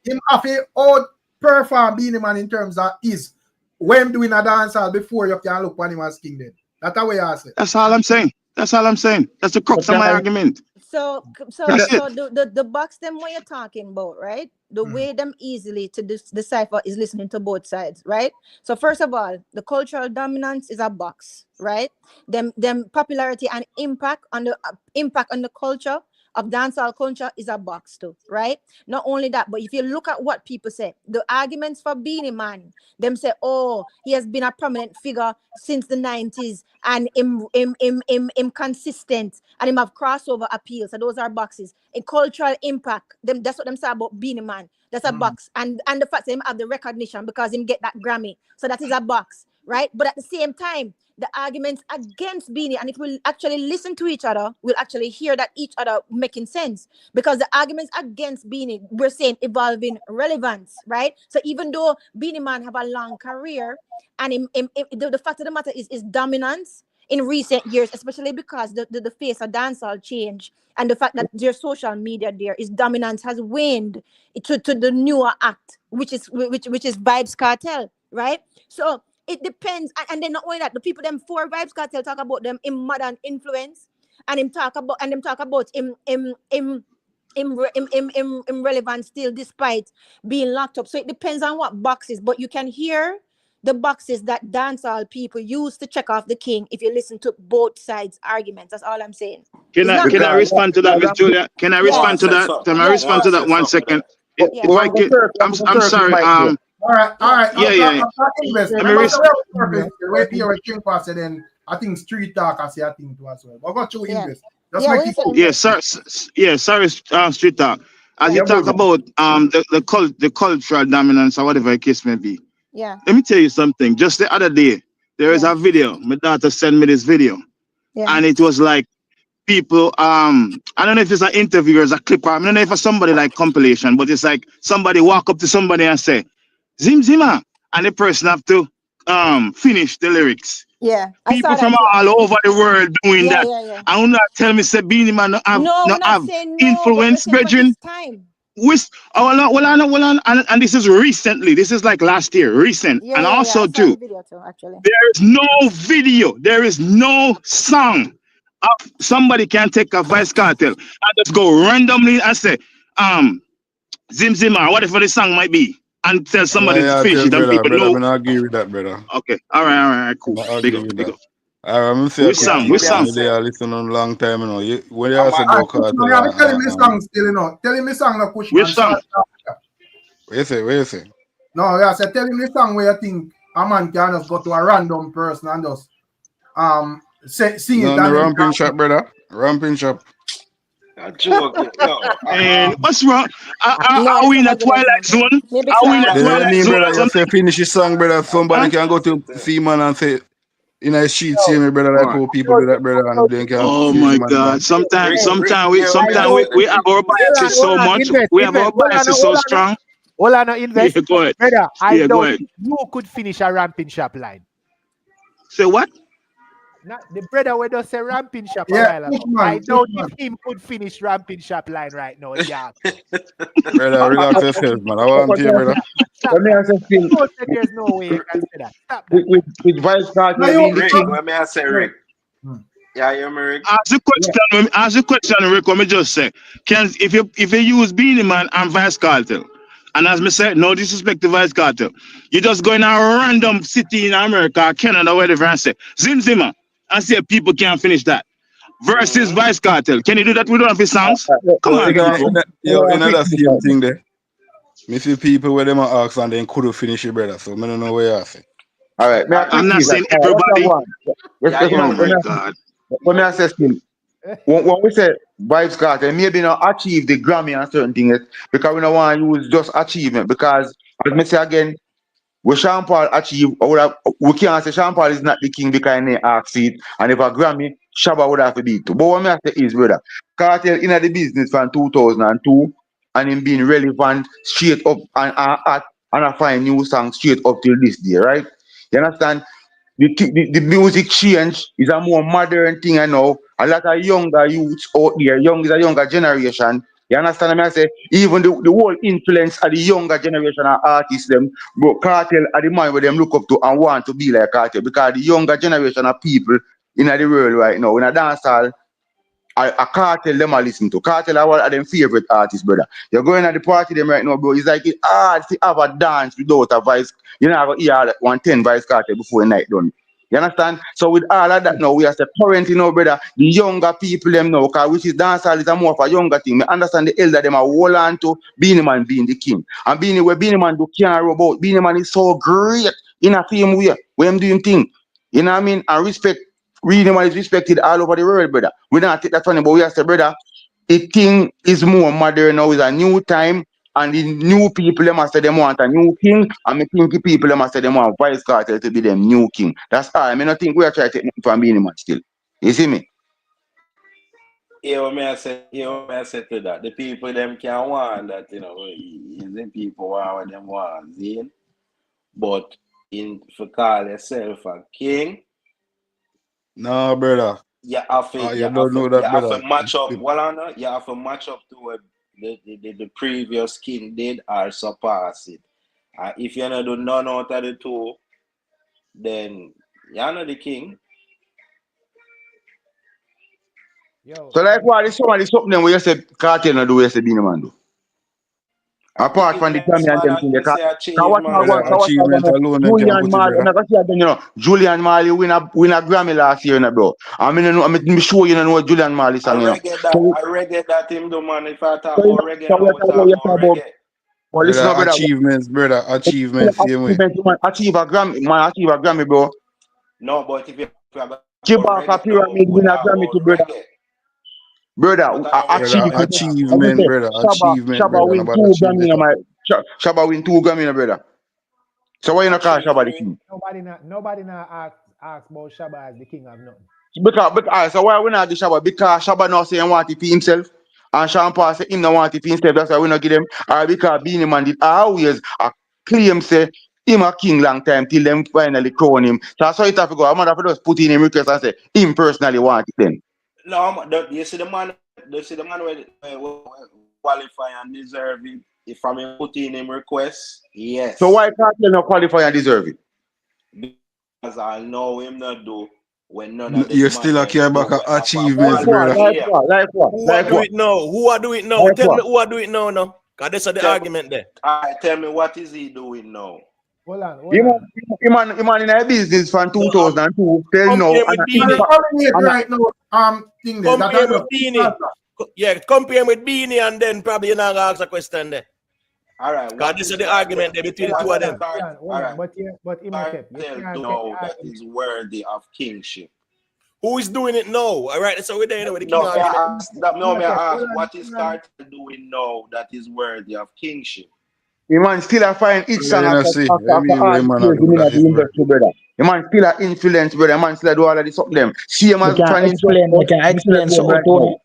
him have a out perform Beenie Man in terms of is when doing a dancehall before you can look on him as king. Then that's the way I say. That's all I'm saying. That's all I'm saying. That's the crux of my argument. So the box them what you're talking about, right? The way them easily to decipher is listening to both sides, right? So first of all, the cultural dominance is a box, right? Them popularity and impact on the culture of dancehall culture is a box too, right? Not only that, but if you look at what people say, the arguments for Beenie Man, them say, oh, he has been a prominent figure since the 90s and him consistent and him have crossover appeal. So those are boxes. A cultural impact, that's what them say about Beenie Man. That's a box. And the fact that him have the recognition because him get that Grammy. So that is a box. right? But at the same time, the arguments against Beanie, and if we actually listen to each other, we'll actually hear that each other making sense. Because the arguments against Beanie, we're saying evolving relevance, right? So even though Beanie Man have a long career, and the fact of the matter is dominance in recent years, especially because the face of dancehall change, and the fact that their social media there is dominance has waned to the newer act, which is Vybz Cartel, right? So it depends, and then not only that, the people them for Vybz Cartel talk about them in modern influence, and them talk about in relevance still despite being locked up. So it depends on what boxes, but you can hear the boxes that dancehall people use to check off the king if you listen to both sides' arguments. That's all I'm saying. Can I respond to that, Miss Julia? Can I respond to that? Can I respond to that 1 second? If I can, I'm sorry. All right. Yeah. Wait here, King Pass, and then I think Street Talk, I think too as well. But got you invest. Sorry, Street Talk. As you talk about the cultural dominance or whatever the case may be. Yeah. Let me tell you something. Just the other day, there is a video. My daughter sent me this video. Yeah. And it was like people, I don't know if it's an interview or it's a clip, I don't know if it's somebody like compilation, but it's like somebody walk up to somebody and say, Zim Zima, and the person have to finish the lyrics. Yeah. People from all over the world doing that. Yeah. I will not tell me say Beenie Man not have influence, brethren. And this is recently. This is like last year, recent. Yeah, and yeah, also too, actually. there is no video. There is no song. Somebody can take a Vybz Cartel and just go randomly and say, Zim Zima, whatever the song might be, and tell somebody to finish it. And people know. I'm not agree with that, brother. Okay. All right, cool. Big up. I'm Which song? They are listening on a long time, you know. When you also go Cartel. Tell me song still, you know. Tell me song no push. Which song? What you say? No, I said tell him the song where you think a man can just go to a random person and just sing it. No, Ramping Shop, brother. Ramping Shop. Joking. And what's wrong? Are we in a Twilight Zone? Are we in a Twilight Zone? Brother, you say finish the song, brother. Somebody can go to see man and say, in a sheet, see me, brother, like how people do that, brother, and they can. Oh my God! Sometimes we have our biases so much. We have our biases so strong. All I know, invest. Yeah, go ahead. Brother, I go know ahead. you could finish a Ramping Shop line. Say what? Not the brother where does say Ramping Shop a while ago. I know if him could finish Ramping Shop line right now. Yeah. Brother, relax yourself, man. I want to hear, brother. Let me ask you still. There's no way you can say that. Stop that. With Vybz Cartel, Let me ask Rick. Yeah, you're Rick. Ask the question, Rick. Let me just say, if you use Beenie Man and Vybz Cartel, and as me said, no disrespect to Vybz Cartel, you just go in a random city in America, Canada, whatever, and say Zim Zima, and say people can't finish that. Versus Vybz Cartel, can you do that with one of his songs? Come on, people. You know that same thing there. Me see people where them are ask and then couldn't finish it, brother. So I don't know where you say. All right, I'm not saying everybody. Oh my God. Let me ask you, when we say Vybz Cartel, maybe not achieve the Grammy and certain things because we don't want to use just achievement. Because as me say again, what Sean Paul achieve, we can't say Sean Paul is not the king because he asked it, and if a Grammy, Shabba would have to beat too. But what I say is, brother, Cartel in the business from 2002, and him being relevant straight up and I find new songs straight up till this day, right? You understand? The music change is a more modern thing, I know. A lot of younger youths out there, younger generation. You understand me? I say even the whole influence of the younger generation of artists, them, but Cartel are the man where them look up to and want to be like Cartel because the younger generation of people in the world right now, in a dancehall, a Cartel them I listen to. Cartel are one of them favorite artists, brother. You're going at the party them right now, bro. It's like it's hard to have a dance without a Vybz. You know, I hear 110 Vybz Cartel before the night done. You understand? So with all of that now, we are currently now, brother, the younger people them now, because which is dancehall is a more of a younger thing. I understand the elder them are hold on to Beenie Man being the king. And Beenie, where Beenie Man do can't about, Beenie Man is so great in a same way. When I'm doing thing. You know what I mean? And respect, Beenie Man is respected all over the world, brother. We don't take that funny, but we have to, brother, the thing is more modern now, it's a new time. And the new people, them must say them want a new king. And me think the people, them must say them want Vybz Cartel to be them new king. That's all. I mean, I think we are trying to take nothing from Beenie Man still. You see me? Yeah, what may I say to that? The people them can want that, the people want what them want, see? But for call yourself a king, No, brother. you have to You don't know that, brother. match up. Well, you have to match up to what the previous king did or surpass it. If you don't do none out of the two, then you're not the king. Yo, So like what is something where you say Cartel not do what you say Beenie Man do? Apart from the Grammy and them thing, because what I achievement alone they can Julian put it, Marley, brother. Julian Marley win a Grammy last year, bro. I'm sure you know Julian Marley song, I reggae that him do, man. If I talk So about reggae, now we talk about reggae. Well, listen, Brother, brother. achievements, brother. Achievements, same way. Achieve a Grammy, bro. No, but if you Chibaka Pyramid win a Grammy to brother. Brother, achievement, brother. Achievement, Shaba brother. win Nobody 2 achieve Grammy, it. Shaba win 2 Grammy, brother. So why you not call Shaba the king? Nobody now ask about Shabba as the king of nothing. Because so why we not give Shaba? Because Shaba now say he want it for himself. And Sean Paul say him not want it for himself. That's why we not give them. Or because Beenie Man did always claim say him a king long time till them finally crown him. So that's how it have to go. I'm not just put in him request and say him personally want it then. No, you see the man will qualify and deserve it. If I'm putting him request, yes. So why Cartel not qualify and deserve it? Because I know him not do when none of You still a care about achievements, brother. Like what? Who are do it now? Who are do it now? Like Tell what? me who are do it now, no? Because that's the argument there. Tell me what is he doing now? Hold on. He in a business from 2002 till now. Right now, thing there. Compare with Beenie. Yeah, compare with Beenie and then probably you're not going to ask a question there. All right. Because this is the argument there between the two of them. All right. But Cartel know that is worthy of kingship. Who is doing it now? All right, so we're there with the king argument. I ask, what is Cartel doing now that is worthy of kingship? The man still a find each song after all the industry, brother. The man still a influence, brother. The man still a do all of this up them. See him as trying to explain something to him.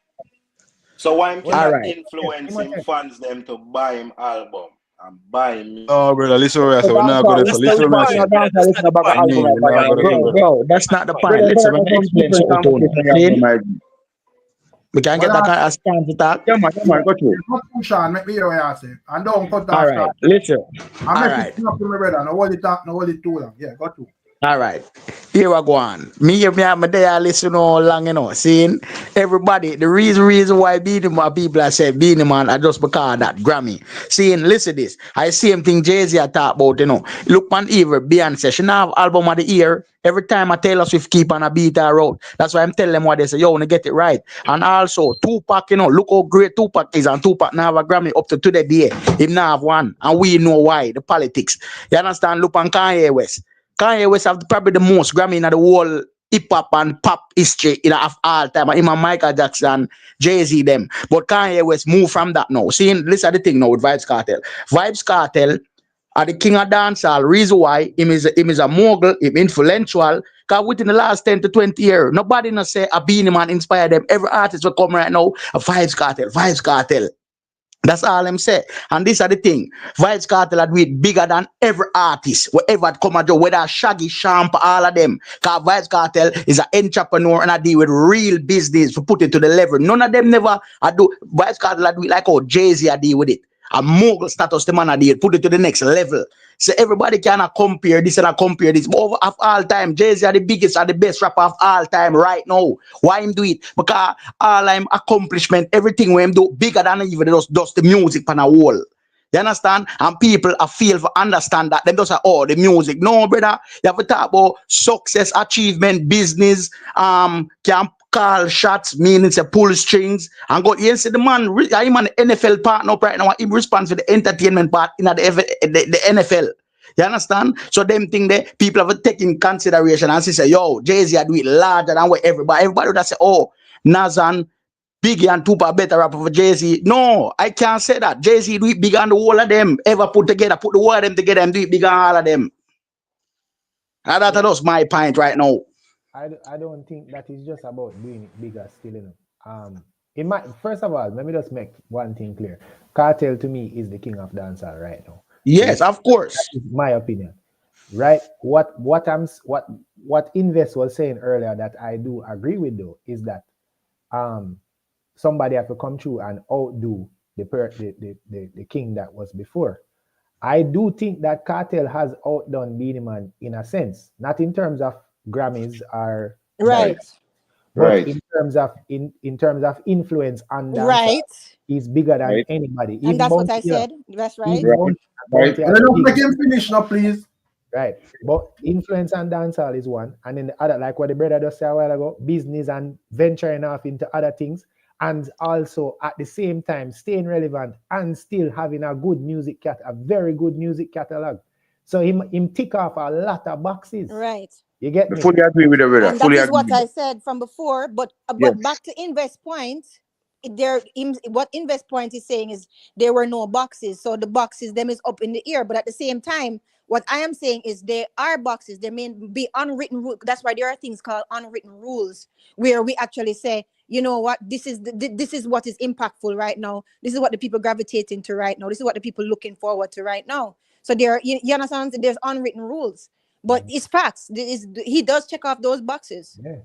So why can't influencing fans them to buy him album and buy him? Oh, brother, listen what I say. We're not going to listen what I say. Bro, that's not the point. Listen, when I explain something to him, we can get that kind of stand to talk. Yeah, man, go through. Push on, make me hear what you say. And don't cut off. All right, listen. I'm making up to my brother. No hold it too long. Yeah, go through. All right. Here we go on. Me have my day listen all long, Seeing everybody, the reason why Beenie Man people are saying Beenie Man are just because of that Grammy. Seeing, listen this. I same thing Jay-Z I talk about, Look man even Beyonce. She now have album of the year. Every time I Taylor Swift keep on a beat her out. That's why I'm telling them what they say, yo, wanna get it right. And also Tupac, look how great Tupac is, and Tupac now have a Grammy up to today day. He now have one. And we know why, the politics. You understand? Look on Kanye West. Kanye West have probably the most Grammy in the whole hip-hop and pop history of all time. Him and Michael Jackson, Jay-Z them. But Kanye West move from that now. See, listen to the thing now with Vybz Cartel. Vybz Cartel are the king of dancehall. Reason why him is a mogul, him influential. Because within the last 10 to 20 years, nobody not say a Beenie Man inspire them. Every artist will come right now, a Vybz Cartel. That's all I'm saying. And this are the thing. Vybz Cartel are do it bigger than every artist. Whatever come and do, whether Shaggy, Shamp, all of them. Because Vybz Cartel is an entrepreneur and I deal with real business to put it to the level. None of them never do. Vybz Cartel do it like how Jay-Z I deal with it. A mogul status the man I deal, put it to the next level. So everybody cannot compare this and compare this. But over of all time, Jay-Z are the biggest and the best rapper of all time right now. Why him do it? Because all him accomplishment, everything we him do bigger than even does the music pan a wall. You understand? And people are feel for understand that. Them just say, oh, the music. No, brother. You have to talk about success, achievement, business, can call shots, meaning say pull strings, and go. You see the man, I'm an NFL partner right now. He responds for the entertainment part in the NFL. You understand? So them thing there, people have to take in consideration and say, yo, Jay-Z do it larger than what everybody would say, oh, Nazan, Biggie and Tupac better rapper for Jay-Z. No, I can't say that. Jay-Z do it bigger than the whole of them ever put together. Put the whole of them together and do it bigger than all of them. And that's just my point right now. I don't think that is just about doing it bigger still, you know. First of all, let me just make one thing clear. Cartel to me is the king of dancehall right now. Yes, of course. That is my opinion. Right? What Invest was saying earlier that I do agree with though is that somebody have to come through and outdo the king that was before. I do think that Cartel has outdone Beenie Man in a sense, not in terms of Grammys or right, but Right. in terms of influence and dancehall, right, he's bigger than Right. anybody. and that's what I Bounty Killer- said. That's right. even Right. Bounty Let has us big- make him finish now, please. Right. But influence and dancehall is one. And then the other, like what the brother just said a while ago, business and venturing off into other things. And also at the same time staying relevant and still having a good a very good music catalog. So him tick off a lot of boxes. Right. You get I me? fully agree with the brother. And that Fully is agree what with I that. said from before. But Yes. back to Invest Point, what Invest Point is saying is there were no boxes, so the boxes them is up in the air. But at the same time, what I am saying is there are boxes. There may be unwritten rules. That's why there are things called unwritten rules where we actually say, you know what, this is what is impactful right now. This is what the people gravitating to right now. This is what the people looking forward to right now. So there, you understand? There's unwritten rules, but it's facts. He does check off those boxes. Yeah.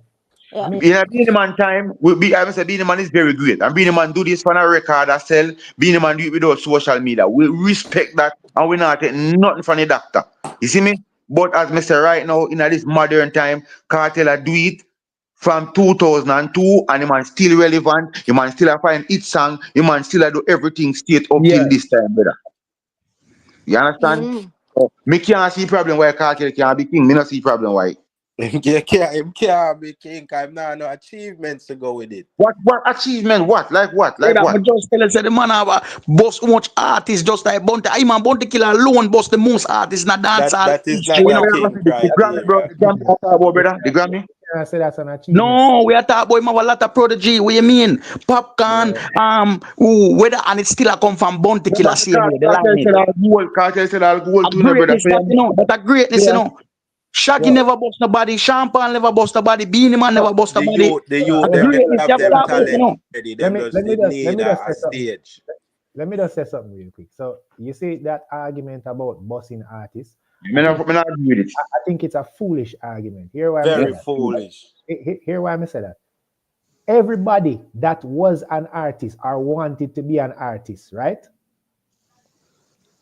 Yeah. I mean, In a Beenie Man time, I would say Beenie Man is very great. And Beenie Man do this for a record as sell. Beenie Man do it without social media. We respect that and we not take nothing from the doctor. You see me? But as I say right now, in this modern time, Cartel do it from 2002 and the man still relevant. The man still a find hit song. The man still a do everything straight up till this time, brother. You understand? Mm. So, me can't see problem why Cartel can't be king. Me not see problem why. Him can't be king because him not no achievements to go with it. What achievement? What? Like what? Like Brother, what? I just tell us that the man have a boss how much artists just like Bounty. I man Bounty Killer alone boss the most artists in a dancehall. That is not When a we king have the Grammy, bro, criteria. the Grammy I talk about, brother, the Grammy. I say that's an achievement. No, we are talking about him have a lot of prodigy. What you mean? Popcorn, whether and it still a come from Bounty Killer same way. The Cartel said I'll go to no brother. greatness, that, you know, that a greatness, you know. Shaggy never bust nobody, Champagne never bust nobody, Beenie Man never bust nobody. The youth, them have them talent ready. Them just need a stage. Let me just say something real quick. So you see that argument about bossing artists. I agree with it. I think it's a foolish argument. Here why Very foolish. Here why I say that. Everybody that was an artist or wanted to be an artist, right?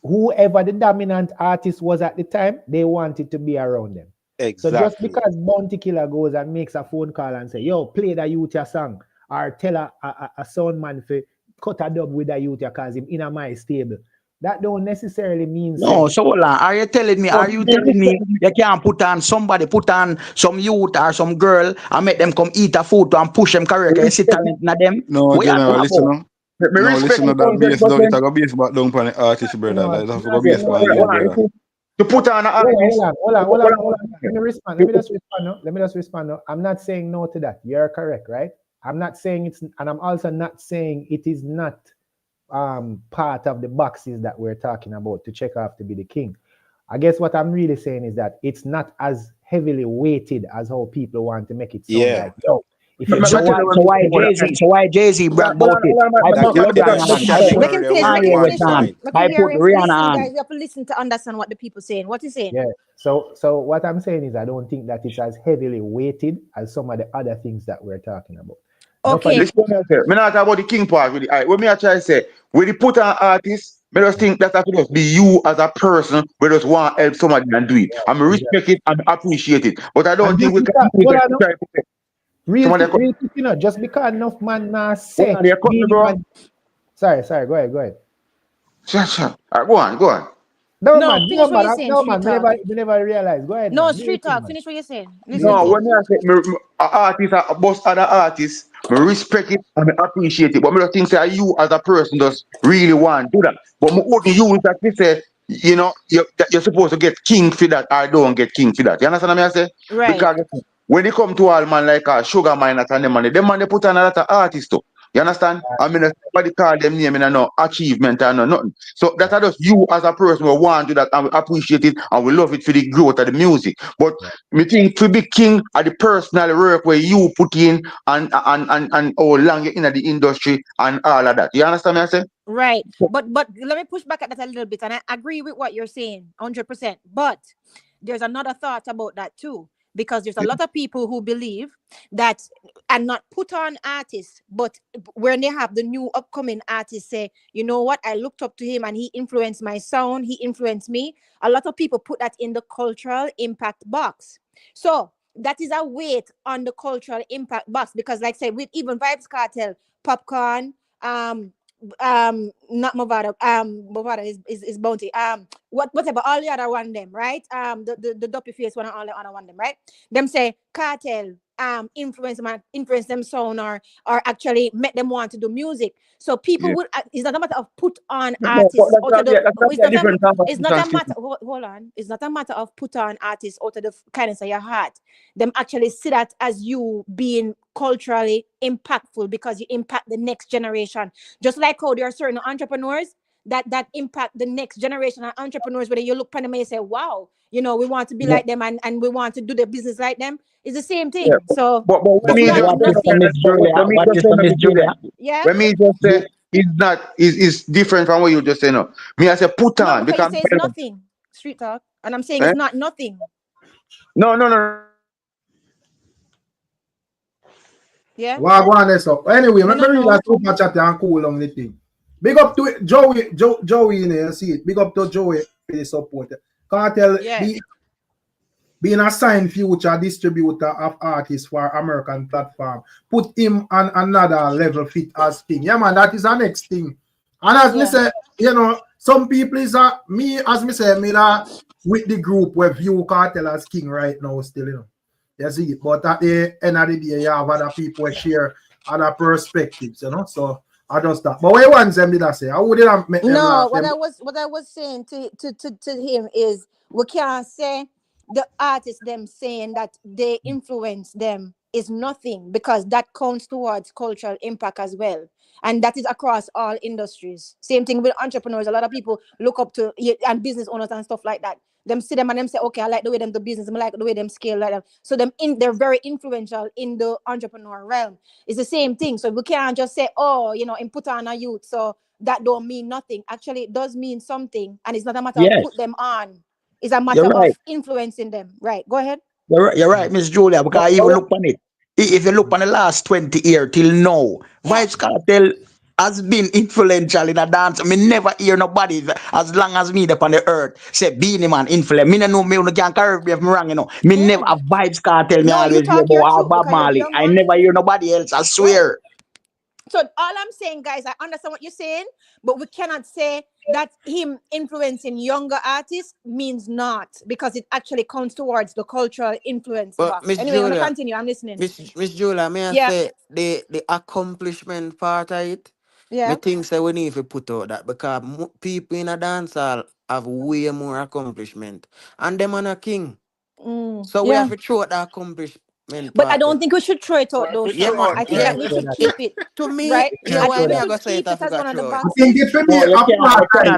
Whoever the dominant artist was at the time, they wanted to be around them. Exactly. So just because Bounty Killer goes and makes a phone call and say, yo, play the youth song, or tell a sound man to cut a dub with the youth because him in my stable, that don't necessarily mean no. So hold on. Are you telling me you can't put on some youth or some girl and make them come eat a food and push them career? Can you see talent in them? No, General, listen now. No, listen to that bass down. It's a go bass back down for the artist, brother. Like, that's a go bass for the brother. To put on an artist. Hold on. Let me respond. Let me just respond. I'm not saying no to that. You're correct, right? I'm not saying it's, and I'm also not saying it is not part of the boxes that we're talking about to check off to be the king. I guess what I'm really saying is that it's not as heavily weighted as how people want to make it sound. Yeah. Like, yo, so why Jay-Z brag about it? I put Rihanna on. You have to listen to understand what the people saying. What you saying? Yeah. So what I'm saying is I don't think that it's as heavily weighted as some of the other things that we're talking about. Okay. Listen, me not talk about the king part with the what me I try to say, when you put on artists, me just think that could just be you as a person, we just want to help somebody and do it. I respect it and appreciate it. But I don't think we can do it. Real quick, you know, just because enough man say sorry, go ahead. Sure. Go on. No, finish what you're saying. We never realize. Go ahead. No, man. street talk. Finish what you're saying. No, when I say artists are boss other artists, I respect it and I appreciate it. But I think say you as a person just really want to do that. But my only you is that we say, you know, you're supposed to get king for that or don't get king for that. You understand what I say? Right. Because when they come to all man like Sugar Miners and them man they put on a lot of artists too. You understand? I mean, somebody call them name and no achievement and no nothing. So that are just you as a person who want to that and we appreciate it and we love it for the growth of the music. But me think to be king of the personal work where you put in and how long you're in the industry and all of that. You understand me I say? Right. But let me push back at that a little bit. And I agree with what you're saying, 100%. But there's another thought about that too. Because there's a lot of people who believe that, and not put on artists, but when they have the new upcoming artists say, you know what, I looked up to him and he influenced my sound, he influenced me. A lot of people put that in the cultural impact box. So that is a weight on the cultural impact box because, like I said, with even Vybz Cartel, Popcorn, not Movado, Movado is Bounty, whatever, all the other one them, right? The dopey face one and all the other one them, right? Them say Cartel influence them sound or actually make them want to do music. So people would it's not a matter of put on artists out of the it's not a matter hold on, it's not a matter of put on artists out of the kindness of your heart. Them actually see that as you being culturally impactful because you impact the next generation. Just like how there are certain entrepreneurs that impact the next generation of entrepreneurs, whether you look at them and you say, wow, you know, we want to be like them and we want to do the business like them. It's the same thing. So but when it's me not just nothing. Miss Julia, Yeah. when me just say it's not is different from what you just say no. Me I say put No, on because you because say it's nothing. Street talk. And I'm saying eh? it's not nothing. No. Yeah. What go on this up? Anyway, Me let me no read know. a super chat and cool on the thing. Big up to it, Joey in here, you see it. Big up to Joey for the support. Cartel Yeah. being a signed future distributor of artists for American platform. Put him on another level fit as king. Yeah, man, that is the next thing. And as me say, you know, some people is me, as me say, me with the group where view Cartel as king right now still, you know. You see it. But at the end of the day, you have other people who share other perspectives, you know. So I just that. But what one them did I say? I wouldn't make them No, laugh. what I was saying to him is we can't say the artists them saying that they influence them is nothing because that counts towards cultural impact as well. And that is across all industries. Same thing with entrepreneurs. A lot of people look up to and business owners and stuff like that. Them see them and them say, okay, I like the way them do business. I like the way them scale like that. So they're very influential in the entrepreneur realm. It's the same thing. So we can't just say, oh, you know, and put on a youth. So that don't mean nothing. Actually, it does mean something. And it's not a matter of Yes, put them on. It's a you're matter of right. influencing them. Right. Go ahead. You're right, Miss Julia, because I even look on it. If you look on the last 20 years till now, Vybz Cartel has been influential in a dance. I mean, never hear nobody as long as me up on the earth say Beenie Man influence. Me no know me no can correct me if I'm wrong, you know. Me never a Vybz Cartel me No, you always hear talk your about truth Bob because you're the Marley. young I one. never hear nobody else, I swear. So all I'm saying, guys, I understand what you're saying, but we cannot say that him influencing younger artists means not because it actually counts towards the cultural influence But box. Miss Anyway, I'm gonna Julia, continue. I'm listening. Miss Julia, may I Yeah. say the accomplishment part of it? Me Yeah. think say we need to put out that because people in a dancehall have way more accomplishment, and them on a king. So we have Yeah. to throw out the accomplishment But I part. don't think we should throw it out though, Yeah, Star. man. I think Yeah, that we should keep it. to me, Right? yeah, I why think we me I should go say it, keep I it as forgot one of the throw it. I think it boxes. should be apartheid.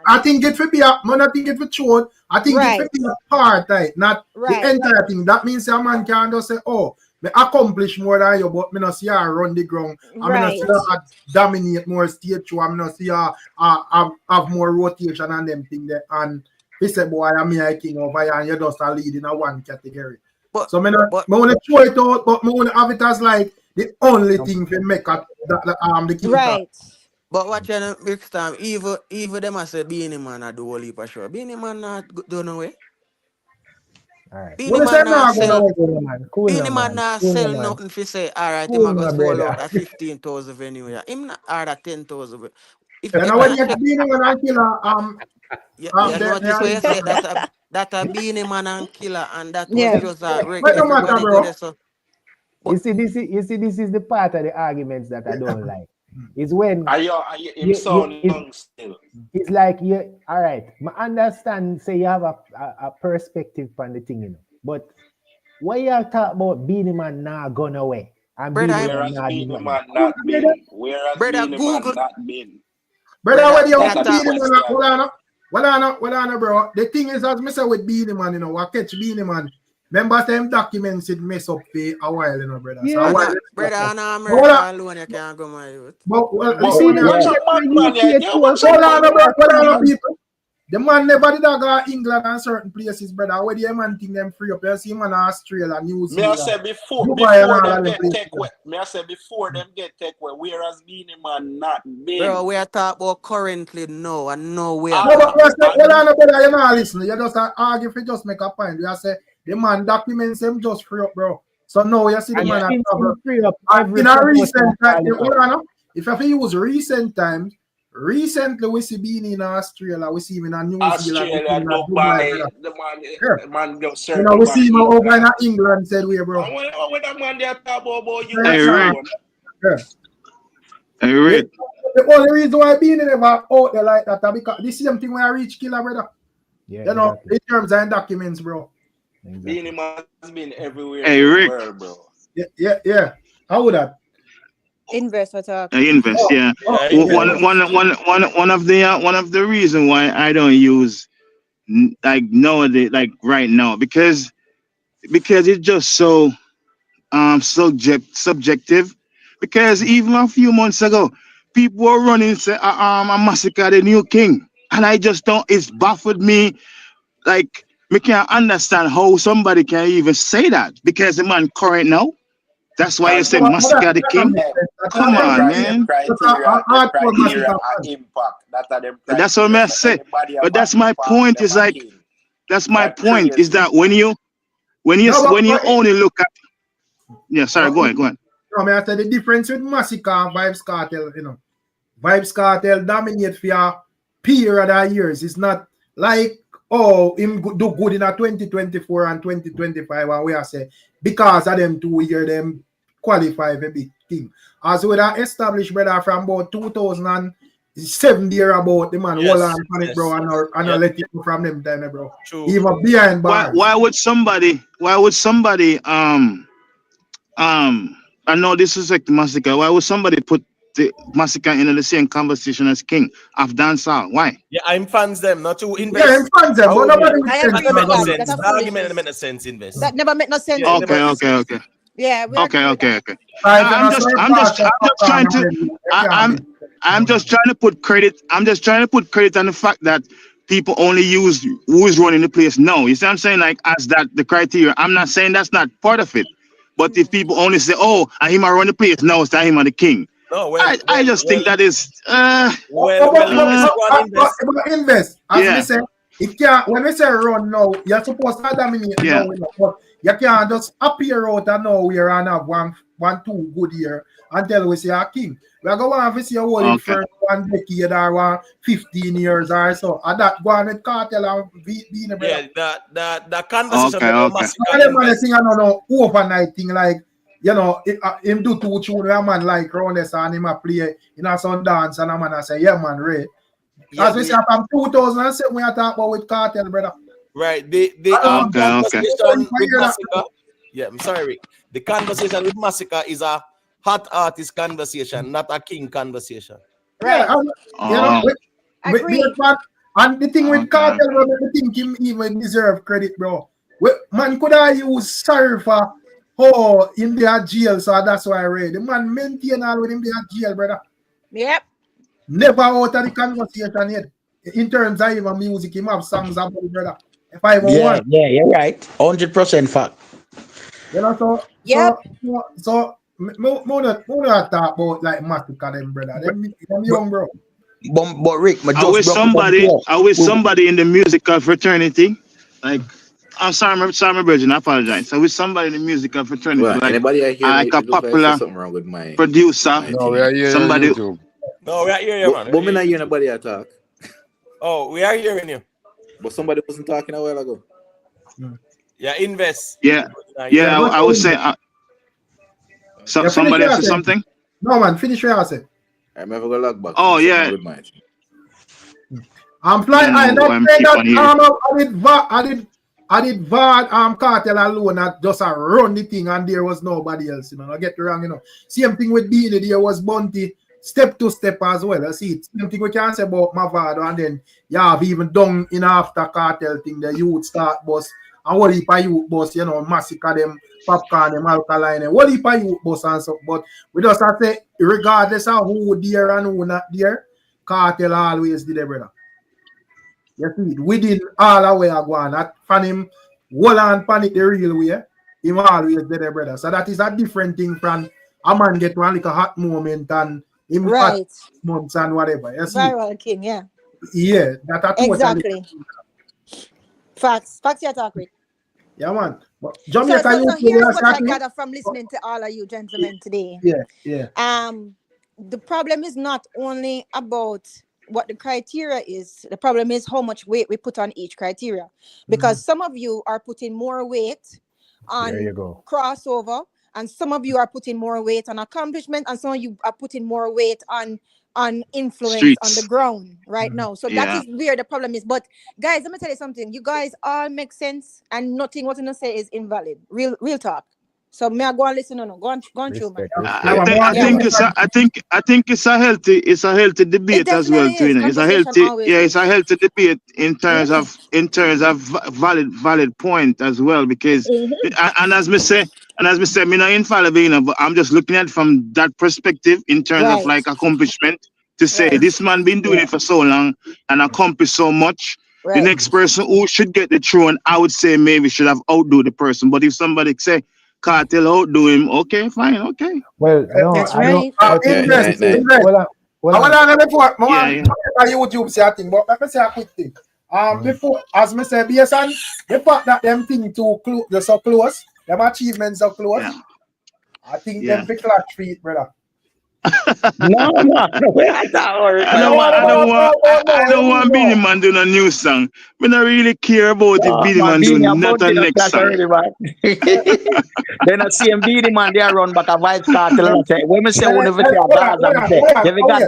I think it should be I think it should short. I think it should Right. be apartheid, not the Right. entire thing. That means a man can just say, oh, me accomplish more than you, but me not see her run the ground. I mean, not see Right. her dominate more stage show. I mean, not see her have more rotation and them thing there. And he said, boy, I'm here king over here, and you just a lead in a one category. So me want to throw it out, but me want to have it as like the only thing to make the king. Right. But watch out next time, even them I say Beenie Man a do whole heap of show. Beenie Man not do no way. All right. Beenie What is that Man now? not sell. Cool Beenie now, Man man. not Cool now, sell man. nothing for say. All right, him Cool a go now, sold brother. out at 15,000 anyway. Him not hard at 10,000. If And if now when I you check, being and killer, yeah, they notice are what you say. in. That a Beenie Man and Killer, and that was Yeah. just a wreck. But no matter, Everybody go bro. there so. This is the part of the arguments that I don't like. It's when Are you him sound young still? it's like you all right. I understand say you have a perspective on the thing, you know. But why you talk about Beenie Man now gone away? And Brother, Beenie Man Whereas not the Beenie man. Man not been. Whereas brother, Beenie Man Google. not been. Brother, Brother, what do you me want That to are the Beenie attack. Man? question. Well, on, bro. The thing is, as I say with Beenie Man, you know, I catch Beenie Man. Remember them documents it mess up for a while, you know, brother. So a Yeah. while. Brother, in But what America alone, you can't go my youth. well, But listen, we here. match Yeah. up madman, yeah. You match Hold up on, madman. bro. Hold on, people. The man never did go England and certain places, brother. Where the man think them free up? You see, man, Australia, New Me I Zealand, say before Dubai, and all them of them get places. take away. Me I say before them get take away. Whereas Beenie Man not been. Bro, we are talking about currently now and now we are No, but talking. hold on, brother. You're not listening. You just argue if you just make a point. You say the man documents him just free up, bro. So now you see the And man at since cover. him free up every In a recent time, promotion. hold on. If you use recent times, recently we see Beenie in Australia, we see him in New Zealand, we see Australia, him in Dubai, Dubai. the man got You know, circle we back see him over in England. England, said we, bro. And when that man they talk about you Hey, Rick. Yeah. Hey, Rick. The only reason why Beenie never out there like that, because the same thing when I reach killer, brother. Yeah, you know, exactly. in terms of documents, bro. Exactly. Beenie Man has been everywhere Hey, in the Rick. world, bro. Yeah. How would that? Invest for talk. Invest, yeah. One of the reason why I don't use like nowadays, like right now, because it's just so subjective. Because even a few months ago, people were running say a massacre the new king, and I just don't. It's baffled me. Like me can't understand how somebody can even say that because the man current now. That's why you say massacre the king. Come on, man. Them criteria are impact. That are them criteria. That's what I say. But that's my point. Is like that's my point. Is that when you only look at sorry, go ahead. No, I said the difference with Massacre and Vybz Cartel, you know. Vybz Cartel dominate for a period of years. It's not like him do good in a 2024 and 2025 and we are say because of them 2 years them qualify for big thing. As we are established, brother, from about 2007 year about the man hold on on it, bro, and let it go from them time, bro. True. Even behind bars. Why would somebody I know this is like the massacre. Why would somebody put the massacre in the same conversation as King of dancehall? Why? Yeah, I'm fans them, not to invest. Yeah, I'm fans them, but nobody I agree with that. That's a The argument doesn't make no sense, invest. That never make no sense. Yeah, Okay. Yeah, we Okay. I'm just trying to put credit. I'm just trying to put credit on the fact that people only use who is running the place now. You see what I'm saying? Like as that the criteria. I'm not saying that's not part of it. But if people only say, "Oh, I him run the place," now it's that him are the king. No, I just think that is invest. As yeah. we say, it can't when we say run now, you're supposed to dominate now, but you can't just appear out of nowhere and have one, 2 good year until we say a king. We're going to have to see a whole for 1 decade or 15 years or so. And that go on with Cartel and Beenie. Yeah, the conversation overnight thing like you know, him do 2 tunes where a man like Rones and him a play in a sun dance and a man a say, yeah man, Ray. As we say from 2007 we are talking about with Cartel, brother. Right. The conversation with Massacre. Yeah, I'm sorry, Rick. The conversation with Massacre is a hot artist conversation, not a king conversation. Right. Yeah, and the thing with Cartel, bro, I think him even deserve credit, bro. Man could have used Surfer in their jail, so that's why I read. The man maintain all with him their jail, brother. Yep. Never out of the conversation yet. In terms of even music, him have songs about it, brother. If I even want. Yeah, you're right. 100% fact. You know, so more not talk about like Massacre them, brother. Them young, bro. But Rick, I wish somebody in the musical fraternity, like I'm sorry, my virgin, I apologize. I wish somebody in the musical fraternity, well, like a popular something wrong with my producer, no, we are here somebody. No, we are hearing you, man. But me not hear nobody talk. Oh, we are hearing you. But somebody wasn't talking a while ago. Yeah, invest. Yeah, I would say. Somebody else say something. No man, finish what I said. I'm never gonna log back. Oh yeah. I'm flying. I don't say that. I did I did VAD Cartel alone that just run the thing and there was nobody else, you know. Don't get me wrong, you know. Same thing with Beenie, there was Bunty, step to step as well. I see it. Same thing we can say about Mavado, and then you have even done in after Cartel thing, the youth start bus, and what if a youth bus, you know, massacre them, popcorn, them alkaline, and what if a youth bus and stuff. But we just have to say, regardless of who there and who not there, Cartel always did it, brother. You see, within all the way I go on, that fan him hold on panic the real way, him always there, brother. So that is a different thing from a man get one like a hot moment and him hot months and whatever. You see? Viral king, yeah. Yeah, that a totally Exactly. Facts you're talking. Yeah, man. But Jamaica, so here's what I gather from listening to all of you gentlemen today. Yeah. The problem is not only about what the criteria is. The problem is how much weight we put on each criteria. Because some of you are putting more weight on crossover, and some of you are putting more weight on accomplishment, and some of you are putting more weight on influence on the ground right now. So that is where the problem is. But guys, let me tell you something. You guys all make sense, and nothing what you say is invalid. Real talk. So may I go and listen? No, go on through, man. I think it's a healthy debate as well, too. It's a healthy debate in terms of valid point as well, because and as me say, me not infallible, but I'm just looking at it from that perspective in terms of like accomplishment. To say this man been doing it for so long and accomplished so much. The next person who should get the throne, I would say maybe should have outdo the person. But if somebody say Cartel outdo him, okay, fine, okay. Well, no, that's right. Invest. I YouTube say a thing, but let me say a quick thing. Before, as me say, based on the fact that them thing too close, so close, them achievements are close. I think them be clutch feet, brother. No, I don't want Beenie Man doing a new song. I don't really care about if Beenie Man doing not a next song. Then I see him Beenie Man, they run back a Vybz Cartel. When I say one of it, they got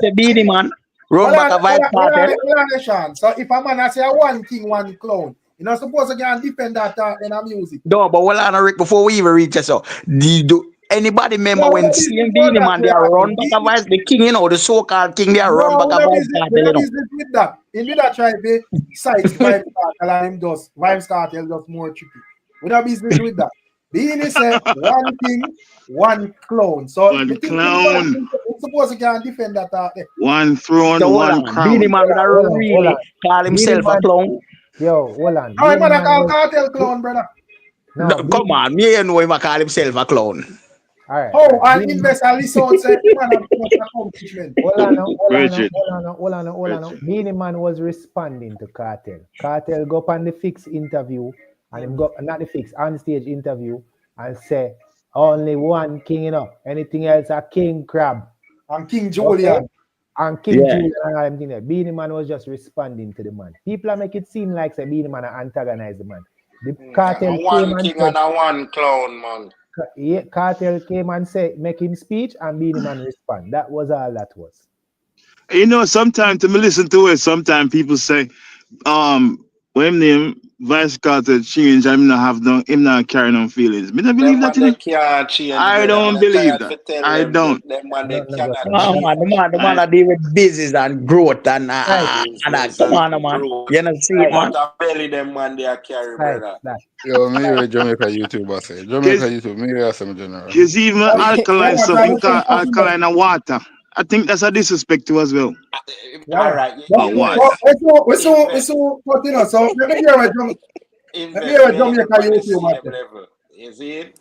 the Beenie Man run back a Vybz Cartel. So if a man say one king, one clown, you're not supposed to go defend that in our music. No, but hold on, Rick, before we even reach this, so anybody remember when CM Beenie Man they are run back a Vybz, the king, you know, the so-called king, they are run back a Vybz Cartel, you know. With that. In that try to cite Vybz Cartel and him just Vybz Cartel just more tricky. We don't business with that. Beenie said one king, one clown. So one clown. You're supposed to go defend that. One throne, so one crown. Beenie Man would really call himself a clown. Yo, hold on. How am I call Cartel clown, brother? No, come on, me and know him call himself a clown. All right. Oh, and invest a resort say man have accomplishment. Hold on. Beenie Man was responding to Cartel. Cartel go up on the fix interview, and him go not the fix on stage interview, and say only one king, you know. Anything else a king crab. And King Julian. Okay? And King Julian and all them things there. Beenie Man was just responding to the man. People are make it seem like say Beenie Man antagonize the man. The Cartel one king and a one clown, man. Cartel came and said, make him speech, and Beenie Man respond. That was all that was. You know, sometimes to me listen to it, sometimes people say, when name Vybz Cartel change, him not carry no feelings. Me don't believe that. I don't believe that. I don't. The man are dealing with business and growth and come on, man. You know, see it, man. Belly them man they are carry, brother. Yo, me a Jamaica YouTuber say. Jamaica YouTube, me a some general. There's even alkaline something called alkaline and water. I think that's a disrespect to as well. All right. We saw what you know. So let me hear what Jamaica YouTube. You see it?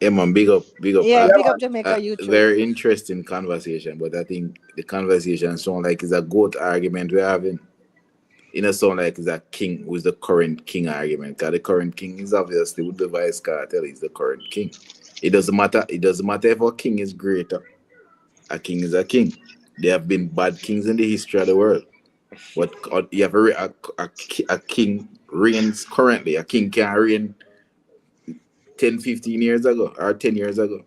Yeah, man, big up. Yeah, big up Jamaica YouTube. Very interesting conversation, but I think the conversation sound like it's a goat argument we're having. It doesn't sound like it's a king who's the current king argument. Because the current king is obviously with the Vybz Cartel, he's the current king. It doesn't matter if a king is greater. A king is a king. There have been bad kings in the history of the world. But you have a king reigns currently. A king can't reign 10, 15 years ago or 10 years ago.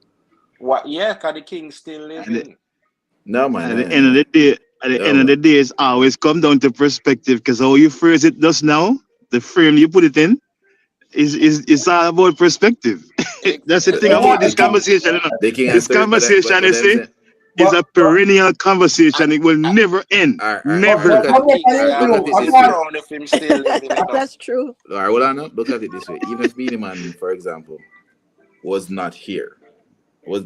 What? Yeah, because the king still living. No, man. At the end of the day, it's always come down to perspective, because how you phrase it just now, the frame you put it in, It's all about perspective. That's the thing about this conversation. You know? This conversation, you see, is a perennial conversation. It will never end. Never. That's true. All right, well, look at it this way. Even if Beenie Man, for example, was not here,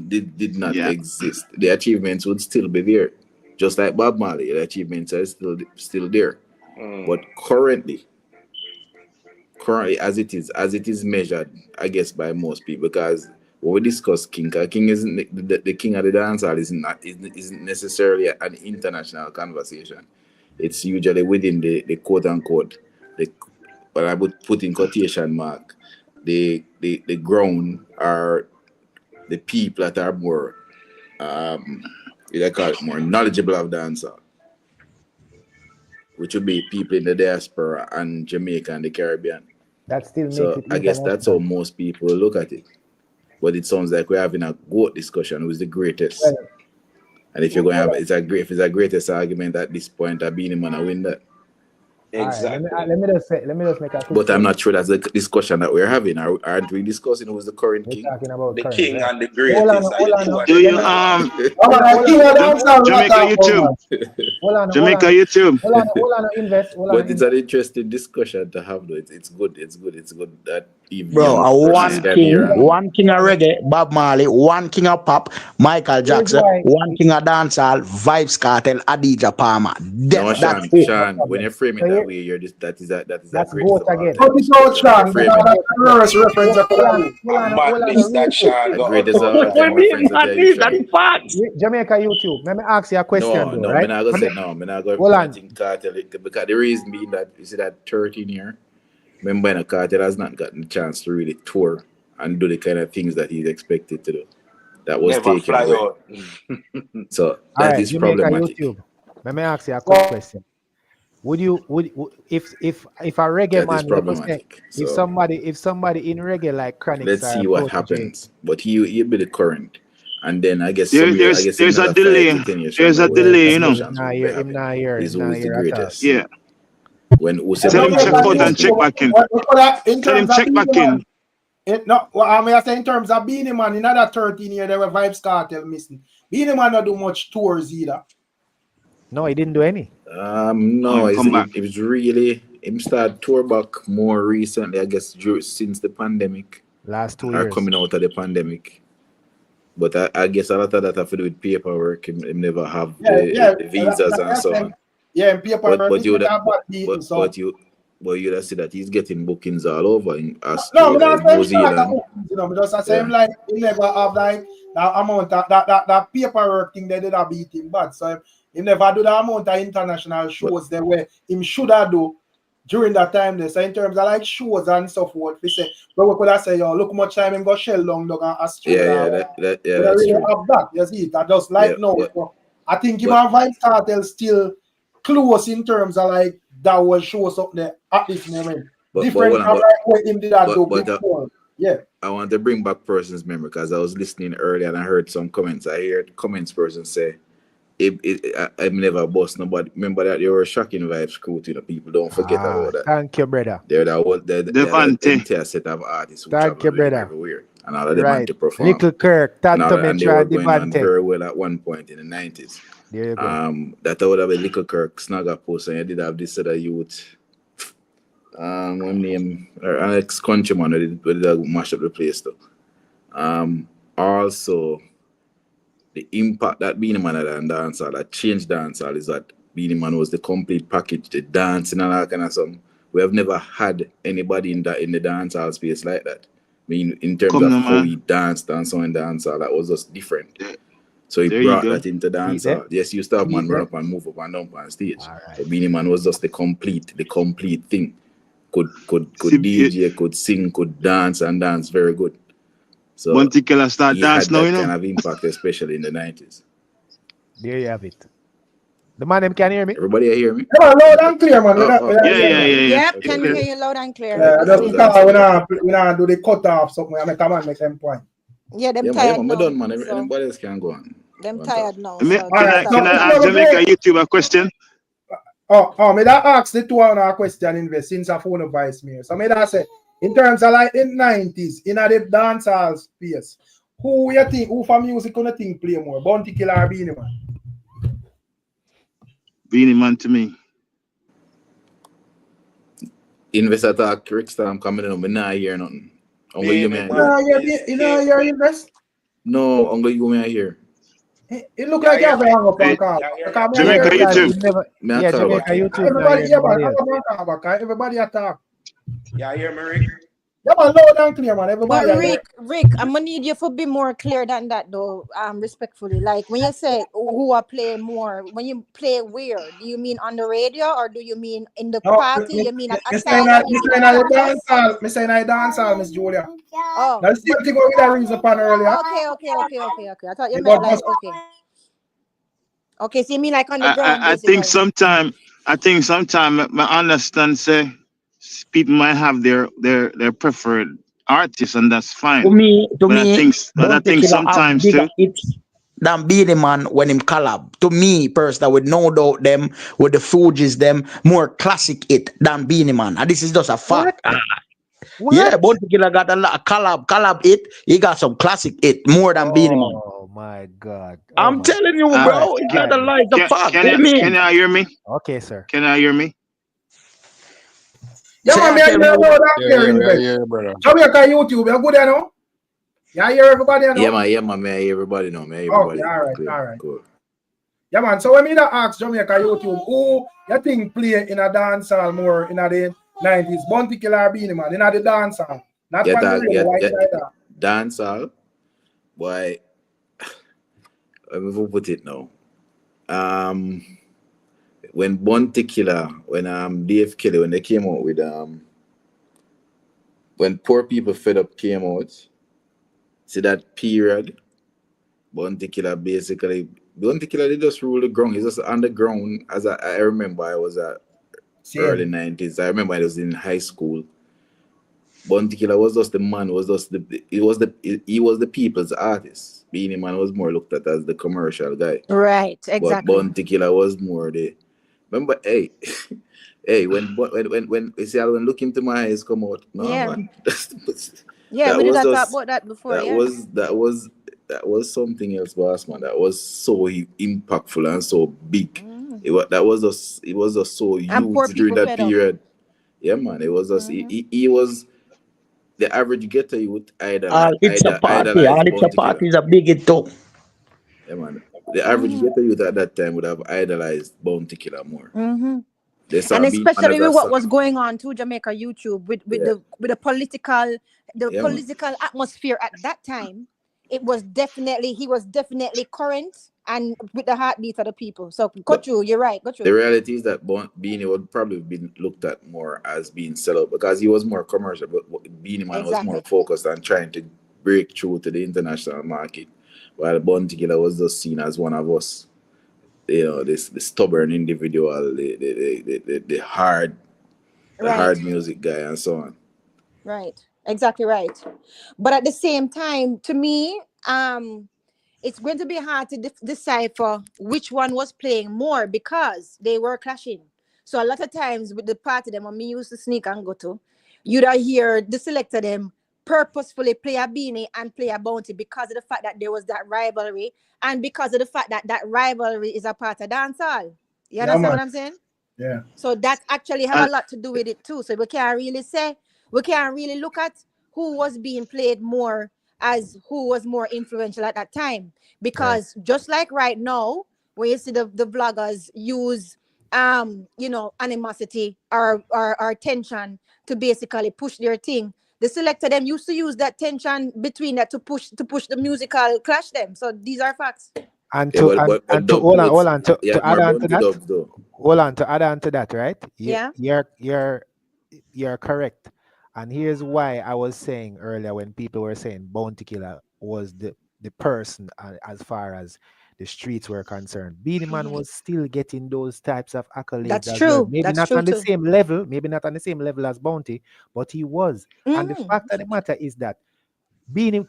did not exist, the achievements would still be there. Just like Bob Marley, the achievements are still there. But currently, as it is measured, I guess, by most people, because when we discuss King isn't the king of the dancehall isn't necessarily an international conversation. It's usually within the quote unquote, but I would put in quotation mark, the ground are the people that are more they call it more knowledgeable of dancehall, which would be people in the diaspora and Jamaica and the Caribbean. That still makes So it I guess that's how most people look at it. But it sounds like we're having a GOAT discussion who's the greatest. Well, and if you're going to have, if it's a greatest argument at this point, I've been to win that. Exactly. Right, let me just make a quick But I'm not sure that's the discussion that we're having. Aren't we discussing who's the current king? Talking about the current, king right? and the greatest. Do you Jamaica YouTube? Jamaica YouTube. Hold on, invest. But it's an interesting discussion to have though. It's good that evening. Bro, one king of reggae, Bob Marley, one king of pop, Michael Jackson, one king of dancehall, Vybz Cartel, Adidja Palmer. No, Sean, when you frame it that way, you're just that is a great again. Hold it out, Sean. Reference that Sean. Jamaica YouTube. Let me ask you a question. No, right? I'm not going to think Cartel because the reason being that you see that 13 year, remember Cartel has not gotten the chance to really tour and do the kind of things that he's expected to do. That was taken away. So that is problematic. YouTube. Let me ask you a quick question. Would if a reggae man represent, if somebody in reggae like Chronic, let's see what happens. But he'll be the current, and then I guess there's a delay. There's a delay, you know. He's always the greatest. Yeah. When tell him check out and check back in. Tell him check back in. No, I mean, I say in terms of Beenie Man, in that 13 years, there were Vybz Cartel missing. Beenie Man not do much tours either. No, he didn't do any. No, it was really him start tour back more recently, I guess, since the pandemic. Last 2 years. Or coming out of the pandemic. But I guess a lot of that have to do with paperwork. Him never have the visas and so on. Yeah, and paperwork. But you'd have see that he's getting bookings all over in Australia, New Zealand. Because I say him like he never have like that amount that paperwork thing they did have beat him bad. So he never do the amount of international shows there where him should have do during that time there. So in terms of like shows and so forth, we say, but we could have say, yo, look how much time him go shell down in Australia. That's really true. Have that, you see it. I just like no. So I think him and Vybz Cartel still close in terms of like that will show something there at this moment. Different from like what him did that do before. Yeah. I want to bring back person's memory because I was listening earlier and I heard some comments. I heard comments person say, I've never bossed nobody. Remember that you were shocking Vybz crew, you know, people don't forget about that. Thank you, brother. They're the entire set of artists who travel everywhere. And all of them had to perform. Little Kirk, and they were going on very well at one point in the 90s. There you go. That would have been Little Kirk, Snagger Post, and you did have this other youth. One name, Alex Countryman, who did mash up the place though. Also, the impact that Beenie Man had on dancehall, that changed dancehall, is that Beenie Man was the complete package, the dancing and all that kind of something. We have never had anybody in the dancehall space like that. I mean, in terms of how he danced and so in dancehall, that was just different. So he brought that into dancehall. Yes, you start man run up and move up and down on stage. Right. But Beenie Man was just the complete thing. Could DJ, could sing, could dance and dance very good. So one tickler start dance now, you know. Kind of impact, especially in the 90s. There you have it. The man them can hear me. Everybody hear me? Yeah, loud and clear, man. Yeah. Yep, can you hear you loud and clear? Just because we not do the cut off something. I make a man make them point. Yeah, them tired now. Done, man. Everybody else can go on. Them tired now. Can I ask Jamaica YouTube a question? Me that ask the two on our question invest since I phone advice me. So me that say in terms of like in 90s, in the dancehall space, who for music gonna think play more? Bounty Killer or Beenie Man? Beenie Man to me. Investor talk, Rickstorm coming in, I'm not hear nothing. Only you may hear Invest? No, only you may hear. It look like you have a hang up on call. Jamaica YouTube. Jamaica YouTube. Everybody, everybody attack. Yeah, hear me, Rick? Yeah, man, loud and clear, man. Everybody. But Rick, I'm gonna need you to be more clear than that, though. Respectfully, like when you say who are playing more, when you play where, do you mean on the radio or do you mean in the party? You mean at asylum? Miss I dancehall, Miss Julia. Oh, that's the thing we that reason upon earlier. Okay. I thought you meant like okay. So you mean like on the ground? I think sometime I understand say people might have their preferred artists, and that's fine. To me, I think sometimes too. Than Beenie Man when him collab. To me, personally, with no doubt them, with the Fugees, them more classic it than Beenie Man. And this is just a fact. Yeah, Bounty Killer got a lot of collab it. He got some classic it more than Beenie Man. Oh my God! I'm telling you, bro, it's not a lie, it's a fact. Can you hear me? Okay, sir. Can you hear me? Yeah, man, Jamaica YouTube, you're good, you know? Yeah, hear everybody, you know? Yeah, man, I hear everybody now, man. Okay, all right. Cool. Yeah, man, so when me ask Jamaica YouTube, who you think play in a dancehall more in the 90s? Bounty Killer or Beenie Man in the dancehall? Not dancehall? Boy, let me put it now. When Bounty Killer, when Dave Kelly, when they came out with when Poor People Fed Up came out, see that period, Bounty Killer they just rule the ground. He's just on the ground. As I remember, I was at early 90s. I remember I was in high school. Bounty Killer was just the man, he was the people's artist. Beenie Man was more looked at as the commercial guy. Right, exactly. But Bounty Killer was more the remember, hey, when you see when Look Into My Eyes come out, no man. Yeah, we did talk about that before. That was something else, boss man. That was so impactful and so big. It was just so huge during that period. Yeah, man. It was just he was the average ghetto youth it's a party is a big hit too. Yeah, man. The average ghetto youth at that time would have idolized Bounty Killer more. And especially with what was going on to Jamaica YouTube with the political atmosphere at that time, he was definitely current and with the heartbeat of the people. So you're right. The reality is that Beenie would probably be looked at more as being sellout because he was more commercial, but Beenie Man was more focused on trying to break through to the international market, while Bounty Killer was just seen as one of us. You know, the stubborn individual, the hard music guy, and so on. Right, exactly right. But at the same time, to me, it's going to be hard to decipher which one was playing more because they were clashing. So a lot of times with the party them when me used to sneak and go to, you'd hear the selector them purposefully play a Beenie and play a Bounty because of the fact that there was that rivalry and because of the fact that rivalry is a part of dancehall. You understand what I'm saying? Yeah. So that actually have a lot to do with it too. So we can't really look at who was being played more as who was more influential at that time. Because just like right now, when you see the vloggers use animosity or tension to basically push their thing. The selector them used to use that tension between that to push the musical clash them. So these are facts. And to add on to that, right? You're correct. And here's why I was saying earlier when people were saying Bounty Killer was the person as far as the streets were concerned. Beenie Man was still getting those types of accolades. That's true. Maybe not on the same level as Bounty, but he was. And the fact of the matter is that Beenie,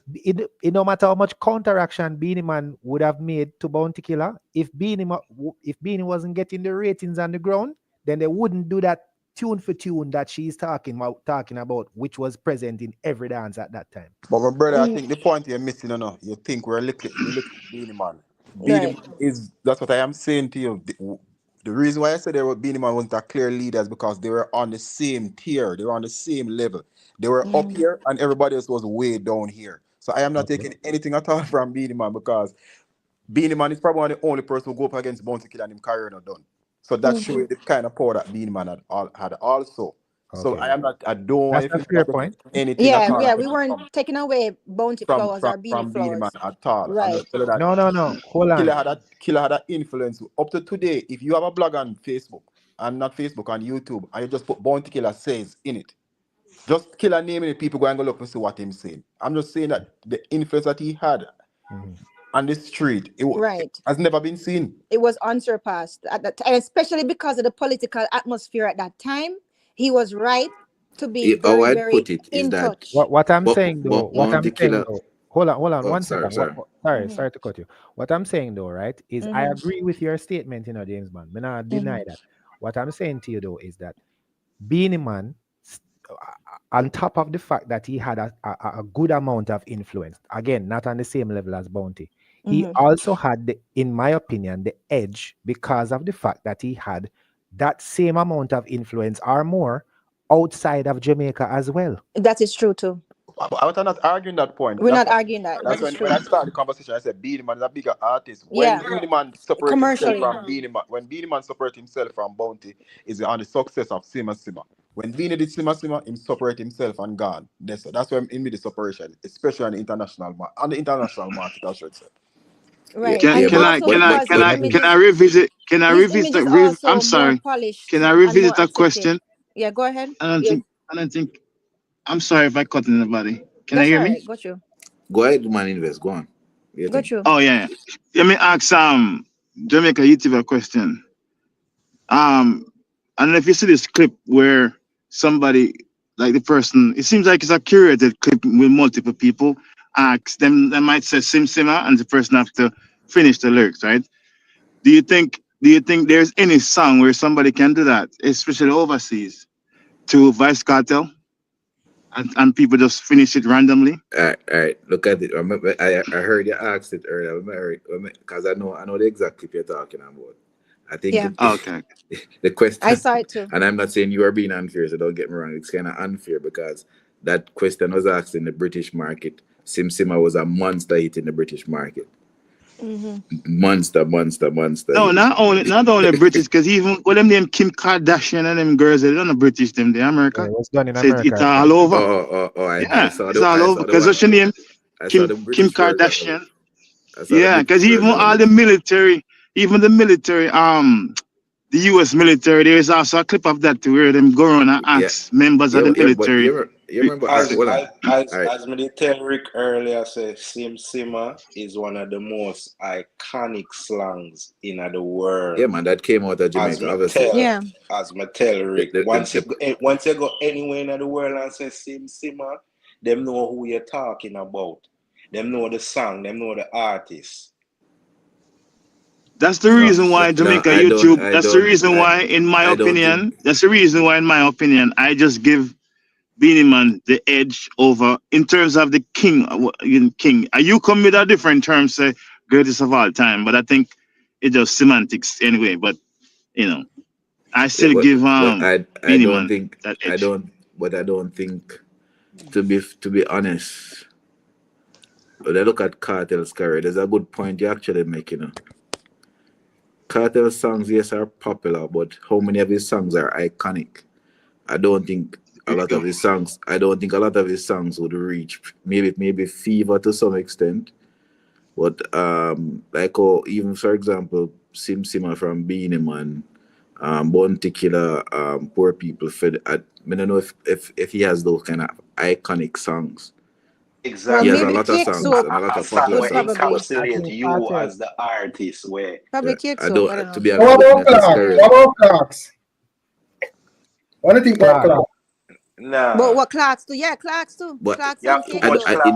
no matter how much counteraction Beenie Man would have made to Bounty Killer, if Beenie wasn't getting the ratings on the ground, then they wouldn't do that tune for tune that she's talking about, which was present in every dance at that time. But my brother, I think the point you're missing, you think we look at Beenie Man. Beenie Right. Man that's what I am saying to you. The reason why I said Beenie Man wasn't a clear leader is because they were on the same tier, they were on the same level. They were up here and everybody else was way down here. So I am not taking anything at all from Beenie Man because Beenie Man is probably the only person who go up against Bounty Killer and him career not done. So that shows the kind of power that Beenie Man had also. So I don't want That's to a fair point. anything at all Yeah, we weren't taking away Bounty Flowers or Beanie from Beenie Man Flowers. at all. Right. No. Hold on. Killer had an influence. Up to today, if you have a blog on Facebook, and not Facebook, on YouTube, and you just put Bounty Killer says in it, just Killer name it, people go and go look and see what he's saying. I'm just saying that the influence that he had on the street, it has never been seen. It was unsurpassed at that time, especially because of the political atmosphere at that time. He was right to be very, very in touch. What I'm saying though, hold on, 1 second. Sorry. Sorry to cut you. What I'm saying though, right, is I agree with your statement, James Man. I not deny that. What I'm saying to you though is that Beenie Man, on top of the fact that he had a good amount of influence, again, not on the same level as Bounty, he also had, in my opinion, the edge because of the fact that he had that same amount of influence or more outside of Jamaica as well. That is true too. I'm not arguing that point. We're not arguing that. That's That is when true. I started the conversation. I said Beenie Man is a bigger artist. When Beenie Man separated himself from Beenie Man, when Beenie Man separated himself from Bounty, is on the success of Simma Simma. When Beenie did Simma Simma, him separate himself and gone. That's where he made the separation, especially on the international market, I should say. Right. Can I revisit? I'm sorry. Can I revisit a question? Yeah, go ahead. I don't think. I'm sorry if I cut anybody. Can I hear me? Got you. Go ahead, man. Invest. Go on. Got you. Oh yeah. Let me ask Jamaica YouTube a question. I don't know if you see this clip where somebody, like the person, it seems like it's a curated clip with multiple people. Asks them, they might say Sim Simma, and the person have to finish the lyrics, right? Do you think there's any song where somebody can do that, especially overseas, to Vybz Cartel, and people just finish it randomly? All right. Look at it. I heard you asked it earlier, because I know the exact clip you're talking about. I think the question. I saw it too. And I'm not saying you are being unfair, so don't get me wrong. It's kind of unfair because that question was asked in the British market. Sim Simma was a monster hit in the British market. Monster. No, not only British, because even what them name Kim Kardashian and them girls, they're not British, them they America. Yeah, it was done in America. It's all over. It's all over. Because what's your name? Kim Kardashian. Yeah, because even all the military, the US military, there is also a clip of that too, where them go around and ask members of the military. You remember? As me tell Rick earlier, say Sim Simma is one of the most iconic slangs in the world. Yeah, man, that came out of Jamaica, obviously. As me tell Rick, once you go anywhere in the world and say Sim Simma, them know who you're talking about. Them know the song, them know the artist. That's the reason why Jamaica YouTube. That's the reason why, in my opinion, I just give Beenie Man the edge over in terms of the king. You come with a different term, say greatest of all time, but I think it's just semantics anyway. But I still give Beenie Man that edge. I don't think, to be honest, when I look at Cartel's career, there's a good point you actually make, Cartel songs, yes, are popular, but how many of his songs are iconic? I don't think a lot of his songs would reach, maybe Fever to some extent. But even for example, Sim Simma from Beenie Man, Bounty Killer, Poor People Fed. I don't know if he has those kind of iconic songs. Exactly. He has a lot of songs and a lot of popular songs. Encapsulate you as the artist where probably I don't, to be honest, what about Clarks? What do you think about Clarks? Nah. But what Clarks do? Yeah, Clarks too. But Clarks it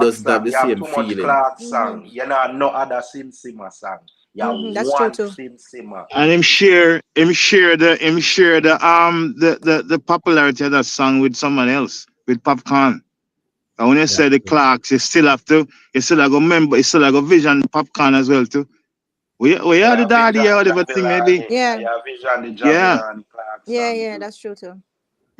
doesn't have the same feeling. Clarks song. You know, no other Sim Simma song. That's true too. And him share the popularity of that song with someone else, with Popcorn. And when you say the Clarks, you still have to remember, you still have to vision Popcorn as well too. We are the daddy or whatever thing maybe. Yeah. Vision, the Yeah. and Clarks. Yeah, that's true too.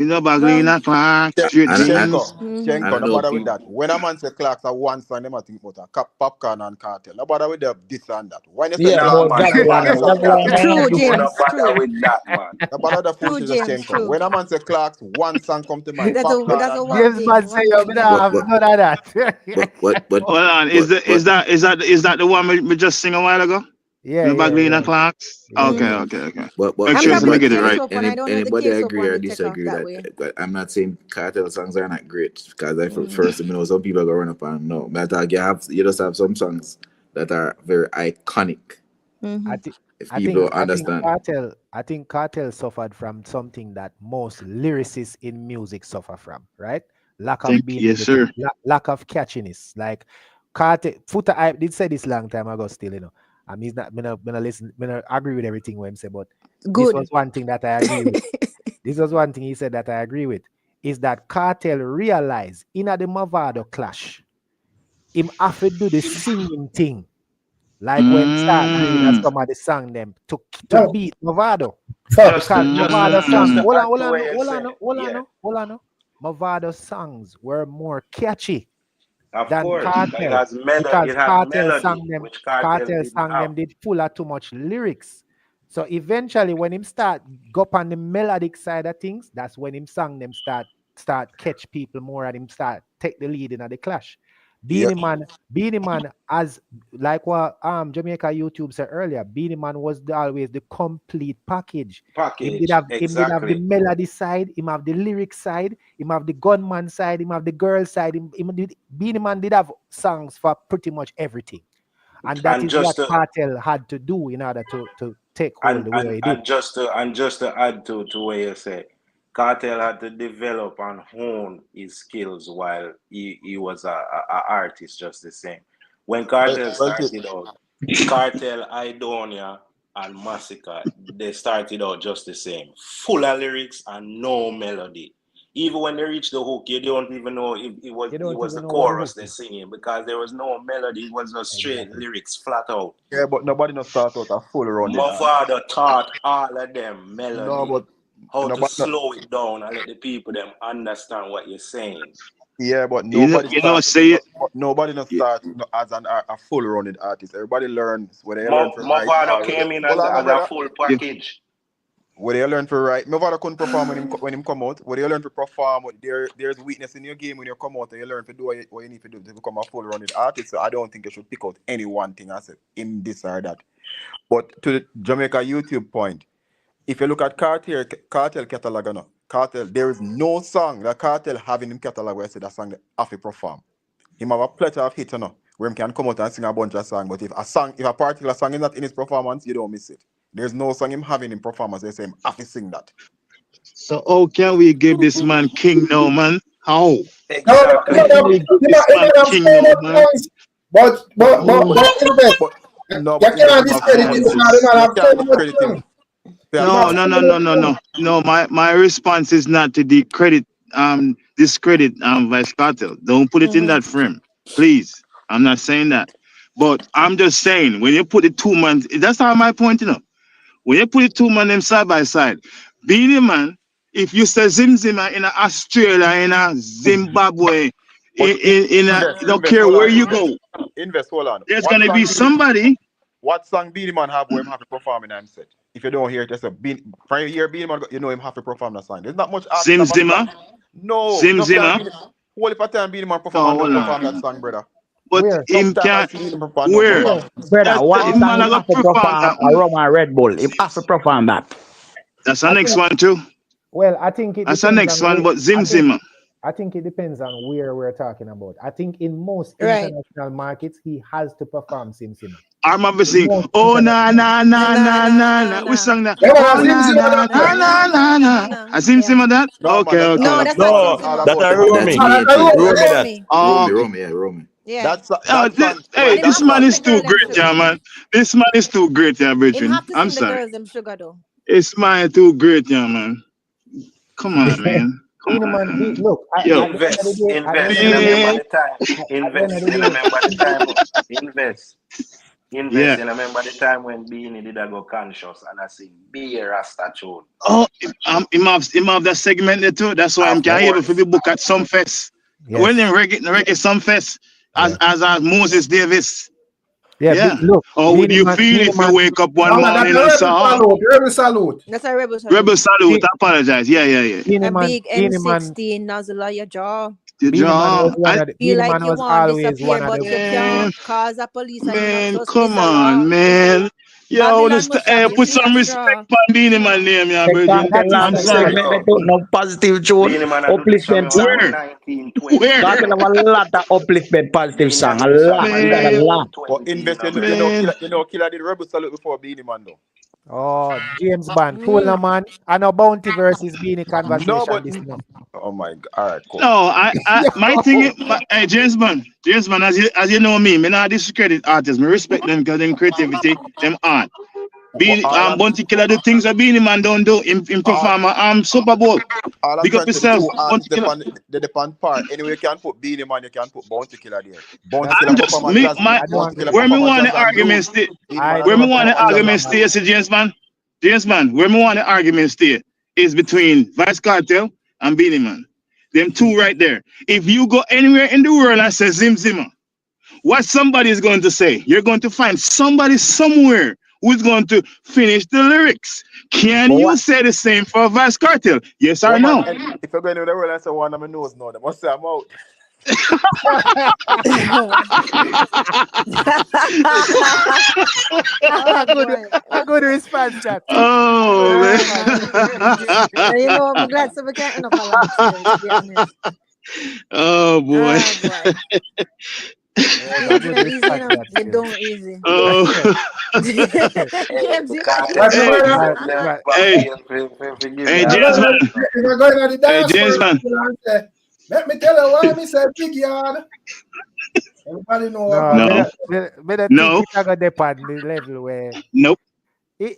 You know about Lena Clark, straight jeans. Chenko, no bother with that. When a man say Clarks are one song, them a think about a Popcorn and Cartel. No bother with the this and that. When you say Yeah, Clarks, but that's why True, James. True. With that, man. no bother the True, foolishness, James. Chenko. True. When a man say Clarks, one song come to mind. That's Popcorn a and one James thing. man say you have none of that. But Hold on, is that the one we just sing a while ago? Yeah, About Lena yeah. Clark's? Okay. But Make I'm sure probably we the get it case right. up one. I don't know the Anybody case up agree one or to take off disagree that way. that I'm not saying Cartel songs are not great because first some people are going to run up and no. But you just have some songs that are very iconic. If people understand. I think Cartel suffered from something that most lyricists in music suffer from, right? Lack of being Yes, sir. lack of catchiness. Like Cartel, Footer, I did say this long time ago still, he's not gonna listen, gonna agree with everything what him say, but Good. this was one thing that I agree with. This was one thing he said that I agree with, is that Cartel realized in the Mavado clash, him have to do the singing thing. Like when start doing some of the song them to beat Mavado. Because Mavado songs, hold on. Mavado songs were more catchy than Cartel. Because Cartel sang them did full of too much lyrics. So eventually when him start go up on the melodic side of things, that's when him sang them start catch people more and him start take the lead in the clash. Beenie Man, as like what Jamaica YouTube said earlier, Beenie Man was always the complete package. Him did have the melody side, him have the lyric side, him have the gunman side, him have the girl side. Beenie Man did have songs for pretty much everything. And that is what Cartel had to do in order to take hold the way he did. And just to add to what you say, Cartel had to develop and hone his skills while he was a artist just the same. When Cartel started out, Cartel, Idonia, and Massacre, they started out just the same. Full of lyrics and no melody. Even when they reach the hook, you don't even know if it was the chorus they're singing because there was no melody. It was just straight lyrics, flat out. Yeah, but nobody no start out a full run. My father taught all of them melody. No, but how to slow it down and let the people them understand what you're saying. Yeah, but nobody start as a full running artist. Everybody learns what they learn from Mavado came in as a full package. What they learn for right. Mavado couldn't perform when him come out. What they learn to perform, there's weakness in your game when you come out and you learn to do what you need to do to become a full running artist. So I don't think you should pick out any one thing as in this or that. But to the Jamaica YouTube point, if you look at Cartel catalog, Cartel, there is no song that Cartel have in him catalog where I say that song that have to perform. He have a plethora of hits, where he can come out and sing a bunch of songs. But if a particular song is not in his performance, you don't miss it. There's no song him having in performance. They say him have to sing that. So how can we give this man king now, man? How? Exactly. But you cannot discredit him because they have so much song. No. My response is not to discredit Vybz Cartel. Don't put it in that frame, please. I'm not saying that, but I'm just saying when you put the two man, that's how my point. When you put the two man them side by side, Beenie Man, if you say Zimzima in Australia, in Zimbabwe, don't care where you go. Hold on. There's gonna be somebody. What song Beenie Man have where him have to perform in set? If you don't hear it, just a Beenie Man, you know him have to perform that song. There's not much. Zimzima? No. Zimzima? Well, if I tell Beenie Man perform that song, brother. But him can't. Where? Brother, what song him have to perform a Roman Red Bull? Him have to perform that. That's the next one too. Well, I think that's the next one, but Zimzima. I think it depends on where we're talking about. I think in most international markets, he has to perform Zimzima. I'm obviously, oh na. We sang that. Oh na. I Zimzima that? Okay. No, that's not Zimzima. That's a Romy. Romy. Romy. Yeah. Hey, this man is too great, yeah, man. This man is too great, yeah, Him Bridget. have to I'm sing the sorry. girls them sugar though. This man too great, yeah, man. Come on, man. Beenie Man, look, Yo. at the end of the day, Invest. You remember the time. at the end of Invest. the You day, remember the time. Invest. Yeah. You remember the time when Beenie did I go conscious and I sing Be a Rasta tune. Oh, him have that segment there too. That's why I'm Of able for course. the book at some fest. Yes. When in reggae some fest as Moses Davis. Yeah. Look, How would you feel if you wake up one morning and say, Rebel Salute. That's a rebel salute. Rebel Salute, I apologize. Yeah. A big M16 nozzle your jaw. Beenie Man Feel like you was want always disappear, one of but the you can't cause a police and you not Man, trust come is a law. on, man. Yo, Babylon must have you put fear some straw. respect on Beenie Man name, yeah, They Virgin. can't I'm last sorry. segment. They put no positive tune, Beenie Man I do this from upliftment song. around 1920. Where? Cartel have a lot of upliftment positive Beenie song. I A do this from lot. He got a lot. 1920. But invest, Killer did Rebel Salute before Beenie Man though. Oh, James Bond, cool now, man. I know Bounty versus Beenie conversation. No, but This enough. oh my God. All right, cool. No, my thing is, hey, James Bond, as you know me not discredit artists. Me respect them because them creativity, them art. Bounty Killer do things that Beenie Man don't do. In perform Super Bowl. All I'm Big up trying to do, yourself, two artists Bounty Killer. the depend part. Anyway, you can put Beenie Man, you can put Bounty Killer there. Bounty I'm Killer just perform me, jazz. Bounty Killer where me perform want jazz the and argument blues. stay. Beenie Man Where me perform want the jazz argument and stay, see James Man. James Man, where me want the argument stay is between Vybz Cartel and Beenie Man. Them two right there. If you go anywhere in the world and say Zim Zimmer, what somebody is going to say, you're going to find somebody somewhere who's going to finish the lyrics. Can you say the same for Vybz Cartel? Yes or no? Man, if you're going to the world and say one of my nose now, they must say I'm out. A good response, that. Oh, man. You know, I'm glad so we can't end up a lot still, to be honest. Oh boy. Easy, you know. You don't easy. Oh. James, you Hey, James Man. If I go into the dance James Man. Let me tell you why me say big yard. Everybody know No. No. I got the part the level where. Nope. Look,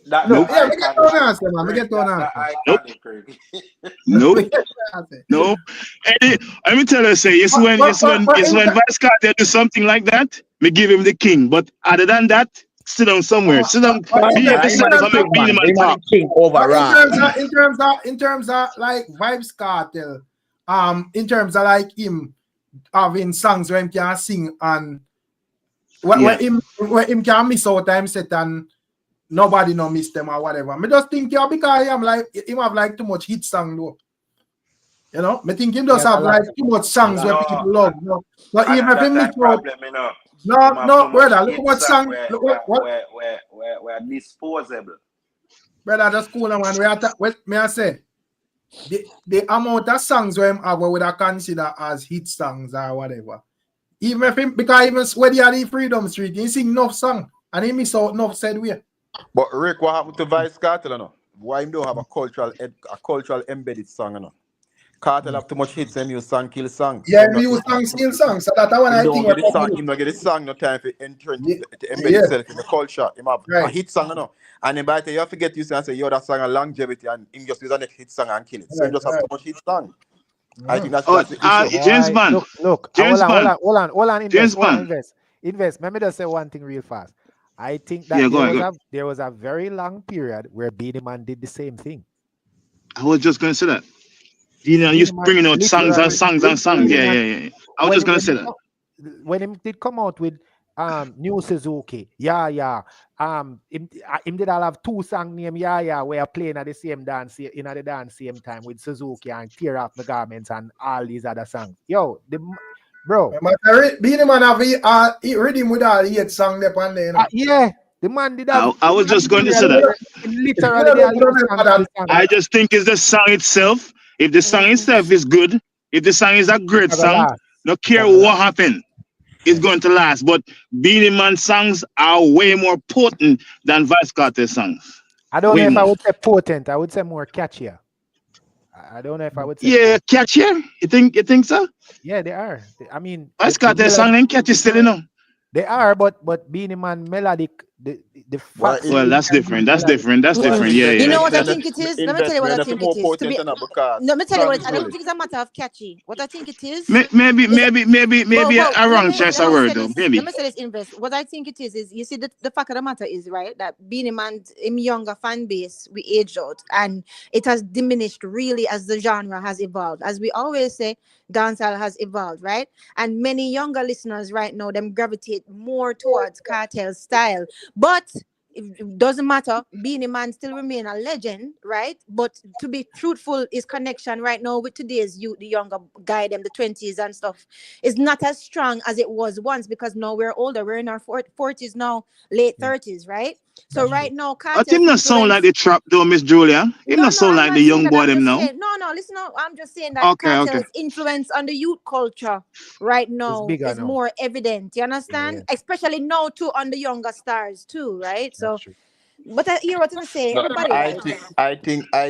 yeah, we get to an answer, man. We get to an answer. Nope. No. Hey, let me tell you, say, it's when Vybz Cartel do something like that, me give him the king. But other than that, sit down somewhere. Sit down. Be yourself and make Beenie Man talk. In terms of like Vybz Cartel, in terms of like him having songs where him can sing and where him can miss out time set and nobody no miss them or whatever. Me just think because him have like too much hit song though. You know, me think him just have like too much songs where people love. You know? So even if he miss out, no, brother, look what song. Look what we're disposable. Brother, just cool man. What may I say? The amount of songs where him have would I consider as hit songs or whatever. Even if him, because even when he had the Freedom Street, he sing enough song and he miss out enough said way. But Rick, what happened to Vybz Cartel? No? Why him don't have a cultural embedded song? No? Cartel have too much hits and use song kill song. Yeah, we use song kill song. So that's what I think. He don't get this song no time for entering to embed itself in the culture. He have a hit song, no. And then by the time you forget you say and say, yo, that song a longevity and him just use a next hit song and kill it. So he just have too much hit song. I think that's the issue. James Bond. Look, James hold on, Invest. Let me just say one thing real fast. I think that there was a very long period where Beenie Man did the same thing. I was just going to say that. You know, you're bringing out songs and songs and songs. Yeah. I was just going to say that. When him did come out with New Suzuki, him did all have two songs named where playing at the same dance in at the dance same time with Suzuki and Tear Off My Garments and all these other songs. Yo, bro. Beenie Man have rhythm with all 8 songs there on there. Yeah. The man did that. I was just going to say that. Literally, I just think it's the song itself. If the song itself is good, if the song is a great song, no care what happened, it's going to last. But Beenie Man songs are way more potent than Vybz Cartel songs. I don't know if I would say potent. I would say more catchier. I don't know if I would say. Yeah, catchy. You think so? Yeah, they are. I mean, Vybz Cartel song them catchy still, you know. They are, but Beenie Man melodic, the facts. Well, that's different. That's different. That's different. Yeah, You yeah. know what I think it is? Let me tell you what I think it is. To be, let me tell you what I don't think it's a matter of catchy. What I think it is. Maybe a wrong Let choice of me word say though. this. Maybe. Let me say this, Invest. What I think it is you see the fact of the matter is, right, that Beenie Man, him younger fan base, we aged out, and it has diminished really as the genre has evolved. As we always say, dancehall has evolved, right? And many younger listeners right now, them gravitate more towards Cartel style. But it doesn't matter. Beenie Man still remain a legend, right? But to be truthful, his connection right now with today's youth, the younger guy, them the 20s and stuff, is not as strong as it was once, because now we're older. We're in our 40s now, late 30s, right? So right now, But him Cartel's not sound like influence. the trap though, Miss Julia. Him not sound I'm like not the saying young that. boy I'm them just now. saying, no, listen, no, I'm just saying that Okay. Cartel's influence on the youth culture right now bigger is now. more evident. You understand? Especially now too on the younger stars too, right? So, but I hear what you say. No, Everybody right. I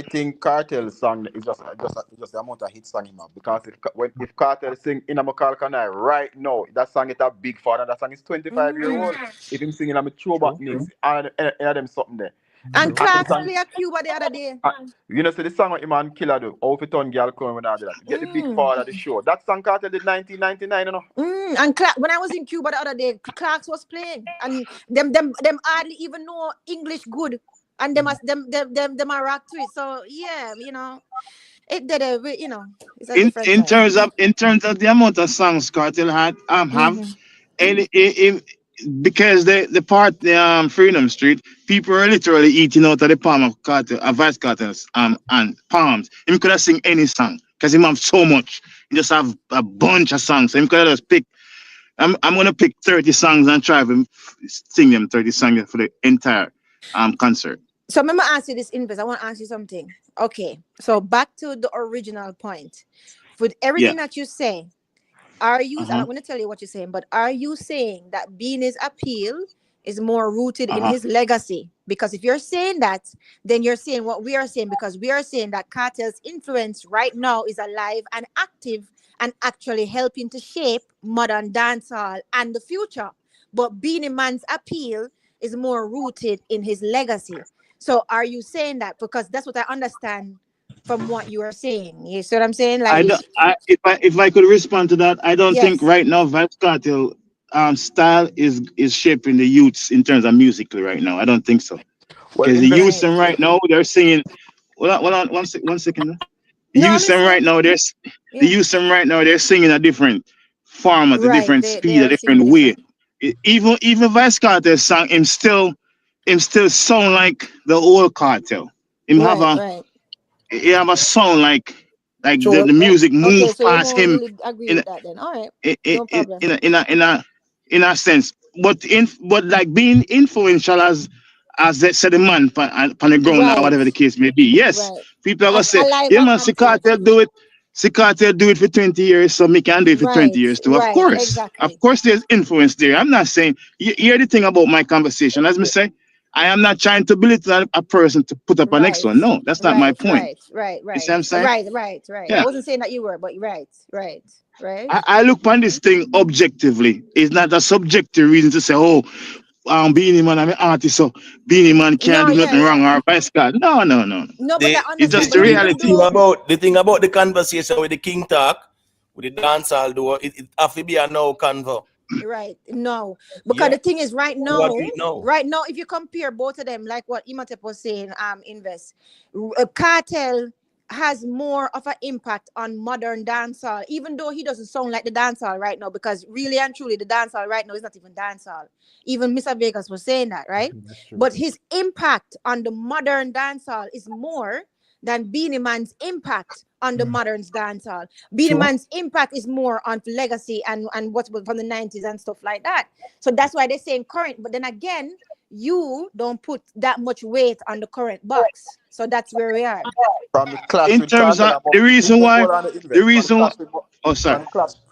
think Cartel song is just the amount of hit song him have, because if Cartel sing in a Makal Kanai right now, that song is a big fan, and that song is 25-year-old. If him singing a throwback mix and them something there. And Clarks play a Cuba the other day. You know, see the song what him and Killer do, how to turn girl come when I do that. Get the big father of the show. That song Cartel did 1999, you know. And when I was in Cuba the other day, Clarks was playing, and them hardly even know English good, and them are rock to it. So yeah, you know, it did it's a different In time. terms of the amount of songs Cartel have, and because the Freedom Street, people are literally eating out of the palm of Cartel, Vybz Cartel's and palms. Him could have sing any song because him have so much. He just have a bunch of songs. So him could have just pick. I'm gonna pick 30 songs and try to sing them 30 songs for the entire concert. So let me ask you this, Invest. I want to ask you something. Okay, so back to the original point. With everything that you say, are you? I'm not going to tell you what you're saying, but are you saying that Beanie's appeal is more rooted in his legacy? Because if you're saying that, then you're saying what we are saying, because we are saying that Cartel's influence right now is alive and active and actually helping to shape modern dancehall and the future. But Beenie Man's appeal is more rooted in his legacy. So are you saying that? Because that's what I understand from what you are saying. You see what I'm saying? Like, if I could respond to that, I don't think right now Vybz Cartel style is shaping the youths in terms of musically right now. I don't think so. Because the youths them right now they're singing. Hold on, one second. The youths them right now they're singing a different format, a different speed, a different way. Even Vybz Cartel song, him still sound like the old Cartel. Him have a sound like the music move so past you him really agree with that then. All right. No problem. in a sense. But like being influential as they said the man on the ground or whatever the case may be. Yes. People are gonna say, yeah man, see Cartel do it. See Cartel do it for 20 years, so me can do it for 20 years too. Of course. Of course there's influence there. I'm not saying you hear the thing about my conversation. As me say, I am not trying to belittle a person to put up a next one. No, that's not my point. Right. You see what I'm saying? Right. Yeah. I wasn't saying that you were, but right. I look on this thing objectively. It's not a subjective reason to say, oh, Beenie Man, I'm an artist, so Beenie Man can't do nothing wrong or vice versa. No. No, but I understand. It's just the reality. The thing about the conversation with the King Talk, with the dancehall duo, it have to be a no convo. Right. No. Because the thing is right now, if you compare both of them, like what Imhotep was saying, Invest, Cartel has more of an impact on modern dancehall, even though he doesn't sound like the dancehall right now, because really and truly the dancehall right now is not even dancehall. Even Mr. Vegas was saying that, right? But his impact on the modern dancehall is more than Beenie Man's impact on the modern dancehall. Beenie Man's impact is more on legacy and what's from the 90s and stuff like that. So that's why they're saying current. But then again, you don't put that much weight on the current box. So that's where we are. From the clash in with terms Cartel, of the reason why, from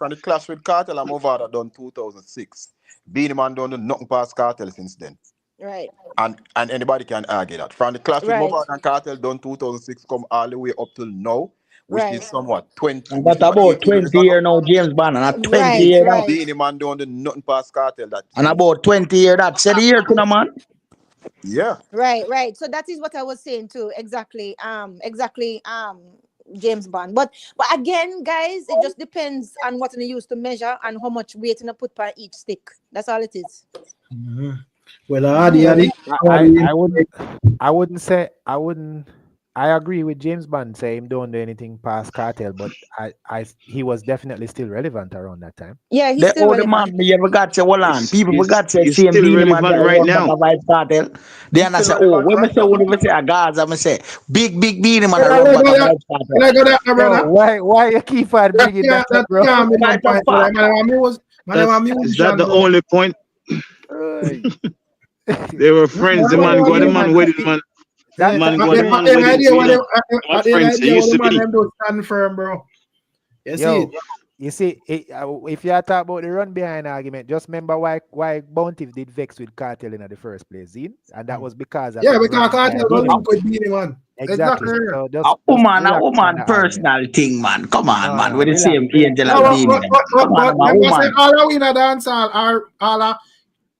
the clash with Cartel, I'm over that done 2006. Beenie Man don't do nothing past Cartel since then. Right. And anybody can argue that. From the clash with Mobile and Cartel done 2006 come all the way up till now. which Right. is somewhat 20, And which that's is what about 18 years 20 ago. years now, James Bond, and a 20 Right, year that. right. Beenie Man don't do nothing past Cartel that And thing. about 20 years that. Say the year to the man. Yeah. Right, right. So that is what I was saying too. Exactly. Exactly. James Bond. But again, guys, it just depends on what you use to measure and how much weight you put per each stick. That's all it is. Mm-hmm. Well, Adi, I agree with James Bond say him don't do anything past Cartel, but he was definitely still relevant around that time. Yeah, he's The still older relevant. man, me ever got say, hold on. People forgot say He's same still Beenie Man relevant guy right run back now. a Vybz Cartel. They He's and I still say, oh, relevant when me right say, now. when me say a Gaza, I say, big Beenie Man Can I run go back a there? Vybz Cartel. Can I go there, Yo, brother? why you keep on bringing that That up, bro? can't be no That's a point. fact. Is that Musician, the bro. only point? They were friends. The man go, the man wedding man. Yeah, Man at go, the the man end of wedding the too, day, you know. at What the end of friends the they day, used the to man be. them do stand firm, bro. You see Yo, it? you see, if you talk about the run behind argument, just remember why Bounty did vex with Cartel in the first place, see? And that was because of Yeah, him because running Cartel behind go Beenie link Man. with Beenie Man. Exactly. Exactly. So A just relax on woman the argument. personal thing, man. Come on, man. With the Relax, same relax angel No, on as the Beenie argument. Man. Come on, I'm a remember say woman. all the winner dance all the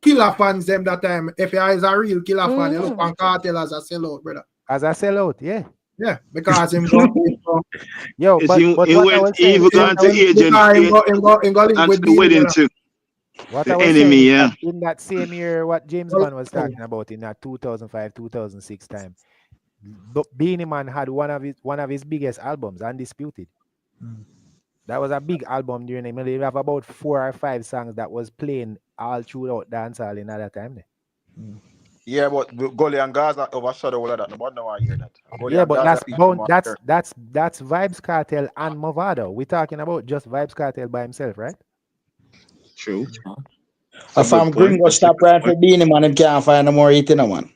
killer fans them that time. If you is a real killer fan, you look on Cartel as a sellout, brother. As I sell out, yeah. Yeah, because him go Yo, but He what I went, was he saying, even gone to agent because him go link and to with the Beenie, wedding brother. too. what The I was enemy, saying is yeah. that in that same year, what James Bond was talking about in that 2005, 2006 time, Beenie Man had one of his biggest albums, Undisputed. That was a big album during the middle. You have about 4 or 5 songs that was playing all throughout dancehall in that time. Yeah, but Gully and Gaza overshadow all of that. Nobody want to hear that. Gully Yeah, and but Gaza people more here. that's Vybz Cartel and Movado. We're talking about just Vybz Cartel by himself, right? True. If I'm gringo stop right for Beenie Man, him can't find no more eating, man.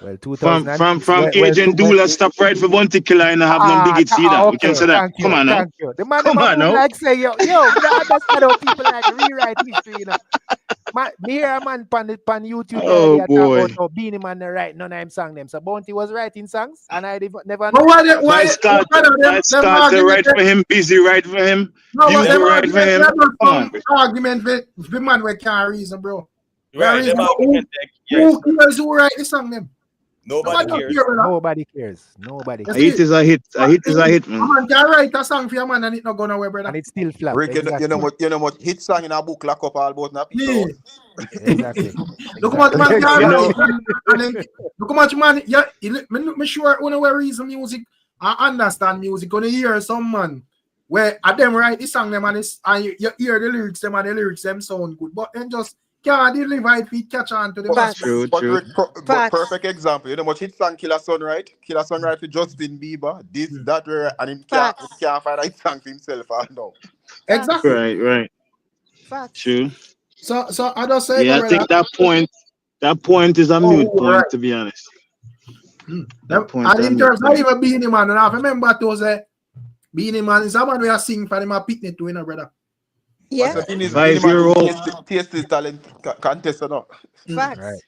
Well, From 2006. Agent Dula stop right for Bounty Killer and have no big hits either. We can Okay, say that. thank Come you, on now. thank you. The man Come on now. like say, yo, we don't understand how people like rewrite history, you know. Me hear a man pan YouTube Oh, talk boy. about how Beenie Man they write none of him song them. So Bounty was writing songs and I never But know. Vybz Cartel right for him, Busy right for him, No, but Bugle them right for him. argument, Come on. argument with the man we can't reason, bro. Right, Reason, them argument who cares who write the song them? Nobody cares. Nobody cares. Nobody A cares. hit is a hit. A hit is a hit, A man. man can write a song for your man and it not gonna away, brother. And it's still flop. Rick, Exactly. you know what hit song in a book lock up all about now. Yeah. Exactly. Look how much man can You write. know, And then, look how much man, yeah, me sure when we reason music, I understand music. When you hear some man where them write the song them and you hear the lyrics them and the lyrics them sound good, but then just can't deliver it, we catch on to the mass. True. But perfect example. You know what hit song Killer Sunrise? Killer Sunrise for Justin Bieber. This, that, where, and him can't find a hit song for himself. I know. Exactly. Right. Facts. True. So I just say, Yeah, I think that point is a mute point, right, to be honest. And in terms of even Beenie Man, and I remember to say Beenie Man is a man we are singing for him a picnic to, you know, brother. Yeah. 5-year-old. Taste talent contest or not. Facts. Right.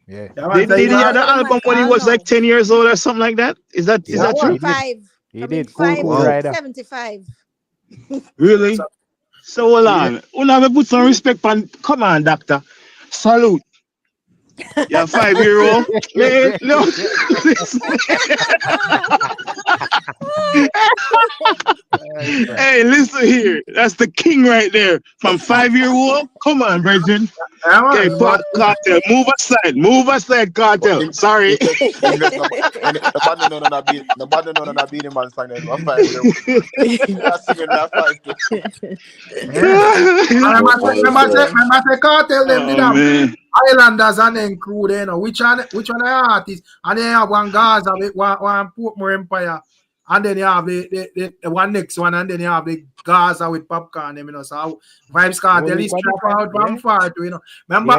Yeah. Did he have the album when he was like 10 years old or something like that? Is that true? 5. He did. 5 Cool Rider. 75. Really? So hold on. We'll have to put some respect on. Come on, doctor. Salute. You're 5-year-old. Man, no. Hey, listen here. That's the king right there. From 5-year-old. Come on, Brethren. Okay, Cartel. Move aside. Move aside, Cartel. Sorry. Nobody know that Beenie Man song that was 5-year-old. That's singing that 5 Remember say Cartel them did have Islanders and then crew there, you know. Which one the artists? And then you have one Gaza with one Portmore Empire. And then you have the one next one, and then you have the Gaza with Popcorn, you know. So Vybz Cartel is out from far too, you know. Remember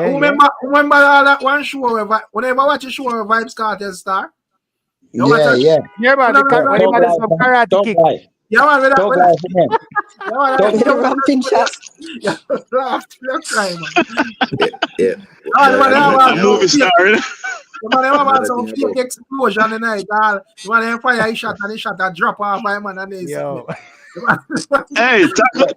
all that one show whenever watch a show where Vybz Cartel star? Yeah, man, when he had some karate kick. Yeah, man, Talk Ramping shot. Yeah, Yeah. Movie star. The man have some fake explosion in night. The man fire he shot and he shot a drop off by man and they Yo. Hey,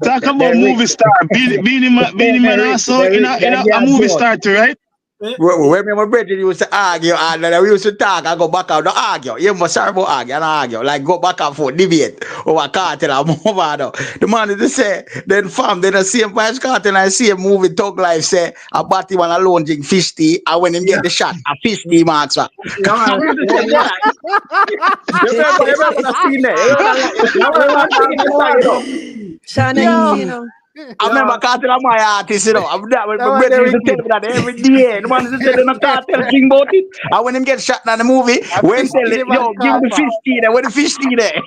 talk about movie star. Beenie Man also in a movie star too, right? When my brother used to argue and then we used to talk and go back out, don't argue. You must sorry about argue and argue. Like go back and forth, debate over Cartel and move on. The man is to say, then fam, then the same Vybz Cartel and I see a movie Talk Life say about him alone drink 50 and when him get the shot, a 50 marks. You remember that scene there? I remember Cartel are my artist, you know. I'm that when my brother used to tell me that every day. The man used to say, "No Cartel thing about it." And when him get shot in the movie, when tell it, yo, give him the 50 there, where the 50 there.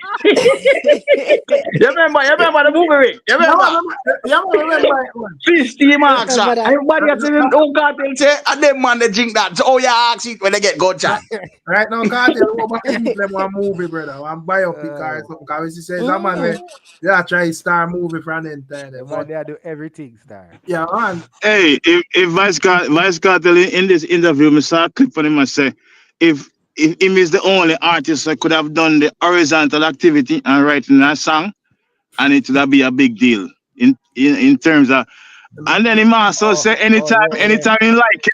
You remember the movie, Rick? You remember? Yeah, remember. 50 marks. Everybody has to oh Cartel say, and them man they drink that. So oh yeah, ask it when they get gunshot. Right now, Cartel over them one movie, brother. One biopic or something. Because he says, that man, yeah, try to start movie from the entire. They do everything, star. Yeah, man. Hey, if Vybz Cartel in this interview, I saw a clip for him and say, if him is the only artist that could have done the horizontal activity and writing a song, and it would be a big deal in terms of. And then him also say anytime you like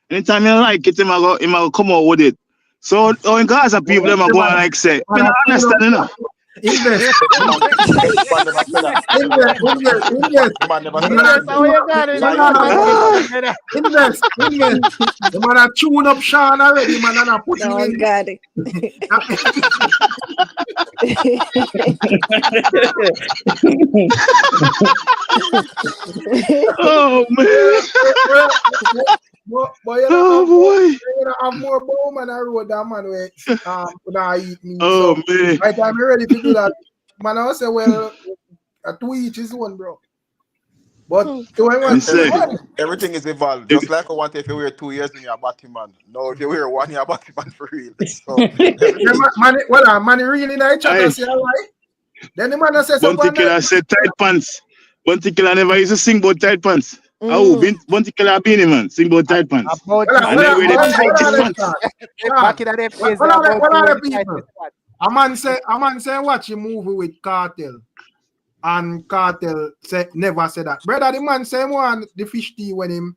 it, him will come out with it. So in Gaza people them are going like say, I don't understand enough. Invest. The man a tune up Sean already, man, and I put him in. God. Oh man. But you have more bomb and I wrote that man where eat me. Oh so, man. Right time I'm ready to do that. Man, I say, well, to each is one, bro. But everything is evolved. Just like I want if you wear 2 years in your body, man. No, if you wear 1 year body, man, for real. So, man, really nice chat say all right. Then the man says, Bunty Killer said tight pants. Bunty Killer never used to sing about tight pants. Oh, Bunty Killer Beenie Man sing about tight pants. And they wear the tightest pants. Back in the days, a man say watch a movie with Cartel. And Cartel never said that. Brother, the man say one the fish tea when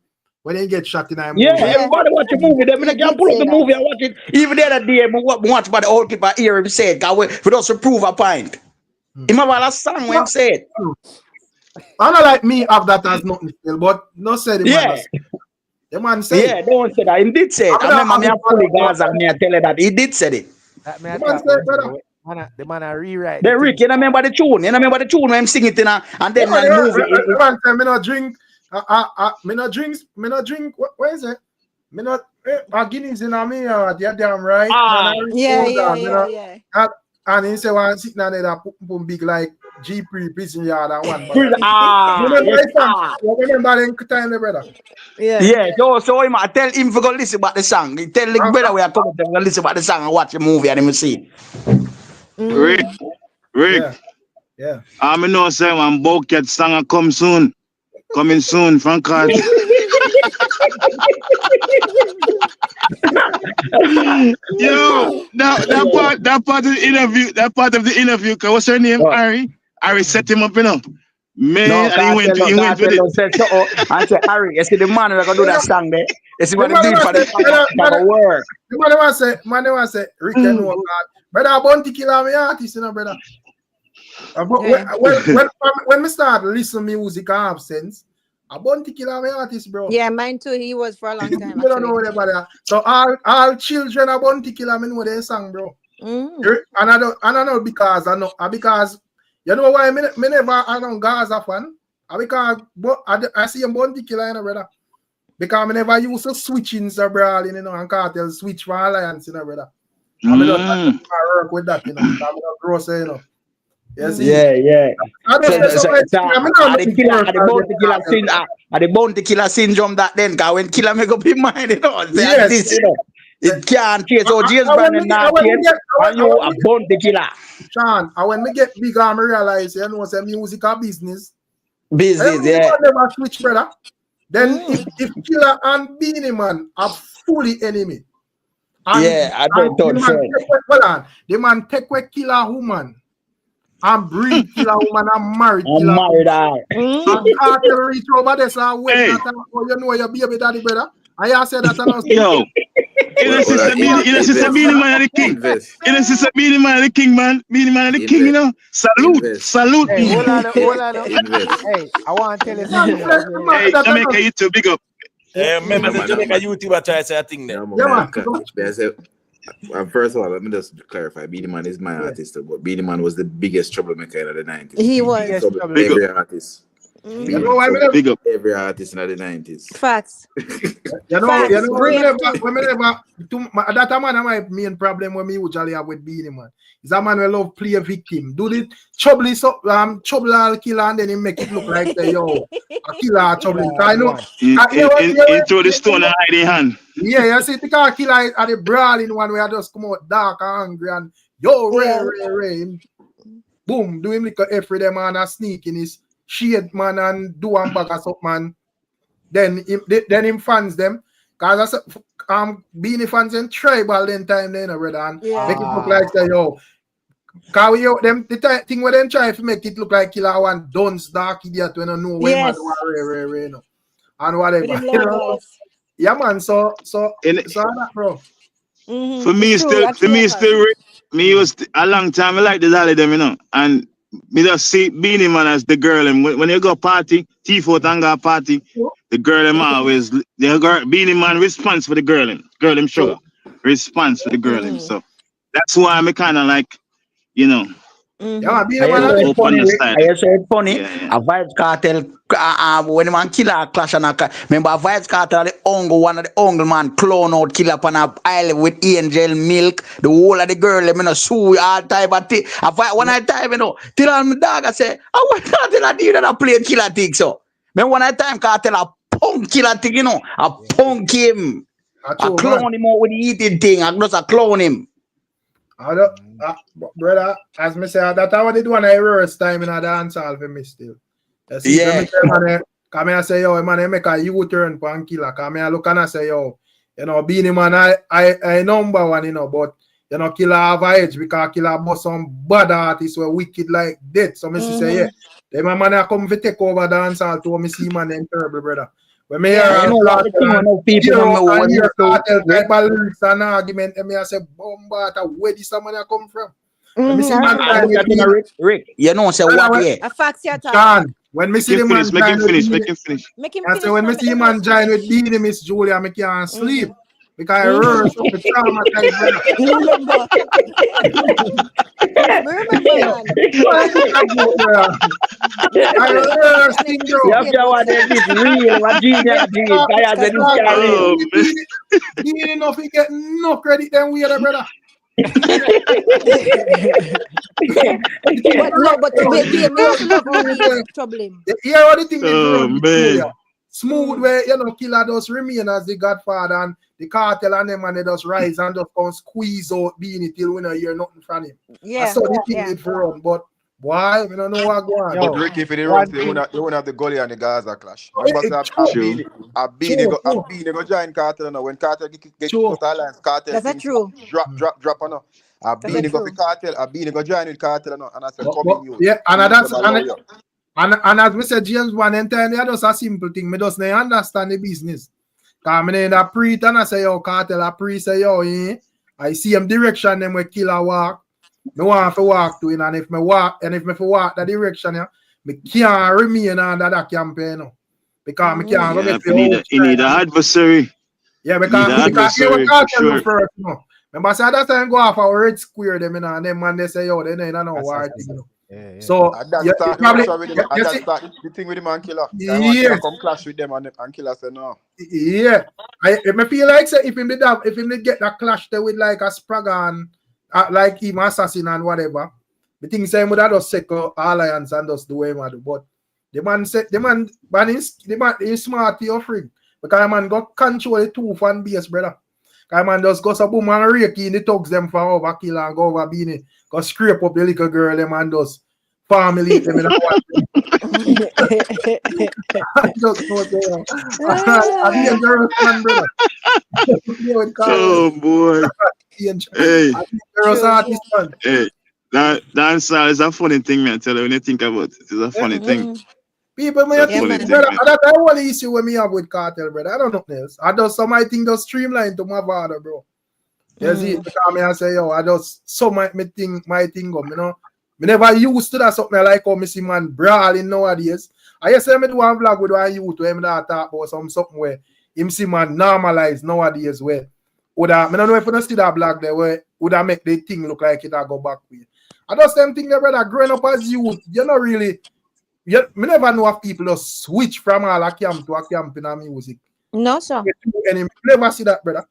he get shot in a movie. Yeah, everybody watch a movie. Then I can pull up the movie and watch it. Even the other day, I watch by the old kid by ear him say it. Because we don't prove a point. Him have a song when him say it. I don't like me have that as nothing still, but no say the man. The man say yeah, don't say that. He did say it. I remember me a fully Gaza and me a tell you that he did say it. The man a rewrite. Then Rick, you remember the tune? You remember the tune when him sing it in and then the movie. The man say me no drink. Me no drink. What is it? Me not Guinness in a me. You're damn right. Yeah. And he say one sitting on there put big like G prison yard and one. Remember them time, brother. Yeah. So him I tell him to go listen about the song. He tell the brother we are coming to listen about the song and watch the movie and him see. Rick. Yeah. I know say one Bucket song coming soon from Cartel. Yo, that part of the interview, what's her name? Harry set him up, you know. Man, and he went with it. I said, Harry, you see the man that gonna do that song there? You see what he did for the work. The man was say, Rick, you know, brother, I want to kill me artist, you know, brother. When we start listening to music, I have sense. I want to kill my artist, bro. Yeah, mine too. He was for a long time. You don't know about that. So all children are want to kill me know their song, bro. And I don't know because you know why me never I don't Gaza fan. Because I see him want to kill, you know, brother. Because I never used to switch in Zabral, you know, and Cartel switch for Alliance, you know, brother. I don't work with that, you know. I'm not gross, you know. Yes, yeah. The bounty killer syndrome that then, because when killer make up in mind, you know, this, you know, it can't chase out James Brandon not chase, and you a bounty killer. Sean, and when me get bigger, I realize, you know, say music a business. Yeah. Never switch, brother. Then if Killer and Beenie Man are fully enemy, And, yeah, I don't the man friend. hold on. The man take away killer woman and breed killer woman and married I'm killer woman. married out. And Cartel reach over there, so when Hey, that oh, you know your baby daddy brother. And you say that and yo. Well, Innocent Beenie Man of the king. Innocent Beenie Man of the king, man. Beenie Man of the king, you know. Salute. Salute. Hey, hold on. Invest. Hey, I want to tell you something. Hey, Jamaica YouTube, big up. Remember the Jamaica YouTuber try to say a thing there. First of all, let me just clarify. Beenie Man is my artist, but Beenie Man was the biggest troublemaker in the 90s. He was. Every artist. You know why Big up every artist in the 90s. Facts. You know, Facts. That man my main problem when me usually have with Beenie Man. Is a man who love play a victim. Do the trouble all killer and then he make it look like say, yo, a killer trouble. I know. He throw the stone and hide in hand. Yeah, you see the car killer at the brawling one where I just come out dark and angry and yo, Ray. Boom, do him like a every day man and sneak in his shade man and do one bag of something man. Then him fans them. Cause I Beenie fans and tribal then time then brother and make it look like say yo. Cause we them the thing where them try to make it look like killer one dunce dark idiot when I know where man Ray no. And whatever. Yeah man, so that bro. For me still me was a long time I like the Dolly them, you know. And me just see Beenie Man as the girl and when you go party, T4 and go party, the girl them always the girl Beenie Man response for the girl them sugar. Response for the girl them. So that's why I'm kinda like, you know. Yeah, I saw it funny. A Vybz Cartel when man killer clash and remember Vybz Cartel one of the uncle man clone out killer on a island with Angel Milk, the whole of the girl them sue all type of thing. One I time till my dog I say, I want Cartel I did that I play killer thing so. Then one I time Cartel a punk killer thing, a punk him. I clone him out with the eating thing, I just a clone him. Brother, as me say, that's what they do on a worst time in a dancehall for me still. You see, come here say, yo, man, make a U-turn for killer. Come here look and I say, yo, you know, Beenie Man, I number one, you know, but, you know, killer have a edge because killer bought some bad artists were wicked like that. So me say, yeah, then my man come to take over dancehall to me see man them terrible, brother. When me hear Cartel type of lyrics and argument, and me I say, Bomba, where this man come from? Rick, you know, say what here? A fact John, when me see the man make him finish. I say when me see the man join with Beenie, Miss Julia, I can't sleep. Because I heard some traumatized Remember I heard Beenie no get no credit then we are brother. But trouble him. Yeah, what the thing smooth where you know killer does remain as the Godfather and the Cartel and them and they just rise and just come squeeze out Beenie till we don't hear nothing from him. Yeah, so the thing it for run, but why we don't know what going on. But Ricky, if it runs, they won't have the Gully and the Gaza clash. A Beenie go join Cartel now. When Cartel get put alliance, Cartel that's true. Drop on now. A Beenie go for Cartel, a Beenie go join with Cartel now, and I said come in. Yeah, and that's and as Mr. James one entirely just a simple thing. Me just not understand the business. Cause me in a pre and I say yo Cartel a pre say yo I see him direction them where killer walk. Me want to walk to it and if me walk that direction me can't remain under that campaign no. Because me can't go get you need an adversary. Yeah, because you Cartel first no. Remember say that time go off a red square them and them man they say yo they don't know what thing you know. So the thing with the man killer. Yeah, come clash with them and killer say no. Yeah, I feel like say if him get that clash there with like a Spragan, like him assassin and whatever, the thing say would have just second alliance and just do what do. But the man is smart to offering because the man got control the two fan base, brother. Because man just go so boom and rake in the thugs them for over killer and go over Beenie. Go scrape up the little girl them and just family them in the I just know that. I'm dangerous man, brother. Oh boy. Hey. I'm dangerous artist, man. Hey. Dancehall is a funny thing, man. Tell you when you think about it. It's a funny thing. People may think, brother, that's the only issue when me have with Cartel, brother. I don't know else. I just some my thing just streamline to my father, bro. You see, because me I say, yo, I just so my thing go, you know. Me never used to that something like how me see man brawling nowadays. I just say me do one vlog with one youth where me that talk about something where him see man normalize nowadays where would I don't know if you don't see that vlog there where would I make the thing look like it I go back with. I just them thing there, brother, growing up as youth, you know really me never know if people just switch from all a camp to a camp in a music. No, sir. And never see that, brother.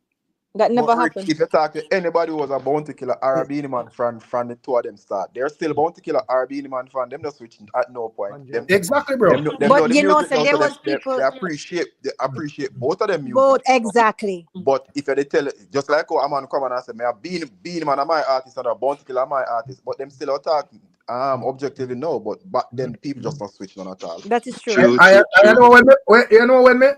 That never happened. If you talk to anybody who was a bounty killer or a Beenie Man from the two of them start, they're still bounty killer or a Beenie Man fan. Them not switching at no point. Them, exactly, bro. But you know, so there was people they appreciate both of them music. both exactly. But if they tell just like how a man come and say, me a Beenie Man are my artist and a bounty killer are my artist, but them still attack objectively no. But back then people just not switch on at all. That is true. I know when me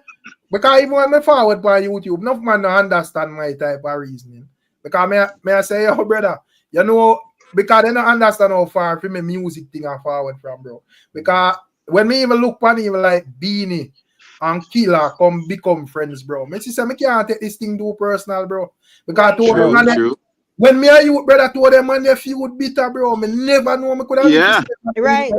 because even when me forward by YouTube, enough man don't understand my type of reasoning. Because me I say, yo, brother, you know, because they don't understand how far from me music thing I forward from, bro. Because when me even look on even like Beenie and Killer become friends, bro. Me say me can't take this thing too personal, bro. Because when me and you, brother, told them man they feud bitter, bro. Me never know me could have right.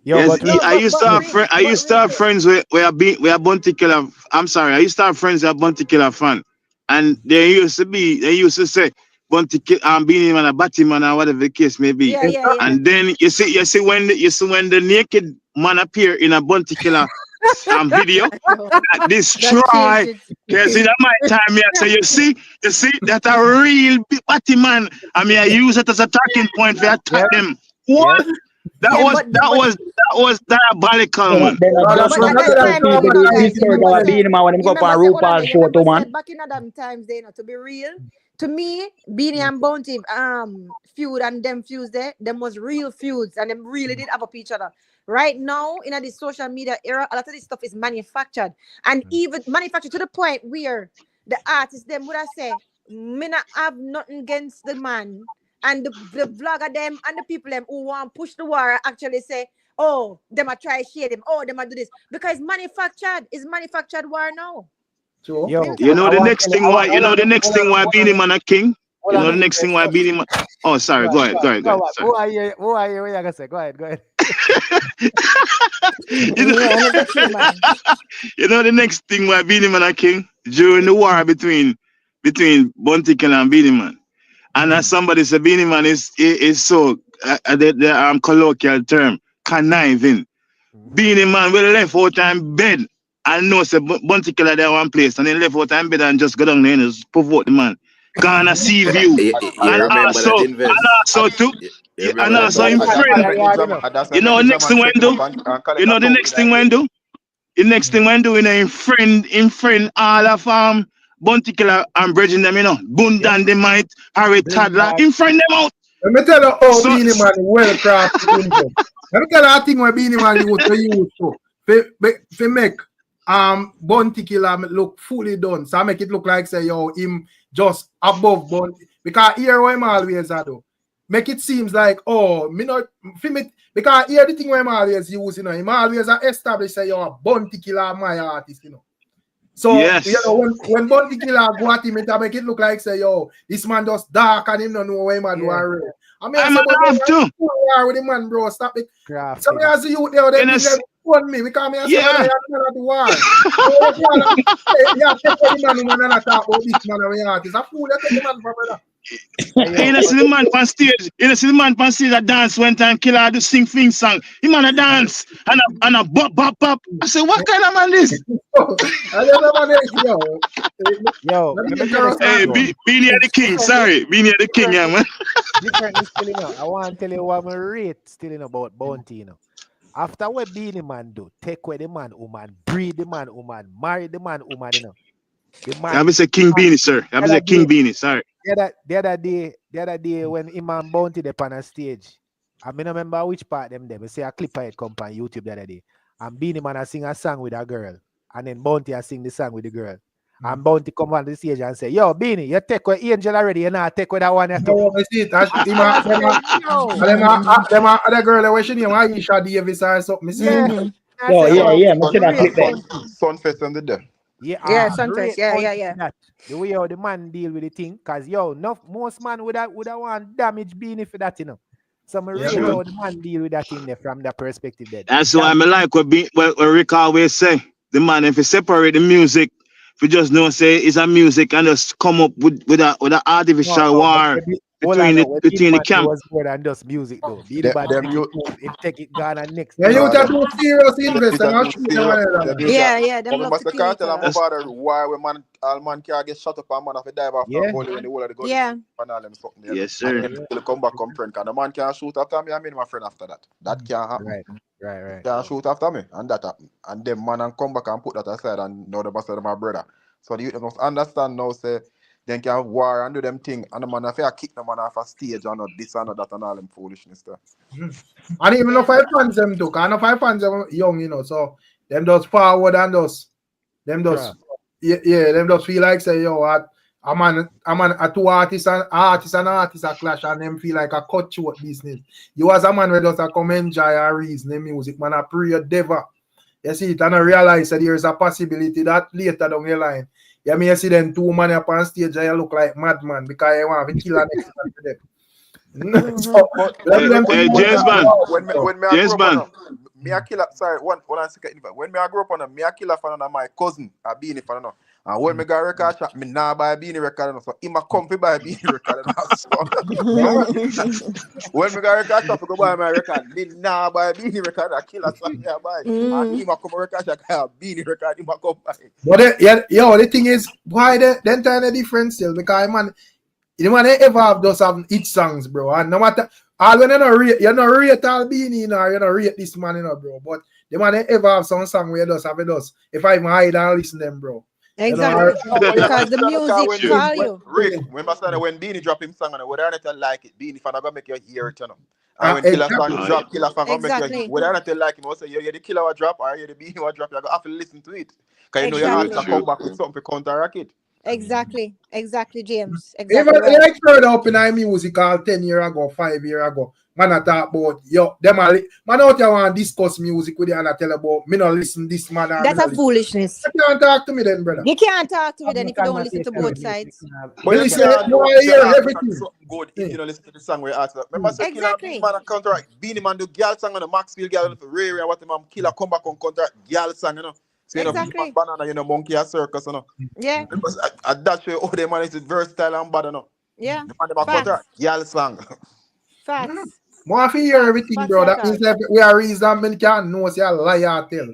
Yes, I used to have friends where a Bounty Killer. I'm sorry, I used to have friends that are Bounty Killer fan, and they used to say Bounty Killer, Beenie Man, a Batty Man, or whatever the case may be. Yeah. And then you see when the naked man appear in a Bounty Killer video, destroy. Because in my time, I say you see that a real Batty Man. I mean, I use it as a talking point to attack them. What? That was diabolical, man. Back in them times, they know to be real. To me, Beenie and Bounty feud and them feuds there, them was real feuds and them really did have up each other. Right now, in this social media era, a lot of this stuff is manufactured and even manufactured to the point where the artists them would have say, me not have nothing against the man. And the vlogger them and the people them who want to push the war actually say, oh, them a try shade him, oh, them a do this. Because it's manufactured war now. Sure. You know the next thing why Beenie Man a king? You know the next thing why Beenie Man. Oh, sorry, go ahead. Who are you? What you gonna say? Go ahead. You know the next thing why Beenie Man a king? During the war between Bounty Killer and Beenie Man. And as somebody said, Beenie Man is so the colloquial term, conniving. Beenie Man will left out time bed and know say Bounty Killer there one place and then left out time bed and just go down there and just provoke the man. Gonna see view. And also in friend. You know next thing when do? You know the next thing when do? The next thing when do in friend all of Bounty Killer and bridging them, you know, Bundan they might Harry Toddler in front them out. Let me tell you how Beenie Man well crafted. Let me tell you a thing where Beenie Man used to make Bounty Killer look fully done. So I make it look like say yo him just above Bounty because here what him always do. Make it seems like oh me not because here the thing where him always use, you know, him always establish say yo a Bounty Killer my artist, you know. So, yes. You know, when Bounty Killer go at him, it make it look like, say, yo, this man just dark and him don't know what him do. I mean, I have to. With the man, bro, stop it. So, me as you there, they phone me because me I say, I'm not the war. Yeah, take the man and talk about this man and artist. I fool, take the man from brother. You know, see the man on stage. You know, see the man on stage a dance one time, Killer do sing thing song. He man a dance and a bop. I say, what kind of man this? Yo, hey, Beenie the king. Sorry, Beenie the king, yeah, man. Different still, you know. I want to tell you what I rate still about Bounty, you know. After what Beenie Man do, take away the man, woman, breed the man, woman, marry the man, woman, you know. I was a King Beenie, sir. I was a King Beenie, sorry. The other day when Imam Bounty up on a stage, I mean, I remember which part them there. We see a clip of it come on YouTube the other day. And Beenie Man I sing a song with a girl. And then Bounty I sing the song with the girl. And Bounty come on the stage and say, yo, Beenie, you take with Angel already, you not take with that one. No, I see it. The girl where she name Aisha Davis or something. Yeah. Yeah, me see that clip there. Sunfest on the day. Yeah, Sunfest. Yeah. that. The way how the man deal with the thing, cause most man would have want damage Beenie for that, you know. So I rate how the man deal with that thing there from that perspective there. That's why I like what Rick always say. The man, if you separate the music, if you just don't say it's a music and just come up with an artificial war between the camp. Was more than just music though. It take it Ghana next. Yeah, you have to serious invest and I'll shoot them. Yeah, them love to kill each Cartel other. and bother why when man all man can get shut up and man have to dive after a bullet when the whole of the gun and all them something there. Yes, sir. And then come back come friend. And the man can shoot after me, I mean my friend after that. That can't happen. Right. Can shoot after me and that happen. And then man and come back and put that aside and now the boss of my brother. So the youth must understand now say then can have war and do them thing and the man have to kick the man off a stage and not this and not that and all them foolishness there. And even if I fans them too, and if I fans them young, you know, so them does forward and does them does them does feel like say yo I'm a two artists a clash and them feel like a cut short business. You as a man where does a come enjoy a reason the music, man, I pray your devil. You see it and I realize that there's a possibility that later down the line. Yeah, me see them two man up on stage, I look like madman because I want to kill an next man to them. So, James man. Me a killer. Sorry, one second. When me I grew up on me a killer fan of my cousin, a Beenie fan. And when me got record shop, me nah buy a Beenie record. So he ma come fi buy a Beenie record. When me got record shop, go buy my record. Me nah buy a Beenie record. A killer song me a buy. And he ma come record shop, a Beenie record. He ma come buy. But the thing is, why the entire difference still? Because man, you man ever have those hit songs, bro. And no matter all when you not rate all Beenie, you know rate this man, you know, bro. But the man ever have some song where you just have it does. If I even hide and listen them, bro. Exactly. Because the music value. When Beenie drop him song and whether or not you like it, Beenie fan gonna make you hear it, you know. And when Killer song drop, Killer fan gonna make you whether or not you like him, also you hear the Killer will drop or you hear the Beenie will drop, you gonna have to listen to it. Because you know you have to come back with something to counteract it. Exactly, James. Even like further up in our musical 10 years ago, 5 years ago, man I talk about man out here want to discuss music with you and I tell about me not listen this man. That's a foolishness. You can't talk to me then, brother. You can't talk to me then if you don't listen to both sides. But you hear everything. Good if you don't listen to the song where you ask that. Remember, exactly. Man counteract Beenie Man do girl song and the Maxfield girl for Ray and what the man Killer come back on counteract girl song, you know. So you know, banana, you know, monkey a circus, you know. Yeah. That show all the man is versatile and bad, you know. Yeah. The man about counteract girl song. Facts. More if you hear everything, bro. That means that we are reason men can't know say a lie or tell.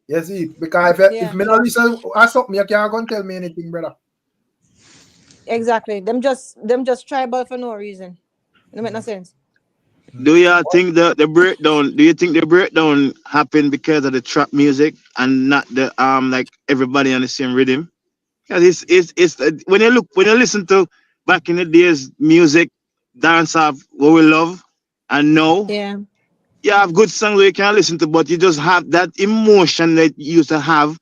You see, because if me not listen or something, you can't go and tell me anything, brother. Exactly. Them just tribal for no reason. It make no sense. Do you think the breakdown? Do you think the breakdown happened because of the trap music and not the like everybody on the same rhythm? Because it's when you listen to back in the days music, dance off what we love and know. Yeah. You have good songs that you can listen to, but you just have that emotion that you used to have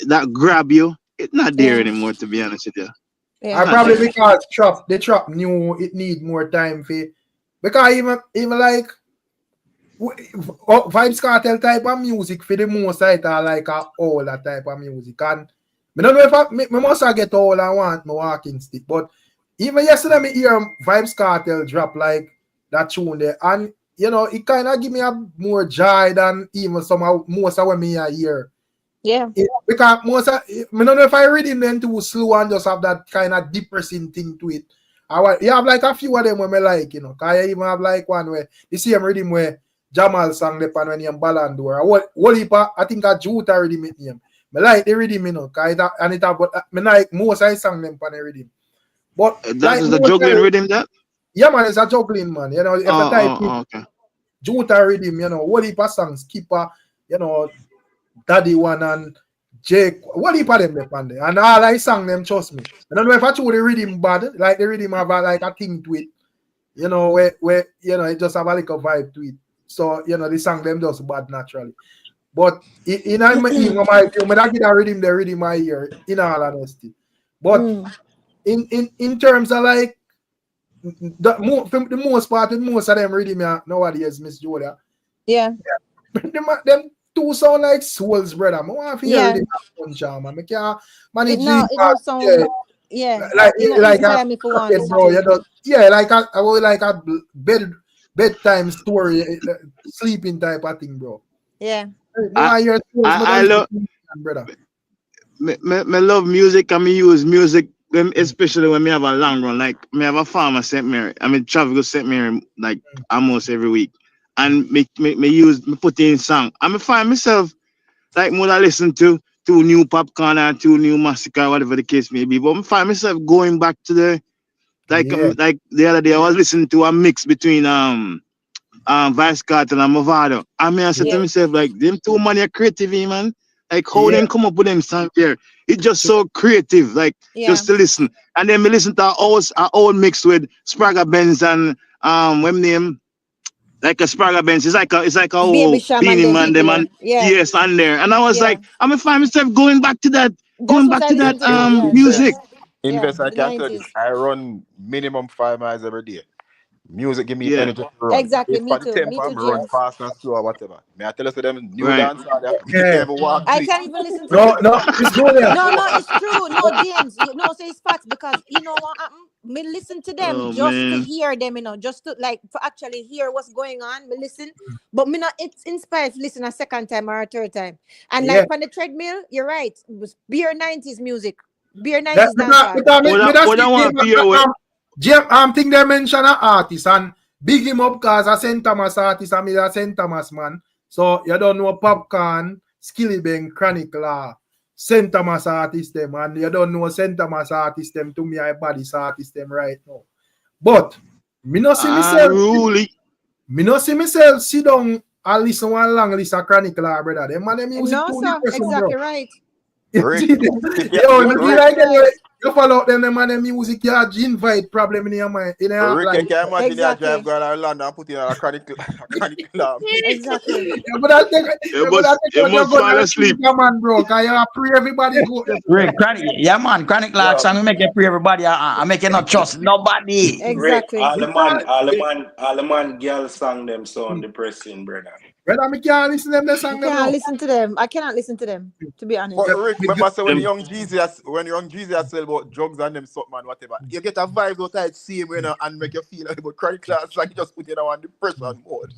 that grab you. It's not there anymore, to be honest with you. Yeah. Probably because the trap knew it need more time for. Because even like Vybz Cartel type of music for the most I like a older type of music. And I don't know if I must get all I want my walking stick. But even yesterday me hear Vybz Cartel drop like that tune there. And you know it kind of give me a more joy than even most of what me hear. Yeah. Because most I don't know if I read it then too slow and just have that kind of depressing thing to it. You have like a few of them when I like, you know. Cause I even have like one where the same rhythm where Jamal sang the pan when he Ballon d'Or. I think a Juta rhythm with him. I like the rhythm, you know. Cause it I like most I sang them pan the rhythm. But that like, is the juggling rhythm that? Yeah, man, it's a juggling, man. You know, if okay. Juta rhythm, you know, what heap of songs, Skipper, you know, Daddy One and Jake, what heap of them they pan there? And all I sang them, trust me. I don't know if I told the rhythm bad, like the rhythm have like a thing to it. you know, where you know, it just have a little vibe to it. So, you know, the song them just bad naturally. But in my view, I get a rhythm my ear, in all honesty. But in terms of like the most part, most of them rhythm nowadays, Miss Julia. Yeah. them two sound like souls, brother. I want to hear rhythm punch, man. I can't manage It no sound. Yeah. like inspire me for one. bro, you know, like I would like a bedtime story, sleeping type of thing, bro. Yeah. I love, brother. me love music and me use music, especially when me have a long run. Like me have a farm at St. Mary. I mean travel to St. Mary like almost every week. And me put in song. I find myself like more I listen to new popcorn or two new massacre, whatever the case may be. But I find myself going back to the like the other day I was listening to a mix between Vybz Cartel and Movado. I mean I said to myself like them two man are creative, man. Like how them come up with them songs here. It's just so creative, like just to listen. And then we listen to our old mix with Spragga Benz and when name like a Spragga Benz. It's like a whole Beenie Man, them and yes, on there. And I was like, I'm gonna find myself going back to that, music. Invest, I can tell you, I run minimum 5 miles every day. Music give me energy to run. Exactly, if me the too. tempo, Me too, I'm run James. fast and slow or whatever. May I tell you, so them new Right. dance, you can't even walk. I can't even listen to No, it's good. No, it's true. No, James, so it's facts because you know what happened? Me listen to them just to hear them, you know, just to like for actually hear what's going on. Me listen, but me not it's inspired to listen a second time or a third time. And like on the treadmill, you're right. It was beer 90s music. Beer 90s I'm think they mention an artist and big him up because a St. Thomas artist and me a St. Thomas man. So you don't know Popcorn, Skilly Bang, Chronic Law, St. Thomas artist them, and you don't know St. Thomas artist them to me I body's artist them right now. But me not see myself sit down and listen one long list of Chronic Law, brother. Them man them music too depressing, exactly bro. right. You follow them man them music, you invite problem in your mind. Rick, like, can you imagine you drive going to London and put in a Chronic Law? Exactly. You must fall asleep. Come on, bro. Can you pray everybody go? Rick, Chronic Law song, we make it pray everybody. I make it not trust nobody. Exactly. All the man girl song them sound depressing, brother. Brother, I can't listen to them. I cannot listen to them, to be honest. But Rick, remember say when young Jesus sell about drugs and them something and whatever, you get a vibe out of it same way and make you feel like about Chronic Law, like you just put it on depression mode.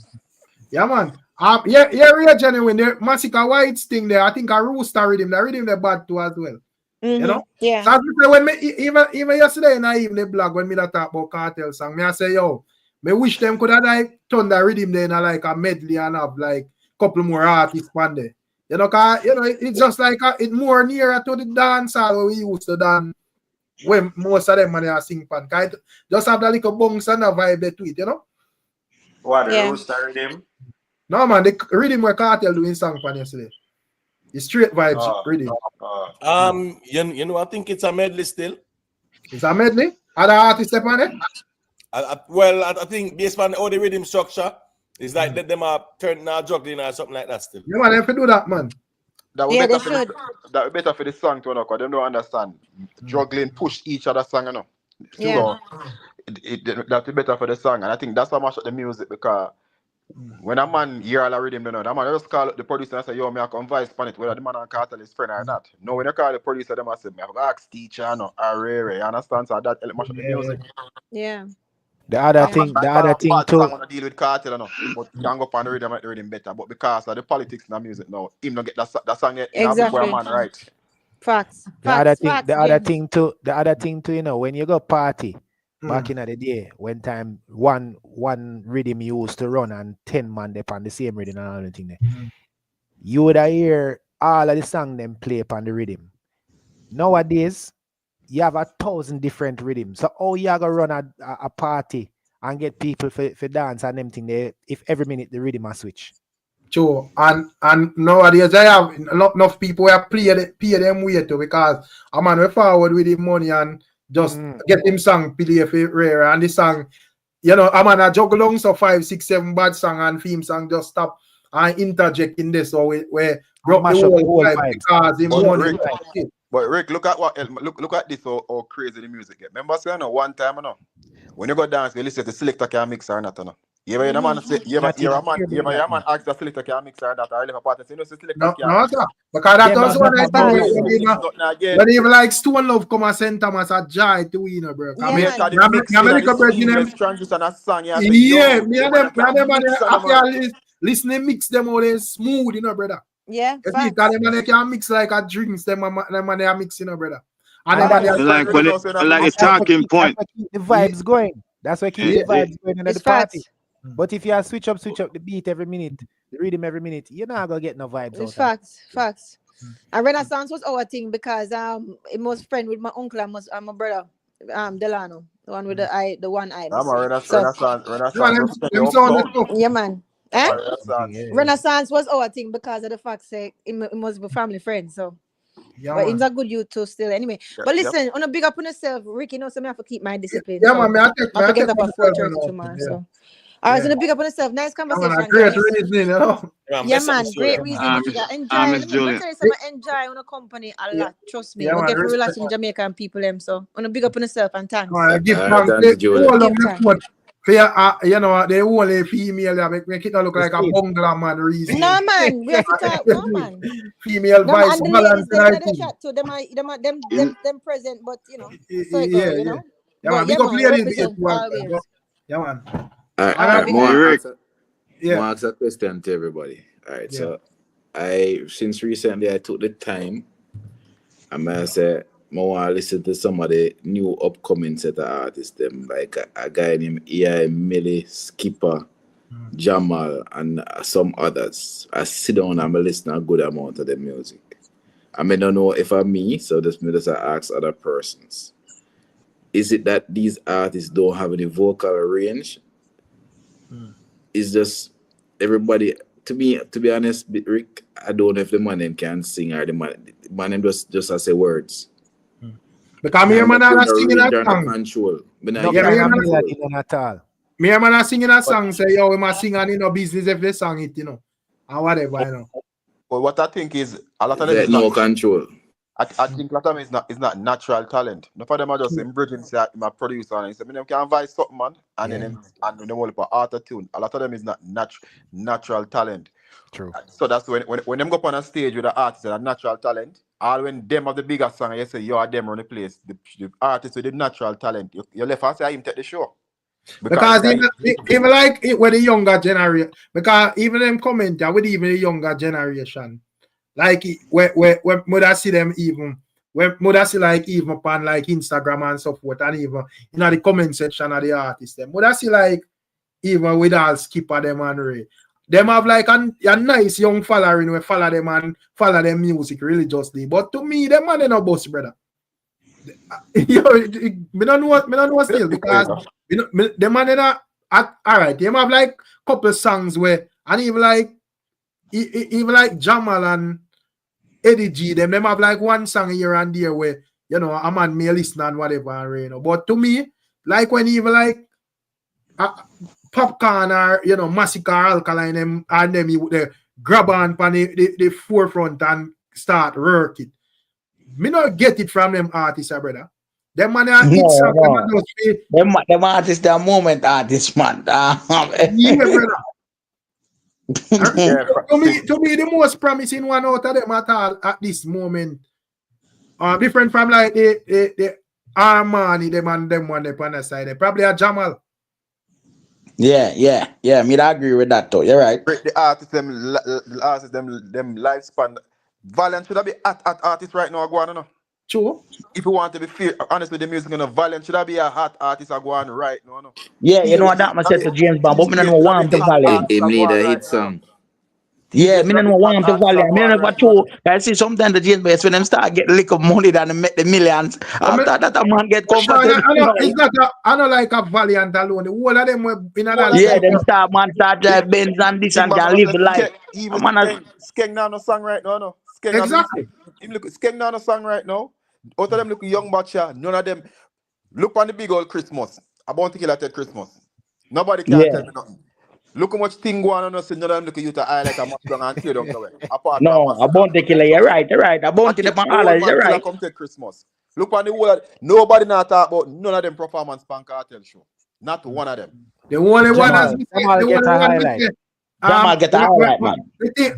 Yeah, man. Yeah, genuine. The Massacre Whites thing there, I think a Rooster rhythm, the rhythm they bad too as well. You know? Yeah. So when me even yesterday in the evening blog when me that talk about Cartel song, me I say, yo, me wish them could have like turn the rhythm there in like a medley and have like couple more artists on there. You know, cause you know it's just like it's more nearer to the dance where we used to dance when most of them man are sing pan. Cause just have that little bounce and a vibe to it, you know? What the Rooster rhythm? No man, the rhythm where Cartel doing song pan yesterday. The straight vibes rhythm. You know, I think it's a medley still. It's a medley? Other artists up on it? I think based on all the rhythm structure, it's like that them are turning now juggling or something like that still. Yeah, man, they do that, man. That would be better for the song to know, because they don't understand. Juggling push each other song, you know. So that would be better for the song. And I think that's how much of the music, because when a man hear all the rhythm, you know, that man just call the producer and say, yo, me I come vice pan it, whether the man and Cartel is friend or not. No, when you call the producer, they must say, me I ask teacher, you know, or Ray, you understand? So that much of the music. Yeah. The other thing too. I want to deal with Cartel, no, but you can go up on the rhythm better. But because of the politics in the music now, him not get that song yet. Exactly. Man, right? Facts. The other thing too, you know, when you go party back in the day, when time one rhythm used to run and 10 man they on the same rhythm and all the thing there, you would hear all of the song them play upon the rhythm. Nowadays, you have 1,000 different rhythms. So how you gonna run a party and get people for dance and them thing there if every minute the rhythm a switch? True. And nowadays I have enough people who pay them way too, because a man will forward with him money and just get him song play for rare and the song you know, I'm gonna juggle on so 5, 6, 7 bad song and theme song just stop and interject in this so where broke the whole vibe because him money. But Rick, look at what look at this how crazy the music get. Remember saying one time, you know, when you go dance, you listen to selector can mix or not, you know. You ever man say you ever man ask the selector can mix or not, or a party say no selector can. No, sir. Because that was one I told you. When even like Stone Love come and St. Thomas a joy to win, bro. Yeah, me transition a song. Yeah, me and them after listening mix them all they smooth, you know, brother. Yeah, because them can mix like a drinks, them man they are mixing, you know, brother. And like when like a talking point. The vibes going. That's why keep the vibes going in the party. But if you switch up the beat every minute, the rhythm every minute, you're not gonna get no vibes. It's facts. And Renaissance was our thing because it was friend with my uncle and my brother, Delano, the one with the one eye. Renaissance. Yeah, man. Renaissance was our thing because of the fact that it must be family friends. So, yeah, but he's a good youth too still. Anyway, but listen, on a big up on yourself, Ricky. You know, so I have to keep my discipline. Yeah, man. I have to get up at 4:30 tomorrow. So. All right, so big up on yourself. Nice conversation. Great reasoning, you know. Yeah, man. Great reasoning. Enjoy on a company a lot. Trust me. We'll get to relax in Jamaican people them. So on a big up on yourself and thanks. Give thanks. You know, the only female that make it look like a bungalow man reason. No, man. We have to talk. No, man. Female vice balance. Them present, but you know. You know. Yeah, man. Big up ladies. Yeah, man. All right, more ask a question to everybody. All right, so since recently I took the time, I'm gonna say I want to listen to some of the new upcoming set of artists, them like a guy named E.I. Millie, Skipper, Jamal, and some others. I sit down and I listen a good amount of the music. I may not know if I'm me, so just ask other persons. Is it that these artists don't have any vocal range? It's just everybody. To be honest, Rick, I don't know if the man can sing or the man just has say words. Because me man are singing a song. Control. Me man are singing a song. Say yo, we must sing and no business if they sing it, you know, and whatever, you know. But what I think is a lot of them is no control. I think a lot of them is not natural talent. No for them are just bridging say I'm a producer and say them can voice something, man, and then them all up auto tune. A lot of them is not natural talent. True. So that's when them go up on a stage with an artist that natural talent, all when them have the bigger song, you say you are them run the place. The artist with the natural talent, you left and say him take the show. Because even like with the younger generation, because even them comment with even the younger generation. Like where mother see them even when mother see like even upon like Instagram and so forth, and even the comment section of the artists, them mother see like even with all Skipper them and Ray, them have like a nice young following we follow them and follow them music religiously. But to me, them man no boss, brother. You know, me don't know still because the man all right, them have like couple songs where and even like Jamal and Eddie G, them have like one song here and there where, you know, a man may listen and whatever, you know. But to me, like when even like Popcorn or, you know, Massacre Alkaline them, and them they grab on the forefront and start working. Me not get it from them artists, brother. Them man are them artists, they're moment artists, man. Yeah, brother. To me, the most promising one out of them at this moment, different from like the Armani, them and them one they on the side. They probably a Jamal. Yeah. Me I agree with that though. You're right. The artists, them lifespan. Valiant should have be at artist right now. Go on, no. True. If you want to be fair, honest with the music, Valiant should have be a hot artist. Go on right now, no. Yeah, you know what that I said to James Bond, but me don't know why to Valiant. He need a hit song. Yeah, me don't know why to Valiant. Me don't know what to. I see sometimes the James Bond when them start get lick of money than they make the millions. After that, a man get comfortable. I don't like a Valiant alone. The whole of them were in another. Yeah, them start drive Benz and this and can live life. Even Skeng now no song right now, no. Exactly. Look, Skeng now no song right now. Out of them look young batcha. None of them look on the big old Christmas. I want to kill at Christmas. Nobody can tell me nothing. Look how much thing going on us in them look at you to highlight a mash down and tear down nowhere. Apart from No, a bounty killer. You're right. You're right. A bounty the the all old you're man killer right. come to Christmas. Look on the whole nobody not talk about none of them performance pan Cartel show. Not one of them. The only one Jamal get a highlight. Jamal get a highlight, man.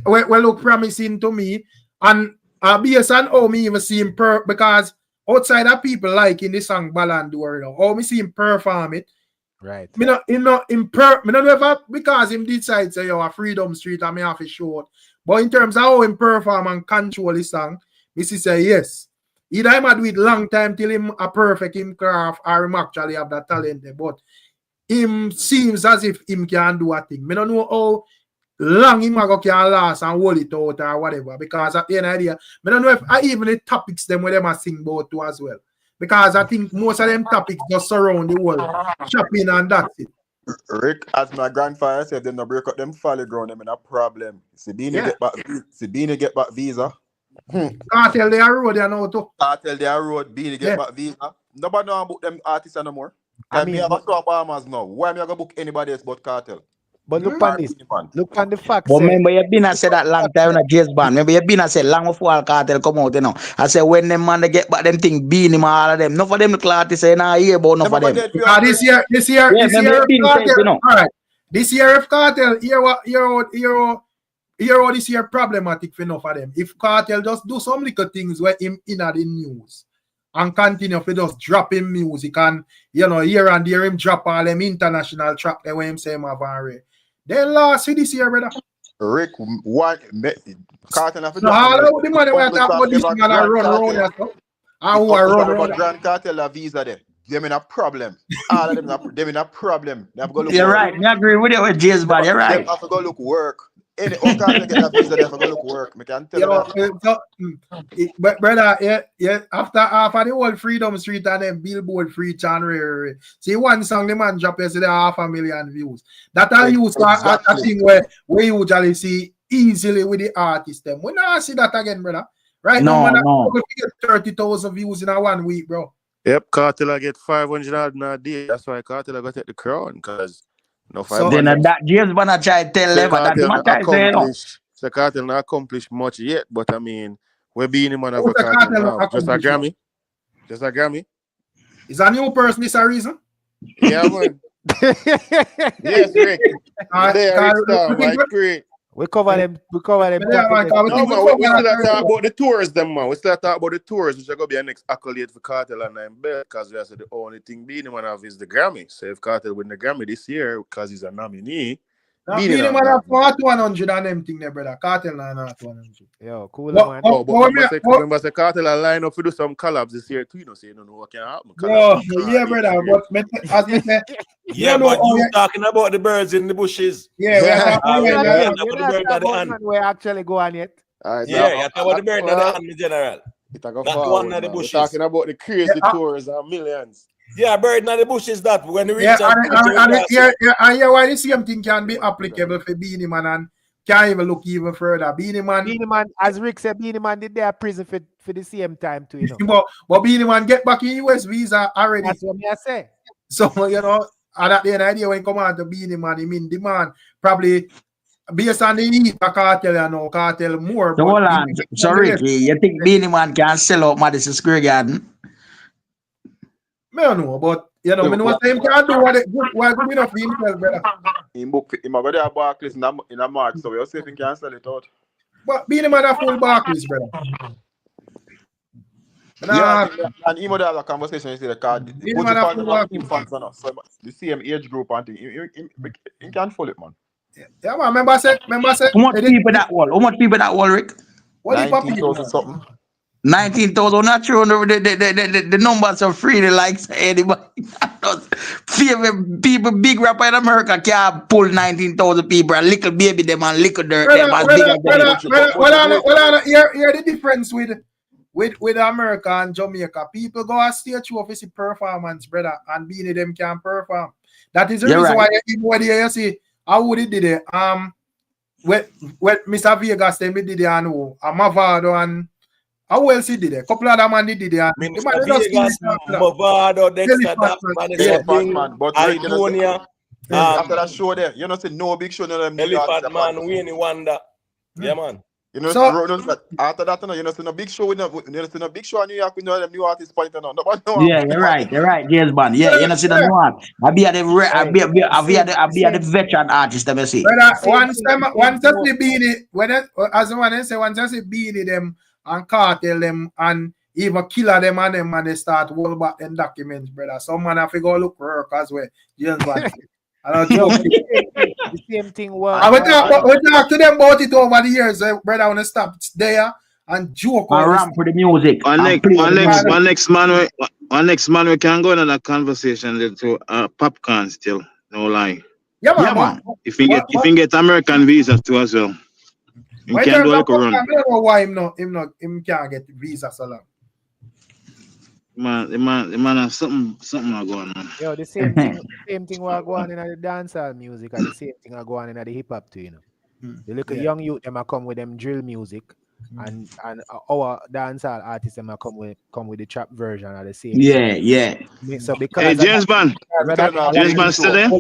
Well, look promising to me, and based on how me even see him because outside of people liking the song Ballon d'Or, how me see him perform it. Right. Me not know if because him decide say yo a Freedom Street and me have a short. But in terms of how him perform and control the song, me see say yes. Either him a do it long time till him a perfect him craft or him actually have that talent there. But him seems as if him can do a thing. Me don't know how long him can last and hold it out or whatever. Because at the end of the day, me don't know if even the topics them where them a sing about too as well. Because I think most of them topics just surround the world. Shopping and that's it. Rick, as my grandfather said, them no break up them folly ground, them in a problem. See Beenie get back visa. Cartel they are road, you know too. Cartel they are road, Beenie get back visa. Nobody know about them artists no more. I mean, have a store farmers now. Why am I gonna book anybody else but Cartel? But look on this. Look on the facts. But remember, you been a said that long time in James Bond. Remember, you been a said long before Cartel come out, you know. I said when them man they get back them thing Beenie man, all of them. None of them look like they say nah hear about none of them. This year, yeah, this year, Cartel, you know. all right. This year if Cartel, here this year problematic for enough of them. If Cartel just do some little things where him in the news and continue to just drop him music and here and there him drop all them international track there where him say him have already. Then last this year, brother. Rick, what Cartel have to no, all the money we talk about this man run around here, so. Who are run around Grand Cartel a visa there. Them in a problem. All of them in a problem. They have to go look You're work. right. Me agree with you with James Bond. You're right. They have to go look work. Any Cartel get a visa, they have to go look work. Me can tell you that. But brother, yeah, after half of the whole Freedom Street and then Billboard free January. See one song the man drop yesterday 500,000 views. That are used a thing where we usually see easily with the artist them. We not see that again, brother. Right now, man, we get 30,000 views in a 1 week, bro. Yep, Cartel I get 500 a day. That's why Cartel I got take the crown because so then that James Bond try to tell them that the Cartel not accomplished much yet, but I mean, we're being him on a Cartel now. Just a Grammy. Just a Grammy. Is a new person this a reason? Yeah, man. Yes, Rick. Great. We cover them. We cover them. No, man, we still talk about the tours, them man. We still talk about the tours, which are gonna be an next accolade for Cartel and I'm bad because we the only thing Beenie Man have is the Grammy. So if Cartel win the Grammy this year because he's a nominee, Beenie Man have 100 and them thing there, brother. Cartel not 100. Yo, cool man. Remember, say Cartel a line up to do some collabs this year too. You know, say you don't know what can happen. Yeah, brother. But as me say, yeah, but you talking about the birds in the bushes. Yeah, we actually go on yet. Yeah, you talk about the bird in the hand in general. Not one of the bushes. We're talking about the crazy tours and millions. Yeah, bird in the bushes that when we reach and why the same thing can be applicable for Beenie Man and can't even look even further. Beenie Man, as Rick said, Beenie Man did their prison for the same time too, you know. but Beenie Man get back in US visa already. That's what I say. So and at the end of the day, when come on to Beenie Man, I mean, the man probably based on the need for Cartel, Cartel more. So hold on. So Ricky, you think Beenie Man can sell out Madison Square Garden? I don't know, but I know what him can do what good enough for himself, brother. Him go there Barclays in a March, so we'll see if he can sell it out. But Beenie Man have full Barclays, brother. Yeah, and he have a conversation. You see the card. So the same age group and thing. He can follow it, man. Yeah, man. Remember say. How much people that wall? How much people that wall, Rick? 19,000 something. 19,000. Not sure the numbers are free. They like anybody. Favorite people, big rapper in America can't pull 19,000 people. A little baby them and little dirt them as big as them. Here the difference with America and Jamaica. People go and stage show for see performance, brother, and Beenie them can perform. That is the reason why you see how would it did it. With Mr. Vegas them did it and Mavado and how else he did it? Couple of them man did it. Mr. Vegas, Mavado, Dexter, Idonia. After that show there, you know, say no big show, none of them New York. Elephant Man, Winnie Wonder. Yeah, man. You know, after that, you know, see no big show with no big show in New York with no them new artists pointing on. Nobody know. Yeah, you're right, James Bond. Yeah, you know, see the new one. I be at the veteran artist, let me see. Brother, once I see Beenie, as the one say, once I see Beenie them and Cartel them and even Killer them and they start roll back them documents, brother. Some man have to go look work as well. James Bond. I don't joke. The same thing was. We talk to them about it over the years, brother. I want to stop there and joke. And ramp for the music. One next man we can go in that conversation to popcorn still. No lie. Yeah, man. If you get American visa too as well. You can do like a run. I don't know why him can't get visa so long. The man has something going on. Yo, the same thing we're going in the dancehall music, and the same thing are going in the hip hop too, you know. The little young youth them are come with them drill music, and our dancehall artists them are come with the trap version of the same. Yeah. So because James Bond still there?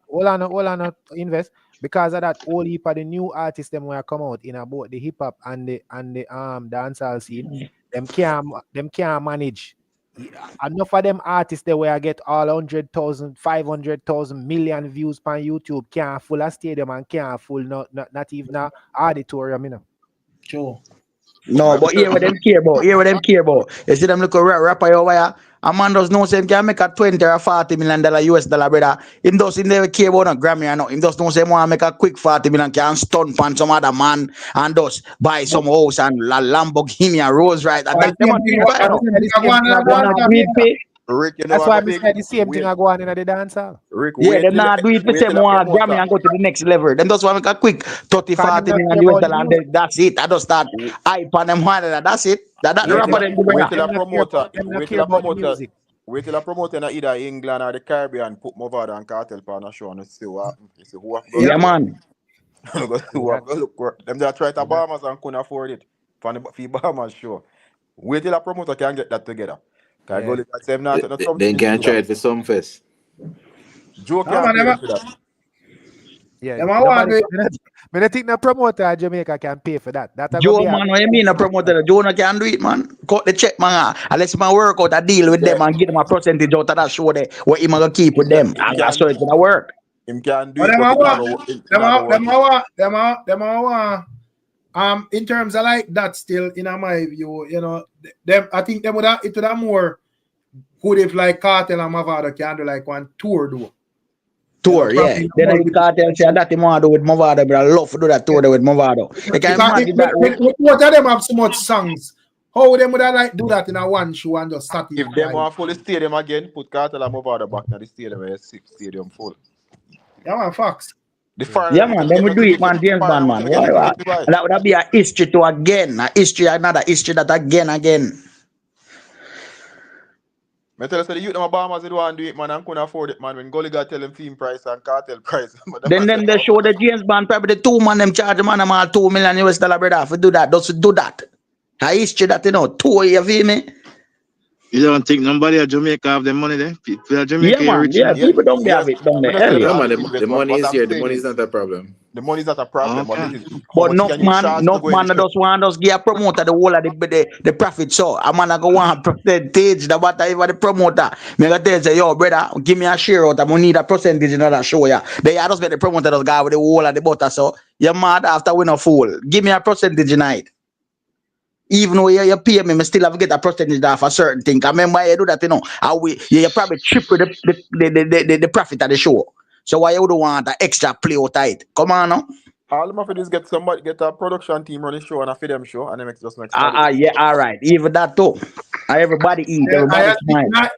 Hold on, invest. Because of that, all heap of the new artists them will come out in about the hip hop and the dancehall scene. Them can't manage. Enough of them artists they will get all 100,000, 500,000 million views on YouTube, can't full a stadium and can't full not even an auditorium, you know. Sure. No, but here what them care about. You see them look a rapper over here. A man does know say him can make a 20 or $40 million US dollar, brother. Him doesn't never care about a Grammy or no. Him just don't say want to make a quick 40 million, can stun pan some other man and just buy some house and a Lamborghini and Rolls Royce. And that's why I said the same thing I go on in the dancehall. Yeah, them not do it for say more Grammy and go to the next level. Them just want to make a quick 30-40 million US dollar and that's it. I just start hype on them harder. That's it. Wait till a promoter in either England or the Caribbean put Movado and Cartel on a show and see what happens. Yeah, man. Them that try to Bahamas and couldn't afford it for the Bahamas show. Wait till a promoter can get that together. They can try it for some fest. Joe can't pay for that. Yeah, I think the promoter at Jamaica can pay for that. Joe, man, what you mean a promoter? Joe no can do it, man. Cut the check, man. Unless man work out a deal with them and get them a percentage out of that show there, what him gonna keep with them. And that's how it's gonna work. Him can do it. In terms of like that, still in my view, you know, them I think them would have it would have more good if like Cartel and Movado can do like one tour though. Tour, yeah. Then the Cartel say that they want to do with Movado, but I love to do that tour with Movado. They can imagine that. What of them have so much songs? How would them would like do that in a one show and just start it? If them want full stadium again, put Cartel and Movado back in the stadium where stadium full. Yeah, man, facts. Yeah, man, then we do it, man, James Bond, man. That would be a history to again, another history that again. I tell you, the youth them Bahamas they want to do it, man, and couldn't afford it, man. When Gully got tell them theme price and Cartel price. Then they show the James Bond, probably the 2 man them charge man them all $2 million US dollar, brother, for do that. Just do that. A history that, you know, 2 you feel me? You don't think nobody at Jamaica have the money there? People at Jamaica rich. Yeah, people don't have it, don't they? The money is here. The money is not a problem. The money is not a problem. But no man just want us give a promoter the whole of the profit. So a man go want a percentage that whatever the promoter. Me go tell say, yo, brother, give me a share out. I need a percentage in that show. Yeah, they just get the promoter just go with the whole of the butter. So you're mad after we no fool. Give me a percentage tonight. Even though you pay me, I still have to get a percentage off a certain thing. I remember you do that, you know. You probably triple the profit of the show. So why you don't want an extra play out of it? Come on, no? All of them is get a production team running show and a feed them show and then just make yeah, all right. Even that too. Everybody eat, everybody smile.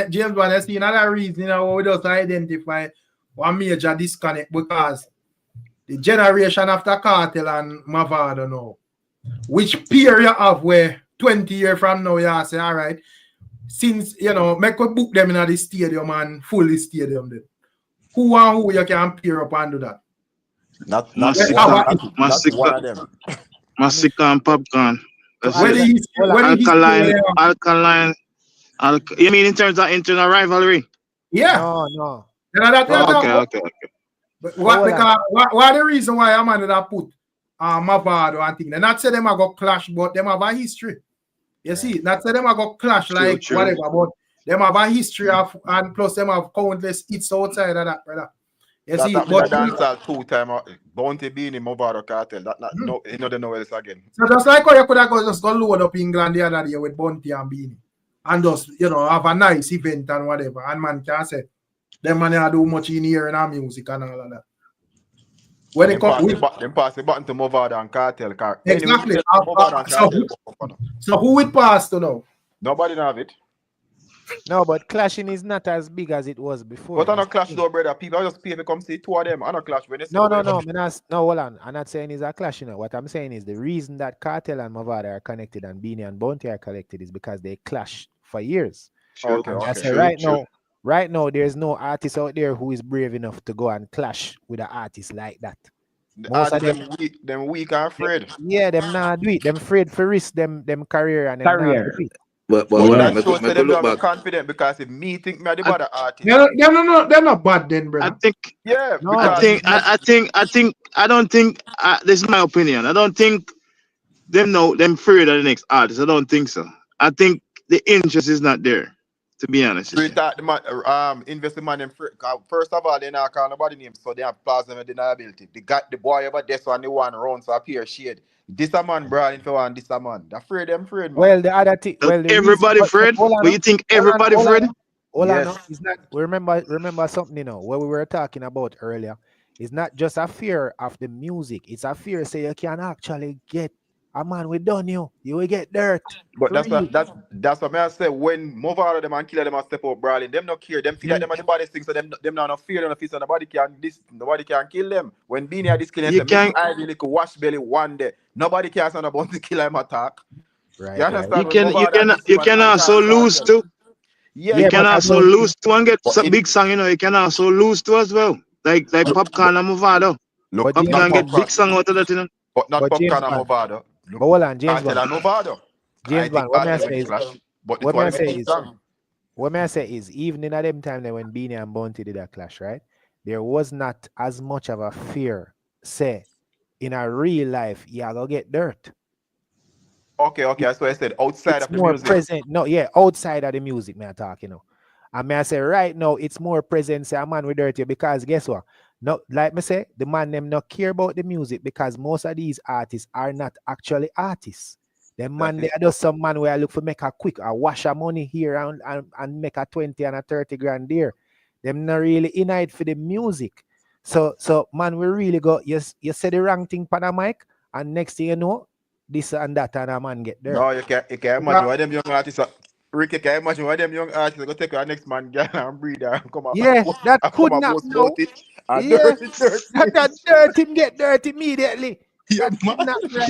James Bond, I see another reason, you know, we just identify one major disconnect because the generation after Cartel and Movado now. Which peer you have where 20 years from now you say, all right, since, you know, make a book them in the stadium and fully stadium then. Who and who you can pair up and do that? Not one of them. Massacre and popcorn. Alkaline. You mean in terms of internal rivalry? Yeah. No. You know that? Okay. But what because what the reason why I'm under that put Mavado and thing? They're not say them I got clash, but them have a history. You see, not say them I got clash like whatever, but them have a history of and plus them have countless hits outside of that, brother. You see, but dancehall 2-time Bounty Beenie Movado Cartel. That not no, you know they know else again. So just like how you could have just go load up England the other day with Bounty and Beenie, and just have a nice event and whatever, and man can say them man do much in here in our music and all of that. When they come, them pass the button to Movado and Cartel. Exactly. Anyway, so who would pass to now? Nobody have it. No, but clashing is not as big as it was before. But on a clash though, brother. People just pay to come see two of them on a clash. When they No, hold on. I'm not saying it's a clash, What I'm saying is the reason that Cartel and Mavado are connected and Beenie and Bounty are connected is because they clashed for years. Right now, there's no artist out there who is brave enough to go and clash with an artist like that. Most of them weak and afraid. Yeah, them not do it. Them afraid for risk them career and them not do it. But that shows that them not confident because if me think me are the bad artist. They're not bad then, bro. I think. Yeah. No, I don't think. This is my opinion. I don't think them afraid of the next artist. I don't think so. I think the interest is not there. To be honest, invest the man in first of all, they not call nobody names, so they have plausible deniability. The boy over this one, the one round, so appear shade. This a man, bro, if you want this a man. Afraid them, man. Well, the other thing, everybody afraid. But you think everybody afraid? It's not. Remember something, what we were talking about earlier. It's not just a fear of the music. It's a fear say you can actually get a man we done you will get dirt. But that's what I say. When move out of them and kill them and step up, brawling, them not care. Them feel like them are the baddest thing, so them not fear them so nobody can kill them. When Beenie are this killing them, I really could wash belly one day. Nobody cares about to kill him attack. Right. You understand? You can also lose too. Yeah, you can also lose too and get some big song, You can also lose too as well. Like Popcorn and Movado. Popcorn get big song out of that, But not Popcorn and Movado. But hold on, James Bond. James Bond, what may I say is even in them time when Beenie and Bounty did that clash, right? There was not as much of a fear, say, in a real life, you are gonna get dirt. Okay, that's what I said. Outside of the music. Present. No, yeah, outside of the music, may I talk, And may I say right now it's more present, say a man with dirty because guess what? No, like me say, the man them not care about the music because most of these artists are not actually artists. The man they are just some man where I look for make a quick a wash of money here and make a 20 and a 30 grand there. Them not really in it for the music. So man, we really go, you say the wrong thing pan a mic, and next thing you know, this and that and a man get there. No, you can't imagine why them young artists Rick, you can imagine why them young artists go take our next man girl and breed her and come up. Yeah, that could not know. Yeah, that dirt him get dirt immediately. You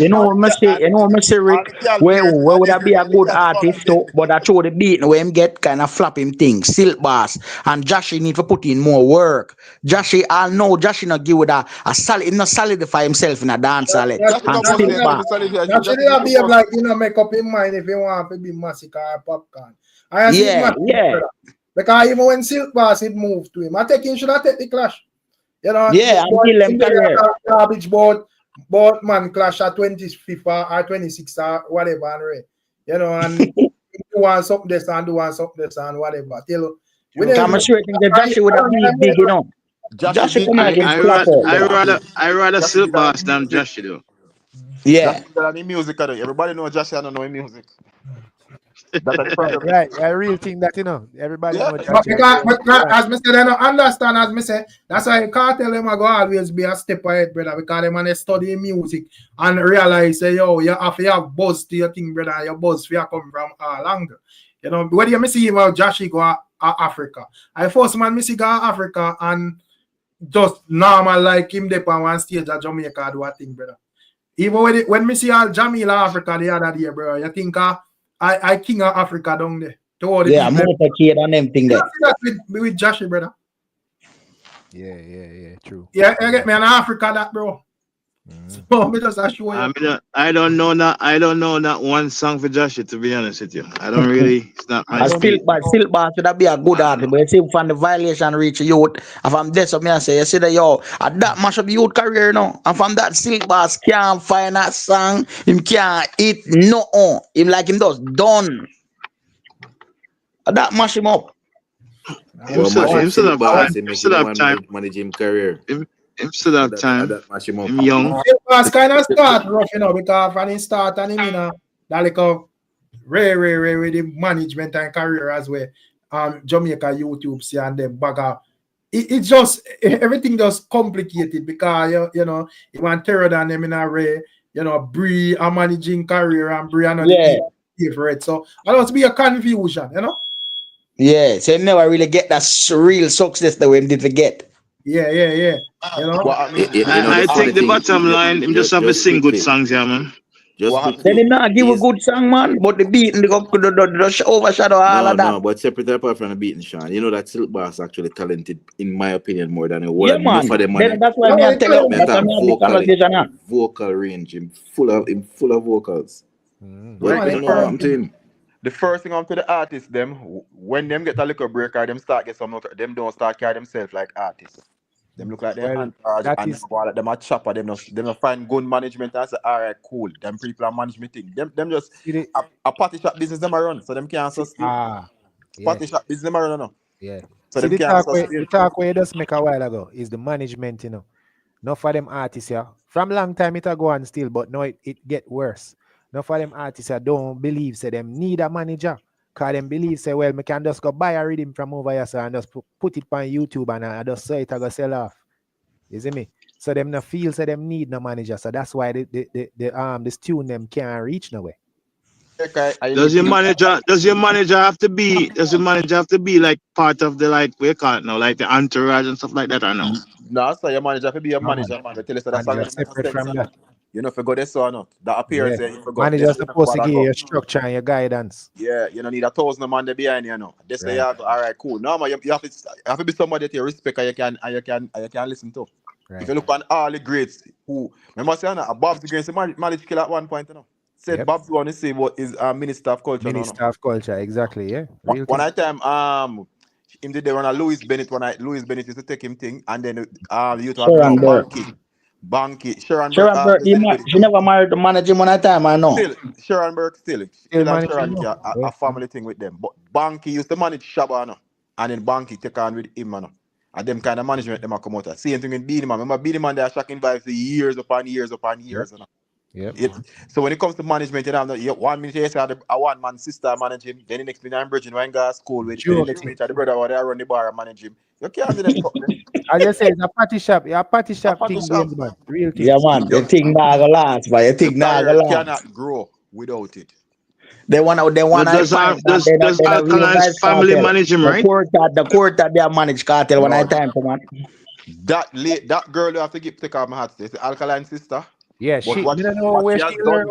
know what I say, Rick? Where would I be a good artist too? But I show the beat where him get kind of flap him things, silk bass, and Joshy need to put in more work. Joshy, I know Joshy not give with a solid, him not solidify himself in a dance and silk bass. Joshy didn't behave like make up his mind if he want to be massacre or Popcorn. Yeah. Because even when silk bass it moved to him, I think he should have taken the clash. Yeah, until them career. Garbage both man clash at 25th or 26th or whatever, and do one something this and do one something this and whatever. I'm sure that Joshy would have been big, Joshy come against I rather silk bass than Joshy though. Yeah. Music, everybody know Joshy, I don't know music. Right, I really think that everybody know but as me say, they don't understand. As me say, that's why Cartel them go always be a step ahead, brother, because them when they study music and realize say, yo, you have to have buzz to your thing, brother. Your buzz for you come from all longer. Whether you see about Joshy go Africa, I first man me see go Africa and just normal like him dey on one stage at Jamaica do a thing, brother. Even when me see all Jamila Africa the other day, bro, you think I king of Africa down there. Yeah, motorcade and them thing there. With Joshy, brother. Yeah, true. Yeah, you get me in Africa that, bro. So me just assure you. I don't know that one song for Joshua, to be honest with you. I don't really, it's not my speed. Still boss should be a good artist, but you see from the violation reach youth, and from this me I say, you see that yo, at that mash up youth career now, and from that Silk Boss can't find that song, him can't eat no him like him does done. That mash him up. Him still have time. Him still have time. Manage him career. Him still have time. That him up. Him young. Boss kind of start rough, you know, because when he start and him in a that like a rare with the management and career as well. Jamaica YouTube see and them bagger. It's just everything just complicated because you know you want terror than them in a rare, you know, Bree a managing career and Bree another favorite. So I don't be a confusion, you know. Yeah, so you never really get that real success the way him did get. Yeah. You know, I think the bottom line, him just have to sing good songs, yeah, man. Then him not give a good song, man, but the beat and the overshadow all of that. No, but separate apart from the beating, Sean. You know that Silk Boss actually talented, in my opinion, more than a word. Yeah, man. That's why I tell you. That's why I have the conversation. Vocal range, him full of vocals. But you know what I'm saying? The first thing on to the artists, them when them get a little break or them start get some, them don't start carry themselves like artists. Them look like them and them a chopper. Them not find good management and say, all right, cool. Them people are management thing. Them just a party shop business them a run, so them can't sustain. Party shop business them a run, no. Yeah. So see, them can't sustain. the talk where you just make a while ago is the management, you know. Not for them artists, yeah. From long time it a go on still, but now it get worse. Not for them artists that don't believe say them need a manager. Cause them believe say, well, me can just go buy a rhythm from over here, so and just put it on YouTube and I just say it I go sell off. You see me? So them no feel say them need no manager. So that's why the tune them can't reach nowhere. Does your manager have to be like part of the like we call it now, like the entourage and stuff like that or no? No, so your manager have to be a manager, man. They tell us that that's separate from that. You know, if you go this or not, that appears there. Manager's supposed to give you your structure and your guidance. Yeah, you don't need 1,000 man there behind you know. This way, all right, cool. No, man, you have to be somebody that you respect and you can listen to. Right. If you look on all the greats who remember saying that Bob's the greatest managed kill at one point, you know. Said Bob's want to say what is Minister of Culture. Minister of Culture, exactly, yeah. One time him did they run a Louis Bennett Louis Bennett used to take him thing and then you talk Banky, Sharon Burke. She never married the manager one time, I know. Still, Sharon Burke still Sharon a family thing with them. But Banky used to manage Shabana and then Banky take on with him, man. And them kind of management them come out. Same thing with Beenie Man. Remember Beenie Man, they are shocking Vybz for years upon years. So when it comes to management, you know, 1 minute you say a one-man sister manage him, then the next minute I'm bridging when go to school with then the next minute the brother they run the bar and manage him. You can't do them. I just say it's a party shop. Yeah, party shop thing, man. Real thing. Yeah, man. The thing not gonna last, but you think not gonna last. Cannot grow without it. They want does Alkaline's family manage him, right? The court that they manage Cartel when I time come on. That girl you have to take off my hat. It's the Alkaline sister. Yeah, she don't know where she learned.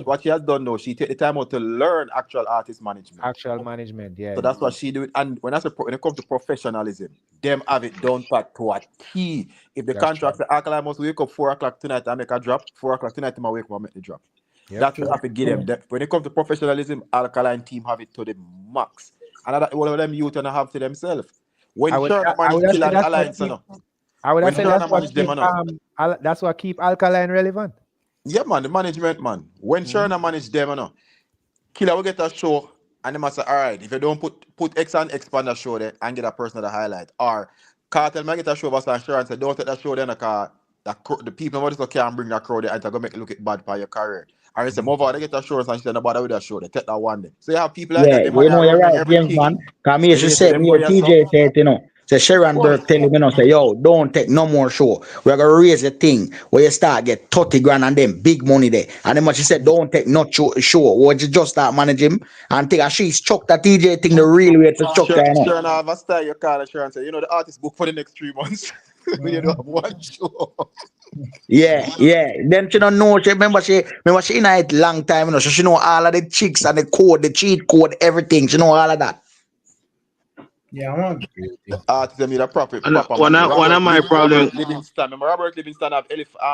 What she has done though, she take the time out to learn actual artist management. Actual management, yeah. So that's what she do. And when it comes to professionalism, them have it down pat to a T. If the contract the Alkaline must wake up 4 o'clock tonight and make a drop, 4 o'clock tonight I wake up and make the drop. That's what have to give them. When it comes to professionalism, Alkaline team have it to the max. And all of them youth and have to themselves. When Sharon manage Kill Alkaline, I would have said that's what keep Alkaline relevant. Yeah, man, the management, man. When Sharon manage them, Killer will get a show and they must say, all right, if you don't put X and X on the show there and get a person to highlight, or Cartel might get a show about Sharon say, don't take that show there the people can't bring that crowd there and to go make it look bad for your career. And they say, move on, they get a show and she said, nobody with that show, they take that one day. So you have people like that. You know, you're right, James, man. Come here, she said, TJ said, you know. So Sharon Burke tell him, you know, say, yo, don't take no more show. We're gonna raise the thing where you start get 30 grand and then big money there. And then she said, don't take no show. Or you just start managing him and take a she's chuck that TJ thing the real way to chuck that. Sharon have a style you call it, Sharon say, you know, the artist book for the next 3 months. When you don't have one show. Yeah. Then she don't know. She remember she in it long time, you know. So she know all of the chicks and the code, the cheat code, everything. She know all of that. Yeah, man. Artists them need a proper And one manager. of my problem. Robert Livingston. Remember Robert Livingston have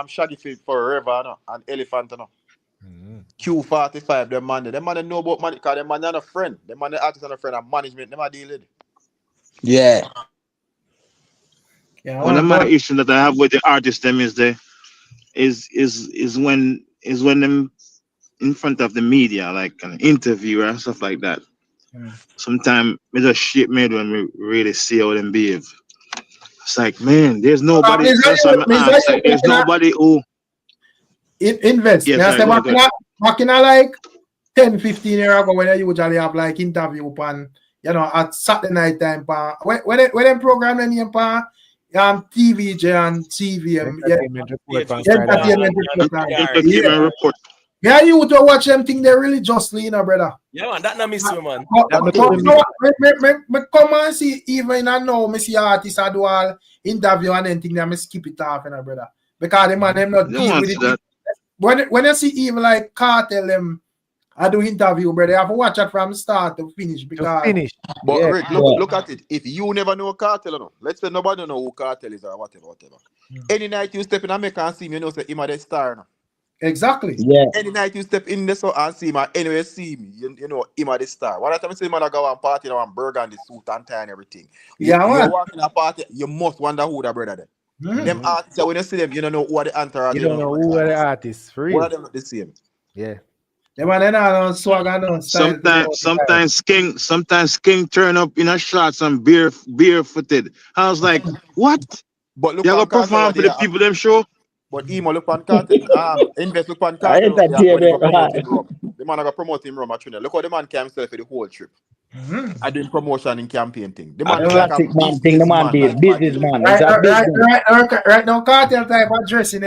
Shaggy Fit forever, no? And Elephant, no? Q45, them man know about money, because them man are a friend. Them man the artists and a friend and management, them are deal with it. Yeah. Yeah, One of man. my issues that I have with the artists them is when them in front of the media, like an interviewer and stuff like that. Sometimes me just shit made when we really see how them behave. It's like, man, there's nobody. That's why I'm asked. Like, there's nobody who invest. Yes, Yeah, sorry, go ahead. back in like 10, 15 years ago when you usually have like interview pan, you know, at Saturday night time pan. When they program any pan TVJ and CVM, Entertainment report. Entertainment report. Yeah, you to watch them thing they really justly, you know, brother. Yeah, man, that not miss you, man. Me come and see, even I know me see artists I do all interview and anything that me skip it off, you know, brother. Because them not deal with it. When you see even like Cartel them I do interview, brother, you have to watch it from start to finish. Because But Rick, look at it. If you never know Cartel, no, let's say nobody know who Cartel is or whatever. Any night you step in America and see him, you know, say him a the star, no? Exactly. Yeah. Any night you step in this and see him, anyway see me, you know, him a the star. One time I see him and go on party, you know, and burger and the suit and tie and everything. You walk in a party, you must wonder who that brother there. Them artists, when you see them, you don't know who are the entourage. You don't know who are the artists. For real. One of them not the same. Yeah. Sometimes King turn up in a shots and barefooted. I was like, what? But look, you gonna perform for the people them show? But Emo look on Cartel, invest look on Cartel. The man are promote him from Trinidad. Look how the man came himself for the whole trip. I doing promotion in campaign thing. The man classic man thing, the man businessman. Right now, Cartel type of dressing,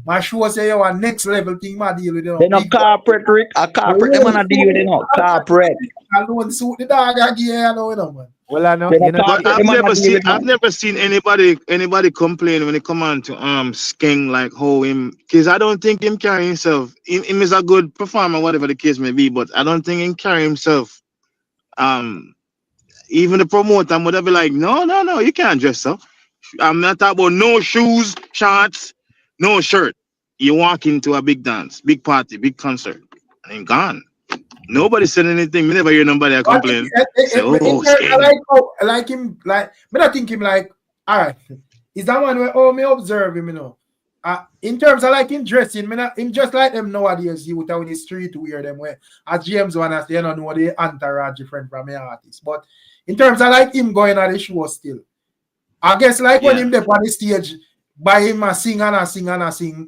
my show say you a next level thing, my deal with you. They not corporate, Rick. A corporate, them man deal with it now. Corporate. Alone suit the dog again, you know, man. Well, I know. But I've never seen anybody complain when they come on to Skeng like how him, because I don't think him carry himself. Him is a good performer, whatever the case may be, but I don't think him carry himself. Even the promoter would be like, no, you can't dress up. I'm not talking about no shoes, shorts, no shirt. You walk into a big dance, big party, big concert, and him gone. Nobody said anything. Me never hear nobody complain. I like him, me not think him like, all right. Is that one where me observe him, you know? In terms of like him dressing, him just like them nowadays, you out in the street wear them where as James one as they don't know the entourage different from the artist. But in terms of like him going at the show still, I guess like when him there on the stage, by him a sing,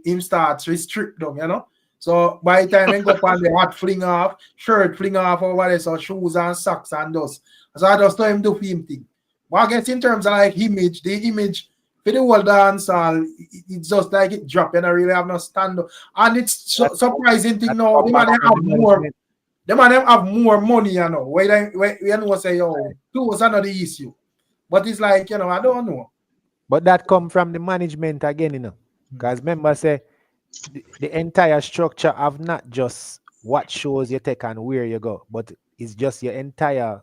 him starts restrict them, you know. So by the time he go on the hat fling off, shirt fling off or whatever, so shoes and socks and dust. So I just tell him do him thing. But I guess in terms of like image, the image for the whole dance, it's just like it drop and I really have no stand up. And it's surprising thing now, the man have more money, you know. Where you know say, yo, clothes are not the issue. But it's like, you know, I don't know. But that come from the management again, you know. Because remember say the entire structure of not just what shows you take and where you go, but it's just your entire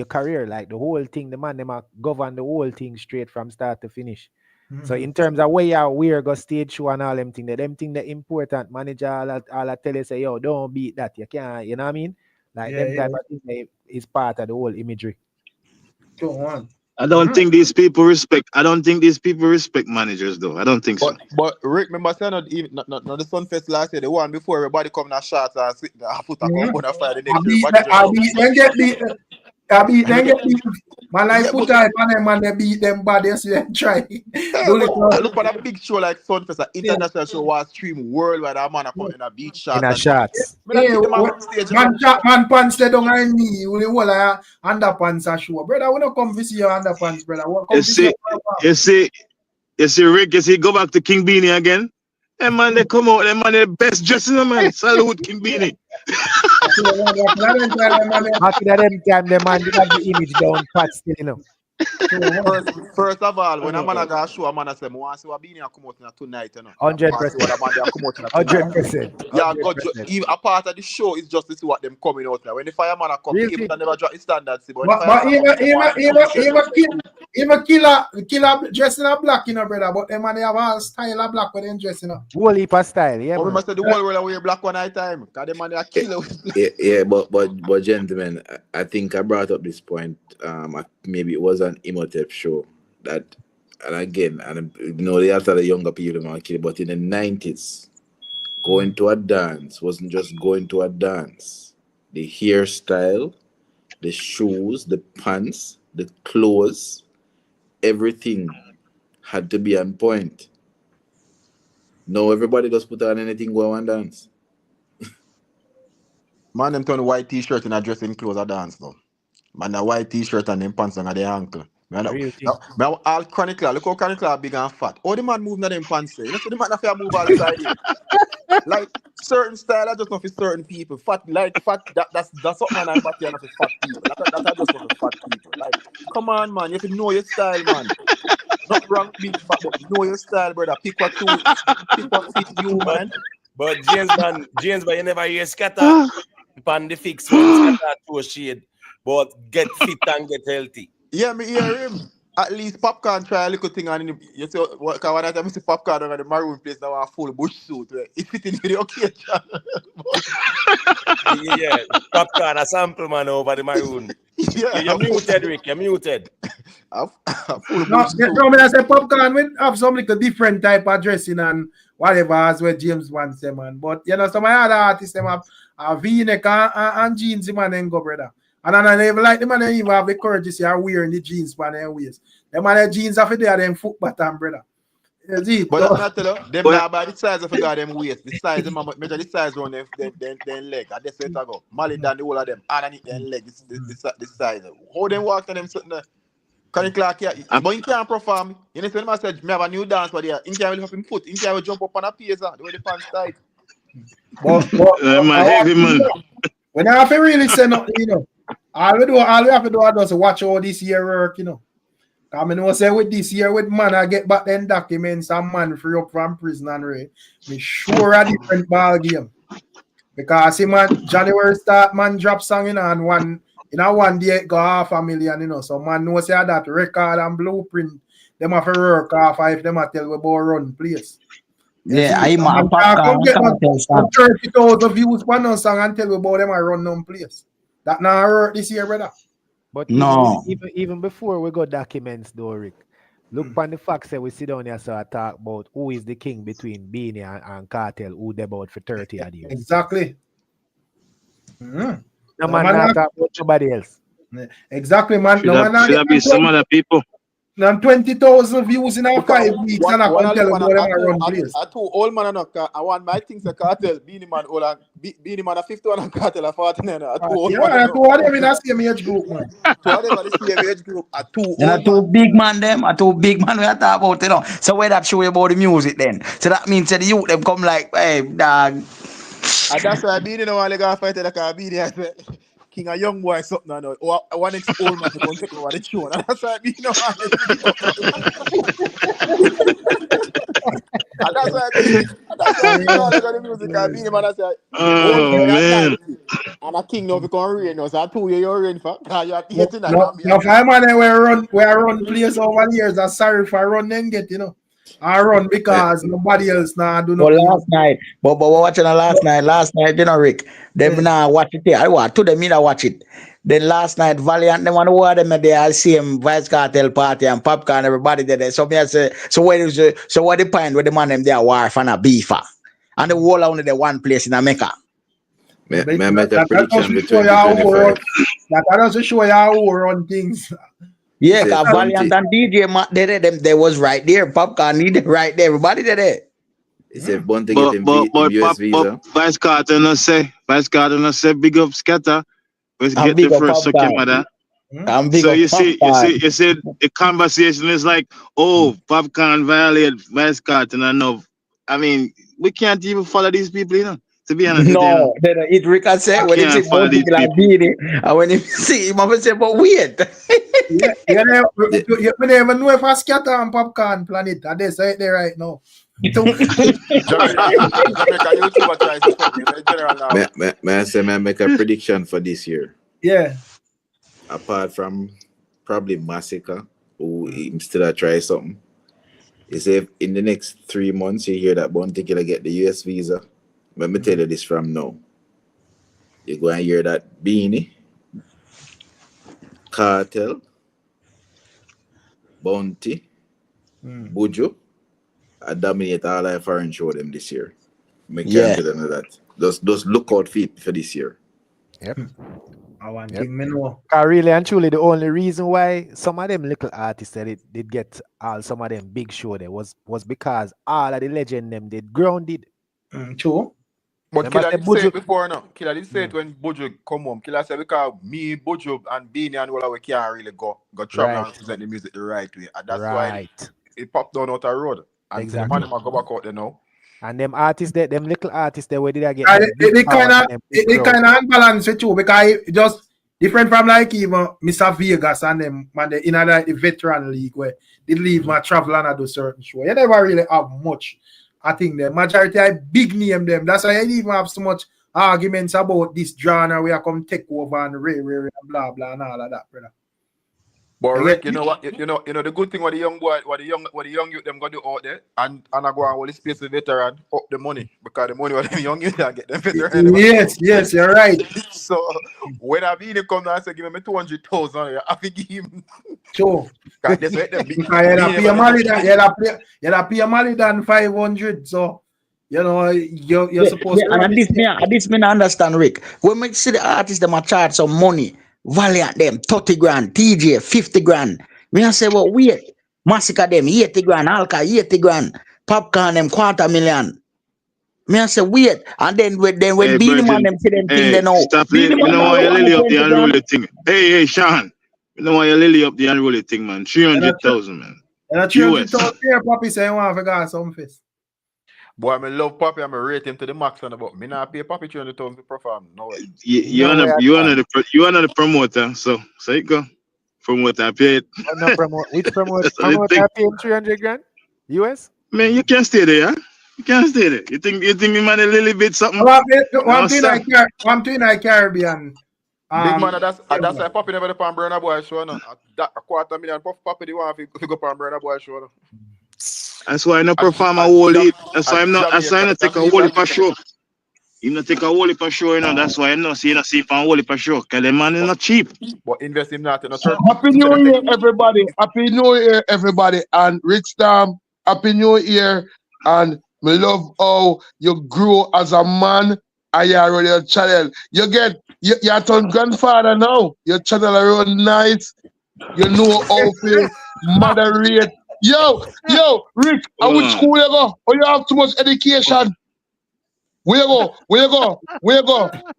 career, like the whole thing. The man them govern the whole thing straight from start to finish. So in terms of where go stage show and all them thing the important manager all I tell you say, yo, don't beat that. You can't, you know what I mean? Like them type of thing is part of the whole imagery. Go on. I don't think these people respect. I don't think these people respect managers, though. I don't think so. But Rick, remember saying not the Sunfest last year, the one before everybody come in shots and sit there, put a come on a fire the next year. I beat them. Man, like put out on them and they beat them bad. They see them try. Look at a big show like Sunfest, an international show was streamed worldwide. A man come in a beach shot. In a shots. Man pants they don't mind me. We will underpants a show. Brother, we don't come to see your underpants, brother. You see, Rick, go back to King Beenie again. That man, they come out, that man, the best dressing man. Salute King Beenie. After them time, the man did have the image down pat still, you know. First of all, when a man got a show, a man say, I want to see what Beenie come out in tonight, you know. 100%. I want to see what a man they come out in tonight. 100%. Yeah, even a part of the show is just to see what them coming out now. When the fireman come, people never drop his standards. But even killer dressing a black, you know, brother. But them man they have a style of black when they dressing up. Whole heap of style, yeah. But we must say the whole world wear black one night time. Cause them man they are killer. Yeah, but gentlemen, I think I brought up this point. Maybe it was an Imhotep show that, and again, and you know, they after the younger people man kill, but in the 90s, going to a dance wasn't just going to a dance. The hairstyle, the shoes, the pants, the clothes, everything had to be on point. No, everybody just put on anything, go and dance. Man, them turn white t-shirt and a dressing clothes a dance though. Man, a white t-shirt and them pants on the ankle. Man, all chronicler, look how chronicler big and fat. All the man move na them pants. You know, so the man have to move all the side here. Like certain style, I just know for certain people. Fat, that's something man I'm back here for fat people. That's just for fat people. Like, come on, man, you have to know your style, man. Not wrong, big fat, but know your style, brother. Pick what fit you, man. But James, you never hear scatter pan the fix one scatter to a shade, but get fit and get healthy. Yeah, me hear him. At least Popcorn try a little thing on him. You see, when I time I see Popcorn on the maroon place now, a full bush suit. Right? It fit in the occasion. Yeah, Popcorn a sample man over the maroon. Yeah, you're muted, Rick. You're muted. No, I say Popcorn will have some little different type of dressing and whatever as well James wants them, man. But you know, some other artists them have a V-neck and jeans, man, and go, brother. And I never like the man even have the courage to say wearing the jeans for their waist. Them man jeans have there them foot bottom, brother. But I'm not tell you, them now by the size of them waist, the size them measure the size on them leg. And that's where it go. Molly down the whole of them, underneath them leg, the size. How them walk to them something there? Can Clark here? But he can't perform. You know, when I said me have a new dance for there, he can't have him foot, he can't jump up on a piece, the way the pants tight. Heavy man. When I have to really say nothing, you know. All we have to do is just watch all this year work, you know. I mean, I say with this year, with man, I get back then documents and man free up from prison and raid. Me sure a different ball game. Because see, man, January start, man drop song and one day go $500,000, you know. So man knows that record and blueprint, them have to work off if them tell we about run place. Yeah, I'm a Popcorn. 30,000 views for no song and tell we about them I run no place. That now hurt this year, brother. But no, even before we got documents, though, Rick, look on the facts that we sit down here so I talk about who is the king between Beenie and Cartel, who they about for 30 odd years. Exactly. No man not talk about somebody else. Exactly, man. Should be some other people. Now 20,000 views in our 5 weeks, and I can tell them where I run place. I told all man I want my things a Cartel, Beenie man, Beenie man a 51 and Cartel a 49. I told them in the same age group, man. Two big man them, a two big man we are talking about, you know. So where that show you about the music then? So that means that the youth them come like, hey, dog. And that's why Beenie no want to go fight like a Beenie. I said, King a young boy something I know. Or one next old man to go take over the show. And that's why Beenie no want and that's why Beenie no want the music and Beenie man I say, oh man. And a king now become rain. So I told you're rain for because you're 18 and no, five man we run place over the years. I'm sorry if I run then get, you know. I run because nobody else now do nothing. Last night, but we're watching last night, you know, Rick. Them now watch it here. I want to them I watch it. Then last night, Valiant, them one who them there, I see him Vybz Cartel party and Popcorn, everybody there. So me I say, so what the point with the man them there war for a beefer? And the whole only the one place in America. May I make a prediction between 2025? That doesn't show you how we run things. Yeah, because Valiant and DJ, they was right there. Popcorn needed right there. Everybody there. It's a bond to get him US visa. Vybz Cartel no say big up scatter. Let's get the first second mother. So you see the conversation is like, oh, Popcorn violate Vybz Cartel and no. I mean, we can't even follow these people, you know. To be honest, no, it Rick said when he say like Beenie, and when he see him, I say, but weird. You never know if I scatter on popcorn planet. And they say it there right now. May I say, may I make a prediction for this year? Yeah. Apart from probably Massacre, who him still try something. You say if in the next 3 months you hear that Bounty Killer get the US visa. Let me tell you this from now. You go and hear that Beenie, Cartel, Bounty, Buju, I dominate all our foreign show them this year. Me can't tell them that. Just look out for this year. Yep. I want him to know. Really and truly, the only reason why some of them little artists that it did get some of them big show there was because all of the legend them did grounded. True. But Killer did say it before now. Killer did say it when Buju come home. Killer said because me, Buju, and Beenie and all we can't really go travel and present the music the right way. And that's why it popped down out the road. And exactly. The man go back out there now. And them artists, them little artists, where did I get? They kind of unbalanced with you because it just different from like even Mr. Vegas and them man in like the veteran league where they leave my travel and do certain show. You never really have much. I think the majority are big name them. That's why I even have so much arguments about this genre where I come take over and blah blah and all of that, brother. But Rick, you know what? You know the good thing what the young boy, what the young youth them gonna do out there, and I go and all the space the veteran up the money because the money what the young youth get them veteran. Yes, you're right. So when I Beenie come down and say give me 200,000, I think give him. Sure. That's what them big. You'll pay money than 500. So you know you're supposed to. And this me not understand, Rick. When we see the artists them a charge some money. Valiant them 30 grand, TJ 50 grand. Me I say, well, wait, Massacre them 80 grand, Alka 80 grand, Popcorn them 250,000. Me I say, wait, and then when Beenie Man them see them thing they know. Stop you know why you lily up the unruly thing. Hey, Sean. You know why you lily up the unruly thing, man. 300,000, man. And 300,000 here, Papi say you want to forget some face. Boy, I love Papi. I'm rate him to the max on about. Me not pay Papi 300,000 to perform. No way. You are the promoter, so you go. Promoter, pay it. No promote. Which promoter? Promoter pay him 300 grand? US? Man, you can't stay there, huh? You can't stay there. You think me man a little bit something? One thing I Caribbean. Big man, that's why Papi never did on Burna Boy show. No, that $250,000 Papi the one if you go on Burna Boy show. No. That's why I not perform a whole heap. That's why I'm not take a whole heap of show. You not take a whole heap of show, you know. That's why I'm not see for a whole heap of show. Cause the man is not cheap. But invest in that. Happy New Year, everybody. Happy New Year, everybody. And Rickstorm, Happy New Year. And we love how you grow as a man and you're on your channel. You're turn grandfather now. Your channel around nice. You know how to moderate. Yo, Rick, at which school you go? Or you have too much education? Where you go?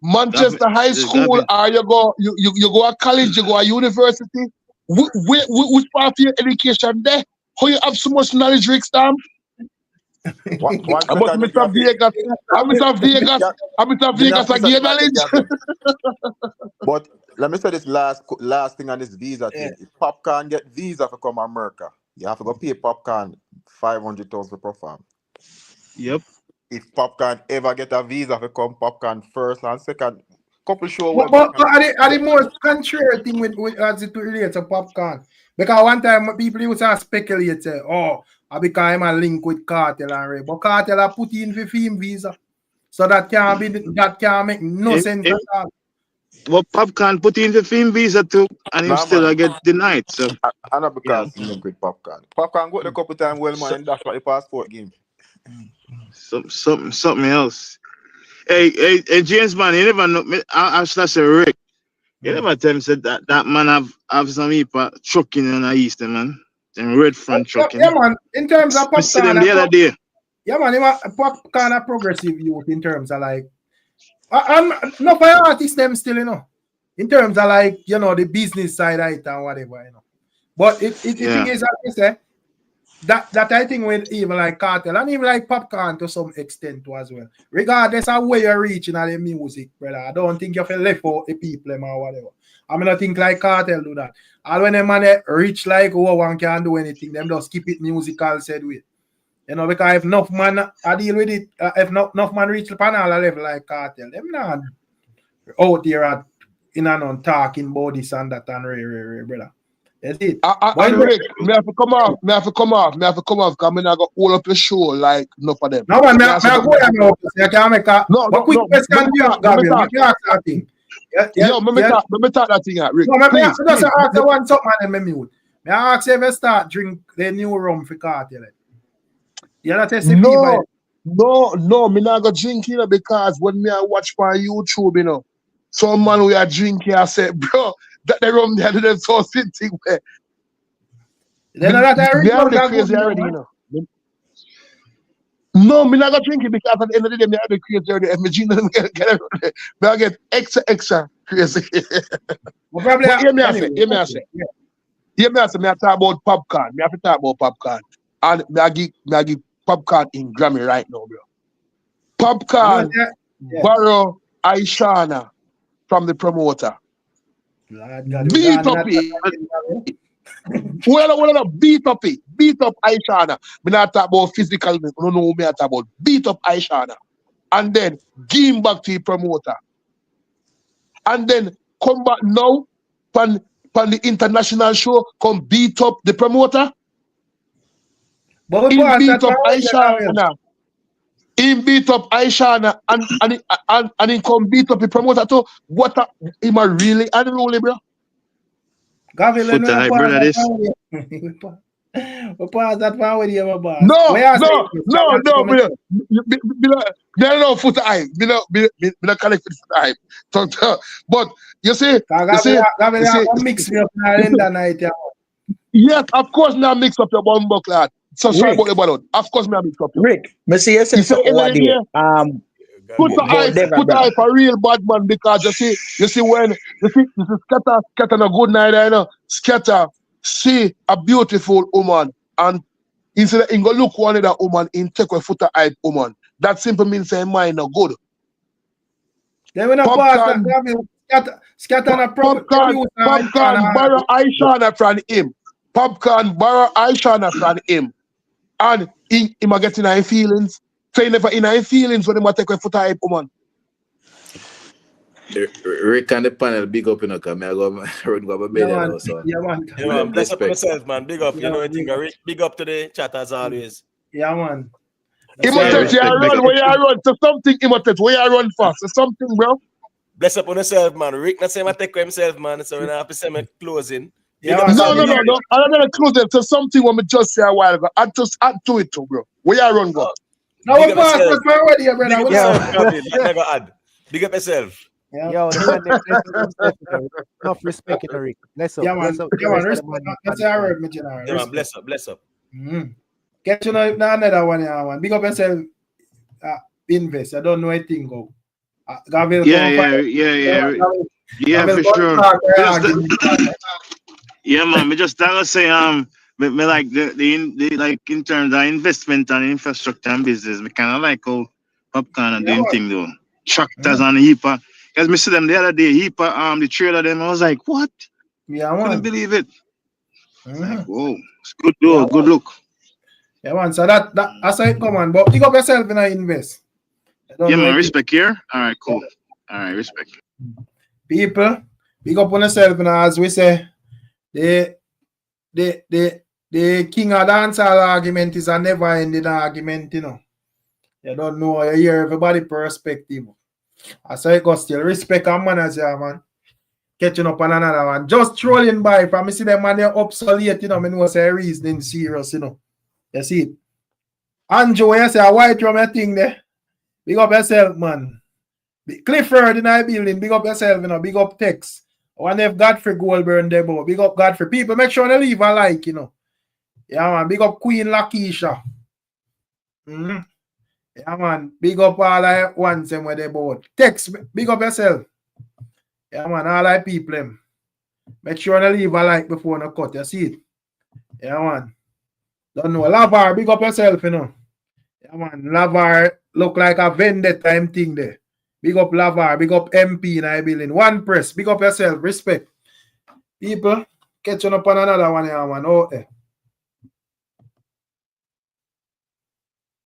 Manchester High School, or you go to college, you go to university? Which part of your education there? How you have so much knowledge, Rickstorm? About Mr. Vegas. Mr. Vegas again knowledge. But let me say this last thing on this visa thing. If Popcorn get visa for come to America, you have to go pay Popcorn 500,000 to perform. Yep. If Popcorn ever get a visa for come Popcorn first and second, couple show. But are the most contrary thing with as it relates to Popcorn? Because one time people used to speculate, say, because I'm a link with Cartel and Ray. But Cartel are put in for film visa. So that can't make no sense at all. Well, Popcorn put in the film visa too, and he still get denied. So I know because he link with Popcorn. Popcorn got a couple times well man, and that's what the passport game. Something else. Hey, James man, you never know. I say Rick. You never tell me said that man have some people trucking in the east, man. Them red front trucking. Yeah, man. In terms of Popcorn, see them the other day. Yeah, man. Popcorn a progressive youth in terms of like. I'm not for artists them still, you know. In terms of like, you know, the business side of it and whatever, you know. But it thing is, like you say, that I think with even like Cartel and even like Popcorn to some extent too as well. Regardless of where you're reaching at the music, brother. I don't think you have left out the people or whatever. I mean, I think like Cartel do that. All when them man rich like one can't do anything, them just keep it musical said with. You know, because if enough man I deal with it, if not enough man reach the panel level like Cartel, them not out there at in and on talking about this and that and brother. That's it. And Rick, me have to come off, because I got all up the show like enough of them. No man, me go there now. You can make a quick question you have, Gabriel. Let me ask that thing. Yo, let me talk that thing out, Rick. No, please, just ask the one something and then me mute. Me ask if you start drink the new rum for Cartel. You not test No, me not go drink it because when me I watch on YouTube, you know, some man we are drinking, I say, bro, that the rum there didn't so sitting where. Then me already crazy already, you know. No, me not gonna drink it because at the end of the day, me have the crazy already. If me drink it, me I get extra crazy. But hear me I say. Me I talk about popcorn. Me have to talk about popcorn. And me I give popcorn in Grammy right now, bro. Popcorn borrow Aishana from the promoter. Beat up it. Well, beat up Aishana. Me not talk about physical, no, me I talk about beat up Aishana. And then give him back to the promoter. And then come back now pan the international show, come beat up the promoter. But he beat up Aishana. He beat up Aishana and he come beat up the promoter too. What him a really unruly, bro? Gabriel, brother, this. We pause that one with you, my boss. No, brother. There no foot eye. Me no collect foot eye. But you see, Gabriel, mix me up in the night. Yes, of course, now mix up your bumbo clad. So sorry about the ballon. Of course, now mix up. Rick, me see you say something what there. Put the eye for real bad man because you see when you see scatter a good night, you know. Scatter see a beautiful woman and instead of go look one of that woman in take a foot eye woman. That simply means saying mine no good. Then when popcorn borrow Aishana from him. Popcorn borrow Aishana from him. And he might get in his feelings. So he never in his feelings when he might take a foot eye woman. Rick and the panel, big up in a come. I go to bed now, so. Yeah, man. Bless up on yourself, man. Big up. You know anything, Rick. Big up to the chat as always. Yeah, man. He must run where you run. So something he must where you run fast. So something, bro. Bless up on yourself, man. Rick not saying I take himself, man. So when I have to say my closing. No. I'm not gonna close it. So something when me just say a while ago. I just add to it too, bro. Where you run go? No, we pass that for already, brother. Big up yourself. Yeah. Yo, the man, enough respect in the Rick. Bless up. Yeah, man. That's our word, yeah, man. Bless up. Get you know another one, yeah, man. Big up yourself. Invest. I don't know anything go. Gabriel, yeah, for sure. Yeah, man. Me just that say me like the like in terms of investment and infrastructure and business. Me kind of like how popcorn and doing thing though. Tractors and heaper. Because me see them the other day, heaper the trailer them. I was like, what? Yeah, man. Couldn't believe it. Like, whoa, it's good though. Good look. Yeah, man. So that's how it come on. But pick up yourself and invest. Yeah, man. Respect here. All right, cool. All right, respect. People, pick up on yourself, and as we say, the king of dancehall argument is a never-ending argument, you know. You don't know, you hear everybody's perspective. I say it goes still respect and manners, yeah, man. Catching up on another one. Just trolling by from me see them man they're obsolete, you know. Me know say reasoning serious, you know. You see it. Andrew, you say a white rum thing there. Big up yourself, man. Clifford in our building, big up yourself, you know, big up Tex. One if Godfrey Goldburn Debo, big up Godfrey. People make sure they leave a like, you know. Yeah, man, big up Queen Lakeisha. Yeah, man, big up all I want them where they both. Text, big up yourself. Yeah, man, all I people them. Make sure they leave a like before the cut, you see it. Yeah, man. Don't know. Lavar, big up yourself, you know. Yeah, man, Lavar look like a vendetta thing there. Big up Lavar, big up MP in I building. One press, big up yourself, respect. People, catching up on another one here, man. Oh,